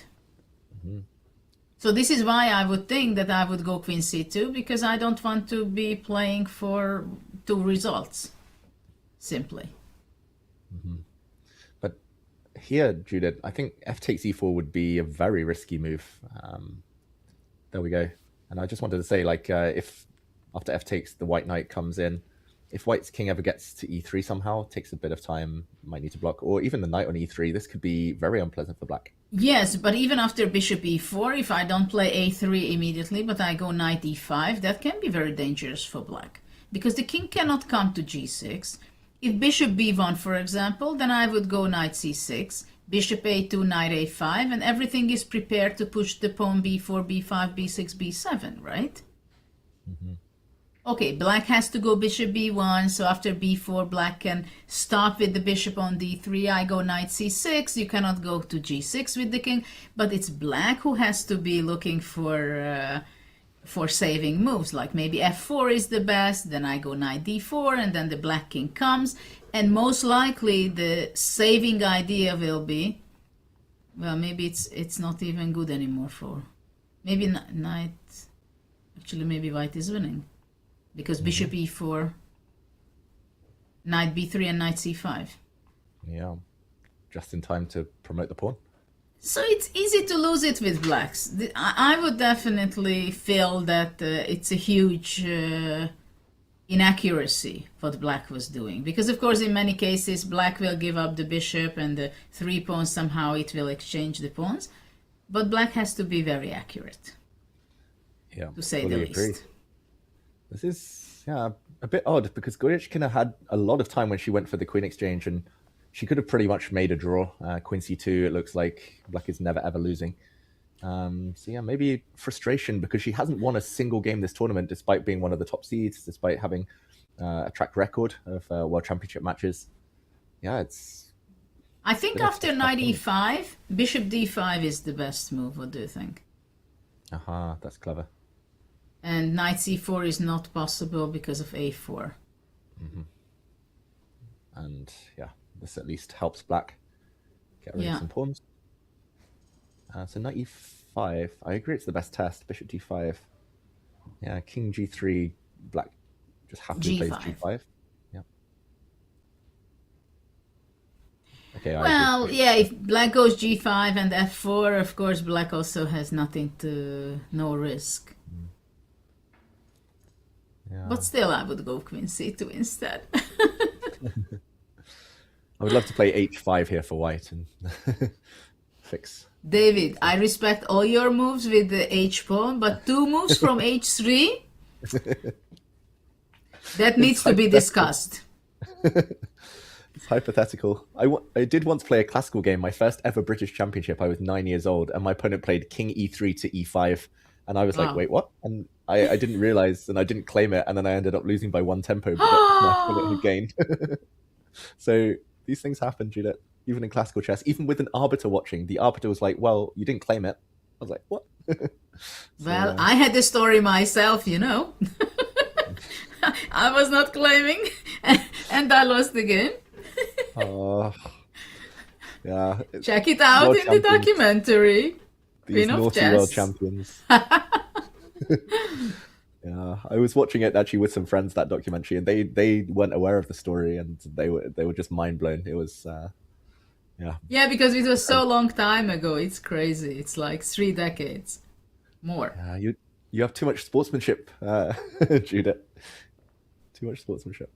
So this is why I would think that I would go queen c2, because I don't want to be playing for two results, simply. But here, Judith, I think f takes e4 would be a very risky move. There we go. And I just wanted to say, like, if after f takes, the white knight comes in, if white's king ever gets to e3 somehow, takes a bit of time, might need to block, or even the knight on e3, this could be very unpleasant for black. Yes, but even after bishop e4, if I don't play a3 immediately, but I go knight e5, that can be very dangerous for black, because the king cannot come to g6. If bishop b1, for example, then I would go knight c6, bishop a2, knight a5, and everything is prepared to push the pawn b4, b5, b6, b7, right? Okay, black has to go bishop b1, so after b4, black can stop with the bishop on d3. I go knight c6, you cannot go to g6 with the king, but it's black who has to be looking for saving moves, like maybe f4 is the best, then I go knight d4, and then the black king comes, and most likely the saving idea will be, well, maybe it's not even good anymore for, maybe knight, actually maybe white is winning. Because bishop e4, knight b3 and knight c5. Yeah, just in time to promote the pawn. So it's easy to lose it with blacks. I would definitely feel that it's a huge inaccuracy what black was doing. Because of course in many cases black will give up the bishop and the 3 pawns, somehow it will exchange the pawns. But black has to be very accurate. Yeah, to say the least. Agree. This is a bit odd, because Goryachkina had a lot of time when she went for the queen exchange, and she could have pretty much made a draw. Queen c2, it looks like black is never ever losing. So yeah, maybe frustration, because she hasn't won a single game this tournament, despite being one of the top seeds, despite having a track record of World Championship matches. Yeah, it's... I think after knight e5, bishop d5 is the best move. What do you think? Aha, that's clever. And knight c4 is not possible because of a4. And yeah, this at least helps black get rid of some pawns. So knight e5, I agree it's the best test. Bishop d5. Yeah, king g3, black just happily plays g5. Yeah. Okay. Well, yeah, if black goes g5 and f4, of course black also has no risk. Yeah. But still, I would go queen c2 instead. I would love to play h5 here for white and fix. David, I respect all your moves with the h pawn, but 2 moves from h3? That needs to be discussed. It's hypothetical. I did once play a classical game, my first ever British Championship. I was 9 years old, and my opponent played king e3 to e5. And I was like, wait, what? And I didn't realize, and I didn't claim it, and then I ended up losing by 1 tempo, but my opponent gained. So these things happen, Juliet, even in classical chess. Even with an arbiter watching, the arbiter was like, well, you didn't claim it. I was like, what? Well, I had the story myself, you know. I was not claiming, and I lost the game. Yeah. Check it out in the documentary. These naughty world champions. Yeah, I was watching it actually with some friends, that documentary, and they weren't aware of the story, and they were just mind blown. It was yeah. Yeah, because it was so long time ago. It's crazy. It's like 3 decades more. You have too much sportsmanship, Judith. Too much sportsmanship.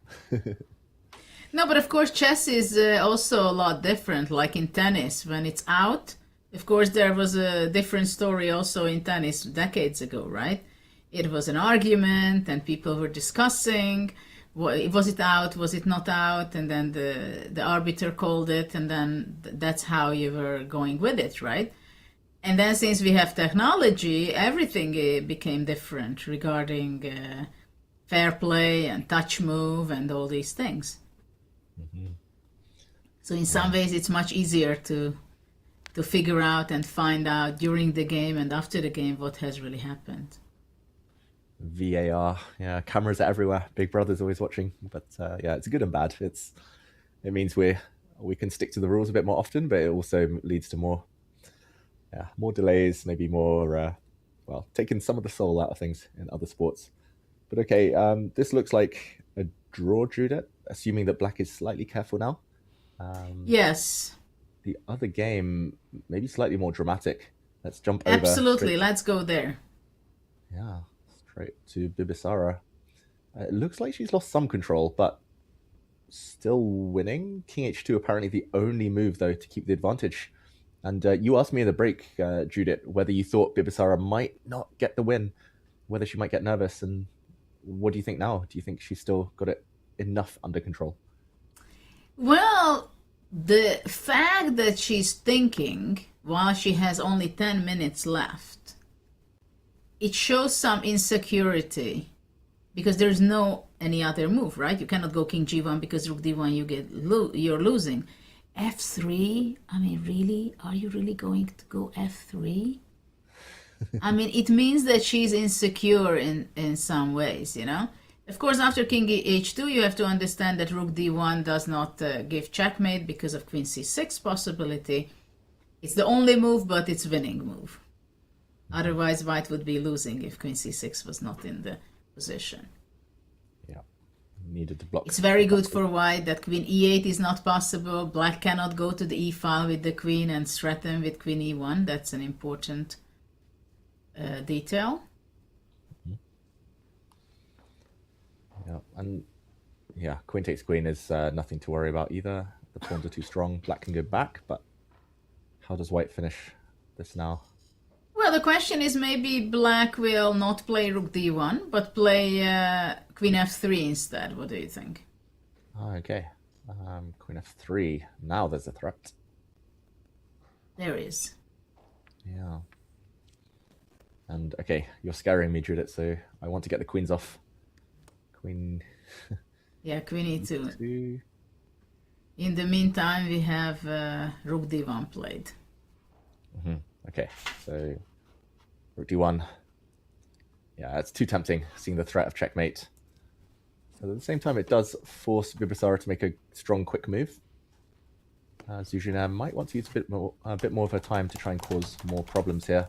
No, but of course, chess is also a lot different. Like in tennis, when it's out, of course, there was a different story also in tennis decades ago, right? It was an argument, and people were discussing, was it out, was it not out, and then the arbiter called it, and then that's how you were going with it, right? And then since we have technology, everything became different regarding fair play and touch move and all these things. So in some ways, it's much easier to figure out and find out during the game and after the game what has really happened. VAR, yeah, cameras are everywhere. Big Brother's always watching, but yeah, it's good and bad. It means we can stick to the rules a bit more often, but it also leads to more delays, maybe more taking some of the soul out of things in other sports. But okay, this looks like a draw, Judith, assuming that Black is slightly careful now. Yes. The other game, maybe slightly more dramatic. Let's jump over. Absolutely, let's go there. Yeah, straight to Bibisara. It looks like she's lost some control, but still winning. King H2 apparently the only move, though, to keep the advantage. And you asked me in the break, Judith, whether you thought Bibisara might not get the win, whether she might get nervous. And what do you think now? Do you think she's still got it enough under control? Well, the fact that she's thinking while she has only 10 minutes left, it shows some insecurity because there's no any other move, right? You cannot go King G1 because Rook D1 you're losing. F3, I mean, really? Are you really going to go F3? I mean, it means that she's insecure in some ways, you know? Of course, after King H2, you have to understand that Rook D1 does not give checkmate because of Queen C6 possibility. It's the only move, but it's winning move. Otherwise, White would be losing if Queen C6 was not in the position. Yeah, needed to block. It's very good for White that Queen E8 is not possible. Black cannot go to the E file with the Queen and threaten with Queen E1. That's an important detail. Yeah, and yeah, Queen takes Queen is nothing to worry about either. The pawns are too strong. Black can go back, but how does White finish this now? Well, the question is maybe Black will not play Rook D1, but play Queen F3 instead. What do you think? Oh, okay. Queen F3. Now there's a threat. There is. Yeah. And okay, you're scaring me, Judith, so I want to get the queens off. Queen. Yeah, Queen E2. In the meantime, we have Rook D1 played. Okay, so Rook D1. Yeah, it's too tempting, seeing the threat of checkmate. So at the same time, it does force Bibisara to make a strong, quick move. Zuzhina might want to use a bit more of her time to try and cause more problems here.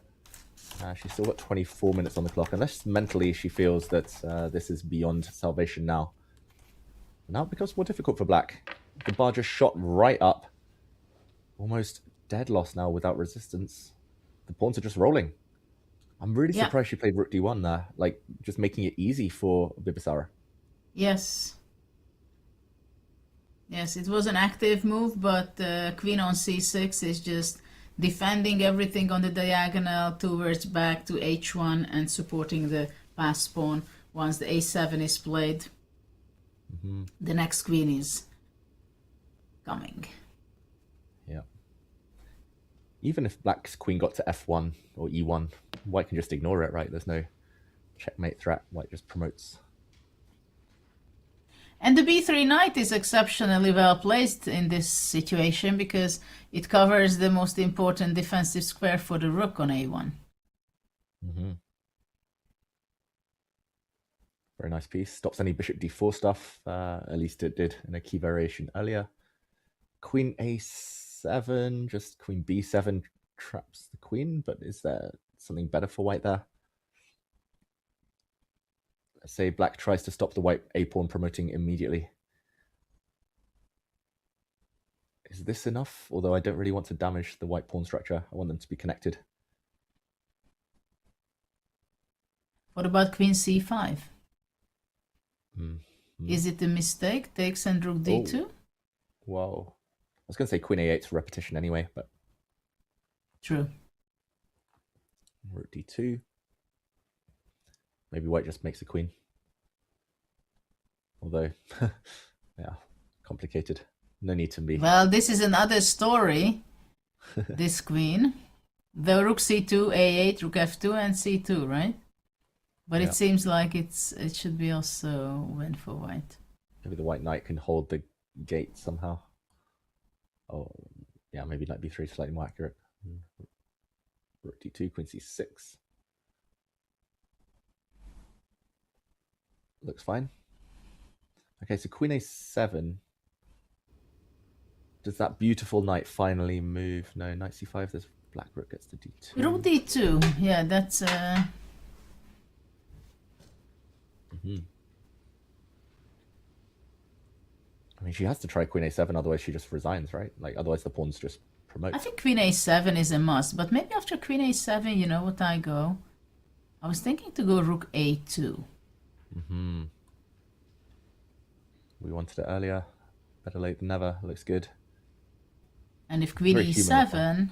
She's still got 24 minutes on the clock, unless mentally she feels that this is beyond salvation now. Now it becomes more difficult for Black. The bar just shot right up. Almost dead loss now without resistance. The pawns are just rolling. I'm really surprised she played Rook D1 there, like just making it easy for Bibisara. Yes. Yes, it was an active move, but Queen on C6 is just defending everything on the diagonal towards back to H1 and supporting the passed pawn. Once the A7 is played, the next queen is coming. Yeah. Even if Black's queen got to F1 or E1, White can just ignore it, right? There's no checkmate threat. White just promotes. And the B3 knight is exceptionally well placed in this situation because it covers the most important defensive square for the rook on A1. Very nice piece. Stops any bishop D4 stuff. At least it did in a key variation earlier. Queen A7, just Queen B7 traps the queen, but is there something better for White there? say black tries to stop the white a-pawn promoting immediately. Is this enough? Although I don't really want to damage the white pawn structure. I want them to be connected. What about queen c5? Mm. Is it a mistake? Takes and rook d2? Oh. Whoa. I was going to say queen a8 for repetition anyway, but... True. Rook d2. Maybe white just makes a queen. Although, yeah, complicated. No need to be. Well, this is another story. This queen. The rook c2, a8, rook f2, and c2, right? But Yeah. it seems like it should be also win for white. Maybe the white knight can hold the gate somehow. Oh, yeah, maybe knight b3 is slightly more accurate. Rook d2, queen c6. Looks fine. Okay, so queen a7. Does that beautiful knight finally move? No, knight c5, there's black rook gets to d2. Rook d2, yeah, that's... I mean, she has to try queen a7, otherwise she just resigns, right? Like, otherwise the pawns just promote. I think queen a7 is a must, but maybe after queen a7, you know what I go? I was thinking to go rook a2. We wanted it earlier. Better late than never. Looks good. And if queen Very human, e7...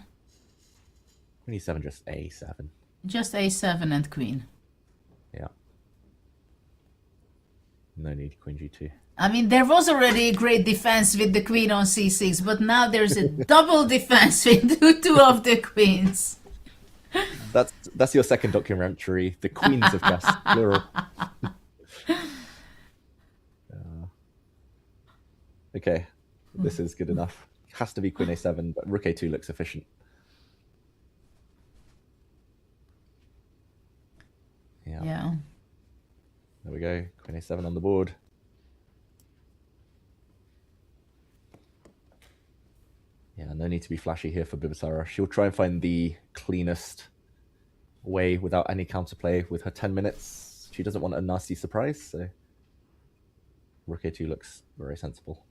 Queen e7, just a7. Just a7 and queen. Yeah. No need queen g2. I mean, there was already a great defense with the queen on c6, but now there's a double defense with two of the queens. That's your second documentary, The Queens of Chess, plural. Okay, this is good enough. Has to be queen a7, but rook a2 looks efficient. Yeah. There we go, queen a7 on the board. Yeah, no need to be flashy here for Bibisara. She'll try and find the cleanest way without any counterplay with her 10 minutes. She doesn't want a nasty surprise, so rook a2 looks very sensible.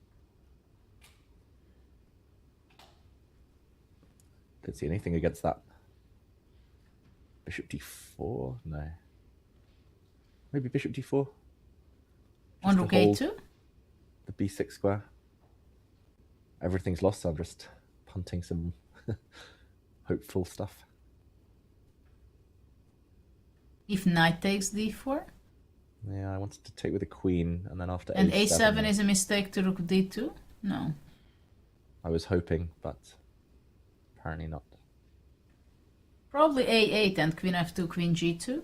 Don't see anything against that. Bishop d4? No. Maybe bishop d4? On rook a2? The b6 square. Everything's lost, so I'm just punting some hopeful stuff. If knight takes d4? Yeah, I wanted to take with a queen, and then after And a7... a7 is a mistake to rook d2? No. I was hoping, but apparently not. Probably a8 and queen f2, queen g2.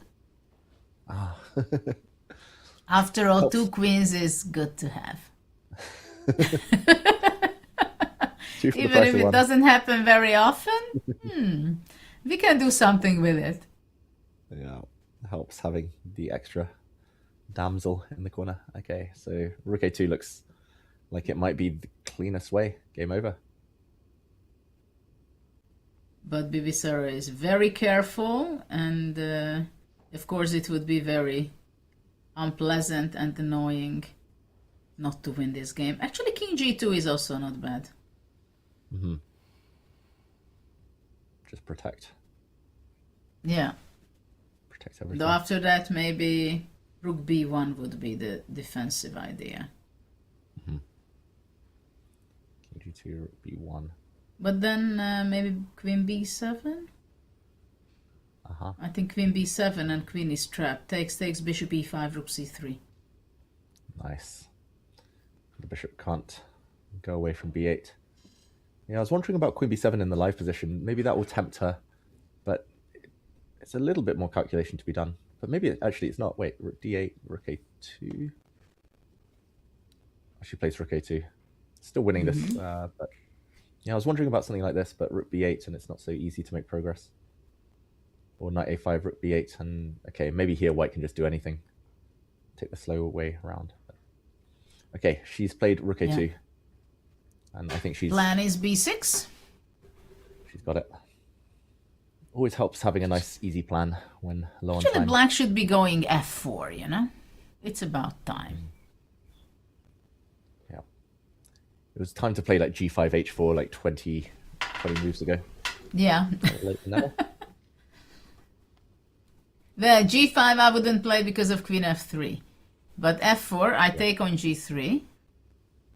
Ah. After all, two queens is good to have. Even if it doesn't happen very often, we can do something with it. Yeah, helps having the extra damsel in the corner. Okay, so rook a2 looks like it might be the cleanest way. Game over. But Bibisara is very careful, and of course it would be very unpleasant and annoying not to win this game. Actually, king g2 is also not bad. Just protect. Yeah. Protect everything. Though after that, maybe rook b1 would be the defensive idea. King g2, rook b1. But then maybe queen b7? I think queen b7 and queen is trapped. Takes, bishop e5, rook c3. Nice. The bishop can't go away from b8. Yeah, I was wondering about queen b7 in the live position. Maybe that will tempt her, but it's a little bit more calculation to be done. But maybe actually it's not. Wait, rook d8, rook a2. She plays rook a2. Still winning this, but yeah, I was wondering about something like this, but rook b8, and it's not so easy to make progress. Or knight a5, rook b8, and okay, maybe here white can just do anything. Take the slow way around. Okay, she's played rook a2. And I think she's... Plan is b6. She's got it. Always helps having a nice, easy plan when low on Actually, time. black should be going f4, you know? It's about time. Yeah. It was time to play like G5, H4 like 20 moves ago. Yeah. Late now. Well, G5 I wouldn't play because of Queen F3. But F4 I take on G3.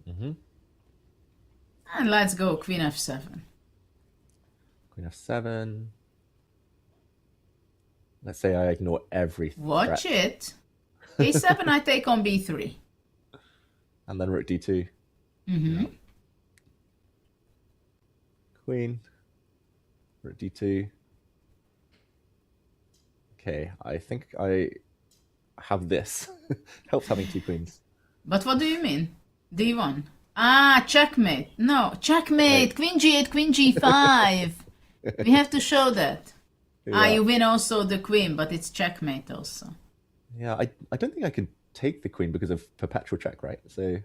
Mm-hmm. And let's go Queen F7. Queen F7. Let's say I ignore every Watch threat. it. A7 I take on B3. And then Rook D2. Mm-hmm. Queen. Rook D2. Okay, I think I have this. Helps having 2 queens. But what do you mean? D1. Ah, checkmate. No, checkmate. Right. Queen G8, Queen G5. We have to show that. Ah, Yeah. you win also the queen, but it's checkmate also. Yeah, I don't think I can take the queen because of perpetual check, right? So,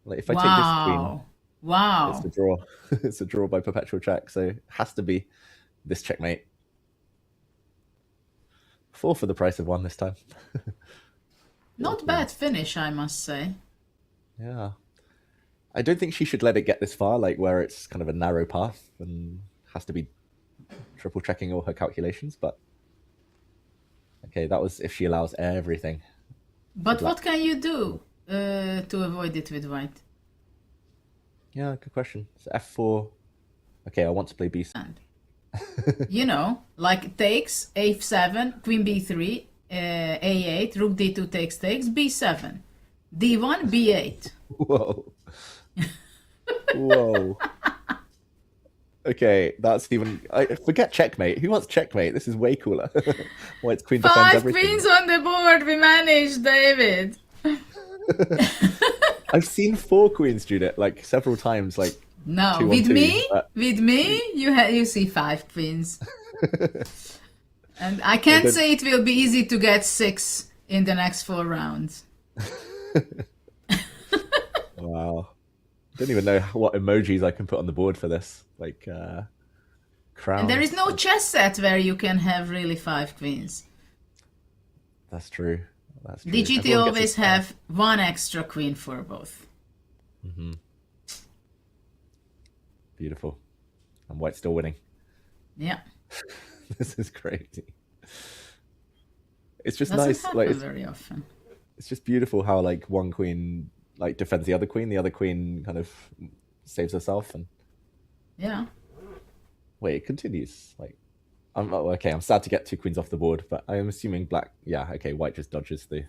like, if I take this queen, Wow. it's a draw. It's a draw by perpetual check, so it has to be this checkmate. 4 for the price of 1 this time. Not bad finish, I must say. Yeah. I don't think she should let it get this far, like where it's kind of a narrow path and has to be triple checking all her calculations, but okay, that was if she allows everything. But what can you do to avoid it with white? Yeah, good question. So F4. Okay, I want to play B7. You know, like takes, A7, Queen B3, A8, Rook D2 takes, B7, D1, B8. Whoa. Whoa. Okay, that's even... I forget checkmate. Who wants checkmate? This is way cooler. White's queen defends 5 everything. queens on the board, we managed, David. I've seen 4 queens, Judith, like several times, like No, 2 on with 2, me, but- you see 5 queens. And I can't then- say it will be easy to get 6 in the next 4 rounds. Wow. I don't even know what emojis I can put on the board for this. Like, crown. And there is no chess set where you can have really 5 queens. That's true. That's true. DGT Everyone gets always a- have 1 extra queen for both. Mhm. Beautiful. And White's still winning. Yeah. This is crazy. It's just Doesn't nice. happen Like, it's, very often. it's just beautiful how like one queen like defends the other queen kind of saves herself, and Yeah. wait, it continues. Like, I'm sad to get 2 queens off the board, but I'm assuming black. Yeah, okay, white just dodges the.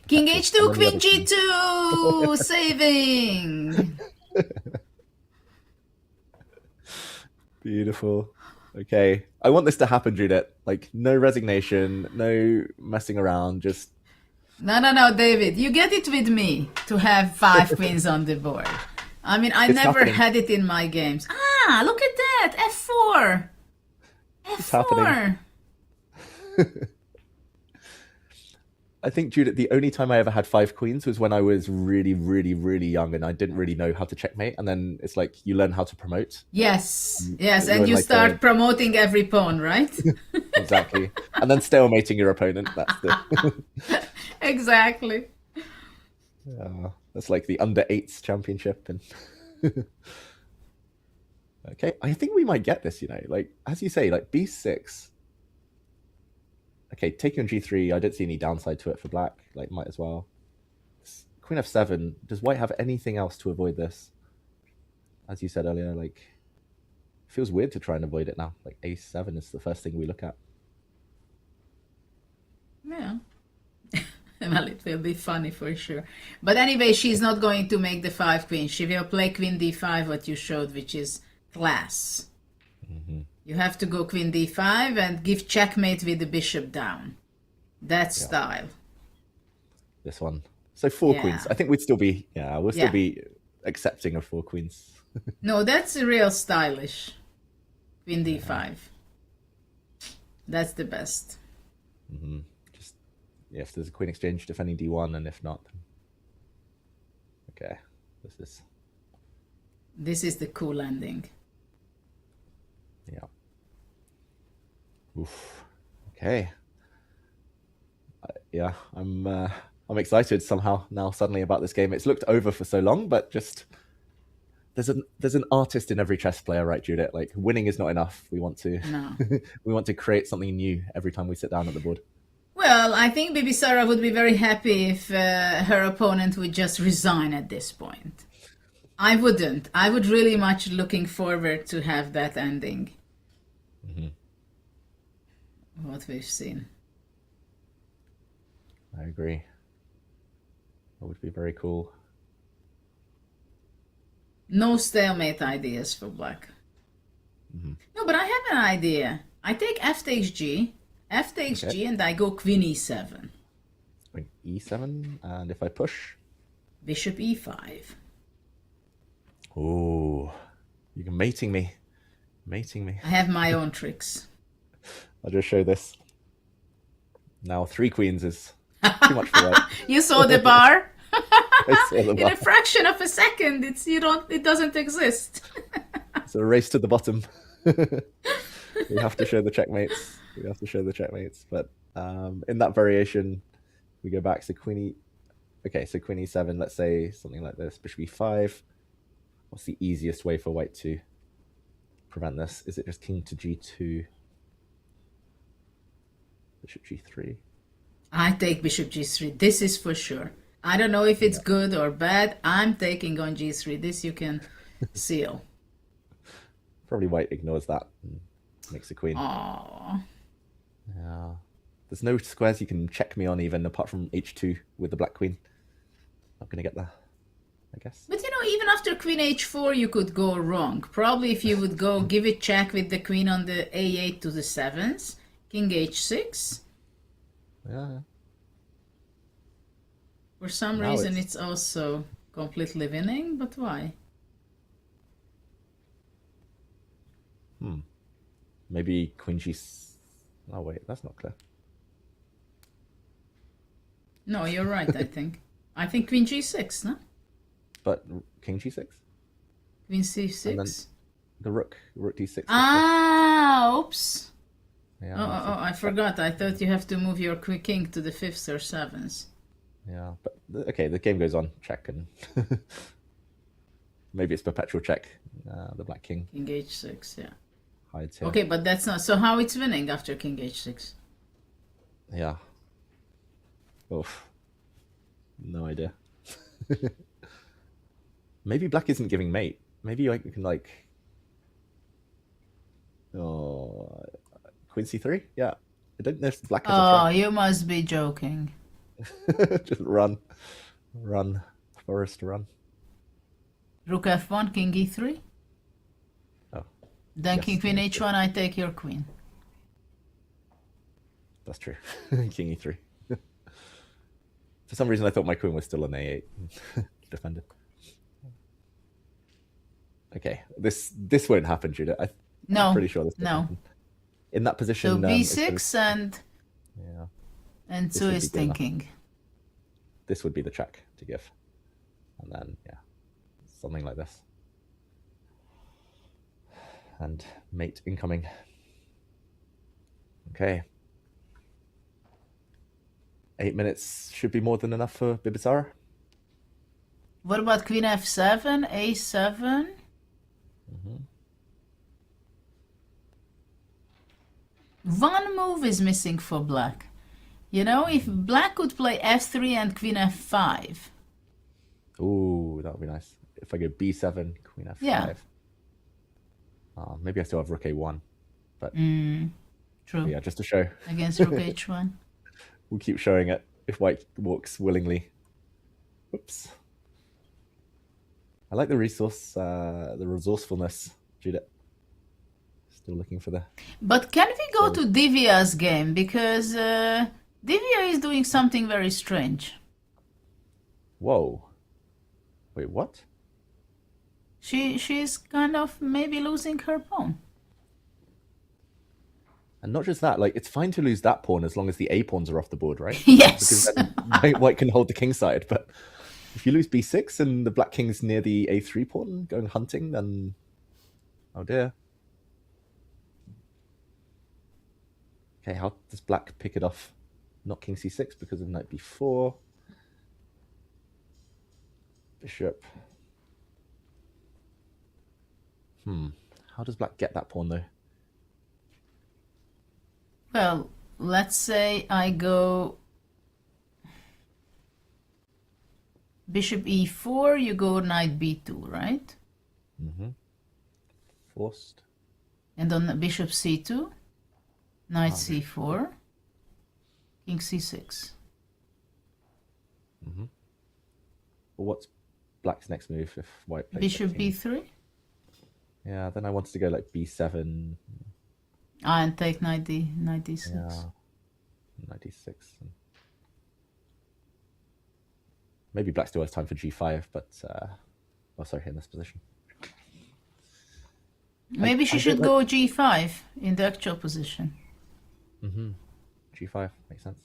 King And H2, then the Queen other queen. G2, saving. Beautiful. Okay, I want this to happen, Judith. Like, no resignation, no messing around. Just No, David, you get it with me to have 5 queens on the board. I mean, I It's never happening. had it in my games. Ah, look at that, F4. it's happening. I think, Judith, the only time I ever had 5 queens was when I was really, really, really young, and I didn't really know how to checkmate. And then it's like you learn how to promote. Yes, You and learn, you like, start promoting every pawn, right? Exactly. And then stalemating your opponent. That's the. Exactly. That's like the under 8s championship. And okay, I think we might get this. Like as you say, like B6. Okay, taking on G3, I don't see any downside to it for black. Like, might as well. Queen F7. Does white have anything else to avoid this? As you said earlier, like, feels weird to try and avoid it now. Like, A7 is the first thing we look at. Yeah. Well, it will be funny for sure. But anyway, she's not going to make the 5 queens. She will play Queen D5, what you showed, which is class. Mm-hmm. You have to go Queen D5 and give checkmate with the bishop down. That style. This one. So 4 Yeah. queens. I think we'd still be, we'll still Yeah. be accepting of 4 queens. No, that's real stylish. Queen D5. That's the best. Mm-hmm. Just, if there's a queen exchange, defending D1, and if not, then... Okay, This is the cool ending. Yeah. Oof. Okay. I'm I'm excited somehow now suddenly about this game. It's looked over for so long, but just there's an artist in every chess player, right, Judith? Like winning is not enough. We want to we want to create something new every time we sit down at the board. Well, I think Bibisara would be very happy if her opponent would just resign at this point. I wouldn't. I would really much looking forward to have that ending. What we've seen. I agree. That would be very cool. No stalemate ideas for black. No, but I have an idea. I take f takes g, G, and I go queen e7. Queen e7, and if I push? Bishop e5. Ooh, you're mating me. Mating me. I have my own tricks. I'll just show this. Now 3 queens is too much for white. You saw the bar? I saw the In bar. a fraction of a second, it doesn't exist. It's a race to the bottom. We have to show the checkmates. We have to show the checkmates. But in that variation, we go back to queen e. Okay, so queen e7. Let's say something like this. Bishop e5. What's the easiest way for white to prevent this? Is it just king to g2? Bishop g3. I take bishop g3. This is for sure. I don't know if it's good or bad. I'm taking on g3. This you can seal. Probably white ignores that and makes a queen. Aww. Yeah. There's no squares you can check me on even apart from h2 with the black queen. Not going to get there, I guess. But you know, even after queen h4, you could go wrong. Probably if you would go give it check with the queen on the a8 to the 7s, king h6. Yeah. For some Now reason, it's also completely winning, but why? Maybe queen g. Oh wait, that's not clear. No, you're right, I think. I think queen g6, no? But king g6? Queen c6? And then the rook d6. Ah, oops. Yeah, Oh, I forgot. I thought you have to move your king to the 5th or 7th. Yeah, but okay, the game goes on. Check and maybe it's perpetual check. The black king. King h6, yeah. Hides here. Okay, but that's not... So how it's winning after king h6? Yeah. Oof. No idea. Maybe black isn't giving mate. Maybe you can like... Oh... Queen c3? Yeah. I don't know if black has a Oh, threat. you must be joking. Just run. Run. Forest run. Rook f1, king e3. Oh. Then Yes, king queen king h1, I take your queen. That's true. King e3. For some reason I thought my queen was still on a8. Defended. Okay. This won't happen, Judith. No. I'm pretty sure this won't No. happen. In that position... So b6 and This Su would is be good enough. thinking. This would be the check to give. And then, yeah, something like this. And mate incoming. Okay. 8 minutes should be more than enough for Bibisara. What about queen f7, a7? One move is missing for black. You know, if black could play f3 and queen f5. Ooh, that would be nice. If I go b7, queen f5. Yeah. Maybe I still have rook a1. But True. yeah, just to show. Against rook h1. We'll keep showing it if white walks willingly. Oops. I like the resourcefulness, Judith. Still looking for the... But can we go to Divia's game? Because Divia is doing something very strange. Whoa. Wait, what? She's kind of maybe losing her pawn. And not just that, like, it's fine to lose that pawn as long as the A pawns are off the board, right? Yes. Because then white can hold the king side. But if you lose b6 and the black king's near the a3 pawn going hunting, then... Oh dear. Okay, how does black pick it off? Not king c6 because of knight b4. Bishop. How does black get that pawn though? Well, let's say I go bishop e4, you go knight b2, right? Forced. And on bishop c2, knight c4, king c6. Well, what's black's next move if white plays Bishop like king? b3. Yeah, then I wanted to go like b7. And take knight d6. Yeah, knight d6. Maybe black still has time for g5, but oh, sorry, in this position. Maybe she should go g5 in the actual position. G5 makes sense.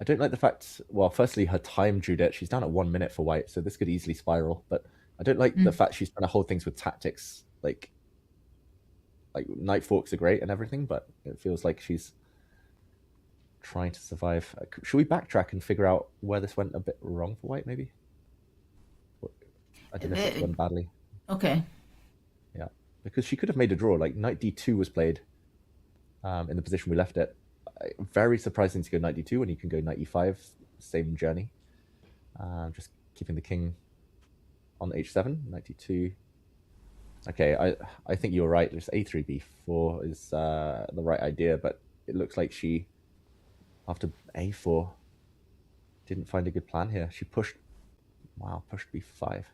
I don't like the fact, well, firstly, her time drew it. She's down at 1 minute for white, so this could easily spiral. But I don't like the fact she's trying to hold things with tactics. Like knight forks are great and everything, but it feels like she's trying to survive. Should we backtrack and figure out where this went a bit wrong for white, maybe? I don't know if it went badly. Okay. Yeah, because she could have made a draw. Like knight d2 was played in the position we left it. Very surprising to go knight d2 when you can go knight e5, same journey. Just keeping the king on h7, knight d2. Okay, I think you're right. Just a3, b4 is the right idea, but it looks like she, after a4, didn't find a good plan here. She pushed b5.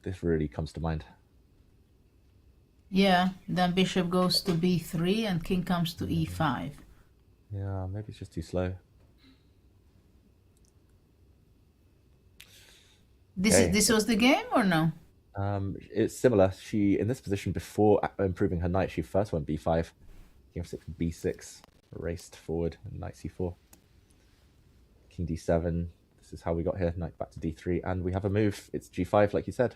This really comes to mind. Yeah, then bishop goes to b3 and king comes to e5. Yeah, maybe it's just too slow. This was the game or no? It's similar. She, in this position, before improving her knight, she first went b5, king f6, b6, raced forward, and knight c4, king d7. This is how we got here. Knight back to d3, and we have a move. It's g5, like you said.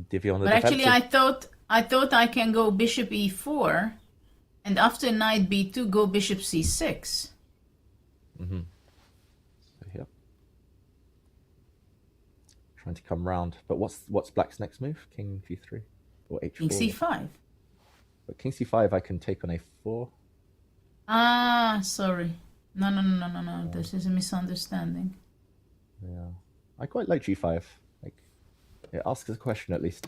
Divvy on the But defensive. actually, I thought I can go bishop e4, and after knight b2, go bishop c6. So here, trying to come round. But what's black's next move? King g3 or h4? King c5. But king c5, I can take on a4. Ah, sorry. No. This is a misunderstanding. Yeah, I quite like g5. Like, it asks a question at least.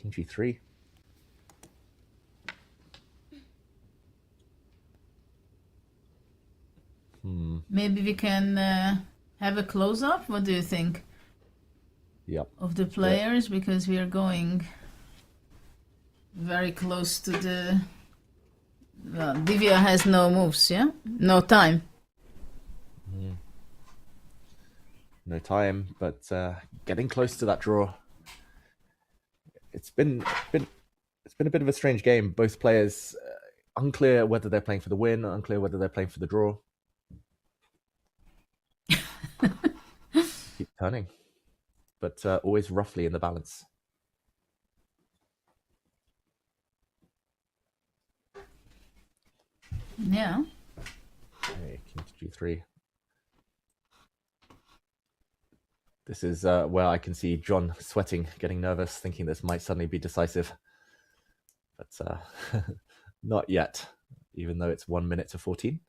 King g3. Maybe we can have a close-up. What do you think? Yep. Of the players, because we are going very close to the. Well, Divya has no moves, yeah, no time. No time, but getting close to that draw. It's been a bit of a strange game. Both players unclear whether they're playing for the win, unclear whether they're playing for the draw. Keep turning, but always roughly in the balance. Yeah. Okay, king to g3. This is where I can see John sweating, getting nervous, thinking this might suddenly be decisive. But not yet, even though it's 1 minute to 14.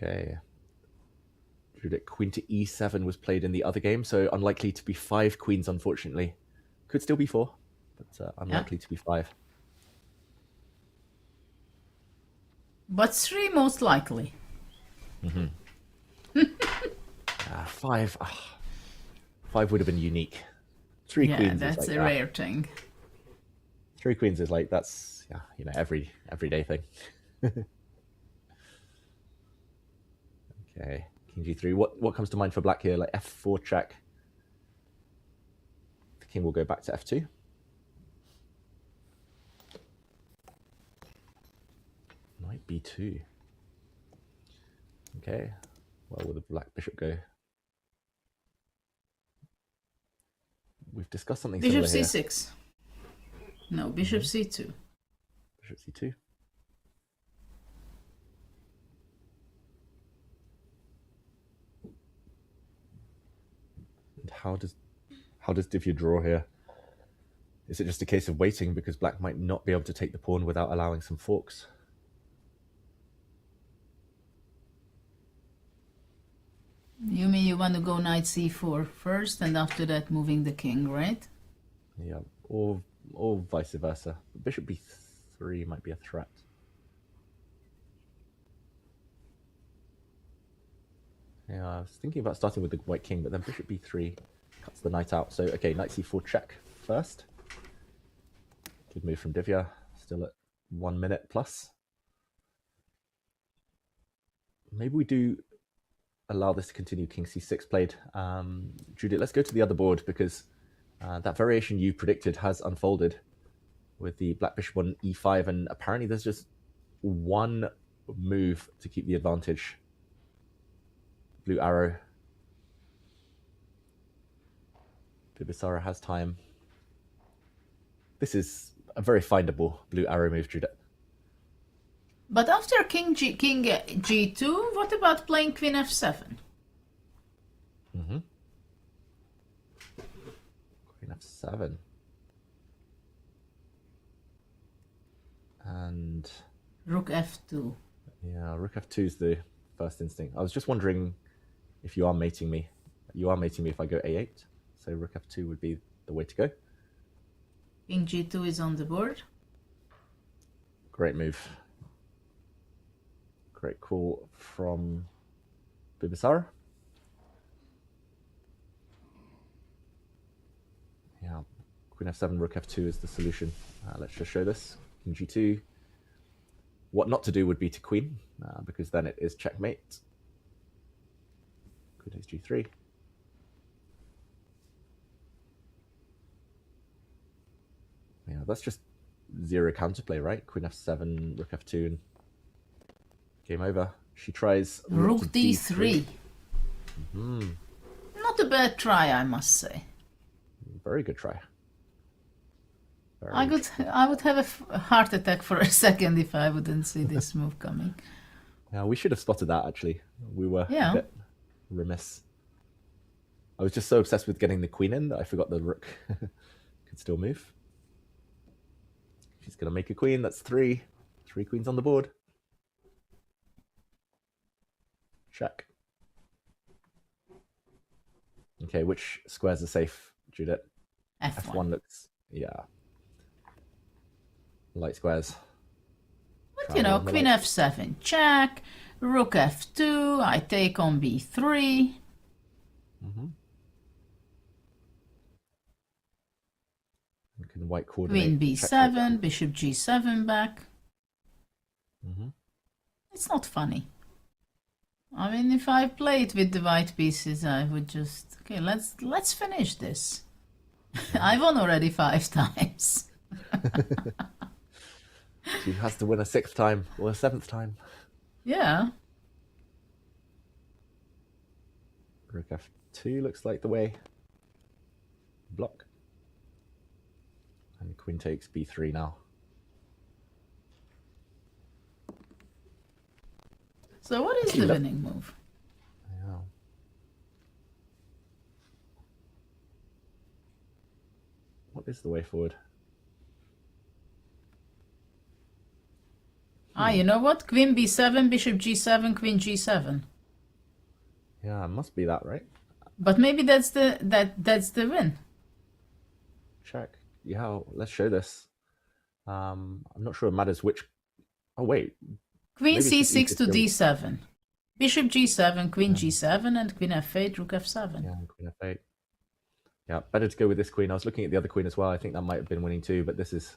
Okay. Judith, queen to e7 was played in the other game, so unlikely to be 5 queens, unfortunately. Could still be 4, but unlikely to be 5. But 3 most likely. 5. 5 would have been unique. 3 queens. Yeah, that's is like a rare thing. 3 queens is like, that's, yeah, you know, everyday thing. Okay, king g3. What comes to mind for black here? Like f4 check. The king will go back to f2. Knight b2. Okay, where will the black bishop go? We've discussed something Bishop similar c6. No, bishop c2. Bishop Bishop c2. And how does Divya draw here? Is it just a case of waiting because black might not be able to take the pawn without allowing some forks? You mean you want to go knight c4 first and after that moving the king, right? Yeah, or vice versa. Bishop b3 might be a threat. Yeah, I was thinking about starting with the white king, but then bishop b3 cuts the knight out. So, okay, knight c4 check first. Good move from Divya, still at 1 minute plus. Maybe we do allow this to continue. King c6 played. Judith, let's go to the other board because that variation you predicted has unfolded with the black bishop on e5, and apparently there's just one move to keep the advantage. Blue arrow. Bibisara has time. This is a very findable blue arrow move, Judith. But after king g2, what about playing queen f7? Mm-hmm. Queen f7. And rook f2. Yeah, rook f2 is the first instinct. I was just wondering if you are mating me. You are mating me if I go a8. So rook f2 would be the way to go. King g2 is on the board. Great move. Great call from Bibisara. Yeah, queen f7, rook f2 is the solution. Let's just show this. King g2. What not to do would be to queen, because then it is checkmate. Queen takes g3. Yeah, that's just zero counterplay, right? Queen f7, rook f2, and game over. She tries rook d3. Mm-hmm. Not a bad try, I must say. Very good try. I would have a heart attack for a second if I wouldn't see this move coming. Yeah, we should have spotted that actually. We were a bit remiss. I was just so obsessed with getting the queen in that I forgot the rook could still move. She's going to make a queen. That's 3. 3 queens on the board. Check. Okay, which squares are safe, Judith? F1 looks, yeah. Light squares. But you know, queen f7 check, rook f2, I take on b3. Mm-hmm. Can white coordinate? Queen b7, bishop g7 back. Mm-hmm. It's not funny. I mean, if I played with the white pieces, I would just okay. Let's finish this. I won already 5 times. She has to win a 6th time or a 7th time. Yeah. Rook f2 looks like the way. Block. And queen takes b3 now. So what is the winning move? Yeah. What is the way forward? You know what? Queen b7, bishop g7, queen g7. Yeah, it must be that, right? But maybe that's the win. Check. Yeah, let's show this. I'm not sure it matters which. Oh wait. Queen c6 to d7. Bishop g7, queen g7, and queen f8, rook f7. Yeah, queen f8. Yeah, better to go with this queen. I was looking at the other queen as well. I think that might have been winning too, but this is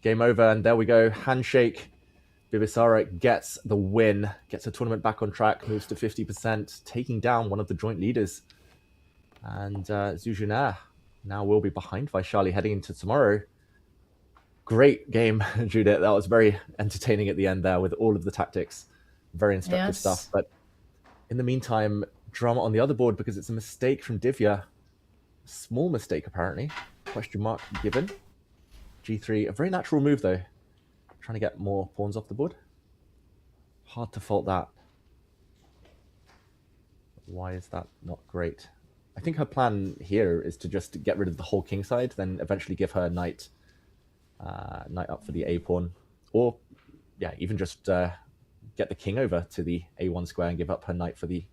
game over. And there we go. Handshake. Bibisara gets the win, gets the tournament back on track, moves to 50%, taking down one of the joint leaders. And Zhu Junair now will be behind Vachier-Lagrave heading into tomorrow. Great game, Judith. That was very entertaining at the end there with all of the tactics. Very instructive stuff. But in the meantime, drama on the other board because it's a mistake from Divya. Small mistake, apparently. Question mark given. G3, a very natural move, though. trying to get more pawns off the board. Hard to fault that. Why is that not great? I think her plan here is to just get rid of the whole king side, then eventually give her knight up for the a pawn, or yeah, even just get the king over to the a1 square and give up her knight for the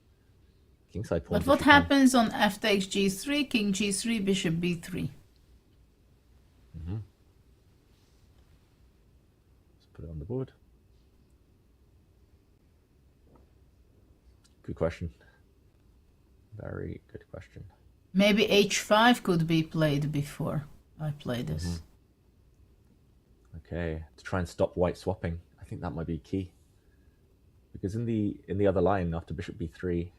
king side pawn. But what happens on f takes g3, king g3, bishop b3? Let's put it on the board. Good question. Very good question. Maybe h5 could be played before I play this. Okay, to try and stop white swapping. I think that might be key. Because in the other line after bishop b3,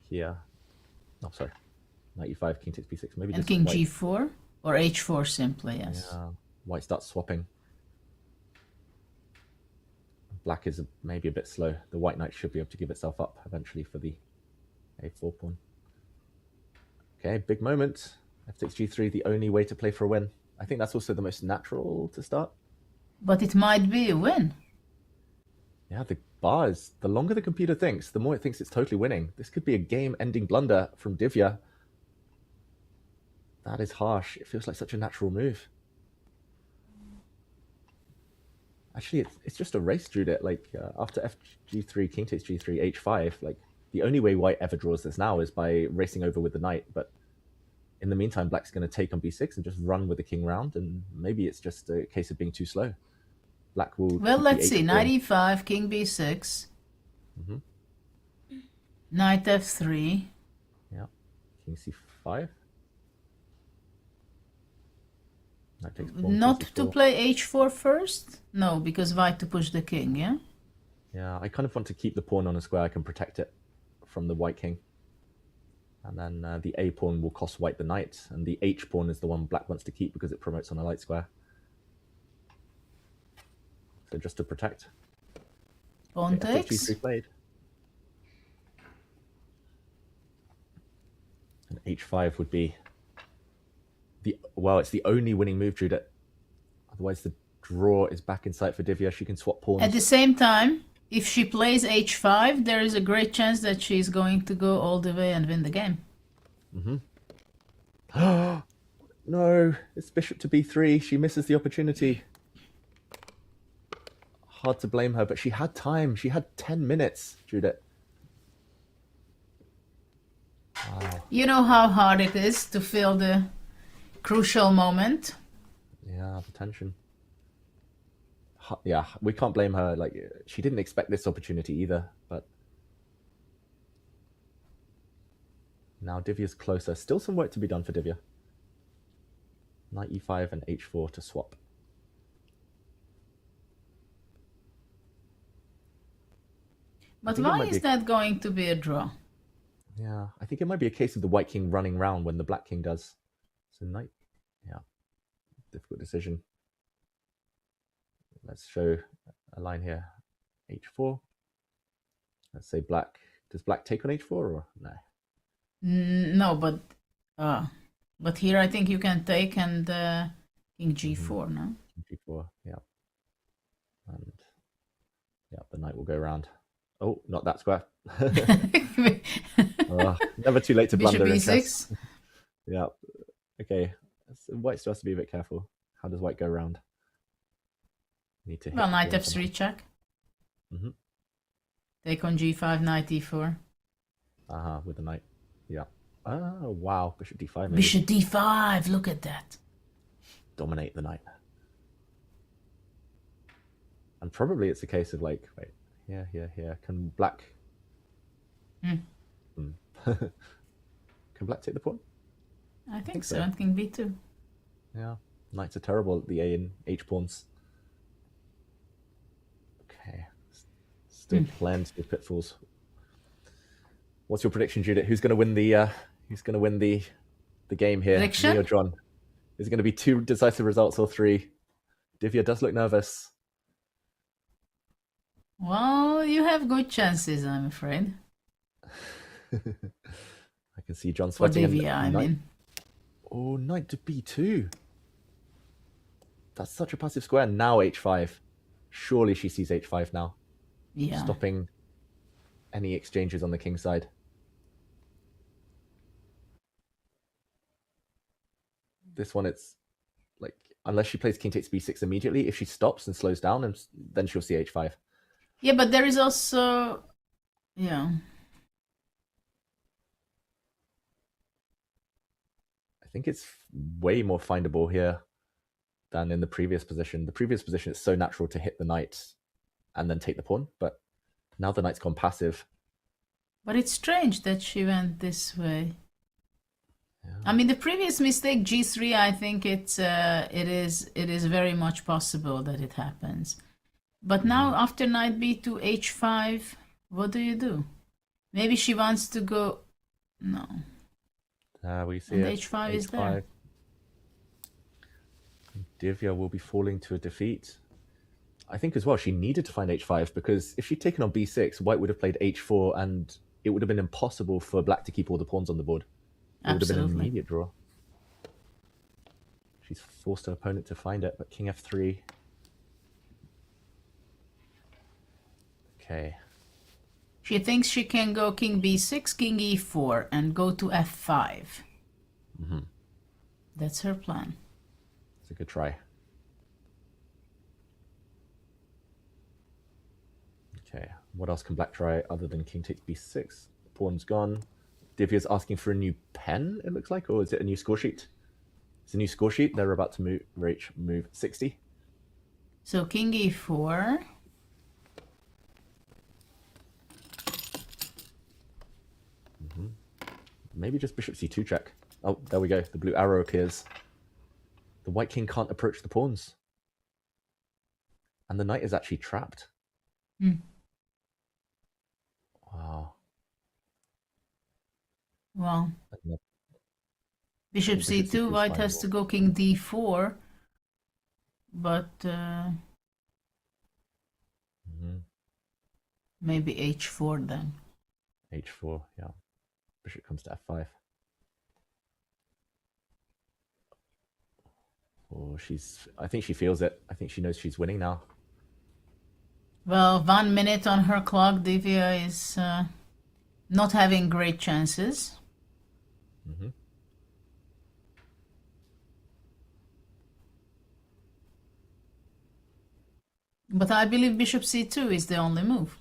here, oh sorry, knight e5, king takes b6. Maybe and this king white, g4 or h4 simply, yes. Yeah, white starts swapping. Black is maybe a bit slow. The white knight should be able to give itself up eventually for the a4 pawn. Okay, big moment. F takes g3, the only way to play for a win. I think that's also the most natural to start. But it might be a win. Yeah, the bars, the longer the computer thinks, the more it thinks it's totally winning. This could be a game-ending blunder from Divya. That is harsh. It feels like such a natural move. Actually, it's just a race, Judith. Like, after fg3, king takes g3, h5, like, the only way white ever draws this now is by racing over with the knight. But in the meantime, black's going to take on b6 and just run with the king round, and maybe it's just a case of being too slow. Black will... Well, let's see. Knight e5, king b6. Knight f3. Yeah. King c5. Knight takes pawn, Not king c4. to play h4 first? No, because white to push the king, yeah? Yeah, I kind of want to keep the pawn on a square. I can protect it from the white king. And then the a pawn will cost white the knight. And the h pawn is the one black wants to keep because it promotes on a light square. So just to protect. Pawn takes. G3 played. And h5 would be it's the only winning move, Judith. Otherwise the draw is back in sight for Divya. She can swap pawns. At the same time, if she plays h5, there is a great chance that she's going to go all the way and win the game. No, it's bishop to b3. She misses the opportunity. Hard to blame her, but she had time. She had 10 minutes, Judith. Wow. You know how hard it is to fill the crucial moment? Yeah, the tension. Yeah, we can't blame her. Like, she didn't expect this opportunity either, but now Divya's closer. Still some work to be done for Divya. Knight e5 and h4 to swap. But why is that going to be a draw? Yeah, I think it might be a case of the white king running round when the black king does. So knight, yeah, difficult decision. Let's show a line here, h4. Let's say black, does black take on h4 or no? No, but here I think you can take and king g4, no? G4, yeah. And yeah, the knight will go around. Oh, not that square. Never too late to blunder in chess. Yeah. Okay. So white still has to be a bit careful. How does white go around? Need to hit knight f3 check. Take on g5, knight e4. With the knight. Yeah. Oh, wow. Bishop d5. Maybe. Bishop d5. Look at that. Dominate the knight. And probably it's a case of like, wait, here. Can black... Can black take the pawn? I think so. And king b2. Yeah. Knights are terrible at the a and h pawns. Okay. Still plenty of pitfalls. What's your prediction, Judith? Who's going to win the game here? Prediction? Me or John? Is it going to be 2 decisive results or 3? Divya does look nervous. Well, you have good chances, I'm afraid. I can see John For sweating. Divya, I mean. Oh, knight to b2. That's such a passive square. Now h5. Surely she sees h5 now. Yeah. Stopping any exchanges on the king side. This one, it's like, unless she plays king takes b6 immediately, if she stops and slows down, and then she'll see h5. Yeah, but there is also, yeah. I think it's way more findable here than in the previous position. The previous position, it's so natural to hit the knight and then take the pawn, but now the knight's gone passive. But it's strange that she went this way. Yeah. I mean, the previous mistake, g3, I think it is very much possible that it happens. But now after knight b2, h5, what do you do? Maybe she wants to go. No. We see and it. h5 is there. Divya will be falling to a defeat. I think as well she needed to find h5, because if she'd taken on b6, white would have played h4, and it would have been impossible for black to keep all the pawns on the board. It would have been an immediate draw. She's forced her opponent to find it, but king f3. Okay. She thinks she can go king b6, king e4, and go to f5. Mm-hmm. That's her plan. It's a good try. Okay, what else can black try other than king takes b6? Pawn's gone. Divya's asking for a new pen, it looks like, or is it a new score sheet? It's a new score sheet. They're about to reach move 60. So king e4. Mm-hmm. Maybe just bishop c2 check. Oh, there we go. The blue arrow appears. The white king can't approach the pawns. And the knight is actually trapped. Hmm. Wow. Well, bishop c2, white has to go king d4, but maybe h4 then. h4, yeah. Bishop comes to f5. Oh, I think she feels it. I think she knows she's winning now. Well, 1 minute on her clock. Divya is not having great chances. Mm-hmm. But I believe bishop c2 is the only move.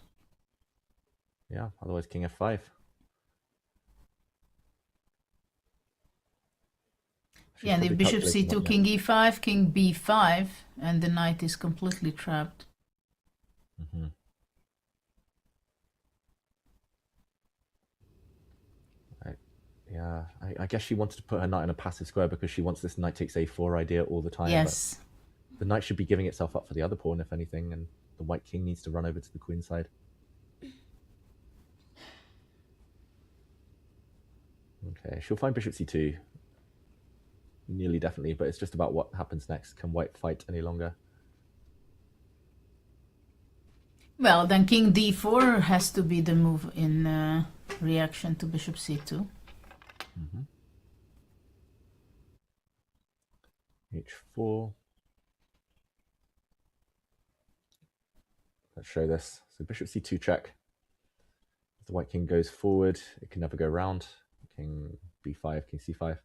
Yeah, otherwise king f5. Yeah, and if bishop c2, king e5, king b5, and the knight is completely trapped. Mm-hmm. Yeah, I guess she wanted to put her knight in a passive square because she wants this knight takes a4 idea all the time. Yes. But the knight should be giving itself up for the other pawn, if anything, and the white king needs to run over to the queen side. Okay, she'll find bishop c2. Nearly definitely, but it's just about what happens next. Can white fight any longer? Well, then king d4 has to be the move in reaction to bishop c2. Mm-hmm. h4. Let's show this. So bishop c2 check. If the white king goes forward, it can never go round. King b5, king c5.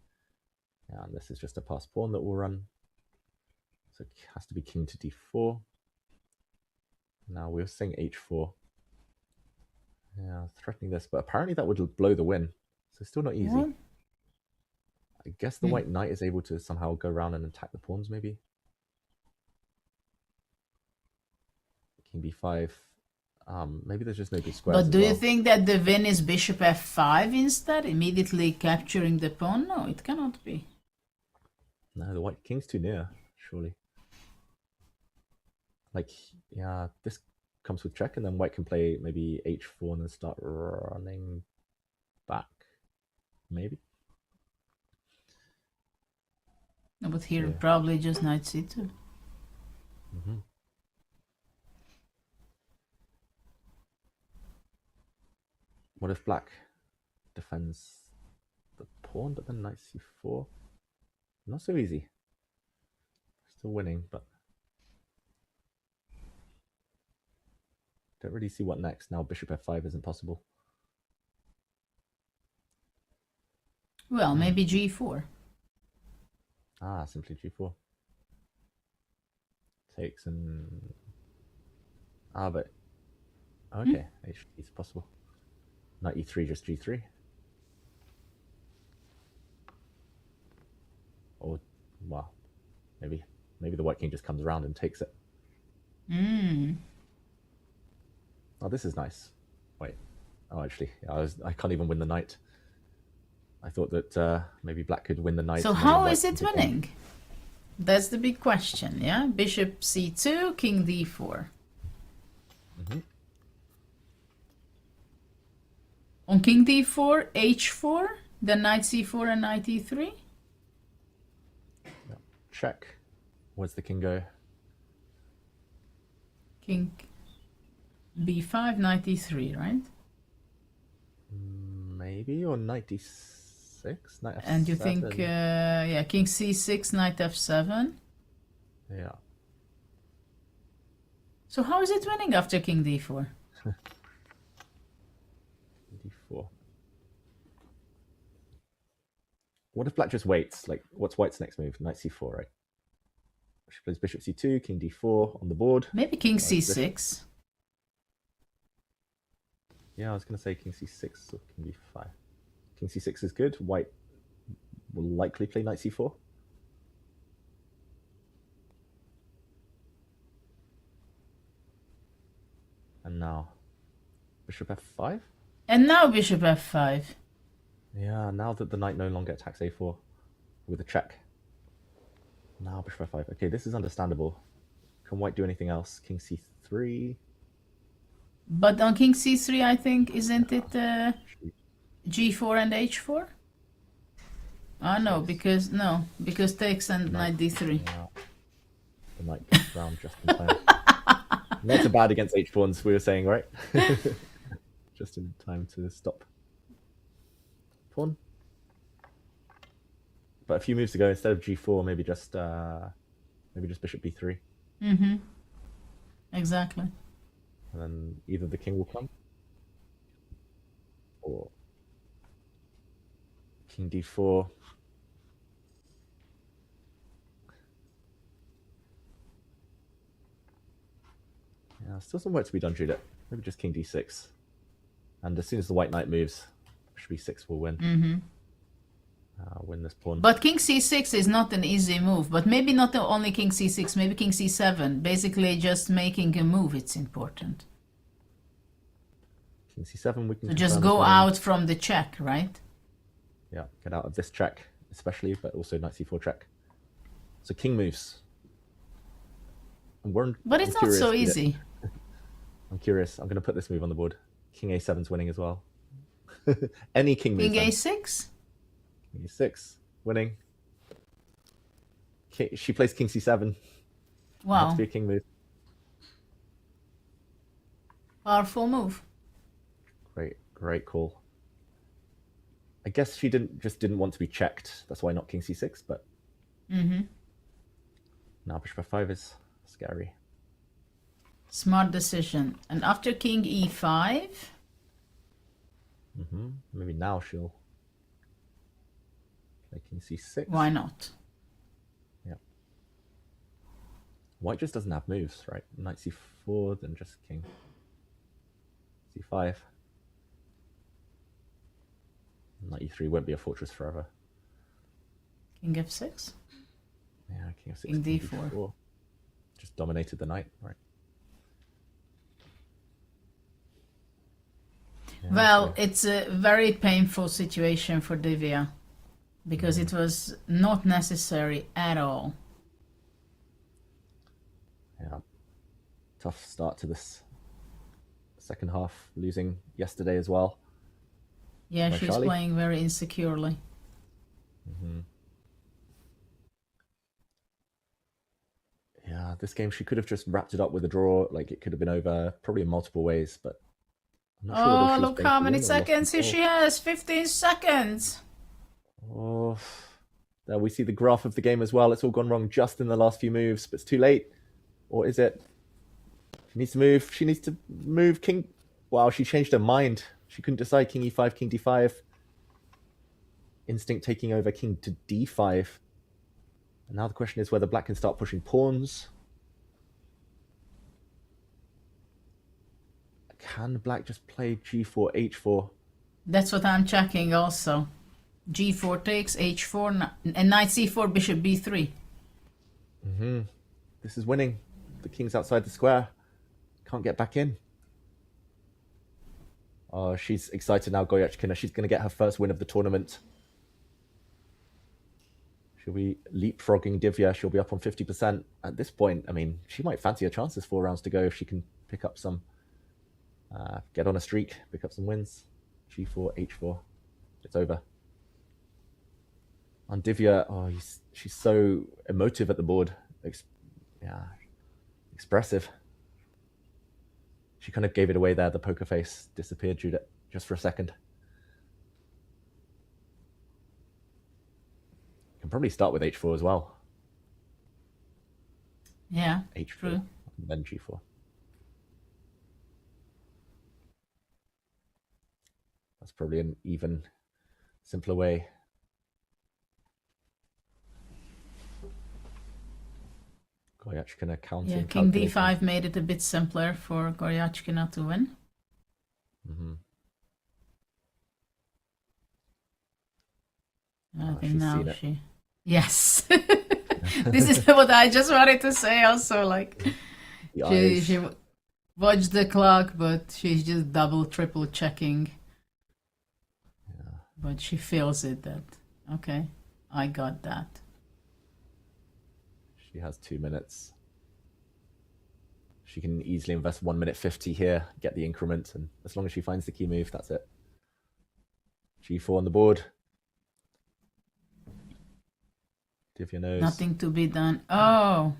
Yeah, and this is just a passed pawn that will run. So it has to be king to d4. Now we're saying h4. Yeah, threatening this, but apparently that would blow the win. So still not easy. Yeah. I guess the white knight is able to somehow go around and attack the pawns, maybe. King b5. Maybe there's just no good squares. But do you think that the win is bishop f5 instead, immediately capturing the pawn? No, it cannot be. No, the white king's too near, surely. Like, yeah, this comes with check, and then white can play maybe h4 and then start running back. Maybe. No, but here Yeah. probably just knight c2. Mm-hmm. What if black defends the pawn, but then knight c4? Not so easy. Still winning, but don't really see what next. Now bishop f5 isn't possible. Well, maybe g4. Ah, simply g4. Takes and... Ah, but... Okay, h3 is possible. Knight e3, just g3. Or, well, maybe the white king just comes around and takes it. Oh, this is nice. Wait. Oh, actually, I can't even win the knight. I thought that maybe black could win the knight. So how is it winning? That's the big question, yeah? Bishop c2, king d4. On king d4, h4, then knight c4 and knight e3? Check. Where's the king go? King b5, knight e3, right? Maybe, or knight d6? Knight f7. And you think, yeah, king c6, knight f7? Yeah. So how is it winning after king d4? d4. What if black just waits? Like, what's white's next move? Knight c4, right? She plays bishop c2, king d4 on the board. Maybe king c6. Yeah, I was going to say king c6 or king d5. King c6 is good. White will likely play knight c4. And now bishop f5? And now bishop f5. Yeah, now that the knight no longer attacks a4 with a check. Now bishop f5. Okay, this is understandable. Can white do anything else? King c3. But on king c3, I think, isn't it g4 and h4? Ah, no, because takes and knight d3. Yeah. The knight gets round just in time. Not so bad against h-pawns, we were saying, right? Just in time to stop pawn. But a few moves ago, instead of g4, maybe just bishop b3. Exactly. And then either the king will come, or king d4. Yeah, still some work to be done, Judith. Maybe just king d6. And as soon as the white knight moves, bishop b6 will win. Win this pawn. But king c6 is not an easy move. But maybe not only king c6, maybe king c7. Basically, just making a move, it's important. King c7, we can... So just go out from the check, right? Yeah, get out of this check, especially, but also knight c4 check. So king moves. And but it's not so easy. I'm curious. I'm going to put this move on the board. King a7's winning as well. Any king move. King a6? King a6, winning. She plays king c7. Wow. Has to be a king move. Powerful move. Great call. I guess she didn't want to be checked. That's why not king c6, but... Now bishop f5 is scary. Smart decision. And after king e5? Maybe now she'll play king c6. Why not? Yeah. White just doesn't have moves, right? Knight c4, then just king c5. Knight e3 won't be a fortress forever. King f6? Yeah, king f6. King d4. Just dominated the knight, right? Yeah, well, it's a very painful situation for Divya because it was not necessary at all. Yeah, tough start to this second half, losing yesterday as well. Yeah, she's playing very insecurely. Yeah, this game she could have just wrapped it up with a draw. Like it could have been over probably in multiple ways, but I'm not sure whether she was look how many playing to win or seconds lost she has. 15 seconds. Oh, There we see the graph of the game as well. It's all gone wrong just in the last few moves, but it's too late. Or is it? She needs to move. She needs to move king. Wow, she changed her mind. She couldn't decide king e5, king d5. Instinct taking over king to d5. And now the question is whether black can start pushing pawns. Can black just play g4, h4? That's what I'm checking also. g4 takes, h4, and knight c4, bishop b3. This is winning. The king's outside the square. Can't get back in. Oh, she's excited now, Goryachkina. She's going to get her first win of the tournament. She'll be leapfrogging Divya. She'll be up on 50%. At this point, I mean, she might fancy her chances 4 rounds to go if she can pick up some, get on a streak, pick up some wins. G4, H4. It's over. On Divya, oh, she's so emotive at the board. Expressive. She kind of gave it away there. The poker face disappeared, Judith, just for a second. Can probably start with H4 as well. Yeah, H4, true. then G4. That's probably an even simpler way. Goryachkina counting. Yeah, king d5 made it a bit simpler for Goryachkina to win. I think now she... Yes. This is what I just wanted to say also, like, she watched the clock, but she's just double, triple checking. Yeah. But she feels it that, okay, I got that. She has 2 minutes. She can easily invest 1 minute 50 here, get the increment, and as long as she finds the key move, that's it. G4 on the board. Divya knows. Nothing to be done. Oh.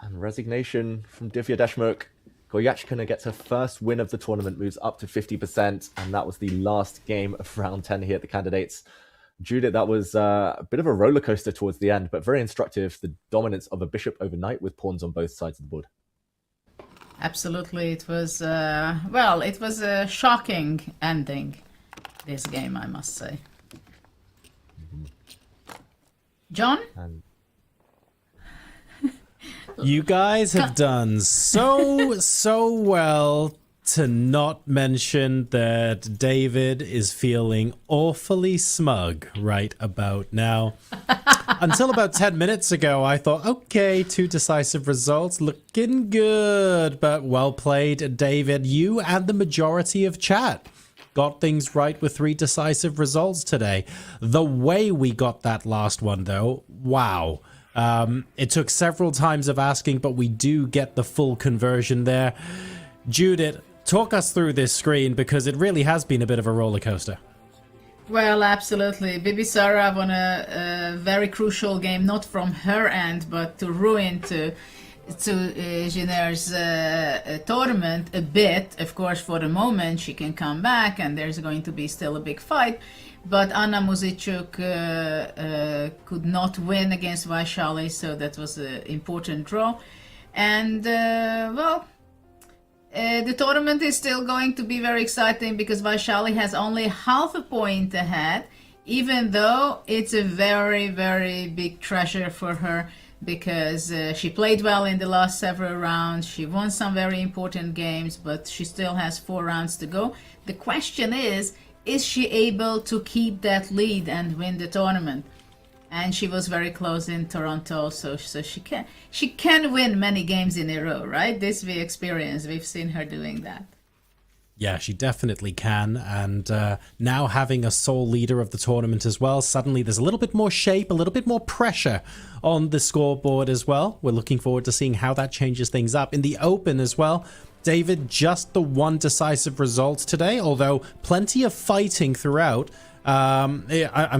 And resignation from Divya Deshmukh. Goryachkina gets her first win of the tournament, moves up to 50%, and that was the last game of round 10 here at the Candidates. Judith, that was a bit of a roller coaster towards the end, but very instructive. The dominance of a bishop over knight with pawns on both sides of the board. Absolutely. It was, well, it was a shocking ending, this game, I must say. John? You guys have done so well to not mention that David is feeling awfully smug right about now. Until about 10 minutes ago, I thought, okay, 2 decisive results, looking good. But well played, David. You and the majority of chat got things right with 3 decisive results today. The way we got that last one, though, wow. It took several times of asking, but we do get the full conversion there. Judith, talk us through this screen, because it really has been a bit of a roller coaster. Well, absolutely. Bibisara won a very crucial game, not from her end, but to ruin to Giner's tournament a bit. Of course, for the moment, she can come back, and there's going to be still a big fight. But Anna Muzichuk could not win against Vachier-Lagrave, so that was an important draw. And, well, the tournament is still going to be very exciting because Vachier-Lagrave has only half a point ahead, even though it's a very, very big treasure for her because she played well in the last several rounds. She won some very important games, but she still has 4 rounds to go. The question is she able to keep that lead and win the tournament? And she was very close in Toronto, so she can win many games in a row, right? This we experienced. We've seen her doing that. Yeah, she definitely can. And now having a sole leader of the tournament as well, suddenly there's a little bit more shape, a little bit more pressure on the scoreboard as well. We're looking forward to seeing how that changes things up. In the Open as well, David, just the 1 decisive result today, although plenty of fighting throughout. I'm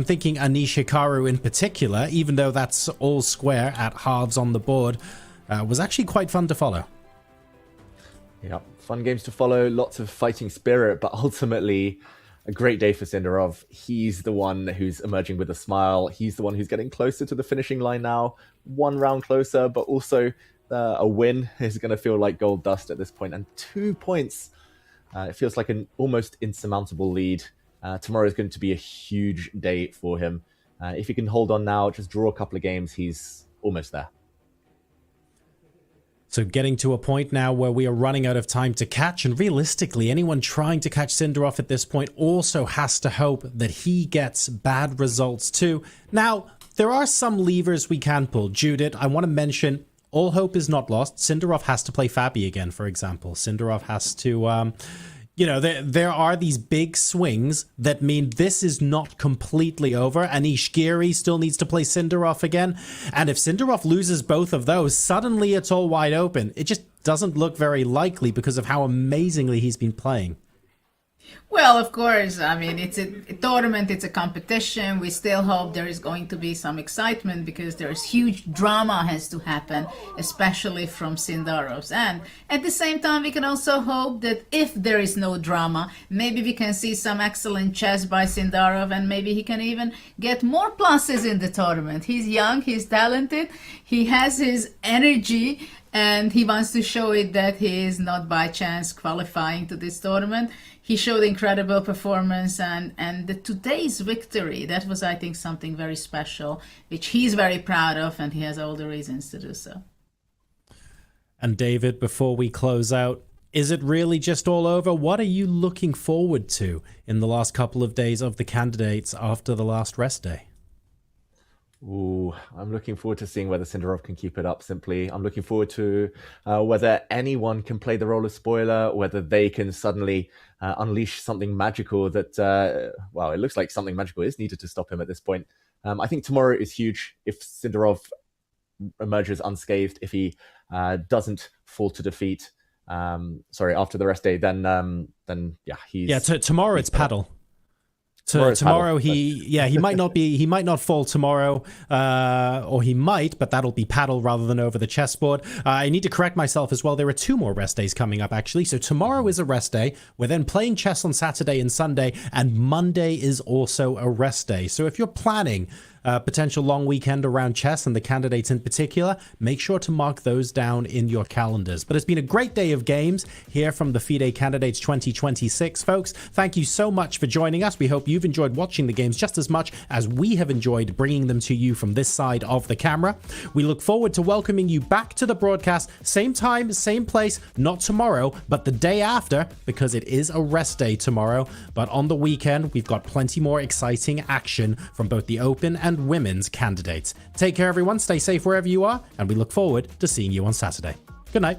thinking Anish Hikaru in particular, even though that's all square at halves on the board, was actually quite fun to follow. Yeah, fun games to follow, lots of fighting spirit, but ultimately a great day for Sindarov. He's the one who's emerging with a smile. He's the one who's getting closer to the finishing line now. One round closer, but also a win is going to feel like gold dust at this point. And 2 points. It feels like an almost insurmountable lead. Tomorrow is going to be a huge day for him. If he can hold on now, just draw a couple of games, he's almost there. So getting to a point now where we are running out of time to catch, and realistically, anyone trying to catch Sindarov at this point also has to hope that he gets bad results too. Now, there are some levers we can pull. Judith, I want to mention, all hope is not lost. Sindarov has to play Fabi again, for example. Sindarov has to... there are these big swings that mean this is not completely over. Anish Giri still needs to play Sindarov again. And if Sindarov loses both of those, suddenly it's all wide open. It just doesn't look very likely because of how amazingly he's been playing. Well, of course, I mean, it's a tournament, it's a competition. We still hope there is going to be some excitement because there's huge drama has to happen, especially from Sindarov's end. At the same time, we can also hope that if there is no drama, maybe we can see some excellent chess by Sindarov and maybe he can even get more pluses in the tournament. He's young, he's talented, he has his energy, and he wants to show it that he is not by chance qualifying to this tournament. He showed incredible performance, and today's victory, that was, I think, something very special, which he's very proud of, and he has all the reasons to do so. And David, before we close out, is it really just all over? What are you looking forward to in the last couple of days of the candidates after the last rest day? Ooh, I'm looking forward to seeing whether Sindarov can keep it up, simply. I'm looking forward to whether anyone can play the role of spoiler, whether they can suddenly unleash something magical that, well, it looks like something magical is needed to stop him at this point. I think tomorrow is huge. If Sindarov emerges unscathed, if he doesn't fall to defeat, after the rest day, then yeah, he's... Yeah, tomorrow it's paddle. Tomorrow he might not fall tomorrow, or he might, but that'll be paddle rather than over the chessboard. I need to correct myself as well. There are 2 more rest days coming up, actually. So tomorrow is a rest day. We're then playing chess on Saturday and Sunday, and Monday is also a rest day. So if you're planning a potential long weekend around chess and the candidates in particular, make sure to mark those down in your calendars. But it's been a great day of games here from the FIDE Candidates 2026, folks. Thank you so much for joining us. We hope you've enjoyed watching the games just as much as we have enjoyed bringing them to you from this side of the camera. We look forward to welcoming you back to the broadcast, same time, same place, not tomorrow, but the day after, because it is a rest day tomorrow. But on the weekend, we've got plenty more exciting action from both the Open and women's candidates. Take care, everyone. Stay safe wherever you are, and we look forward to seeing you on Saturday. Good night.